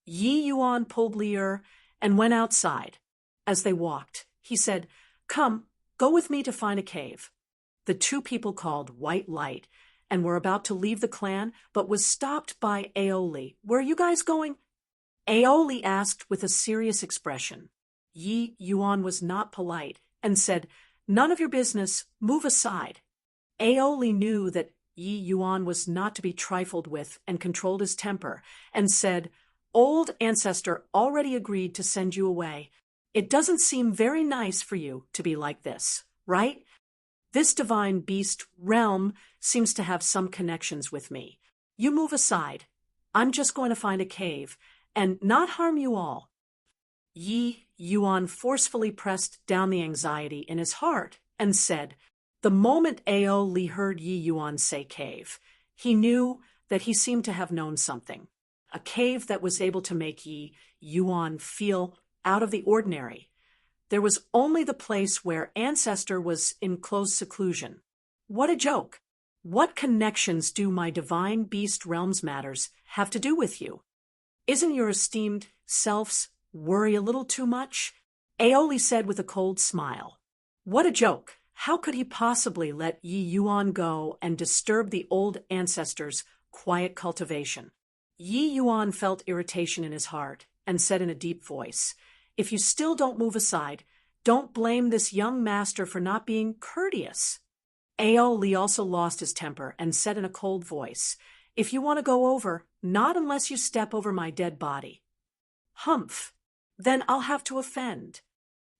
Yi Yuan pulled Lier and went outside. As they walked, he said, Come, go with me to find a cave. The two people called White Light and were about to leave the clan, but was stopped by Aoli. Where are you guys going? Aoli asked with a serious expression. Yi Yuan was not polite and said, None of your business, move aside. Aoli knew that Yi Yuan was not to be trifled with and controlled his temper and said, Old ancestor already agreed to send you away. It doesn't seem very nice for you to be like this, right? This divine beast realm seems to have some connections with me. You move aside. I'm just going to find a cave and not harm you all. Yi Yuan forcefully pressed down the anxiety in his heart and said, the moment Aoli heard Yi Yuan say cave, he knew that he seemed to have known something. A cave that was able to make Yi Yuan feel out of the ordinary. There was only the place where Ancestor was in close seclusion. What a joke! What connections do my divine beast realms matters have to do with you? Isn't your esteemed self's worry a little too much? Aoli said with a cold smile. What a joke! How could he possibly let Yi Yuan go and disturb the old ancestor's quiet cultivation? Yi Yuan felt irritation in his heart and said in a deep voice, If you still don't move aside, don't blame this young master for not being courteous. Aoli also lost his temper and said in a cold voice, If you want to go over, not unless you step over my dead body. Humph! Then I'll have to offend.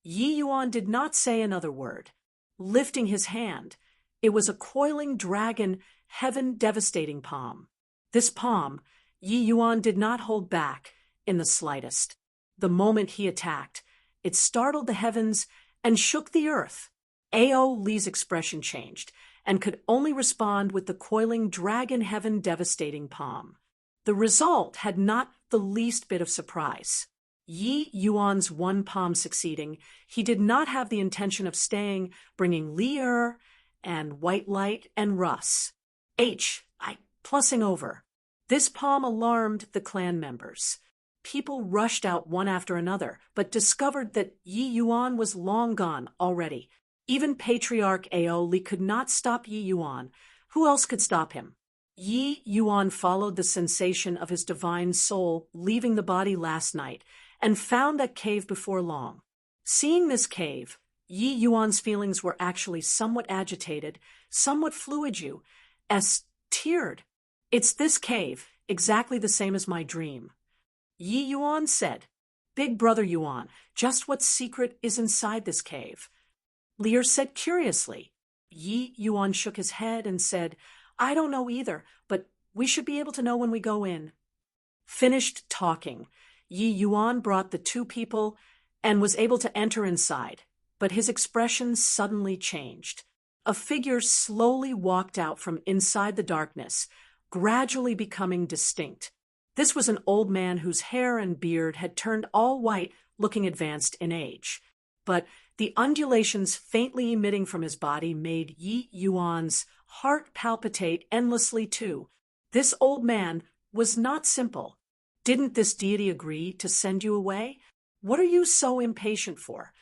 Yi Yuan did not say another word. Lifting his hand, it was a coiling dragon, heaven-devastating palm. This palm, Yi Yuan did not hold back in the slightest. The moment he attacked, it startled the heavens and shook the earth. Aoli's expression changed and could only respond with the coiling dragon heaven-devastating palm. The result had not the least bit of surprise. Yi Yuan's one palm succeeding, he did not have the intention of staying, bringing Lier and white light and Russ. Plussing over. This palm alarmed the clan members. People rushed out one after another, but discovered that Yi Yuan was long gone already. Even Patriarch Aoli could not stop Yi Yuan. Who else could stop him? Yi Yuan followed the sensation of his divine soul leaving the body last night, and found that cave before long. Seeing this cave, Yi Yuan's feelings were actually somewhat agitated, somewhat fluid. Teared. It's this cave, exactly the same as my dream. Yi Yuan said, Big Brother Yuan, just what secret is inside this cave? Lear said curiously. Yi Yuan shook his head and said, I don't know either, but we should be able to know when we go in. Finished talking, Yi Yuan brought the two people and was able to enter inside, but his expression suddenly changed. A figure slowly walked out from inside the darkness, gradually becoming distinct. This was an old man whose hair and beard had turned all white, looking advanced in age. But the undulations faintly emitting from his body made Yi Yuan's heart palpitate endlessly too. This old man was not simple. Didn't this deity agree to send you away? What are you so impatient for?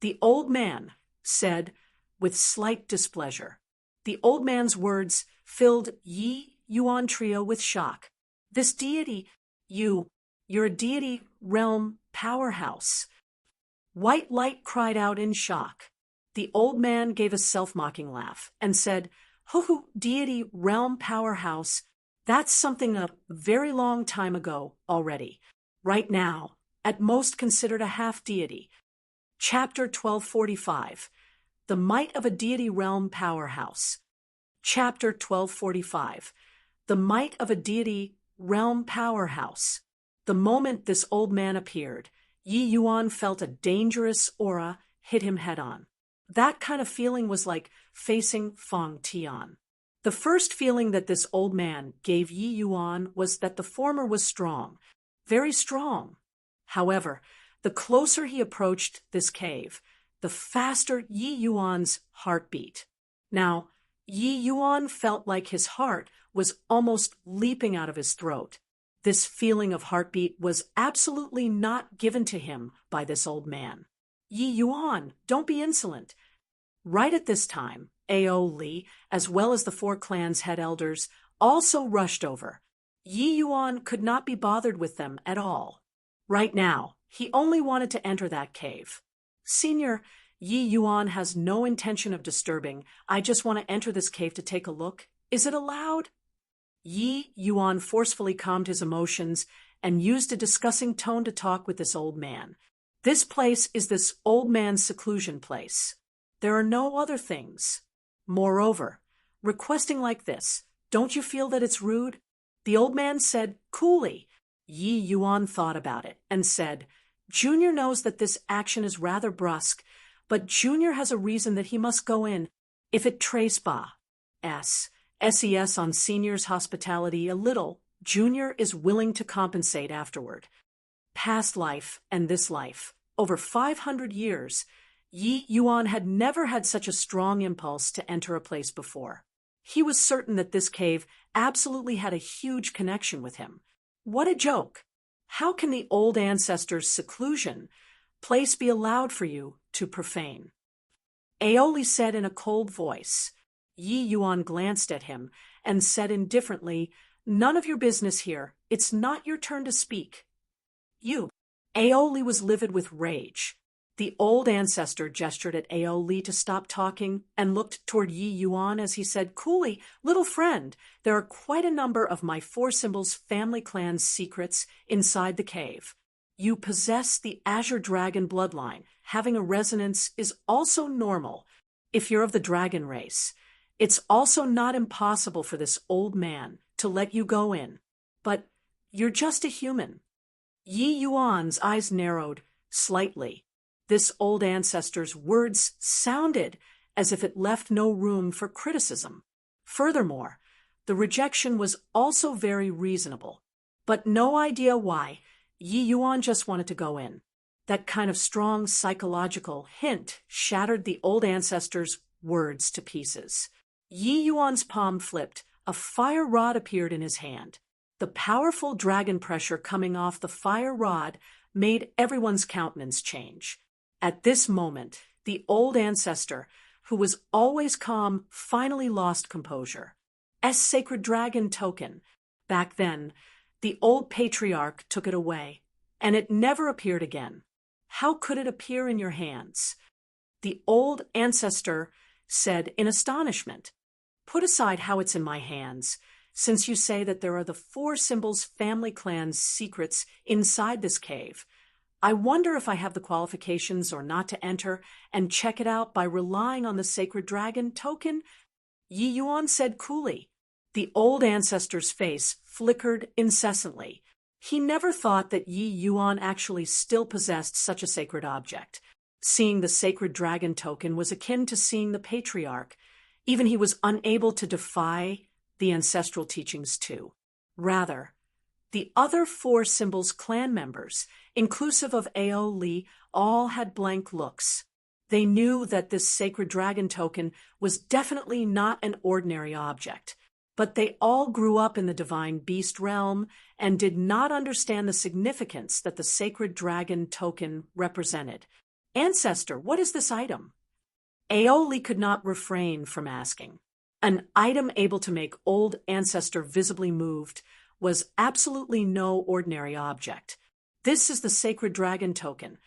The old man said with slight displeasure. The old man's words filled Yi Yuan trio with shock. This deity, you're a deity realm powerhouse. White Light cried out in shock. The old man gave a self-mocking laugh and said, Hoo, deity realm powerhouse, that's something a very long time ago already. Right now, at most considered a half-deity. Chapter 1245, The Might of a Deity Realm Powerhouse. Chapter 1245, The Might of a Deity Realm Powerhouse. The moment this old man appeared, Yi Yuan felt a dangerous aura hit him head-on. That kind of feeling was like facing Feng Tian. The first feeling that this old man gave Yi Yuan was that the former was strong, very strong. However, the closer he approached this cave, the faster Yi Yuan's heart beat. Now, Yi Yuan felt like his heart was almost leaping out of his throat. This feeling of heartbeat was absolutely not given to him by this old man. Yi Yuan, don't be insolent. Right at this time, Aoli, as well as the 4 clans' head elders, also rushed over. Yi Yuan could not be bothered with them at all. Right now, he only wanted to enter that cave. Senior, Yi Yuan has no intention of disturbing. I just want to enter this cave to take a look. Is it allowed? Yi Yuan forcefully calmed his emotions and used a discussing tone to talk with this old man. This place is this old man's seclusion place. There are no other things. Moreover, requesting like this, don't you feel that it's rude? The old man said coolly. Yi Yuan thought about it and said, Junior knows that this action is rather brusque, but Junior has a reason that he must go in. If it trace SES on Senior's hospitality a little, Junior is willing to compensate afterward. Past life and this life, over 500 years, Yi Yuan had never had such a strong impulse to enter a place before. He was certain that this cave absolutely had a huge connection with him. What a joke! How can the old ancestors' seclusion place be allowed for you to profane? Aoli said in a cold voice. Yi Yuan glanced at him and said indifferently, None of your business here. It's not your turn to speak. You. Aoli was livid with rage. The old ancestor gestured at Aoli to stop talking and looked toward Yi Yuan as he said coolly, Little friend, there are quite a number of my 4 symbols family clan's secrets inside the cave. You possess the Azure Dragon bloodline. Having a resonance is also normal if you're of the dragon race. It's also not impossible for this old man to let you go in. But you're just a human. Yi Yuan's eyes narrowed slightly. This old ancestor's words sounded as if it left no room for criticism. Furthermore, the rejection was also very reasonable. But no idea why, Yi Yuan just wanted to go in. That kind of strong psychological hint shattered the old ancestor's words to pieces. Yi Yuan's palm flipped. A fire rod appeared in his hand. The powerful dragon pressure coming off the fire rod made everyone's countenance change. At this moment, the old ancestor, who was always calm, finally lost composure. Sacred dragon token. Back then, the old patriarch took it away, and it never appeared again. How could it appear in your hands? The old ancestor said in astonishment. Put aside how it's in my hands, since you say that there are the 4 symbols family clan's secrets inside this cave. I wonder if I have the qualifications or not to enter and check it out by relying on the sacred dragon token. Yi Yuan said coolly. The old ancestor's face flickered incessantly. He never thought that Yi Yuan actually still possessed such a sacred object. Seeing the sacred dragon token was akin to seeing the patriarch. Even he was unable to defy the ancestral teachings too. Rather, the other 4 symbols clan members, inclusive of Ao Li, all had blank looks. They knew that this sacred dragon token was definitely not an ordinary object, but they all grew up in the divine beast realm and did not understand the significance that the sacred dragon token represented. Ancestor, what is this item? Ao Li could not refrain from asking. An item able to make old ancestor visibly moved was absolutely no ordinary object. This is the sacred dragon token,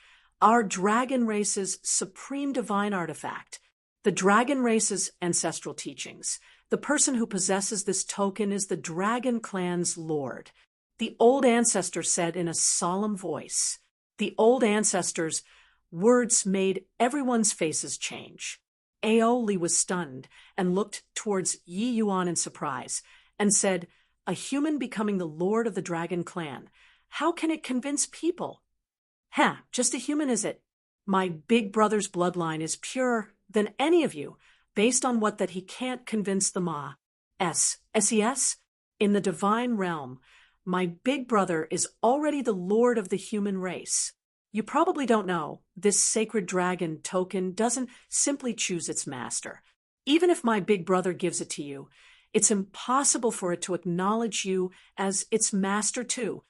our dragon race's supreme divine artifact. The dragon race's ancestral teachings. The person who possesses this token is the dragon clan's lord. The old ancestor said in a solemn voice. The old ancestor's words made everyone's faces change. Ao Li was stunned and looked towards Yi Yuan in surprise and said, a human becoming the lord of the dragon clan. How can it convince people? Just a human, is it? My big brother's bloodline is purer than any of you, based on what that he can't convince the Ma. SES? In the divine realm, my big brother is already the lord of the human race. You probably don't know, this sacred dragon token doesn't simply choose its master. Even if my big brother gives it to you, it's impossible for it to acknowledge you as its master too.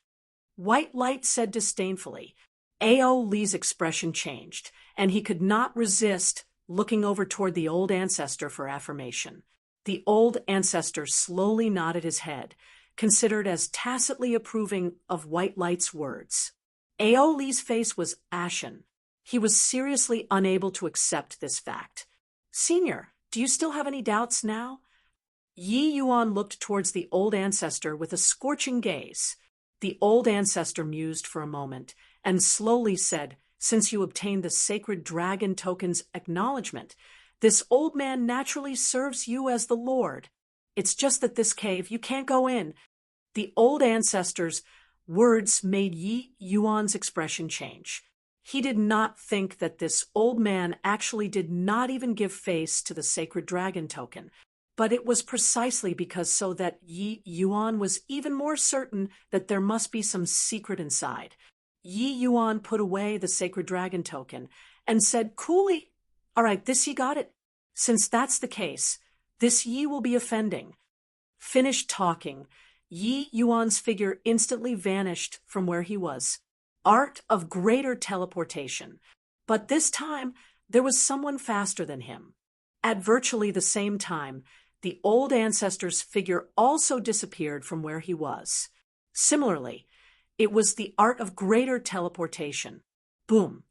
White Light said disdainfully. Ao Li's expression changed, and he could not resist looking over toward the old ancestor for affirmation. The old ancestor slowly nodded his head, considered as tacitly approving of White Light's words. Ao Li's face was ashen. He was seriously unable to accept this fact. Senior, do you still have any doubts now? Yi Yuan looked towards the old ancestor with a scorching gaze. The old ancestor mused for a moment and slowly said, since you obtained the sacred dragon token's acknowledgement, this old man naturally serves you as the lord. It's just that this cave, you can't go in. The old ancestor's words made Yi Yuan's expression change. He did not think that this old man actually did not even give face to the sacred dragon token, but it was precisely because so that Yi Yuan was even more certain that there must be some secret inside. Yi Yuan put away the sacred dragon token and said coolly, all right, this Yi got it. Since that's the case, this Yi will be offending. Finished talking, Yi Yuan's figure instantly vanished from where he was. Art of greater teleportation. But this time, there was someone faster than him. At virtually the same time, the old ancestor's figure also disappeared from where he was. Similarly, it was the art of greater teleportation. Boom.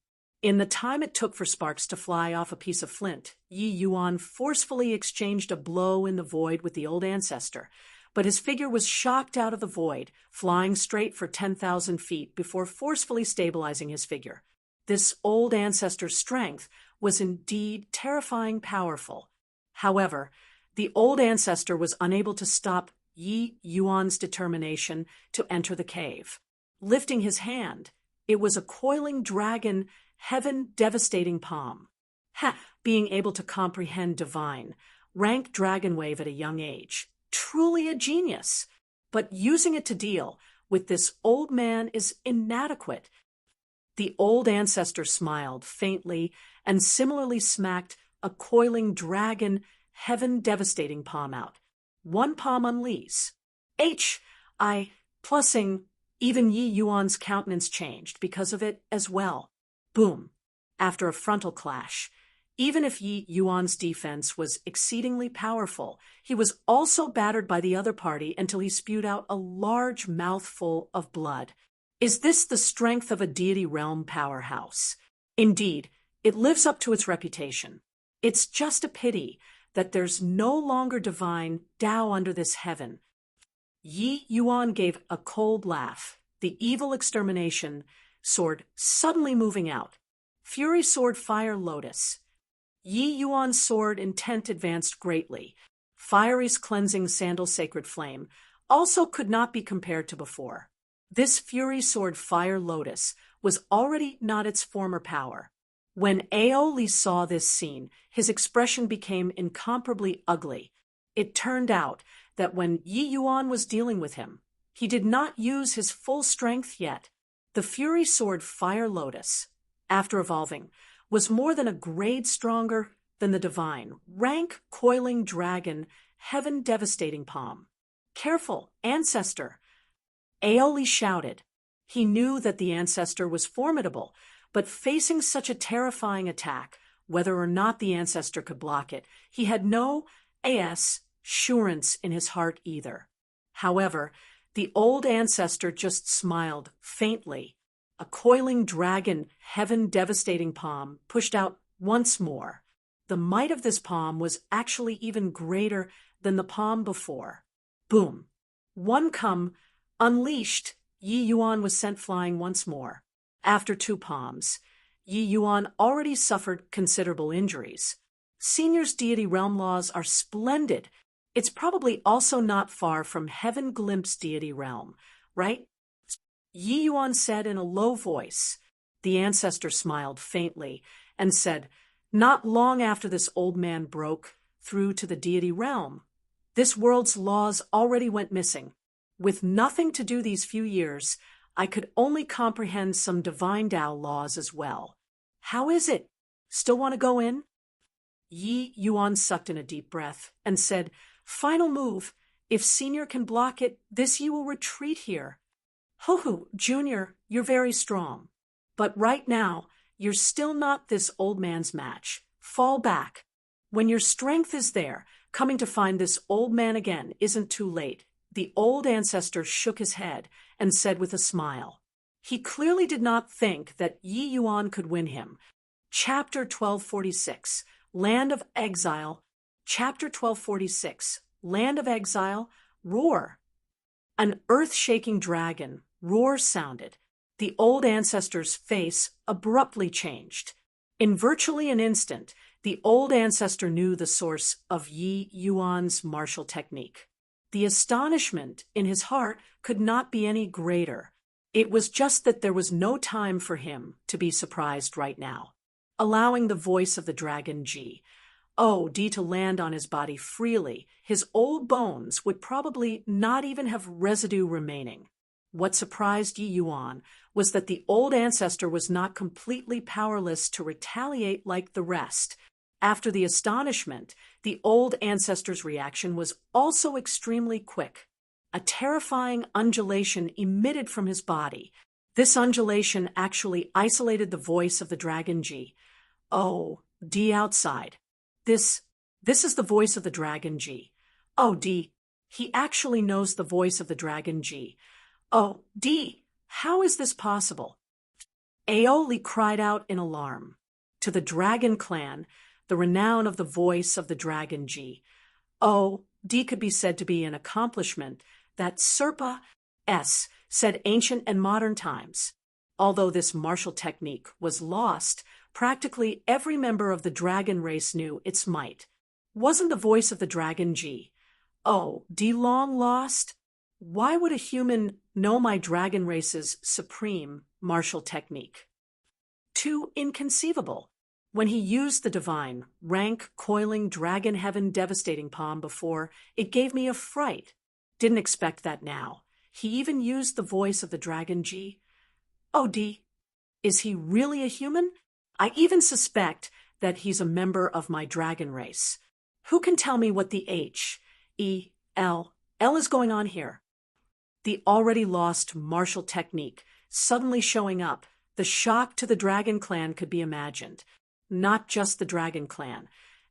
In the time it took for sparks to fly off a piece of flint, Yi Yuan forcefully exchanged a blow in the void with the old ancestor, but his figure was shocked out of the void, flying straight for 10,000 feet before forcefully stabilizing his figure. This old ancestor's strength was indeed terrifying powerful. However, the old ancestor was unable to stop Yi Yuan's determination to enter the cave. Lifting his hand, it was a coiling dragon, heaven-devastating palm. Being able to comprehend divine, rank dragon wave at a young age. Truly a genius. But using it to deal with this old man is inadequate. The old ancestor smiled faintly and similarly smacked a coiling dragon, heaven-devastating palm out. One palm unleashed. Plussing, even Yi Yuan's countenance changed because of it as well. Boom. After a frontal clash. Even if Yi Yuan's defense was exceedingly powerful, he was also battered by the other party until he spewed out a large mouthful of blood. Is this the strength of a deity realm powerhouse? Indeed, it lives up to its reputation. It's just a pity that there's no longer divine Tao under this heaven. Yi Yuan gave a cold laugh, the evil extermination sword suddenly moving out. Fury sword fire lotus. Yi Yuan's sword intent advanced greatly. Fiery's cleansing sandal sacred flame also could not be compared to before. This fury sword fire lotus was already not its former power. When Aoli saw this scene, his expression became incomparably ugly. It turned out that when Yi Yuan was dealing with him, he did not use his full strength yet. The fury sword fire lotus, after evolving, was more than a grade stronger than the divine, rank coiling dragon, heaven devastating palm. Careful, ancestor! Aoli shouted. He knew that the ancestor was formidable, but facing such a terrifying attack, whether or not the ancestor could block it, he had no assurance in his heart either. However, the old ancestor just smiled faintly. A coiling dragon, heaven-devastating palm pushed out once more. The might of this palm was actually even greater than the palm before. Boom. One come, unleashed, Yi Yuan was sent flying once more. After two palms, Yi Yuan already suffered considerable injuries. Senior's deity realm laws are splendid. It's probably also not far from Heaven Glimpse deity realm, right? Yi Yuan said in a low voice. The ancestor smiled faintly and said, "Not long after this old man broke through to the deity realm, this world's laws already went missing. With nothing to do these few years, I could only comprehend some divine Tao laws as well. How is it? Still want to go in?" Yi Yuan sucked in a deep breath and said, "Final move. If Senior can block it, this Yi will retreat here. Ho-ho, Junior, you're very strong. But right now, you're still not this old man's match. Fall back. When your strength is there, coming to find this old man again isn't too late." The old ancestor shook his head and said with a smile. He clearly did not think that Yi Yuan could win him. Chapter 1246, Land of Exile. Chapter 1246, Land of Exile, Roar. An earth-shaking dragon roar sounded. The old ancestor's face abruptly changed. In virtually an instant, the old ancestor knew the source of Yi Yuan's martial technique. The astonishment in his heart could not be any greater. It was just that there was no time for him to be surprised right now. Allowing the voice of the dragon Ji, to land on his body freely, his old bones would probably not even have residue remaining. What surprised Yi Yuan was that the old ancestor was not completely powerless to retaliate like the rest. After the astonishment, the old ancestor's reaction was also extremely quick. A terrifying undulation emitted from his body. This undulation actually isolated the voice of the dragon Ji. Outside. This is the voice of the dragon Ji. He actually knows the voice of the dragon Ji. How is this possible? Aoli cried out in alarm. To the dragon clan, the renown of the voice of the dragon Ji. Could be said to be an accomplishment that Serpa said ancient and modern times. Although this martial technique was lost, practically every member of the dragon race knew its might. Wasn't the voice of the dragon Ji long lost? Why would a human know my dragon race's supreme martial technique? Too inconceivable. When he used the divine, rank, coiling, dragon heaven devastating palm before, it gave me a fright. Didn't expect that now. He even used the voice of the dragon Ji. Is he really a human? I even suspect that he's a member of my dragon race. Who can tell me what the L is going on here? The already lost martial technique suddenly showing up. The shock to the Dragon Clan could be imagined. Not just the Dragon Clan.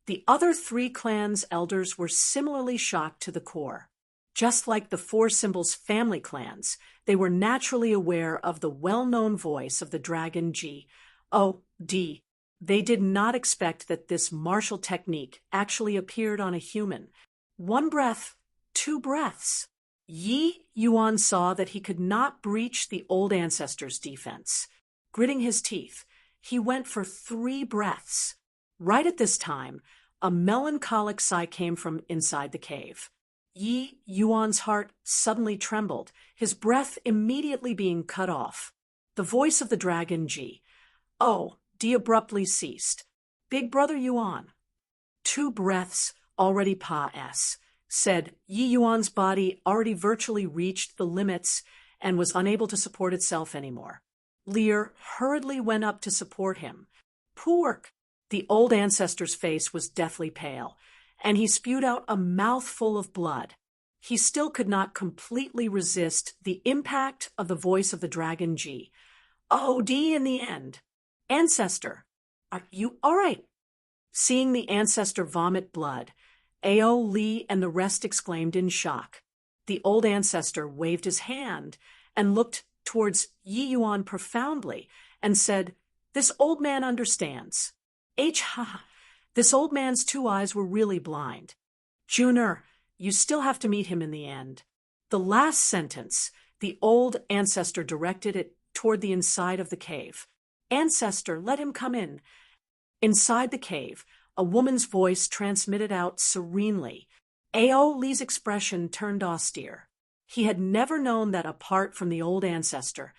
The other 3 clans' elders were similarly shocked to the core. Just like the 4 symbols' family clans, they were naturally aware of the well-known voice of the dragon G-O-D. They did not expect that this martial technique actually appeared on a human. 1 breath, 2 breaths. Yi Yuan saw that he could not breach the old ancestor's defense. Gritting his teeth, he went for 3 breaths. Right at this time, a melancholic sigh came from inside the cave. Yi Yuan's heart suddenly trembled, his breath immediately being cut off. The voice of the dragon G-O-D abruptly ceased. Big brother Yuan. 2 breaths already said Yi Yuan's body already virtually reached the limits and was unable to support itself anymore. Lear hurriedly went up to support him. Pork! The old ancestor's face was deathly pale, and he spewed out a mouthful of blood. He still could not completely resist the impact of the voice of the dragon G-O-D in the end. Ancestor, are you all right? Seeing the ancestor vomit blood, Ao Li and the rest exclaimed in shock. The old ancestor waved his hand and looked towards Yi Yuan profoundly and said, "This old man understands." This old man's 2 eyes were really blind. Junior, you still have to meet him in the end. The last sentence, the old ancestor directed it toward the inside of the cave. Ancestor, let him come in. Inside the cave, a woman's voice transmitted out serenely. Ao Li's expression turned austere. He had never known that apart from the old ancestor,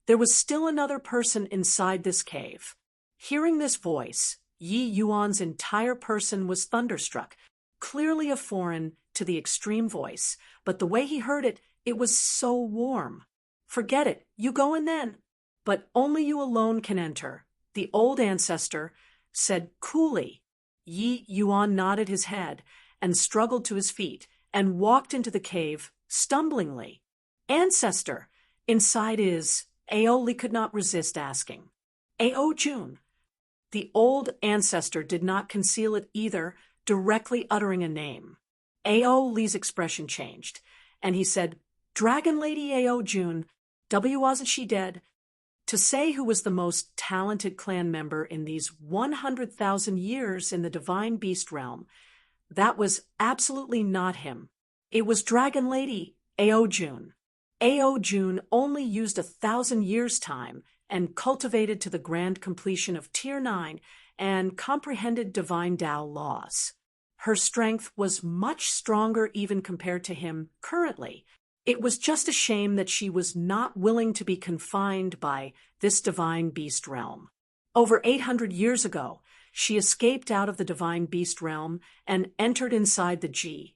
there was still another person inside this cave. Hearing this voice, Yi Yuan's entire person was thunderstruck, clearly a foreign to the extreme voice, but the way he heard it, it was so warm. Forget it, you go in then. But only you alone can enter, the old ancestor said coolly. Yi Yuan nodded his head and struggled to his feet and walked into the cave, stumblingly. Ancestor, inside is, Aoli could not resist asking. Ao Jun. The old ancestor did not conceal it either, directly uttering a name. Ao Li's expression changed, and he said, Dragon Lady Ao Jun, wasn't she dead? To say who was the most talented clan member in these 100,000 years in the divine beast realm, that was absolutely not him. It was Dragon Lady Ao Jun. Ao Jun only used 1,000 years' time and cultivated to the grand completion of Tier 9 and comprehended divine Tao laws. Her strength was much stronger even compared to him currently. It was just a shame that she was not willing to be confined by this divine beast realm. Over 800 years ago, she escaped out of the divine beast realm and entered inside the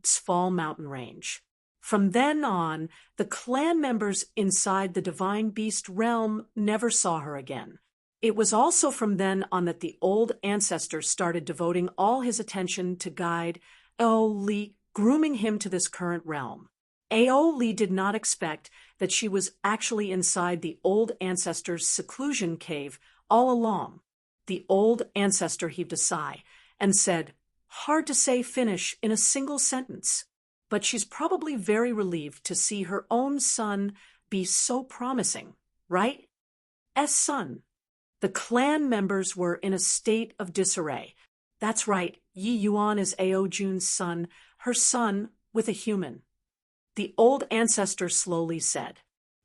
Fall mountain range. From then on, the clan members inside the divine beast realm never saw her again. It was also from then on that the old ancestor started devoting all his attention to guide Ao Li, grooming him to this current realm. Ao Li did not expect that she was actually inside the old ancestor's seclusion cave all along. The old ancestor heaved a sigh and said, hard to say finish in a single sentence, but she's probably very relieved to see her own son be so promising, right? Son. The clan members were in a state of disarray. That's right, Yi Yuan is Ao Jun's son, her son with a human. The old ancestor slowly said.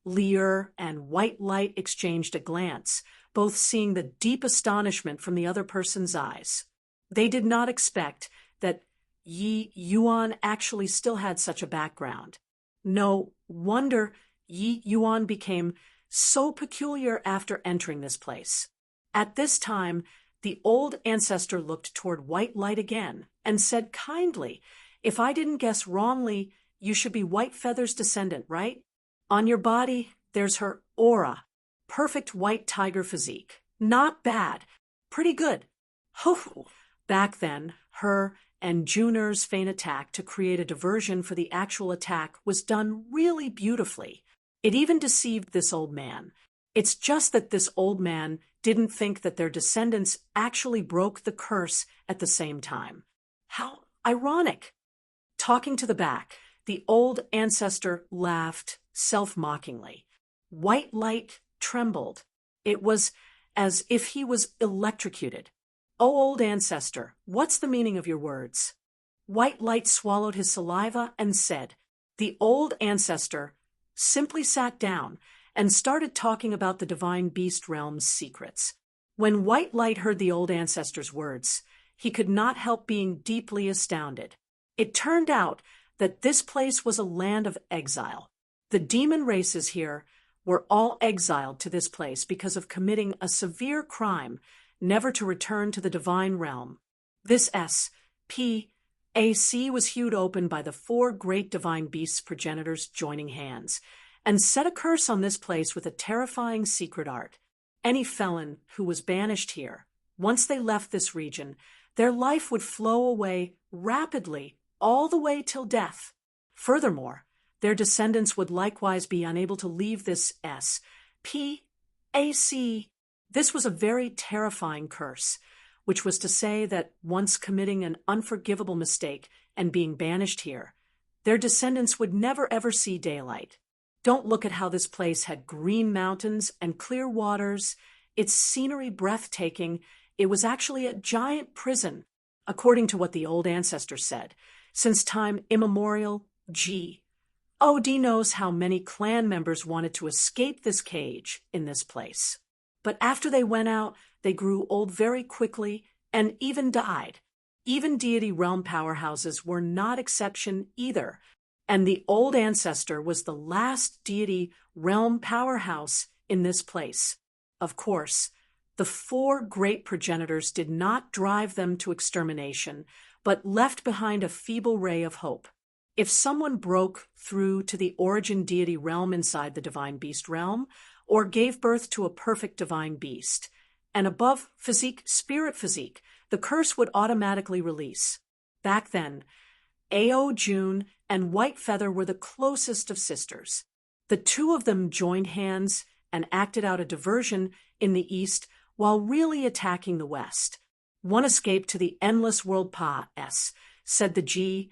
Lear and White Light exchanged a glance, both seeing the deep astonishment from the other person's eyes. They did not expect that Yi Yuan actually still had such a background. No wonder Yi Yuan became so peculiar after entering this place. At this time, the old ancestor looked toward White Light again and said kindly, if I didn't guess wrongly, you should be White Feather's descendant, right? On your body, there's her aura, perfect white tiger physique. Not bad. Pretty good. Ho! Back then, her and Juner's feint attack to create a diversion for the actual attack was done really beautifully. It even deceived this old man. It's just that this old man didn't think that their descendants actually broke the curse at the same time. How ironic! Talking to the back, the old ancestor laughed self-mockingly. White light trembled. It was as if he was electrocuted. "Oh, old ancestor, what's the meaning of your words?" White light swallowed his saliva and said. The old ancestor simply sat down and started talking about the divine beast realm's secrets. When White Light heard the old ancestor's words, he could not help being deeply astounded. It turned out that this place was a land of exile. The demon races here were all exiled to this place because of committing a severe crime, never to return to the divine realm. This SPAC was hewed open by the 4 great divine beasts' progenitors joining hands, and set a curse on this place with a terrifying secret art. Any felon who was banished here, once they left this region, their life would flow away rapidly all the way till death. Furthermore, their descendants would likewise be unable to leave this SPAC. This was a very terrifying curse, which was to say that once committing an unforgivable mistake and being banished here, their descendants would never ever see daylight. Don't look at how this place had green mountains and clear waters, its scenery breathtaking. It was actually a giant prison, according to what the old ancestor said. Since time immemorial, God knows how many clan members wanted to escape this cage in this place. But after they went out, they grew old very quickly and even died. Even deity realm powerhouses were not exception either, and the old ancestor was the last deity realm powerhouse in this place. Of course, the 4 great progenitors did not drive them to extermination, but left behind a feeble ray of hope. If someone broke through to the origin deity realm inside the divine beast realm, or gave birth to a perfect divine beast, and above spirit physique, the curse would automatically release. Back then, June and White Feather were the closest of sisters. The 2 of them joined hands and acted out a diversion in the east while really attacking the west. One escaped to the endless world said the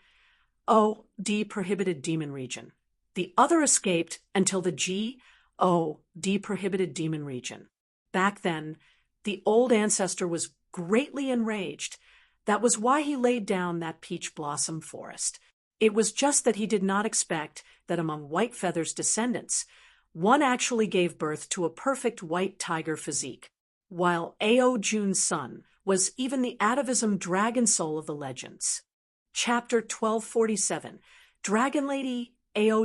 God prohibited demon region. The other escaped until the God prohibited demon region. Back then, the old ancestor was greatly enraged. That was why he laid down that peach blossom forest. It was just that he did not expect that among White Feather's descendants, one actually gave birth to a perfect white tiger physique, while June's son was even the atavism dragon soul of the legends. Chapter 1247, Dragon Lady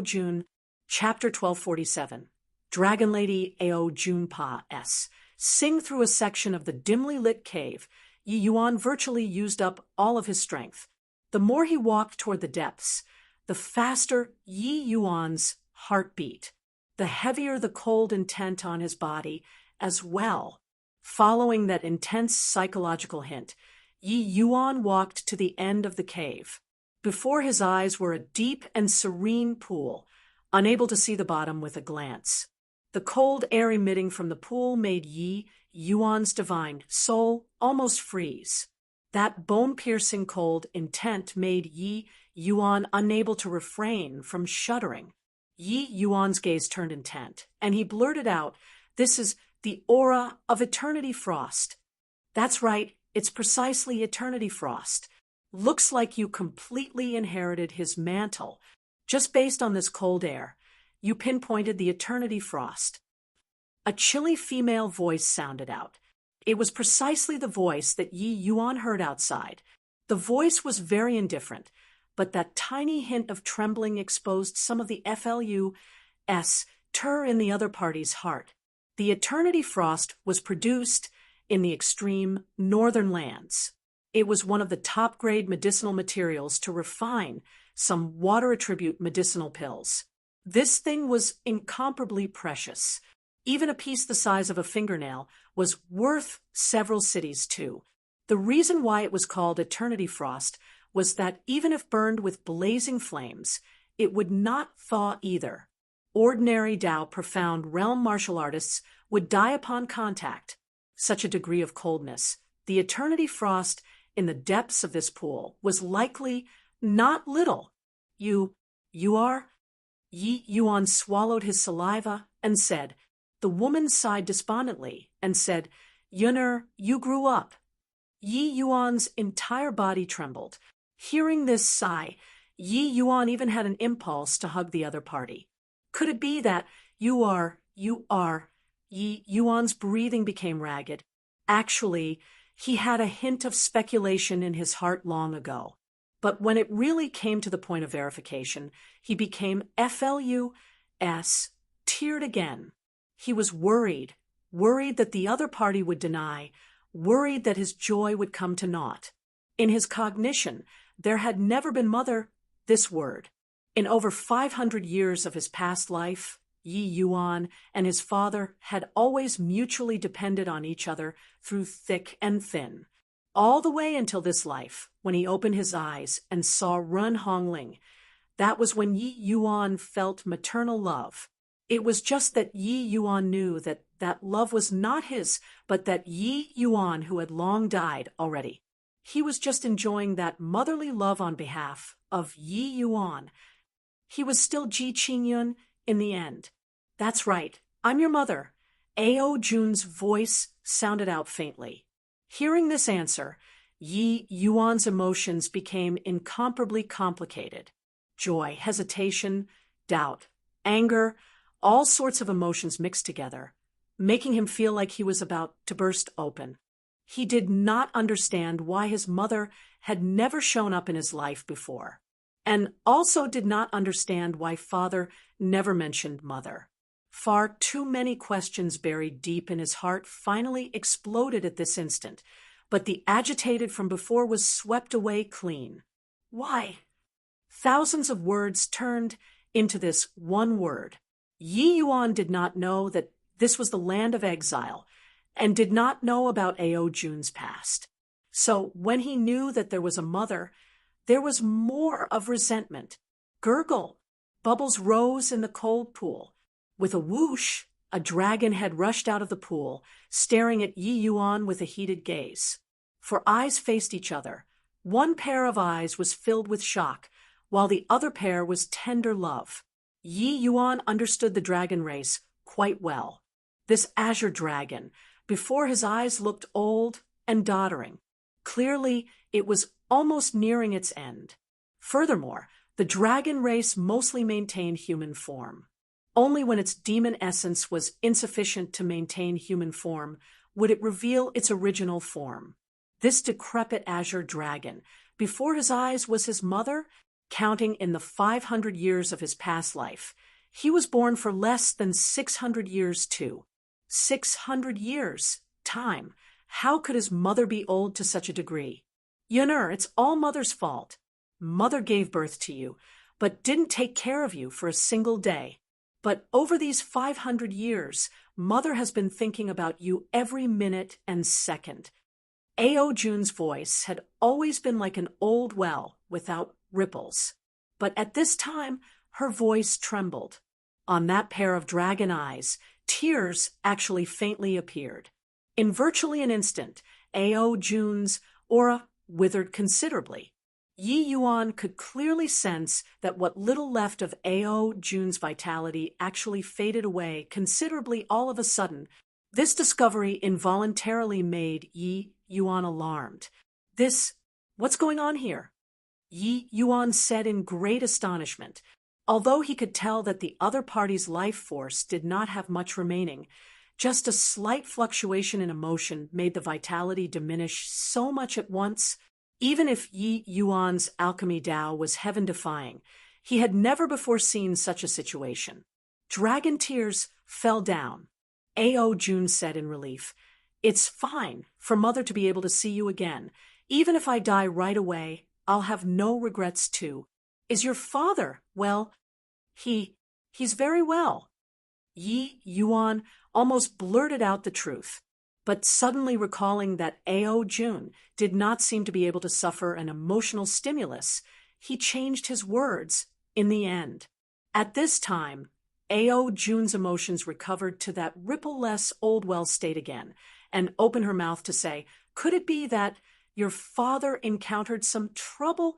June. Chapter 1247, Dragon Lady June sing through a section of the dimly lit cave. Yi Yuan virtually used up all of his strength. The more he walked toward the depths, the faster Yi Yuan's heart beat, the heavier the cold intent on his body as well. Following that intense psychological hint, Yi Yuan walked to the end of the cave. Before his eyes were a deep and serene pool, unable to see the bottom with a glance. The cold air emitting from the pool made Yi Yuan's divine soul almost freeze. That bone-piercing cold intent made Yi Yuan unable to refrain from shuddering. Yi Yuan's gaze turned intent, and he blurted out, "This is the aura of Eternity Frost." "That's right, it's precisely Eternity Frost. Looks like you completely inherited his mantle. Just based on this cold air, you pinpointed the Eternity Frost." A chilly female voice sounded out. It was precisely the voice that Yi Yuan heard outside. The voice was very indifferent, but that tiny hint of trembling exposed some of the tur in the other party's heart. The Eternity Frost was produced in the extreme northern lands. It was one of the top-grade medicinal materials to refine some water attribute medicinal pills. This thing was incomparably precious. Even a piece the size of a fingernail was worth several cities too. The reason why it was called eternity frost was that even if burned with blazing flames, it would not thaw either. Ordinary Dao profound realm martial artists would die upon contact. Such a degree of coldness, the eternity frost in the depths of this pool was likely not little. You are? Yi Yuan swallowed his saliva and said. The woman sighed despondently and said, Yun'er, you grew up. Yi Yuan's entire body trembled. Hearing this sigh, Yi Yuan even had an impulse to hug the other party. Could it be that you are? Yi Yuan's breathing became ragged. Actually, he had a hint of speculation in his heart long ago. But when it really came to the point of verification, he became FLUS, teared again. He was worried that the other party would deny, worried that his joy would come to naught. In his cognition, there had never been mother, this word. In over 500 years of his past life, Yi Yuan and his father had always mutually depended on each other through thick and thin. All the way until this life, when he opened his eyes and saw Run Hongling. That was when Yi Yuan felt maternal love. It was just that Yi Yuan knew that that love was not his, but that Yi Yuan, who had long died already. He was just enjoying that motherly love on behalf of Yi Yuan. He was still Ji Qingyun in the end. That's right, I'm your mother. Ao Jun's voice sounded out faintly. Hearing this answer, Yi Yuan's emotions became incomparably complicated. Joy, hesitation, doubt, anger, all sorts of emotions mixed together, making him feel like he was about to burst open. He did not understand why his mother had never shown up in his life before, and also did not understand why father never mentioned mother. Far too many questions buried deep in his heart finally exploded at this instant, but the agitated from before was swept away clean. Why? Thousands of words turned into this one word. Yi Yuan did not know that this was the land of exile, and did not know about Ao Jun's past. So when he knew that there was a mother, there was more of resentment. Gurgle. Bubbles rose in the cold pool. With a whoosh, a dragon had rushed out of the pool, staring at Yi Yuan with a heated gaze. For eyes faced each other. One pair of eyes was filled with shock, while the other pair was tender love. Yi Yuan understood the dragon race quite well. This azure dragon, before his eyes looked old and doddering. Clearly, it was almost nearing its end. Furthermore, the dragon race mostly maintained human form. Only when its demon essence was insufficient to maintain human form would it reveal its original form. This decrepit azure dragon, before his eyes was his mother, counting in the 500 years of his past life. He was born for less than 600 years too. 600 years. Time. How could his mother be old to such a degree? Yun'er, it's all mother's fault. Mother gave birth to you, but didn't take care of you for a single day. But over these 500 years, mother has been thinking about you every minute and second. Ao Jun's voice had always been like an old well without ripples. But at this time, her voice trembled. On that pair of dragon eyes, tears actually faintly appeared. In virtually an instant, Ao Jun's aura withered considerably. Yi Yuan could clearly sense that what little left of Ao Jun's vitality actually faded away considerably all of a sudden. This discovery involuntarily made Yi Yuan alarmed. What's going on here? Yi Yuan said in great astonishment. Although he could tell that the other party's life force did not have much remaining, just a slight fluctuation in emotion made the vitality diminish so much at once. Even if Yi Yuan's alchemy Dao was heaven-defying, he had never before seen such a situation. Dragon tears fell down. Ao Jun said in relief, "It's fine for Mother to be able to see you again. Even if I die right away, I'll have no regrets too. Is your father, well, he's very well." Yi Yuan almost blurted out the truth, but suddenly recalling that Ao Jun did not seem to be able to suffer an emotional stimulus, he changed his words in the end. At this time, Ao Jun's emotions recovered to that ripple-less old well state again, and opened her mouth to say, "Could it be that your father encountered some trouble?"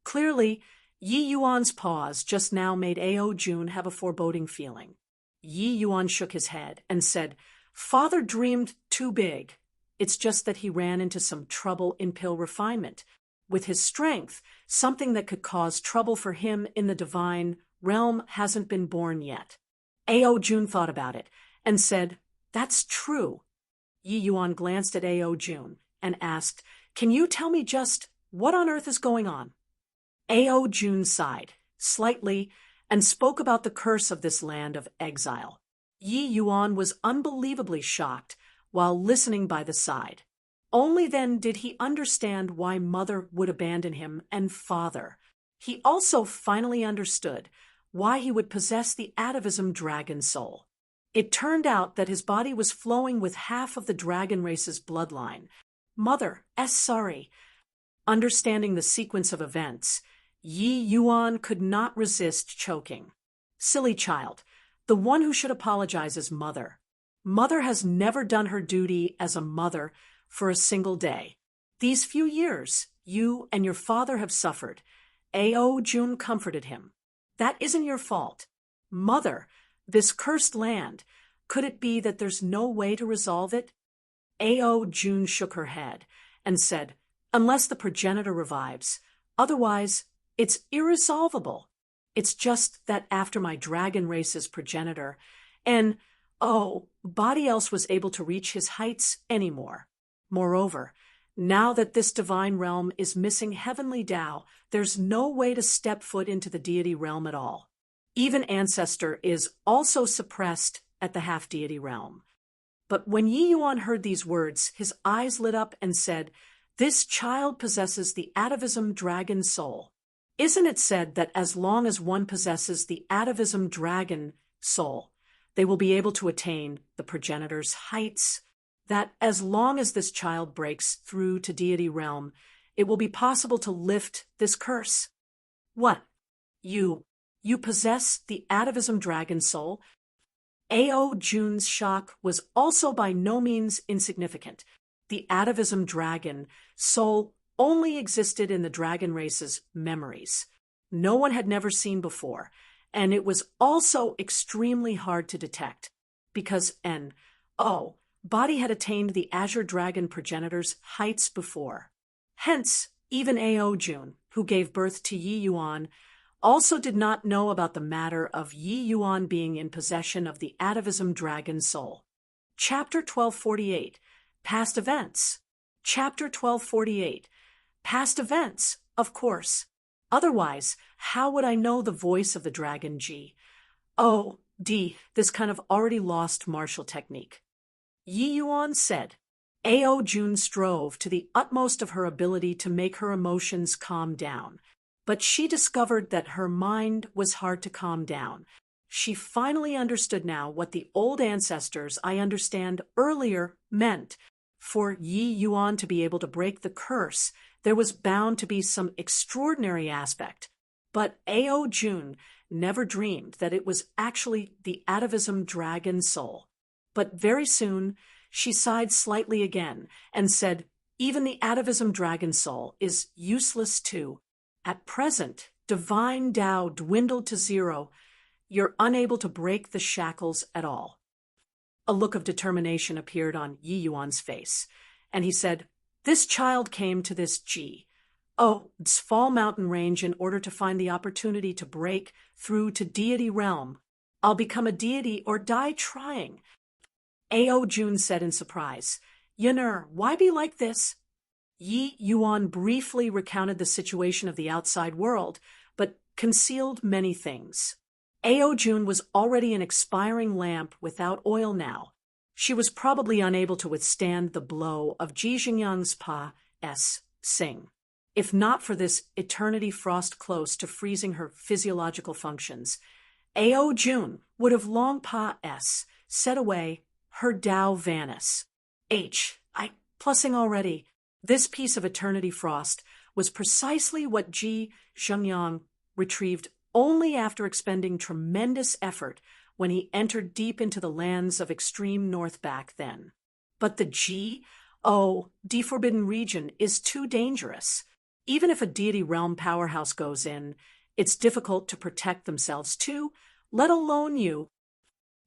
Clearly, Yi Yuan's pause just now made Ao Jun have a foreboding feeling. Yi Yuan shook his head and said, "Father dreamed too big. It's just that he ran into some trouble in pill refinement. With his strength, something that could cause trouble for him in the divine realm hasn't been born yet." Ao Jun thought about it and said, "That's true." Yi Yuan glanced at Ao Jun and asked, "Can you tell me just what on earth is going on?" Ao Jun sighed slightly and spoke about the curse of this land of exile. Yi Yuan was unbelievably shocked while listening by the side. Only then did he understand why Mother would abandon him and Father. He also finally understood why he would possess the atavism dragon soul. It turned out that his body was flowing with half of the dragon race's bloodline. Sorry. Understanding the sequence of events, Yi Yuan could not resist choking. Silly child, the one who should apologize is Mother. Mother has never done her duty as a mother for a single day. These few years, you and your father have suffered. Ao Jun comforted him. That isn't your fault. Mother, this cursed land, could it be that there's no way to resolve it? Ao Jun shook her head and said, "Unless the progenitor revives. Otherwise, it's irresolvable. It's just that after my dragon race's progenitor, and, nobody else was able to reach his heights anymore. Moreover, now that this divine realm is missing heavenly Tao, there's no way to step foot into the deity realm at all. Even ancestor is also suppressed at the half-deity realm." But when Yi Yuan heard these words, his eyes lit up and said, "This child possesses the atavism dragon soul. Isn't it said that as long as one possesses the atavism dragon soul, they will be able to attain the progenitor's heights? That as long as this child breaks through to deity realm, it will be possible to lift this curse?" "What? You possess the atavism dragon soul?" Ao Jun's shock was also by no means insignificant. The atavism dragon soul only existed in the dragon race's memories. No one had never seen before, and it was also extremely hard to detect, because body had attained the Azure Dragon progenitor's heights before. Hence, even Ao Jun, who gave birth to Yi Yuan, also did not know about the matter of Yi Yuan being in possession of the atavism dragon soul. Chapter 1248, Past Events. Chapter 1248, Past Events, of course. Otherwise, how would I know the voice of the dragon G? This kind of already lost martial technique. Yi Yuan said. Ao Jun strove to the utmost of her ability to make her emotions calm down. But she discovered that her mind was hard to calm down. She finally understood now what the old ancestors, I understand earlier, meant. For Yi Yuan to be able to break the curse, there was bound to be some extraordinary aspect. But Ao Jun never dreamed that it was actually the atavism dragon soul. But very soon, she sighed slightly again and said, "Even the atavism dragon soul is useless too. At present, divine Tao dwindled to zero. You're unable to break the shackles at all." A look of determination appeared on Yi Yuan's face, and he said, "This child came to this Fall mountain range in order to find the opportunity to break through to deity realm. I'll become a deity or die trying." Ao Jun said in surprise, "Yener, why be like this?" Yi Yuan briefly recounted the situation of the outside world, but concealed many things. Ao Jun was already an expiring lamp without oil now. She was probably unable to withstand the blow of Ji Xingyang's Sing. If not for this eternity frost close to freezing her physiological functions, Ao Jun would have long set away her Tao Vanis. Plussing already. This piece of eternity frost was precisely what Ji Zhengyang retrieved only after expending tremendous effort when he entered deep into the lands of extreme north back then. But the the forbidden region is too dangerous. Even if a deity realm powerhouse goes in, it's difficult to protect themselves too, let alone you.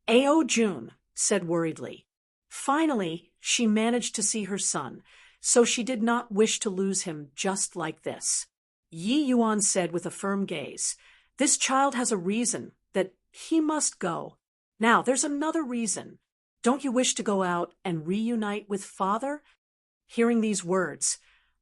Ao Jun said worriedly. Finally, she managed to see her son, so she did not wish to lose him just like this. Yi Yuan said with a firm gaze, "This child has a reason that he must go. Now, there's another reason. Don't you wish to go out and reunite with father?" Hearing these words,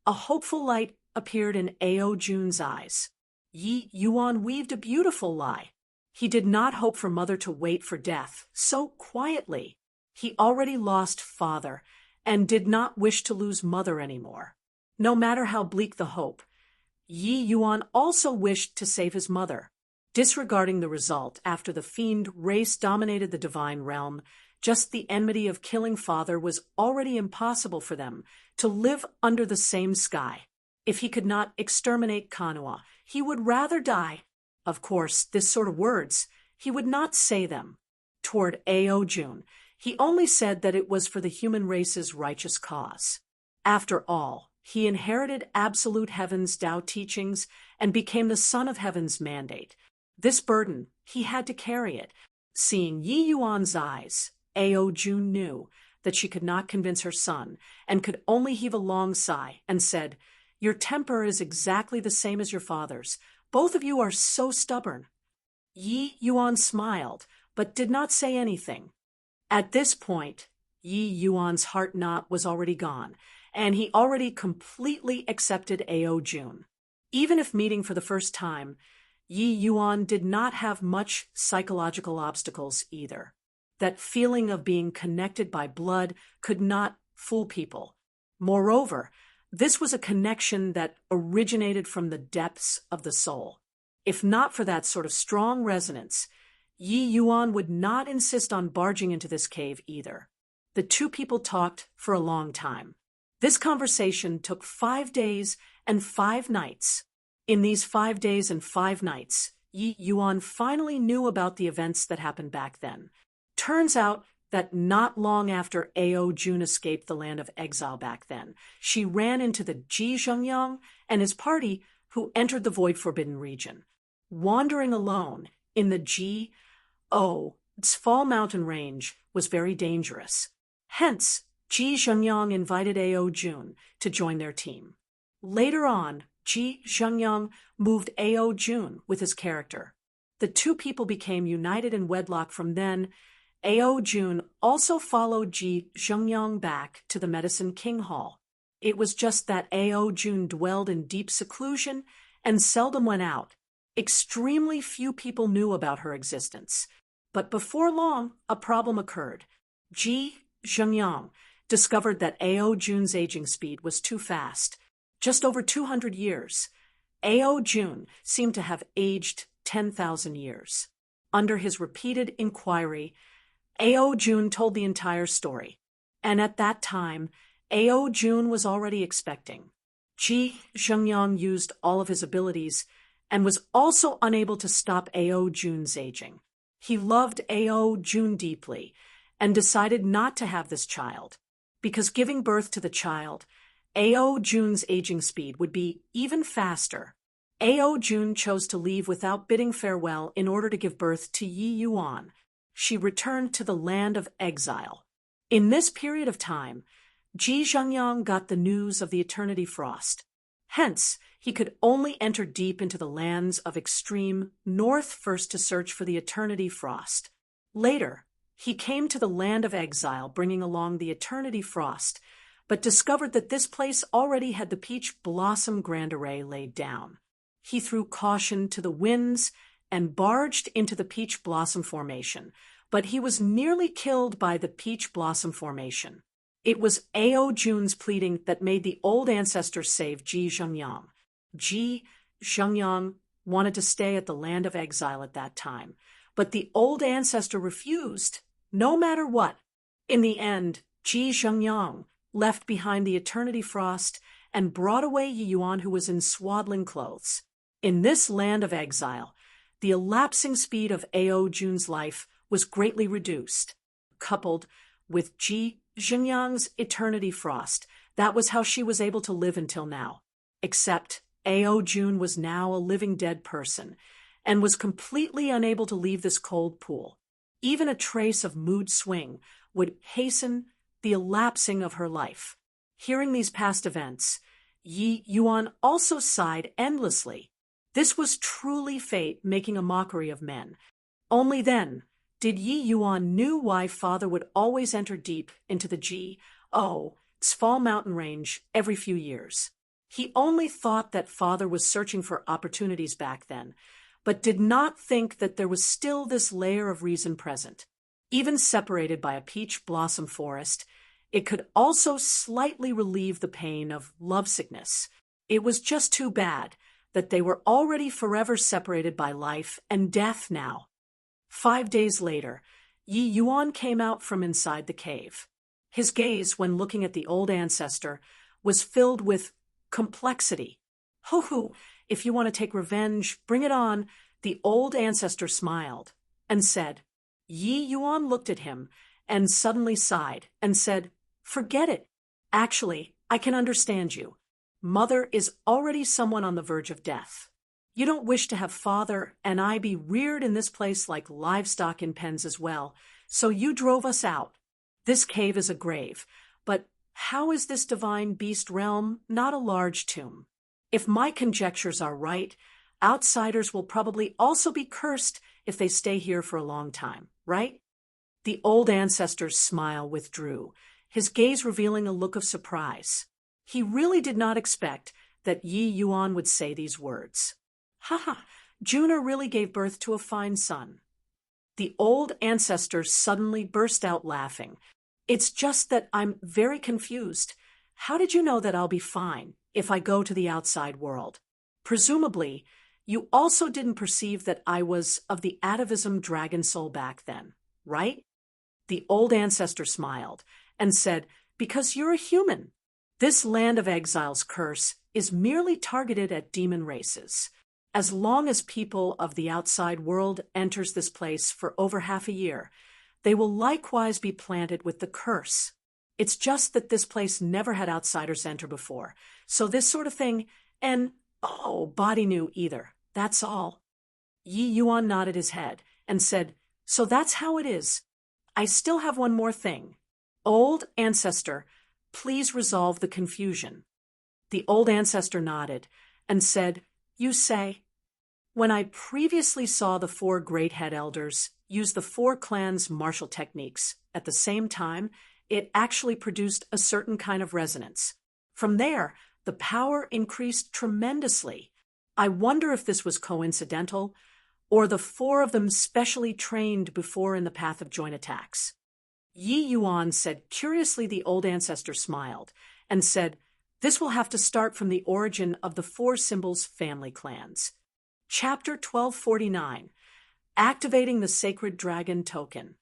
a hopeful light appeared in Ao Jun's eyes. Yi Yuan weaved a beautiful lie. He did not hope for mother to wait for death so quietly. He already lost father and did not wish to lose mother anymore. No matter how bleak the hope, Yi Yuan also wished to save his mother. Disregarding the result after the fiend race dominated the divine realm, just the enmity of killing father was already impossible for them to live under the same sky. If he could not exterminate Kanua, he would rather die. Of course, this sort of words, he would not say them toward Ao Jun. He only said that it was for the human race's righteous cause. After all, he inherited absolute heaven's Tao teachings and became the son of heaven's mandate. This burden, he had to carry it. Seeing Yi Yuan's eyes, Ao Jun knew that she could not convince her son and could only heave a long sigh and said, "Your temper is exactly the same as your father's. Both of you are so stubborn." Yi Yuan smiled, but did not say anything. At this point, Yi Yuan's heart knot was already gone, and he already completely accepted Ao Jun. Even if meeting for the first time, Yi Yuan did not have much psychological obstacles either. That feeling of being connected by blood could not fool people. Moreover, this was a connection that originated from the depths of the soul. If not for that sort of strong resonance, Yi Yuan would not insist on barging into this cave either. The two people talked for a long time. This conversation took 5 days and 5 nights. In these 5 days and 5 nights, Yi Yuan finally knew about the events that happened back then. Turns out that not long after Ao Jun escaped the land of exile back then, she ran into the Ji Zhengyang and his party who entered the void forbidden region. Wandering alone in the Fall mountain range was very dangerous. Hence, Ji Zhengyang invited Ao Jun to join their team. Later on, Ji Zhengyang moved Ao Jun with his character. The two people became united in wedlock from then. Ao Jun also followed Ji Zhengyang back to the Medicine King Hall. It was just that Ao Jun dwelled in deep seclusion and seldom went out. Extremely few people knew about her existence. But before long, a problem occurred. Ji Zhengyang discovered that Ao Jun's aging speed was too fast. Just over 200 years. Ao Jun seemed to have aged 10,000 years. Under his repeated inquiry, Ao Jun told the entire story. And at that time, Ao Jun was already expecting. Ji Zhengyang used all of his abilities and was also unable to stop Ao Jun's aging. He loved Ao Jun deeply and decided not to have this child, because giving birth to the child, Ao Jun's aging speed would be even faster. Ao Jun chose to leave without bidding farewell in order to give birth to Yi Yuan. She returned to the land of exile. In this period of time, Ji Zhengyang got the news of the eternity frost. Hence, he could only enter deep into the lands of extreme north first to search for the eternity frost. Later, he came to the land of exile bringing along the eternity frost, but discovered that this place already had the peach blossom grand array laid down. He threw caution to the winds and barged into the peach blossom formation, but he was nearly killed by the peach blossom formation. It was Ao Jun's pleading that made the old ancestors save Ji Zhengyang. Ji Zhengyang wanted to stay at the land of exile at that time, But the old ancestor refused, no matter what. In the end, Ji Zhengyang left behind the eternity frost and brought away Yi Yuan, who was in swaddling clothes. In this land of exile, the elapsing speed of Ao Jun's life was greatly reduced. Coupled with Ji Zhengyang's eternity frost, that was how she was able to live until now. Except Ao Jun was now a living dead person and was completely unable to leave this cold pool. Even a trace of mood swing would hasten the elapsing of her life. Hearing these past events, Yi Yuan also sighed endlessly. This was truly fate making a mockery of men. Only then did Yi Yuan knew why father would always enter deep into the Zfall mountain range every few years. He only thought that father was searching for opportunities back then, but did not think that there was still this layer of reason present. Even separated by a peach blossom forest, it could also slightly relieve the pain of lovesickness. It was just too bad that they were already forever separated by life and death now. 5 days later, Yi Yuan came out from inside the cave. His gaze, when looking at the old ancestor, was filled with complexity. Ho, if you want to take revenge, bring it on, the old ancestor smiled and said. Yi Yuan looked at him and suddenly sighed and said, "Forget it. Actually, I can understand you. Mother is already someone on the verge of death. You don't wish to have father and I be reared in this place like livestock in pens as well, so you drove us out. This cave is a grave, but how is this divine beast realm not a large tomb? If my conjectures are right, outsiders will probably also be cursed if they stay here for a long time, right?" The old ancestor's smile withdrew, his gaze revealing a look of surprise. He really did not expect that Yi Yuan would say these words. Juna really gave birth to a fine son. The old ancestor suddenly burst out laughing. "It's just that I'm very confused. How did you know that I'll be fine if I go to the outside world? Presumably, you also didn't perceive that I was of the atavism dragon soul back then, right?" The old ancestor smiled and said, "Because you're a human. This land of exile's curse is merely targeted at demon races. As long as people of the outside world enters this place for over half a year, they will likewise be planted with the curse. It's just that this place never had outsiders enter before, so this sort of thing, and, body new either. That's all." Yi Yuan nodded his head and said, "So that's how it is. I still have one more thing. Old ancestor, please resolve the confusion." The old ancestor nodded and said, "You say?" "When I previously saw the 4 great head elders use the 4 clans' martial techniques at the same time, it actually produced a certain kind of resonance. From there, the power increased tremendously. I wonder if this was coincidental, or the 4 of them specially trained before in the path of joint attacks." Yi Yuan said curiously. The old ancestor smiled and said, "This will have to start from the origin of the 4 symbols family clans. Chapter 1249, Activating the Sacred Dragon Token.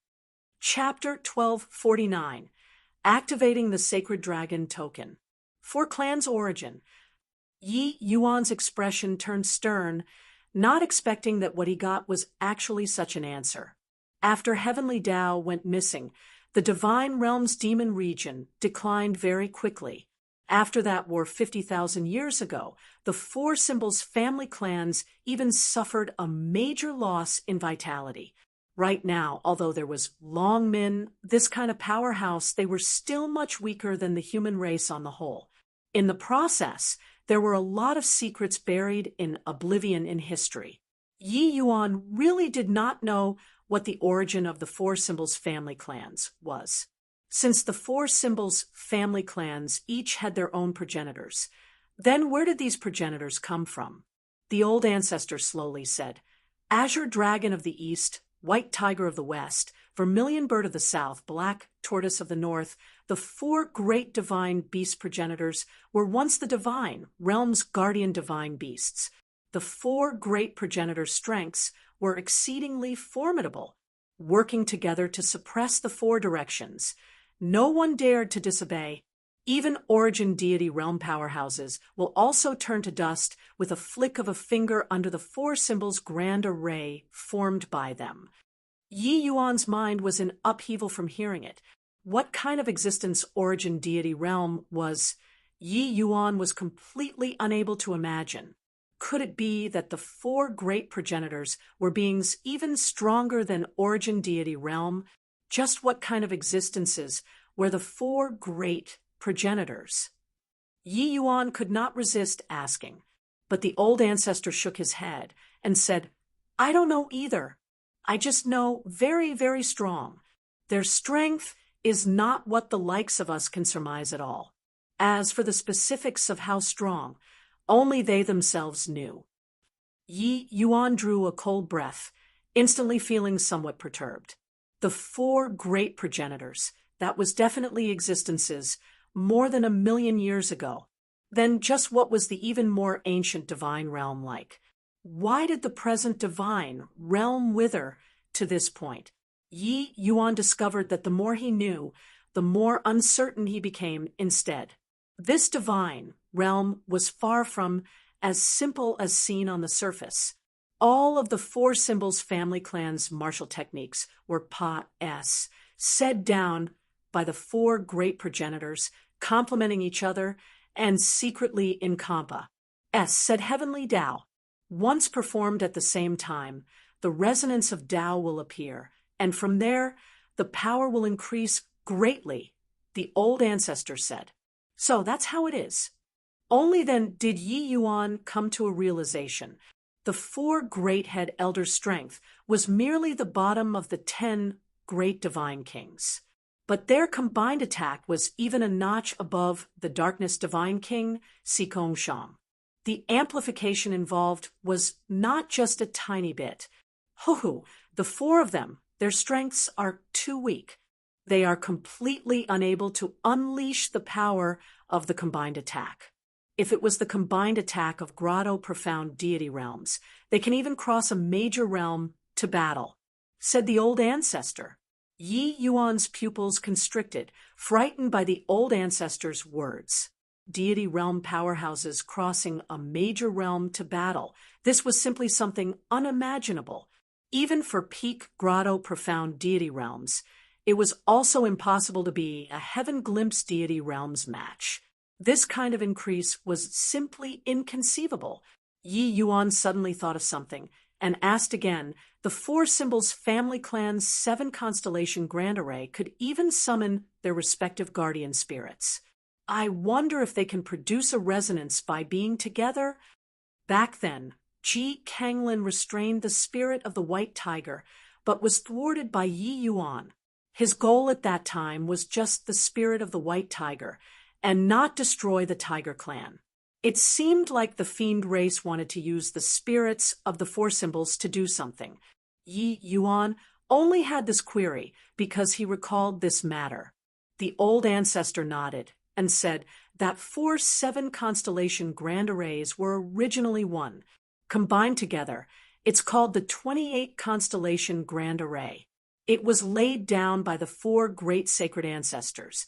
Chapter 1249, Activating the Sacred Dragon Token. 4 clans' origin." Yi Yuan's expression turned stern, not expecting that what he got was actually such an answer. After Heavenly Tao went missing, the Divine Realm's demon region declined very quickly. After that war 50,000 years ago, the 4 symbols family clans even suffered a major loss in vitality. Right now, although there was Long Min, this kind of powerhouse, they were still much weaker than the human race on the whole. In the process, there were a lot of secrets buried in oblivion in history. Yi Yuan really did not know what the origin of the 4 symbols family clans was. Since the 4 symbols family clans each had their own progenitors, then where did these progenitors come from? The old ancestor slowly said, "Azure Dragon of the East, White Tiger of the West, Vermilion Bird of the South, Black Tortoise of the North, the 4 great divine beast progenitors were once the divine realm's guardian divine beasts. The 4 great progenitor strengths were exceedingly formidable, working together to suppress the four directions. No one dared to disobey. Even origin deity realm powerhouses will also turn to dust with a flick of a finger under the four symbols' grand array formed by them. Yi Yuan's mind was in upheaval from hearing it. What kind of existence origin deity realm was? Yi Yuan was completely unable to imagine. Could it be that the four great progenitors were beings even stronger than origin deity realm? Just what kind of existences were the four great progenitors? Yi Yuan could not resist asking, but the old ancestor shook his head and said, "I don't know either. I just know very, very strong. Their strength is not what the likes of us can surmise at all. As for the specifics of how strong, only they themselves knew." Yi Yuan drew a cold breath, instantly feeling somewhat perturbed. The four great progenitors, that was definitely existences more than 1,000,000 years ago. Then just what was the even more ancient divine realm like? Why did the present divine realm wither to this point? Yi Yuan discovered that the more he knew, the more uncertain he became instead. This divine realm was far from as simple as seen on the surface. All of the four symbols family clan's martial techniques were Pa-S, said down by the four great progenitors, complementing each other and secretly in Kampa. S said heavenly Tao. Once performed at the same time, the resonance of Tao will appear, and from there, the power will increase greatly, the old ancestor said. So that's how it is. Only then did Yi Yuan come to a realization. The four great head elders' strength was merely the bottom of the 10 great divine kings. But their combined attack was even a notch above the darkness divine king, Sikong Shang. The amplification involved was not just a tiny bit. Ho-ho, the four of them, their strengths are too weak. They are completely unable to unleash the power of the combined attack. If it was the combined attack of grotto profound deity realms, they can even cross a major realm to battle, said the old ancestor. Yi Yuan's pupils constricted, frightened by the old ancestor's words. Deity realm powerhouses crossing a major realm to battle. This was simply something unimaginable. Even for peak grotto profound deity realms, it was also impossible to be a heaven glimpse deity realms match. This kind of increase was simply inconceivable. Yi Yuan suddenly thought of something and asked again. The four symbols family clan's 7 constellation grand array could even summon their respective guardian spirits. I wonder if they can produce a resonance by being together? Back then, Ji Kanglin restrained the spirit of the white tiger, but was thwarted by Yi Yuan. His goal at that time was just the spirit of the white tiger, and not destroy the tiger clan. It seemed like the fiend race wanted to use the spirits of the four symbols to do something. Yi Yuan only had this query because he recalled this matter. The old ancestor nodded and said that 4 7 constellation grand arrays were originally one. Combined together, it's called the 28 constellation grand array. It was laid down by the 4 great sacred ancestors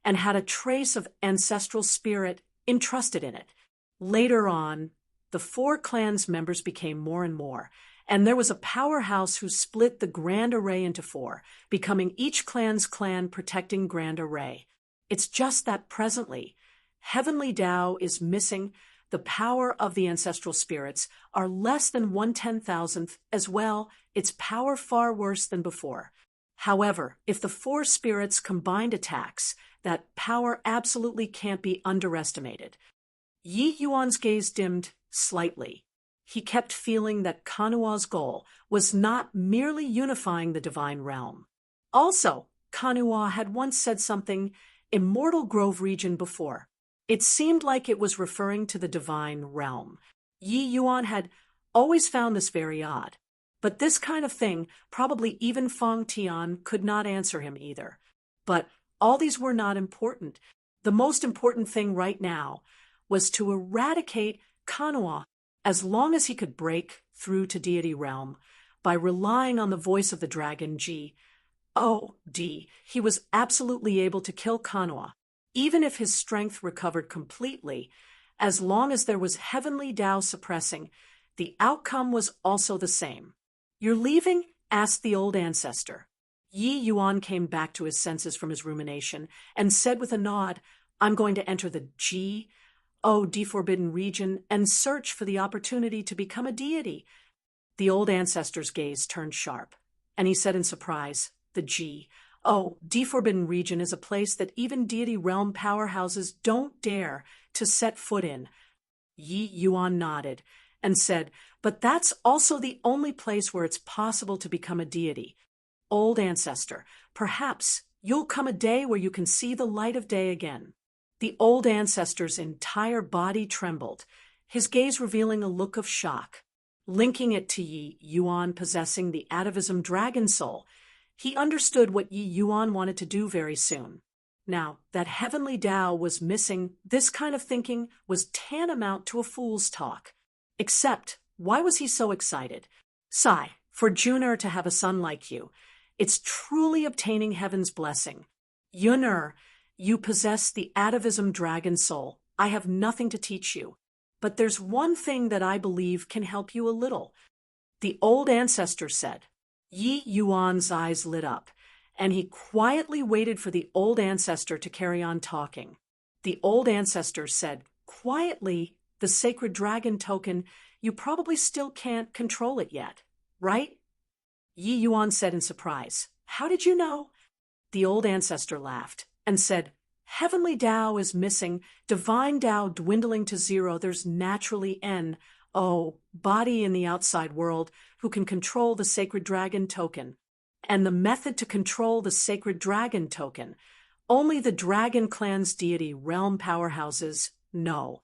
and had a trace of ancestral spirit entrusted in it. Later on, the 4 clans' members became more and more, and there was a powerhouse who split the grand array into 4, becoming each clan's clan protecting grand array. It's just that presently, heavenly Tao is missing. The power of the ancestral spirits are less than 1/10,000th as well. Its power far worse than before. However, if the 4 spirits combined attacks, that power absolutely can't be underestimated. Yi Yuan's gaze dimmed slightly. He kept feeling that Kanua's goal was not merely unifying the divine realm. Also, Kanua had once said something, Immortal Grove region before. It seemed like it was referring to the divine realm. Yi Yuan had always found this very odd. But this kind of thing, probably even Feng Tian could not answer him either. But all these were not important. The most important thing right now was to eradicate Kanua as long as he could break through to deity realm. by relying on the voice of the dragon G-O-D, he was absolutely able to kill Kanua, even if his strength recovered completely. As long as there was heavenly Tao suppressing, the outcome was also the same. "You're leaving?" asked the old ancestor. Yi Yuan came back to his senses from his rumination and said with a nod, "I'm going to enter the G-O-D forbidden region and search for the opportunity to become a deity." The old ancestor's gaze turned sharp, and he said in surprise, "The G-O-D forbidden region is a place that even deity realm powerhouses don't dare to set foot in." Yi Yuan nodded and said, "But that's also the only place where it's possible to become a deity. Old ancestor, perhaps you'll come a day where you can see the light of day again." The old ancestor's entire body trembled, his gaze revealing a look of shock. Linking it to Yi Yuan possessing the atavism dragon soul, he understood what Yi Yuan wanted to do very soon. Now that heavenly Tao was missing, this kind of thinking was tantamount to a fool's talk. Except, why was he so excited? "Sigh, for Jun'er to have a son like you. It's truly obtaining heaven's blessing. Jun'er, you possess the atavism dragon soul. I have nothing to teach you. But there's one thing that I believe can help you a little," the old ancestor said. Yi Yuan's eyes lit up, and he quietly waited for the old ancestor to carry on talking. The old ancestor said, quietly, "The sacred dragon token, you probably still can't control it yet, right?" Yi Yuan said in surprise, "How did you know?" The old ancestor laughed and said, "Heavenly Tao is missing, divine Tao dwindling to zero. There's naturally body in the outside world who can control the sacred dragon token. And the method to control the sacred dragon token, only the dragon clan's deity realm powerhouses know.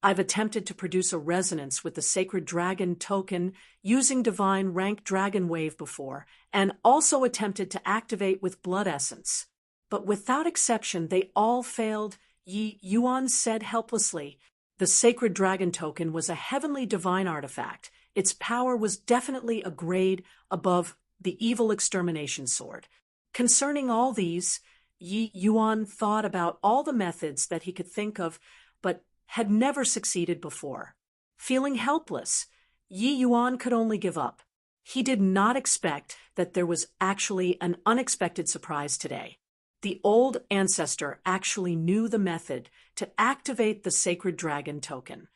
I've attempted to produce a resonance with the sacred dragon token using divine rank dragon wave before, and also attempted to activate with blood essence. But without exception, they all failed," Yi Yuan said helplessly. "The sacred dragon token was a heavenly divine artifact. Its power was definitely a grade above the evil extermination sword. Concerning all these, Yi Yuan thought about all the methods that he could think of, but had never succeeded before. Feeling helpless, Yi Yuan could only give up. He did not expect that there was actually an unexpected surprise today. The old ancestor actually knew the method to activate the sacred dragon token.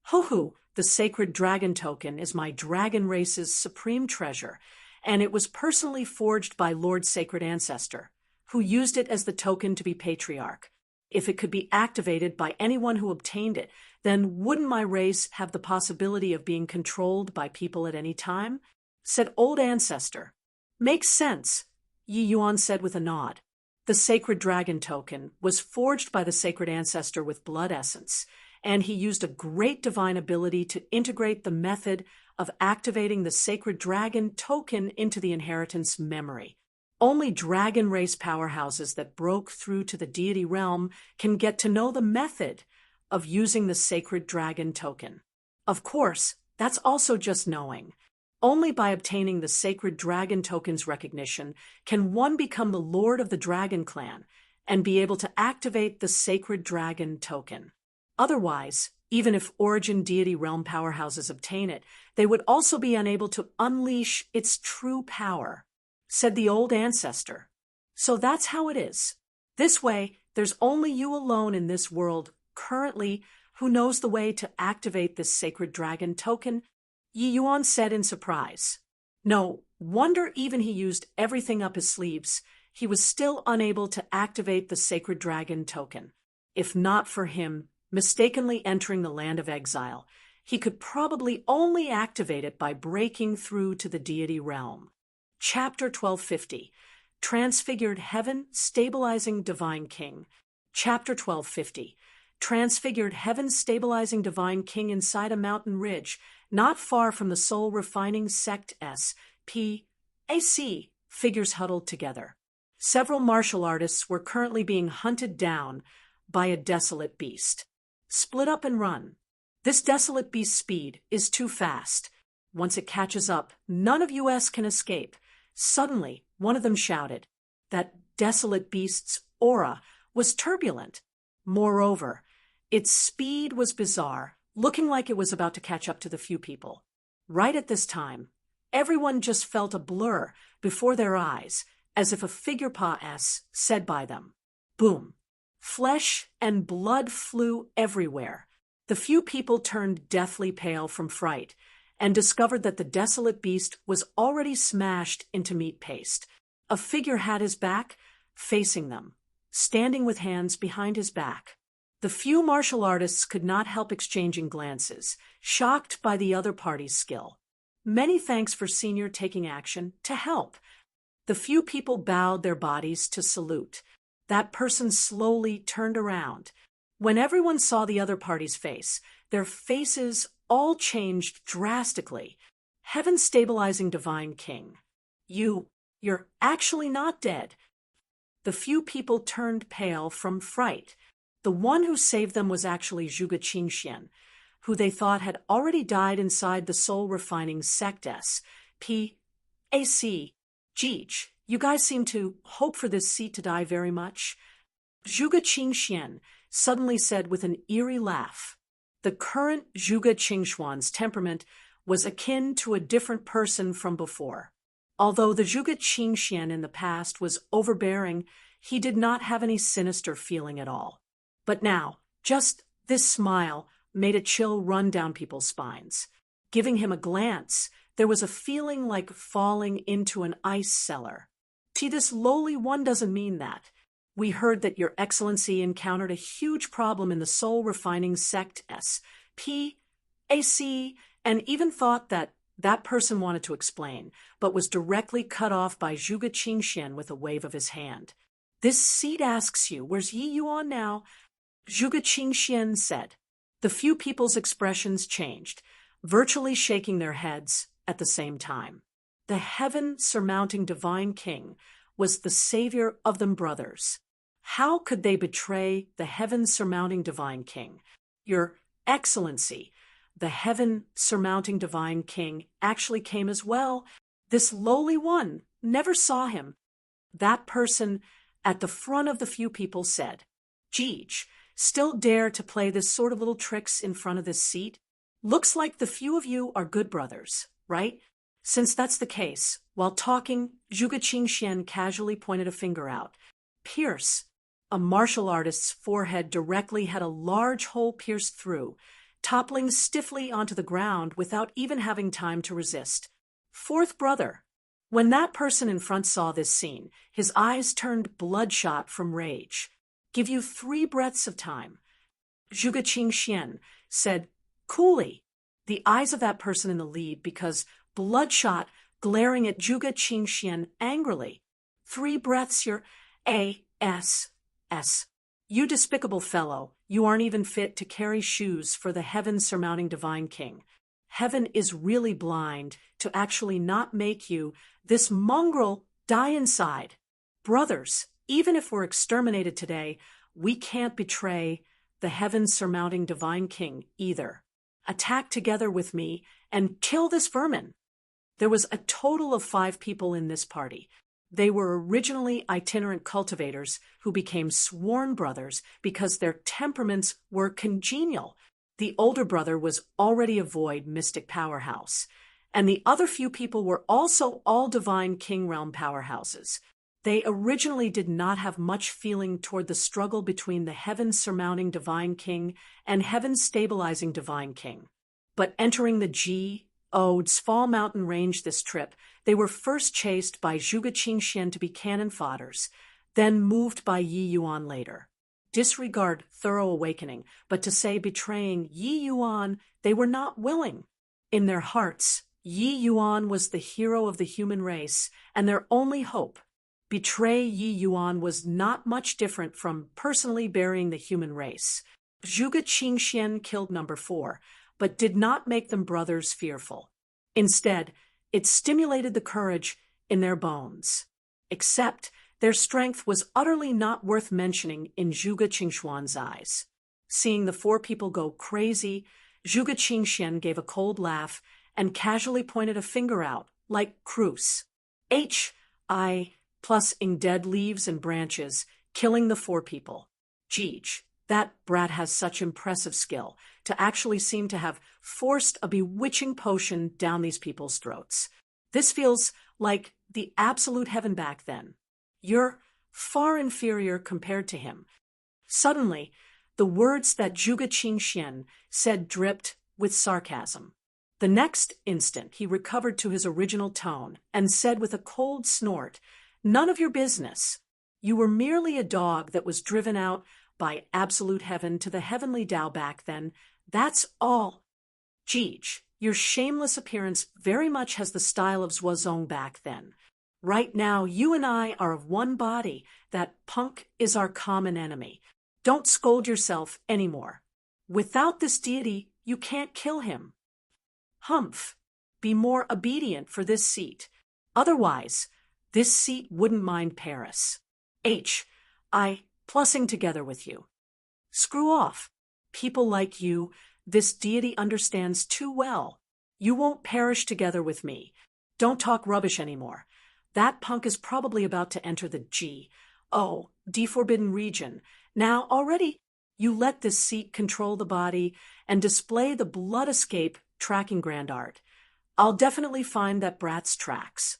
"Hoo-hoo, the sacred dragon token is my dragon race's supreme treasure, and it was personally forged by Lord Sacred Ancestor, who used it as the token to be patriarch. If it could be activated by anyone who obtained it, then wouldn't my race have the possibility of being controlled by people at any time?" said old ancestor. "Makes sense," Yi Yuan said with a nod. The sacred dragon token was forged by the sacred ancestor with blood essence, and he used a great divine ability to integrate the method of activating the sacred dragon token into the inheritance memory. Only dragon race powerhouses that broke through to the deity realm can get to know the method of using the sacred dragon token. Of course, that's also just knowing. Only by obtaining the sacred dragon token's recognition can one become the lord of the dragon clan and be able to activate the sacred dragon token. Otherwise, even if origin deity realm powerhouses obtain it, they would also be unable to unleash its true power," said the old ancestor. "So that's how it is. This way, there's only you alone in this world currently who knows the way to activate this sacred dragon token," Yi Yuan said in surprise. No wonder even he used everything up his sleeves, he was still unable to activate the sacred dragon token. If not for him mistakenly entering the land of exile, he could probably only activate it by breaking through to the deity realm. Chapter 1250, Transfigured Heaven, Stabilizing Divine King. Chapter 1250, Transfigured Heaven, Stabilizing Divine King inside a mountain ridge, not far from the soul refining sect SPAC, figures huddled together. Several martial artists were currently being hunted down by a desolate beast. Split up and run. This desolate beast's speed is too fast. Once it catches up, none of us can escape. Suddenly, one of them shouted. That desolate beast's aura was turbulent. Moreover, its speed was bizarre, looking like it was about to catch up to the few people. Right at this time, everyone just felt a blur before their eyes, as if a figure pas said by them. Boom! Flesh and blood flew everywhere. The few people turned deathly pale from fright and discovered that the desolate beast was already smashed into meat paste. A figure had his back, facing them, standing with hands behind his back. The few martial artists could not help exchanging glances, shocked by the other party's skill. Many thanks for Senior taking action to help. The few people bowed their bodies to salute. That person slowly turned around. When everyone saw the other party's face, their faces all changed drastically. Heaven stabilizing divine king. You're actually not dead. The few people turned pale from fright. The one who saved them was actually Zhuge Qingxian, who they thought had already died inside the soul-refining sectus. P.A.C. Jeej, you guys seem to hope for this seat to die very much. Zhuge Qingxian suddenly said with an eerie laugh. The current Zhuge Qingxuan's temperament was akin to a different person from before. Although the Zhuge Qingxian in the past was overbearing, he did not have any sinister feeling at all. But now, just this smile made a chill run down people's spines. Giving him a glance, there was a feeling like falling into an ice cellar. This lowly one doesn't mean that. We heard that Your Excellency encountered a huge problem in the soul-refining sect S.P.A.C. and even thought that person wanted to explain, but was directly cut off by Zhuge Qingxian with a wave of his hand. This seat asks you, where's Yi Yuan now? Zhuge Qingxian said. The few people's expressions changed, virtually shaking their heads at the same time. The heaven-surmounting divine king was the savior of them brothers. How could they betray the heaven-surmounting divine king? Your Excellency, the heaven-surmounting divine king actually came as well. This lowly one never saw him. That person at the front of the few people said, Jeej, still dare to play this sort of little tricks in front of this seat? Looks like the few of you are good brothers, right? Since that's the case, while talking, Zhuge Qingxian casually pointed a finger out. Pierce. A martial artist's forehead directly had a large hole pierced through, toppling stiffly onto the ground without even having time to resist. Fourth brother. When that person in front saw this scene, his eyes turned bloodshot from rage. Give you 3 breaths of time. Zhuge Qingxian said, coolly. The eyes of that person in the lead because bloodshot, glaring at Zhuge Qingxian angrily. 3 breaths, your A.S. You despicable fellow, you aren't even fit to carry shoes for the heaven-surmounting divine king. Heaven is really blind to actually not make you, this mongrel, die inside. Brothers, even if we're exterminated today, we can't betray the heaven-surmounting divine king either. Attack together with me and kill this vermin. There was a total of 5 people in this party. They were originally itinerant cultivators who became sworn brothers because their temperaments were congenial. The older brother was already a void mystic powerhouse, and the other few people were also all divine king realm powerhouses. They originally did not have much feeling toward the struggle between the heaven-surmounting divine king and heaven-stabilizing divine king. But entering the Fall Mountain Range this trip, they were first chased by Zhuge Qingxian to be cannon fodders, then moved by Yi Yuan later. Disregard thorough awakening, but to say betraying Yi Yuan, they were not willing. In their hearts, Yi Yuan was the hero of the human race and their only hope. Betray Yi Yuan was not much different from personally burying the human race. Zhuge Qingxian killed number 4, but did not make them brothers fearful. Instead, it stimulated the courage in their bones. Except their strength was utterly not worth mentioning in Zhuge Qingxuan's eyes. Seeing the 4 people go crazy, Zhuge Qingxian gave a cold laugh and casually pointed a finger out, like Cruz. I plussing dead leaves and branches, killing the four people. Jeej, that brat has such impressive skill to actually seem to have forced a bewitching potion down these people's throats. This feels like the absolute heaven back then. You're far inferior compared to him. Suddenly, the words that Zhuge Qingxian said dripped with sarcasm. The next instant, he recovered to his original tone and said with a cold snort, "None of your business. You were merely a dog that was driven out by absolute heaven to the heavenly Tao back then. That's all. Jeej, your shameless appearance very much has the style of Zhuozong back then. Right now, you and I are of one body. That punk is our common enemy. Don't scold yourself anymore. Without this deity, you can't kill him. Humph, be more obedient for this seat. Otherwise, this seat wouldn't mind Paris. I plussing together with you. Screw off. People like you, this deity understands too well. You won't perish together with me. Don't talk rubbish anymore. That punk is probably about to enter the Forbidden region. Now already you let this seat control the body and display the blood escape tracking grand art. I'll definitely find that brat's tracks.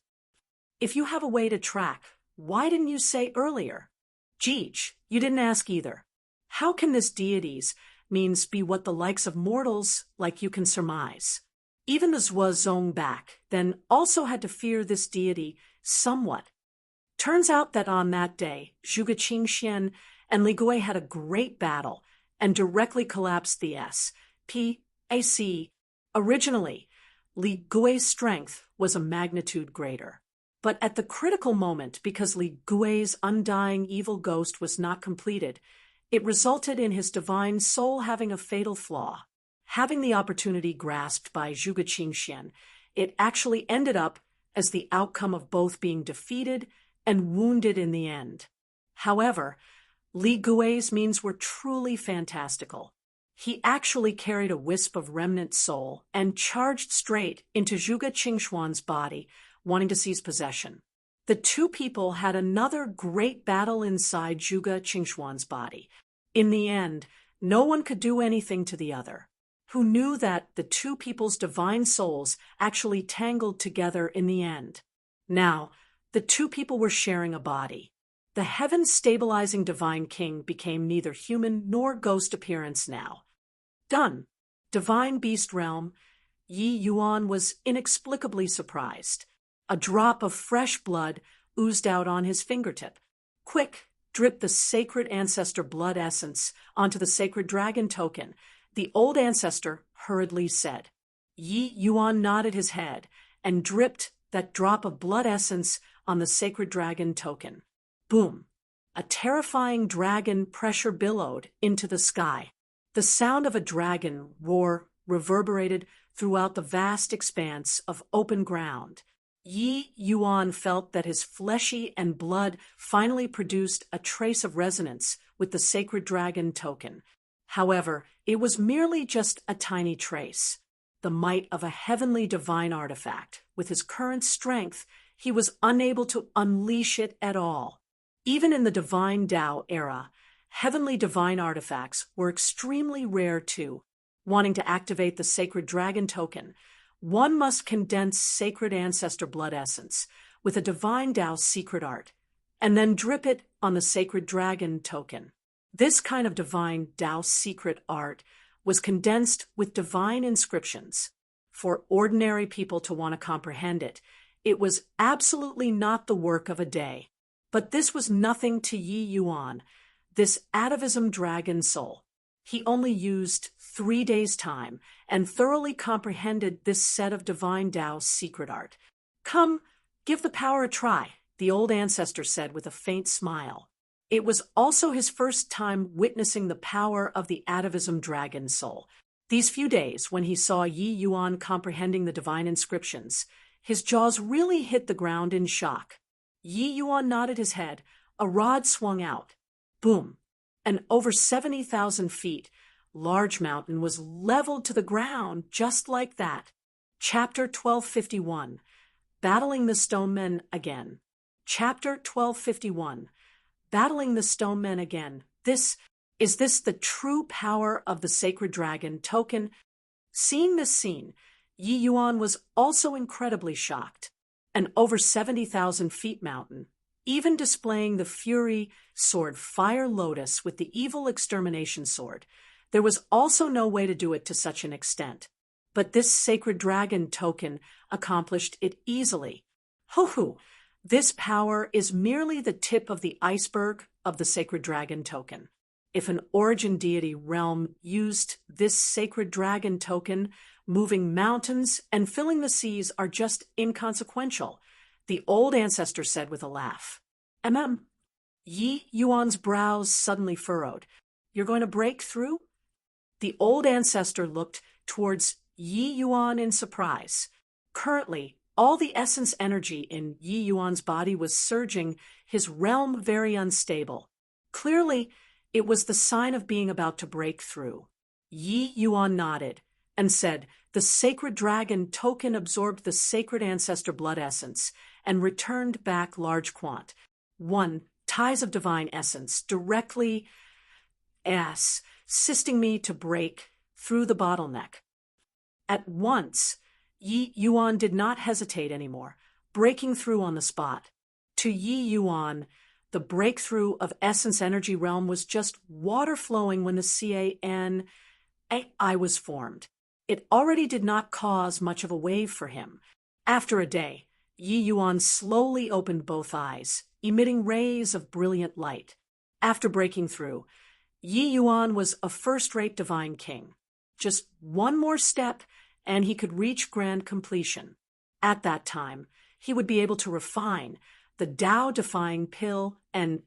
If you have a way to track, why didn't you say earlier? Jeej, you didn't ask either. How can this deity's means be what the likes of mortals like you can surmise? Even the Zhuozong back then also had to fear this deity somewhat. Turns out that on that day, Zhuge Qingxian and Li Gui had a great battle and directly collapsed the SPAC. Originally, Li Gui's strength was a magnitude greater. But at the critical moment, because Li Gui's undying evil ghost was not completed, it resulted in his divine soul having a fatal flaw. Having the opportunity grasped by Zhuge Qingxian, it actually ended up as the outcome of both being defeated and wounded in the end. However, Li Gui's means were truly fantastical. He actually carried a wisp of remnant soul and charged straight into Zhuge Qingxuan's body, wanting to seize possession. The two people had another great battle inside Zhuge Qingxuan's body. In the end, no one could do anything to the other. Who knew that the two people's divine souls actually tangled together in the end? Now, the two people were sharing a body. The heaven-stabilizing divine king became neither human nor ghost appearance now. Done. Divine beast realm. Yi Yuan was inexplicably surprised. A drop of fresh blood oozed out on his fingertip. Quick, drip the sacred ancestor blood essence onto the sacred dragon token, the old ancestor hurriedly said. Yi Yuan nodded his head and dripped that drop of blood essence on the sacred dragon token. Boom! A terrifying dragon pressure billowed into the sky. The sound of a dragon roar reverberated throughout the vast expanse of open ground. Yi Yuan felt that his fleshy and blood finally produced a trace of resonance with the sacred dragon token. However, it was merely just a tiny trace. The might of a heavenly divine artifact. With his current strength, he was unable to unleash it at all. Even in the divine Tao era, heavenly divine artifacts were extremely rare too. Wanting to activate the sacred dragon token, one must condense sacred ancestor blood essence with a divine Tao secret art, and then drip it on the sacred dragon token. This kind of divine Tao secret art was condensed with divine inscriptions. For ordinary people to want to comprehend it, it was absolutely not the work of a day. But this was nothing to Yi Yuan, this atavism dragon soul. He only used 3 days' time and thoroughly comprehended this set of divine Tao's secret art. Come, give the power a try, the old ancestor said with a faint smile. It was also his first time witnessing the power of the atavism dragon soul. These few days, when he saw Yi Yuan comprehending the divine inscriptions, his jaws really hit the ground in shock. Yi Yuan nodded his head. A rod swung out. Boom! An over 70,000 feet large mountain was leveled to the ground just like that. Chapter 1251. Battling the Stonemen Again. Chapter 1251. Battling the Stonemen Again. Is this the true power of the sacred dragon token? Seeing this scene, Yi Yuan was also incredibly shocked. An over 70,000 feet mountain, even displaying the Fury sword Fire Lotus with the evil extermination sword, there was also no way to do it to such an extent. But this sacred dragon token accomplished it easily. Ho-ho! This power is merely the tip of the iceberg of the sacred dragon token. If an origin deity realm used this sacred dragon token, moving mountains and filling the seas are just inconsequential, the old ancestor said with a laugh. Yi Yuan's brows suddenly furrowed. You're going to break through? The old ancestor looked towards Yi Yuan in surprise. Currently, all the essence energy in Yi Yuan's body was surging, his realm very unstable. Clearly, it was the sign of being about to break through. Yi Yuan nodded and said, the sacred dragon token absorbed the sacred ancestor blood essence and returned back large quant. 1. Ties of divine essence directly assisting me to break through the bottleneck. At once, Yi Yuan did not hesitate anymore, breaking through on the spot. To Yi Yuan, the breakthrough of essence energy realm was just water flowing when the CANI was formed. It already did not cause much of a wave for him. After a day, Yi Yuan slowly opened both eyes, emitting rays of brilliant light. After breaking through, Yi Yuan was a first-rate divine king. Just one more step, and he could reach grand completion. At that time, he would be able to refine the Tao-defying pill and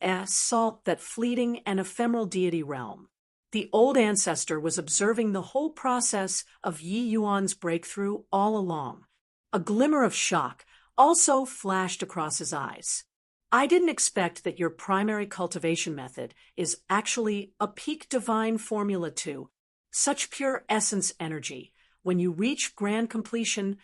assault that fleeting and ephemeral deity realm. The old ancestor was observing the whole process of Yi Yuan's breakthrough all along. A glimmer of shock also flashed across his eyes. I didn't expect that your primary cultivation method is actually a peak divine formula to such pure essence energy. When you reach grand completion,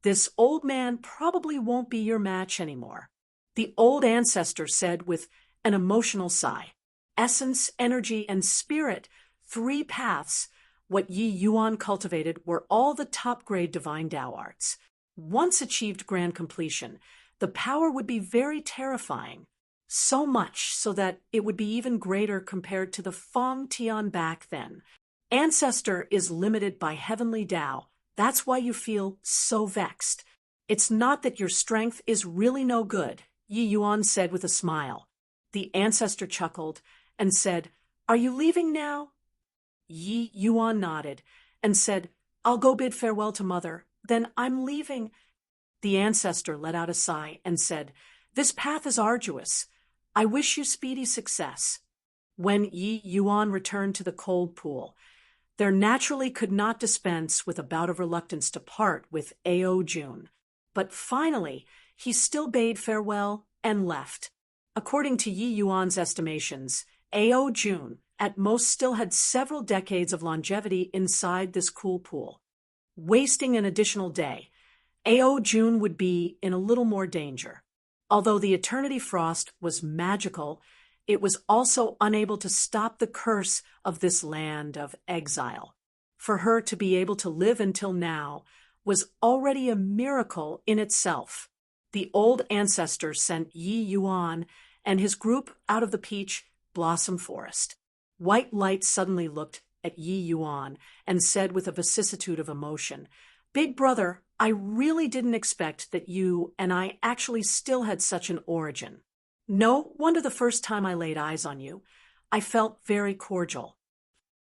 this old man probably won't be your match anymore. The old ancestor said with an emotional sigh. Essence, energy, and spirit, 3 paths. What Yi Yuan cultivated were all the top-grade divine Tao arts. Once achieved grand completion, the power would be very terrifying. So much so that it would be even greater compared to the Feng Tian back then. Ancestor is limited by heavenly Tao. That's why you feel so vexed. It's not that your strength is really no good, Yi Yuan said with a smile. The ancestor chuckled and said, Are you leaving now? Yi Yuan nodded and said, I'll go bid farewell to mother. Then I'm leaving. The ancestor let out a sigh and said, This path is arduous. I wish you speedy success. When Yi Yuan returned to the cold pool, there naturally could not dispense with a bout of reluctance to part with Ao Jun. But finally, he still bade farewell and left. According to Yi Yuan's estimations, Ao Jun at most still had several decades of longevity inside this cool pool. Wasting an additional day, Ao Jun would be in a little more danger. Although the eternity frost was magical, it was also unable to stop the curse of this land of exile. For her to be able to live until now was already a miracle in itself. The old ancestor sent Yi Yuan and his group out of the peach blossom forest. White Light suddenly looked at Yi Yuan and said with a vicissitude of emotion, Big brother, I really didn't expect that you and I actually still had such an origin. No wonder the first time I laid eyes on you, I felt very cordial.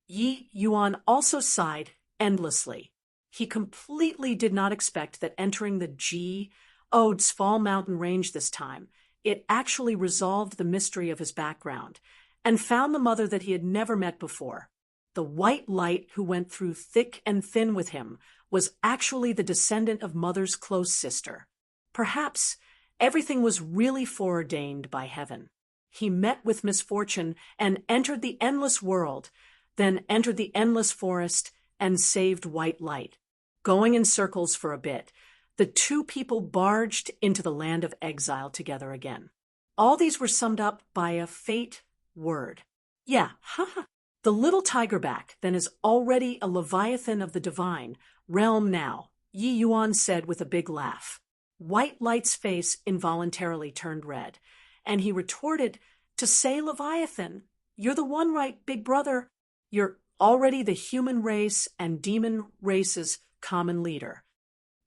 Yi Yuan also sighed endlessly. He completely did not expect that entering the Ode's Fall Mountain Range this time, it actually resolved the mystery of his background and found the mother that he had never met before. The White Light who went through thick and thin with him was actually the descendant of mother's close sister. Perhaps everything was really foreordained by heaven. He met with misfortune and entered the endless world, then entered the endless forest and saved White Light. Going in circles for a bit, the two people barged into the land of exile together again. All these were summed up by a fate word. Yeah, haha. The little tigerback then is already a leviathan of the divine realm now, Yi Yuan said with a big laugh. White Light's face involuntarily turned red, and he retorted, to say leviathan, you're the one, right, big brother? You're already the human race and demon race's common leader.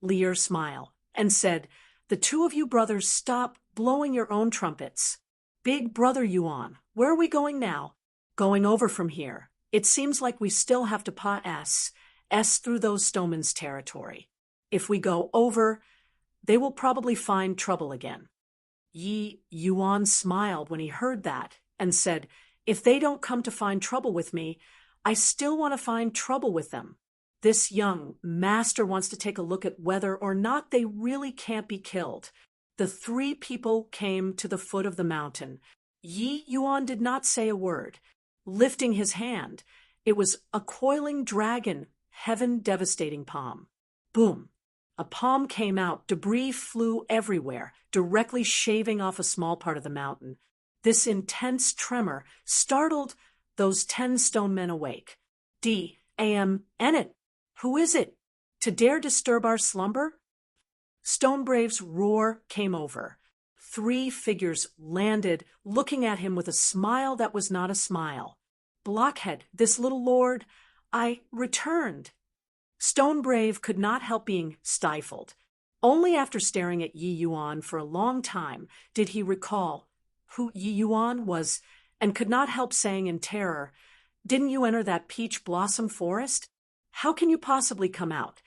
Lear smiled and said, the two of you brothers stop blowing your own trumpets. Big brother Yuan, where are we going now? Going over from here. It seems like we still have to pass through those Stonemen's territory. If we go over, they will probably find trouble again. Yi Yuan smiled when he heard that and said, if they don't come to find trouble with me, I still want to find trouble with them. This young master wants to take a look at whether or not they really can't be killed. The three people came to the foot of the mountain. Yi Yuan did not say a word. Lifting his hand, it was a coiling dragon, heaven-devastating palm. Boom! A palm came out, debris flew everywhere, directly shaving off a small part of the mountain. This intense tremor startled those 10 stone men awake. Ennet, who is it? To dare disturb our slumber? Stonebrave's roar came over. 3 figures landed, looking at him with a smile that was not a smile. Blockhead, this little lord, I returned. Stonebrave could not help being stifled. Only after staring at Yi Yuan for a long time did he recall who Yi Yuan was and could not help saying in terror, didn't you enter that peach blossom forest? How can you possibly come out?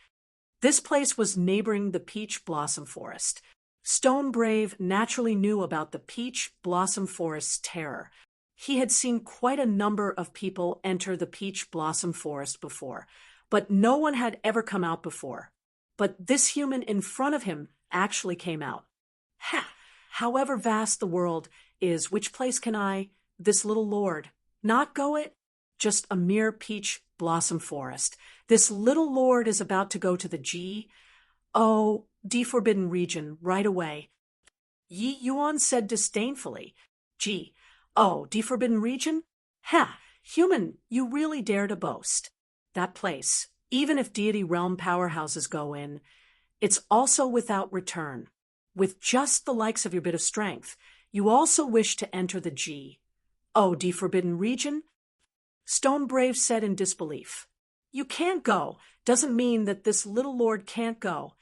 This place was neighboring the peach blossom forest. Stonebrave naturally knew about the peach blossom forest's terror. He had seen quite a number of people enter the peach blossom forest before, but no one had ever come out before. But this human in front of him actually came out. Ha! However vast the world is, which place can I, this little lord, not go it? Just a mere peach blossom forest. This little lord is about to go to the forbidden region right away. Yi Yuan said disdainfully, forbidden region? Ha! Human, you really dare to boast. That place, even if deity realm powerhouses go in, it's also without return. With just the likes of your bit of strength, you also wish to enter the forbidden region? Stonebrave said in disbelief. You can't go, doesn't mean that this little lord can't go.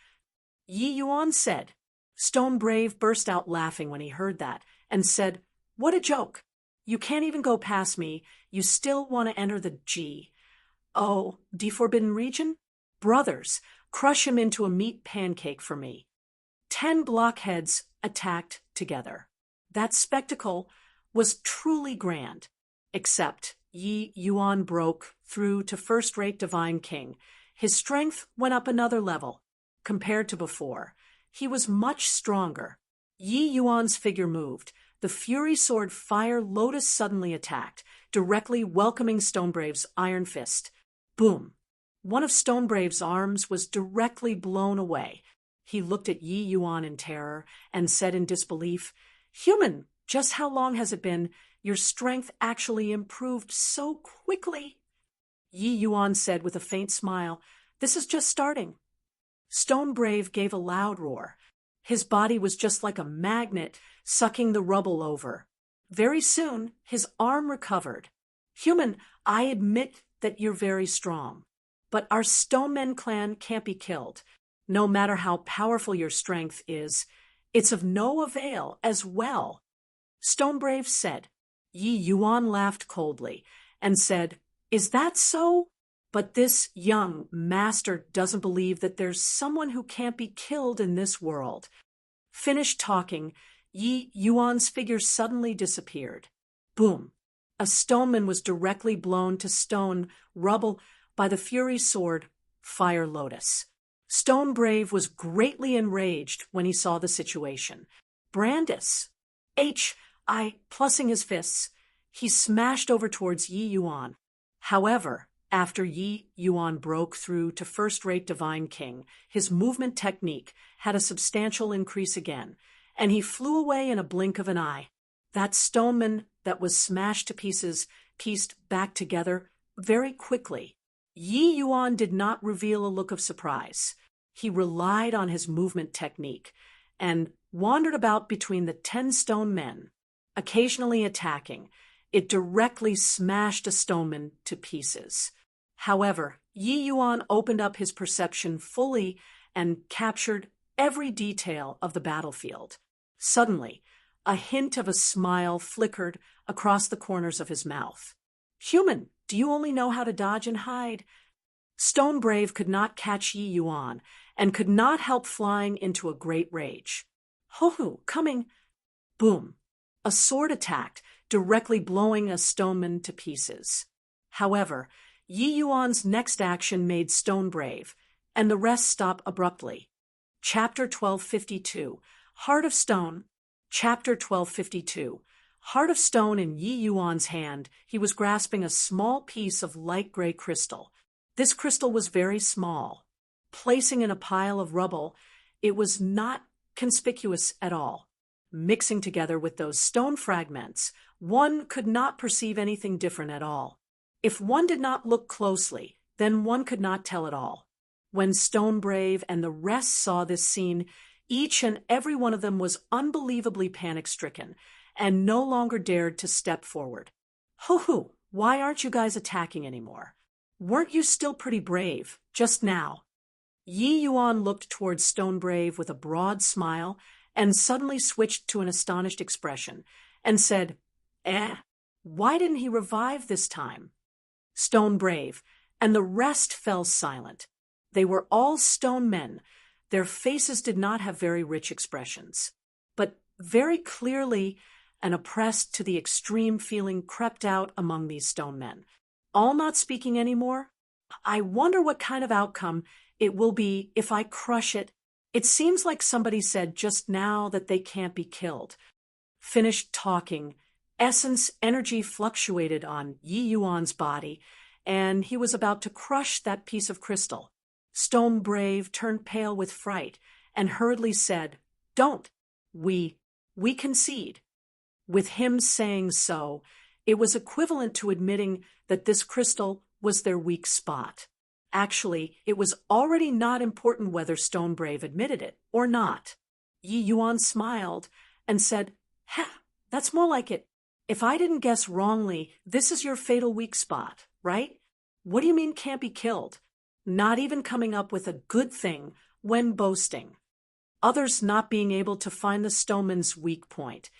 Yi Yuan said. Stonebrave burst out laughing when he heard that, and said, what a joke. You can't even go past me, you still want to enter the forbidden region? Brothers, crush him into a meat pancake for me. 10 blockheads attacked together. That spectacle was truly grand, except Yi Yuan broke through to first-rate divine king. His strength went up another level. Compared to before, he was much stronger. Yi Yuan's figure moved. The Fury Sword Fire Lotus suddenly attacked, directly welcoming Stonebrave's iron fist. Boom! One of Stonebrave's arms was directly blown away. He looked at Yi Yuan in terror and said in disbelief, Human, just how long has it been? Your strength actually improved so quickly. Yi Yuan said with a faint smile, This is just starting. Stonebrave gave a loud roar. His body was just like a magnet sucking the rubble over. Very soon, his arm recovered. Human, I admit that you're very strong, but our Stonemen clan can't be killed. No matter how powerful your strength is, it's of no avail as well. Stonebrave said. Yi Yuan laughed coldly and said, Is that so? But this young master doesn't believe that there's someone who can't be killed in this world. Finished talking, Yi Yuan's figure suddenly disappeared. Boom! A stoneman was directly blown to stone rubble by the Fury Sword Fire Lotus. Stonebrave was greatly enraged when he saw the situation. Brandis! Plussing his fists, he smashed over towards Yi Yuan. However, After Yi Yuan broke through to first-rate Divine King, his movement technique had a substantial increase again, and he flew away in a blink of an eye. That stoneman that was smashed to pieces pieced back together very quickly. Yi Yuan did not reveal a look of surprise. He relied on his movement technique and wandered about between the 10 stone men, occasionally attacking. It directly smashed a stoneman to pieces. However, Yi Yuan opened up his perception fully and captured every detail of the battlefield. Suddenly, a hint of a smile flickered across the corners of his mouth. "Human, do you only know how to dodge and hide?" Stone Brave could not catch Yi Yuan and could not help flying into a great rage. "Ho-hoo, coming!" Boom! A sword attacked, directly blowing a stoneman to pieces. However, Yi Yuan's next action made Stone Brave, and the rest stop abruptly. Chapter 1252, Heart of Stone. Chapter 1252, Heart of Stone in Yi Yuan's hand, he was grasping a small piece of light gray crystal. This crystal was very small. Placing in a pile of rubble, it was not conspicuous at all. Mixing together with those stone fragments, one could not perceive anything different at all. If one did not look closely, then one could not tell at all. When Stone Brave and the rest saw this scene, each and every one of them was unbelievably panic-stricken and no longer dared to step forward. "Hoo-hoo, why aren't you guys attacking anymore? Weren't you still pretty brave, just now?" Yi Yuan looked towards Stone Brave with a broad smile and suddenly switched to an astonished expression and said, why didn't he revive this time?" Stone Brave and the rest fell silent. They were all stone men. Their faces did not have very rich expressions, but very clearly an oppressed to the extreme feeling crept out among these stone men. All not speaking anymore? "I wonder what kind of outcome it will be if I crush it. It seems like somebody said just now that they can't be killed." Finished talking, essence energy fluctuated on Yi Yuan's body, and he was about to crush that piece of crystal. Stone Brave turned pale with fright and hurriedly said, "Don't. We concede." With him saying so, it was equivalent to admitting that this crystal was their weak spot. Actually, it was already not important whether Stone Brave admitted it or not. Yi Yuan smiled and said, "Ha, that's more like it. If I didn't guess wrongly, this is your fatal weak spot, right? What do you mean can't be killed? Not even coming up with a good thing when boasting." Others not being able to find the stoneman's weak point.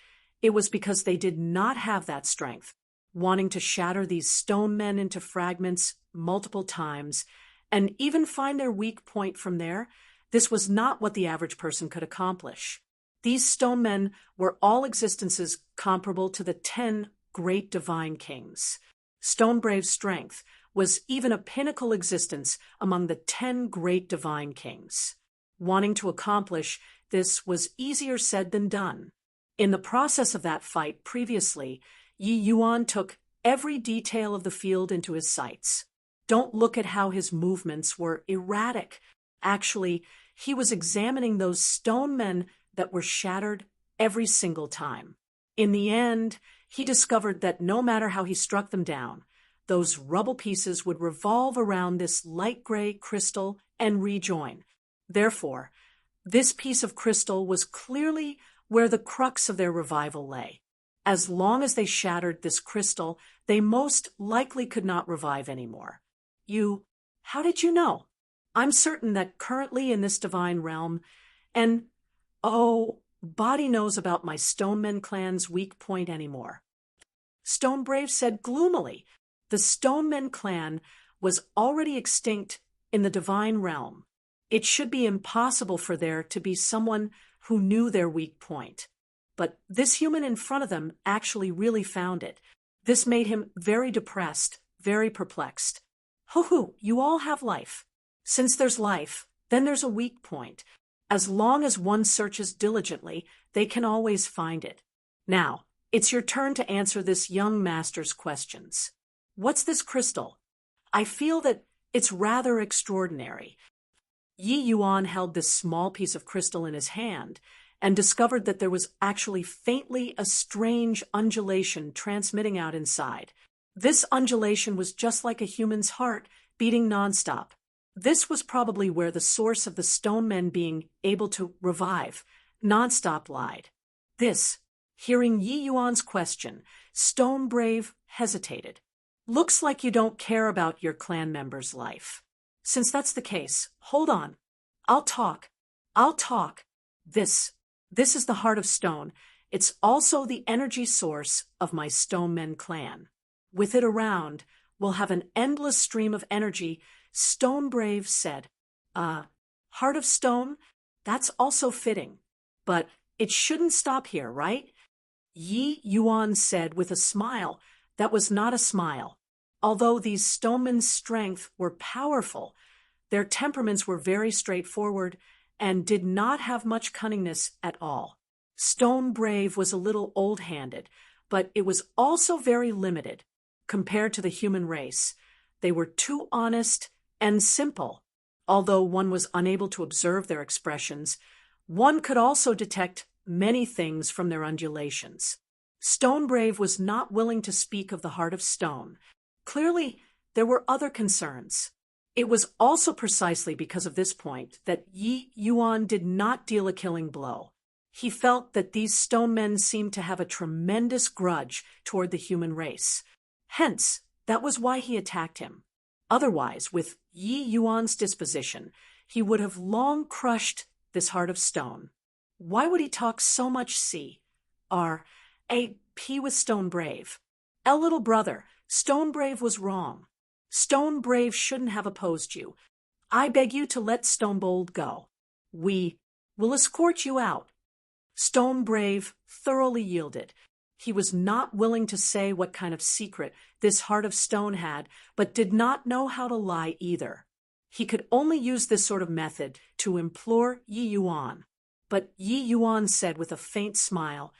It was because they did not have that strength, wanting to shatter these stone men into fragments multiple times, and even find their weak point from there. This was not what the average person could accomplish. These stone men were all existences comparable to the 10 great divine kings. Stone Brave's strength was even a pinnacle existence among the 10 great divine kings. Wanting to accomplish this was easier said than done. In the process of that fight previously, Yi Yuan took every detail of the field into his sights. Don't look at how his movements were erratic. Actually, he was examining those stone men that were shattered every single time. In the end, he discovered that no matter how he struck them down, those rubble pieces would revolve around this light gray crystal and rejoin. Therefore, this piece of crystal was clearly where the crux of their revival lay. As long as they shattered this crystal, they most likely could not revive anymore. How did you know? I'm certain that currently in this divine realm, and Body knows about my Stonemen clan's weak point anymore. Stone Brave said gloomily, the Stonemen clan was already extinct in the divine realm. It should be impossible for there to be someone who knew their weak point. But this human in front of them actually really found it. This made him very depressed, very perplexed. Hoo-hoo, you all have life. Since there's life, then there's a weak point. As long as one searches diligently, they can always find it. Now, it's your turn to answer this young master's questions. What's this crystal? I feel that it's rather extraordinary. Yi Yuan held this small piece of crystal in his hand and discovered that there was actually faintly a strange undulation transmitting out inside. This undulation was just like a human's heart, beating nonstop. This was probably where the source of the stone men being able to revive nonstop lied. Hearing Yi Yuan's question, Stone Brave hesitated. Looks like you don't care about your clan member's life. Since that's the case, hold on. I'll talk. This is the heart of stone. It's also the energy source of my Stone Men clan. With it around, we'll have an endless stream of energy, Stone Brave said. Heart of stone? That's also fitting. But it shouldn't stop here, right? Yi Yuan said with a smile that was not a smile. Although these stonemen's strength were powerful, their temperaments were very straightforward and did not have much cunningness at all. Stone Brave was a little old-handed, but it was also very limited. Compared to the human race, they were too honest and simple. Although one was unable to observe their expressions, one could also detect many things from their undulations. Stone Brave was not willing to speak of the heart of stone. Clearly, there were other concerns. It was also precisely because of this point that Yi Yuan did not deal a killing blow. He felt that these stone men seemed to have a tremendous grudge toward the human race. Hence, that was why he attacked him. Otherwise, with Yi Yuan's disposition, he would have long crushed this heart of stone. Why would he talk so much P with Stone Brave? Little brother, Stone Brave was wrong. Stone Brave shouldn't have opposed you. I beg you to let Stone Bold go. We will escort you out. Stone Brave thoroughly yielded. He was not willing to say what kind of secret this heart of stone had, but did not know how to lie either. He could only use this sort of method to implore Yi Yuan. But Yi Yuan said with a faint smile,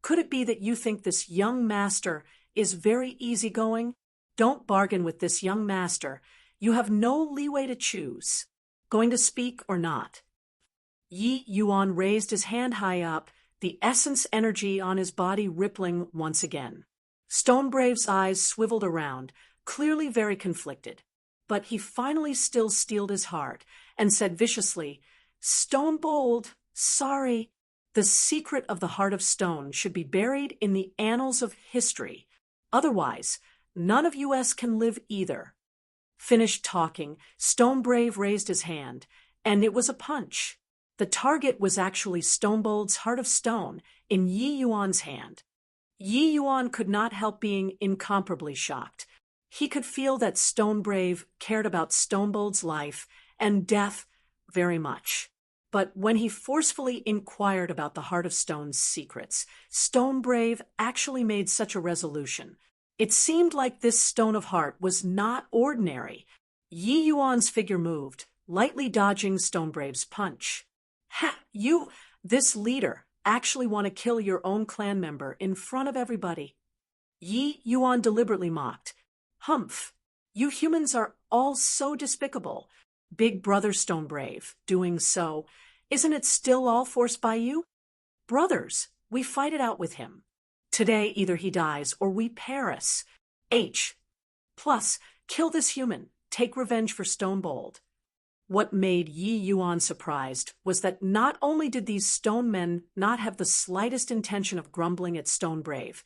could it be that you think this young master is very easygoing? Don't bargain with this young master. You have no leeway to choose. Going to speak or not? Yi Yuan raised his hand high up, the essence energy on his body rippling once again. Stone Brave's eyes swiveled around, clearly very conflicted. But he finally still steeled his heart and said viciously, Stone Bold, sorry. The secret of the heart of stone should be buried in the annals of history. Otherwise, none of us can live either. Finished talking, Stone Brave raised his hand, and it was a punch. The target was actually Stone Bold's heart of stone in Yi Yuan's hand. Yi Yuan could not help being incomparably shocked. He could feel that Stone Brave cared about Stone Bold's life and death very much. But when he forcefully inquired about the Heart of Stone's secrets, Stone Brave actually made such a resolution. It seemed like this Stone of Heart was not ordinary. Yi Yuan's figure moved, lightly dodging Stone Brave's punch. You, this leader, actually want to kill your own clan member in front of everybody. Yi Yuan deliberately mocked. Humph, you humans are all so despicable. Big brother Stone Brave, doing so, isn't it still all forced by you? Brothers, we fight it out with him. Today either he dies or we perish. Plus, kill this human, take revenge for Stone Bold. What made Yi Yuan surprised was that not only did these stone men not have the slightest intention of grumbling at Stone Brave,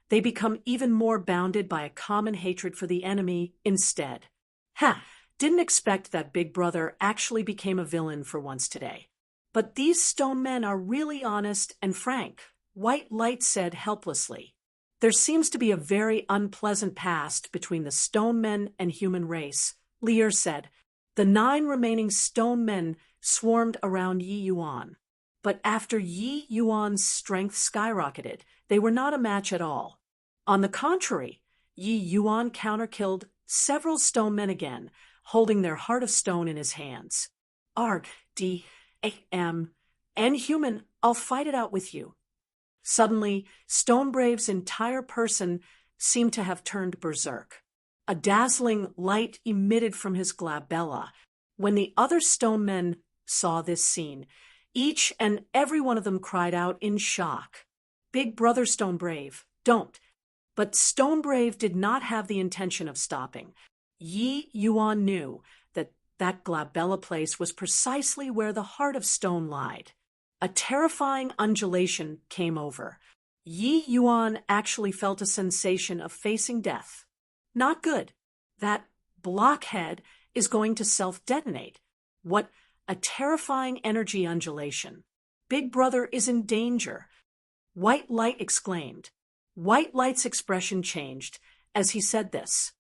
they become even more bounded by a common hatred for the enemy instead. Didn't expect that big brother actually became a villain for once today. But these stone men are really honest and frank, White Light said helplessly. There seems to be a very unpleasant past between the stone men and human race, Lear said. The 9 remaining stone men swarmed around Yi Yuan. But after Yi Yuan's strength skyrocketed, they were not a match at all. On the contrary, Yi Yuan counter-killed several stone men again, holding their heart of stone in his hands. And human, I'll fight it out with you. Suddenly, Stone Brave's entire person seemed to have turned berserk. A dazzling light emitted from his glabella. When the other stone men saw this scene, each and every one of them cried out in shock, "Big brother Stone Brave, don't." But Stone Brave did not have the intention of stopping. Yi Yuan knew that that glabella place was precisely where the heart of stone lied. A terrifying undulation came over. Yi Yuan actually felt a sensation of facing death. Not good. That blockhead is going to self-detonate. What a terrifying energy undulation. Big brother is in danger. White Light exclaimed. White Light's expression changed as he said this.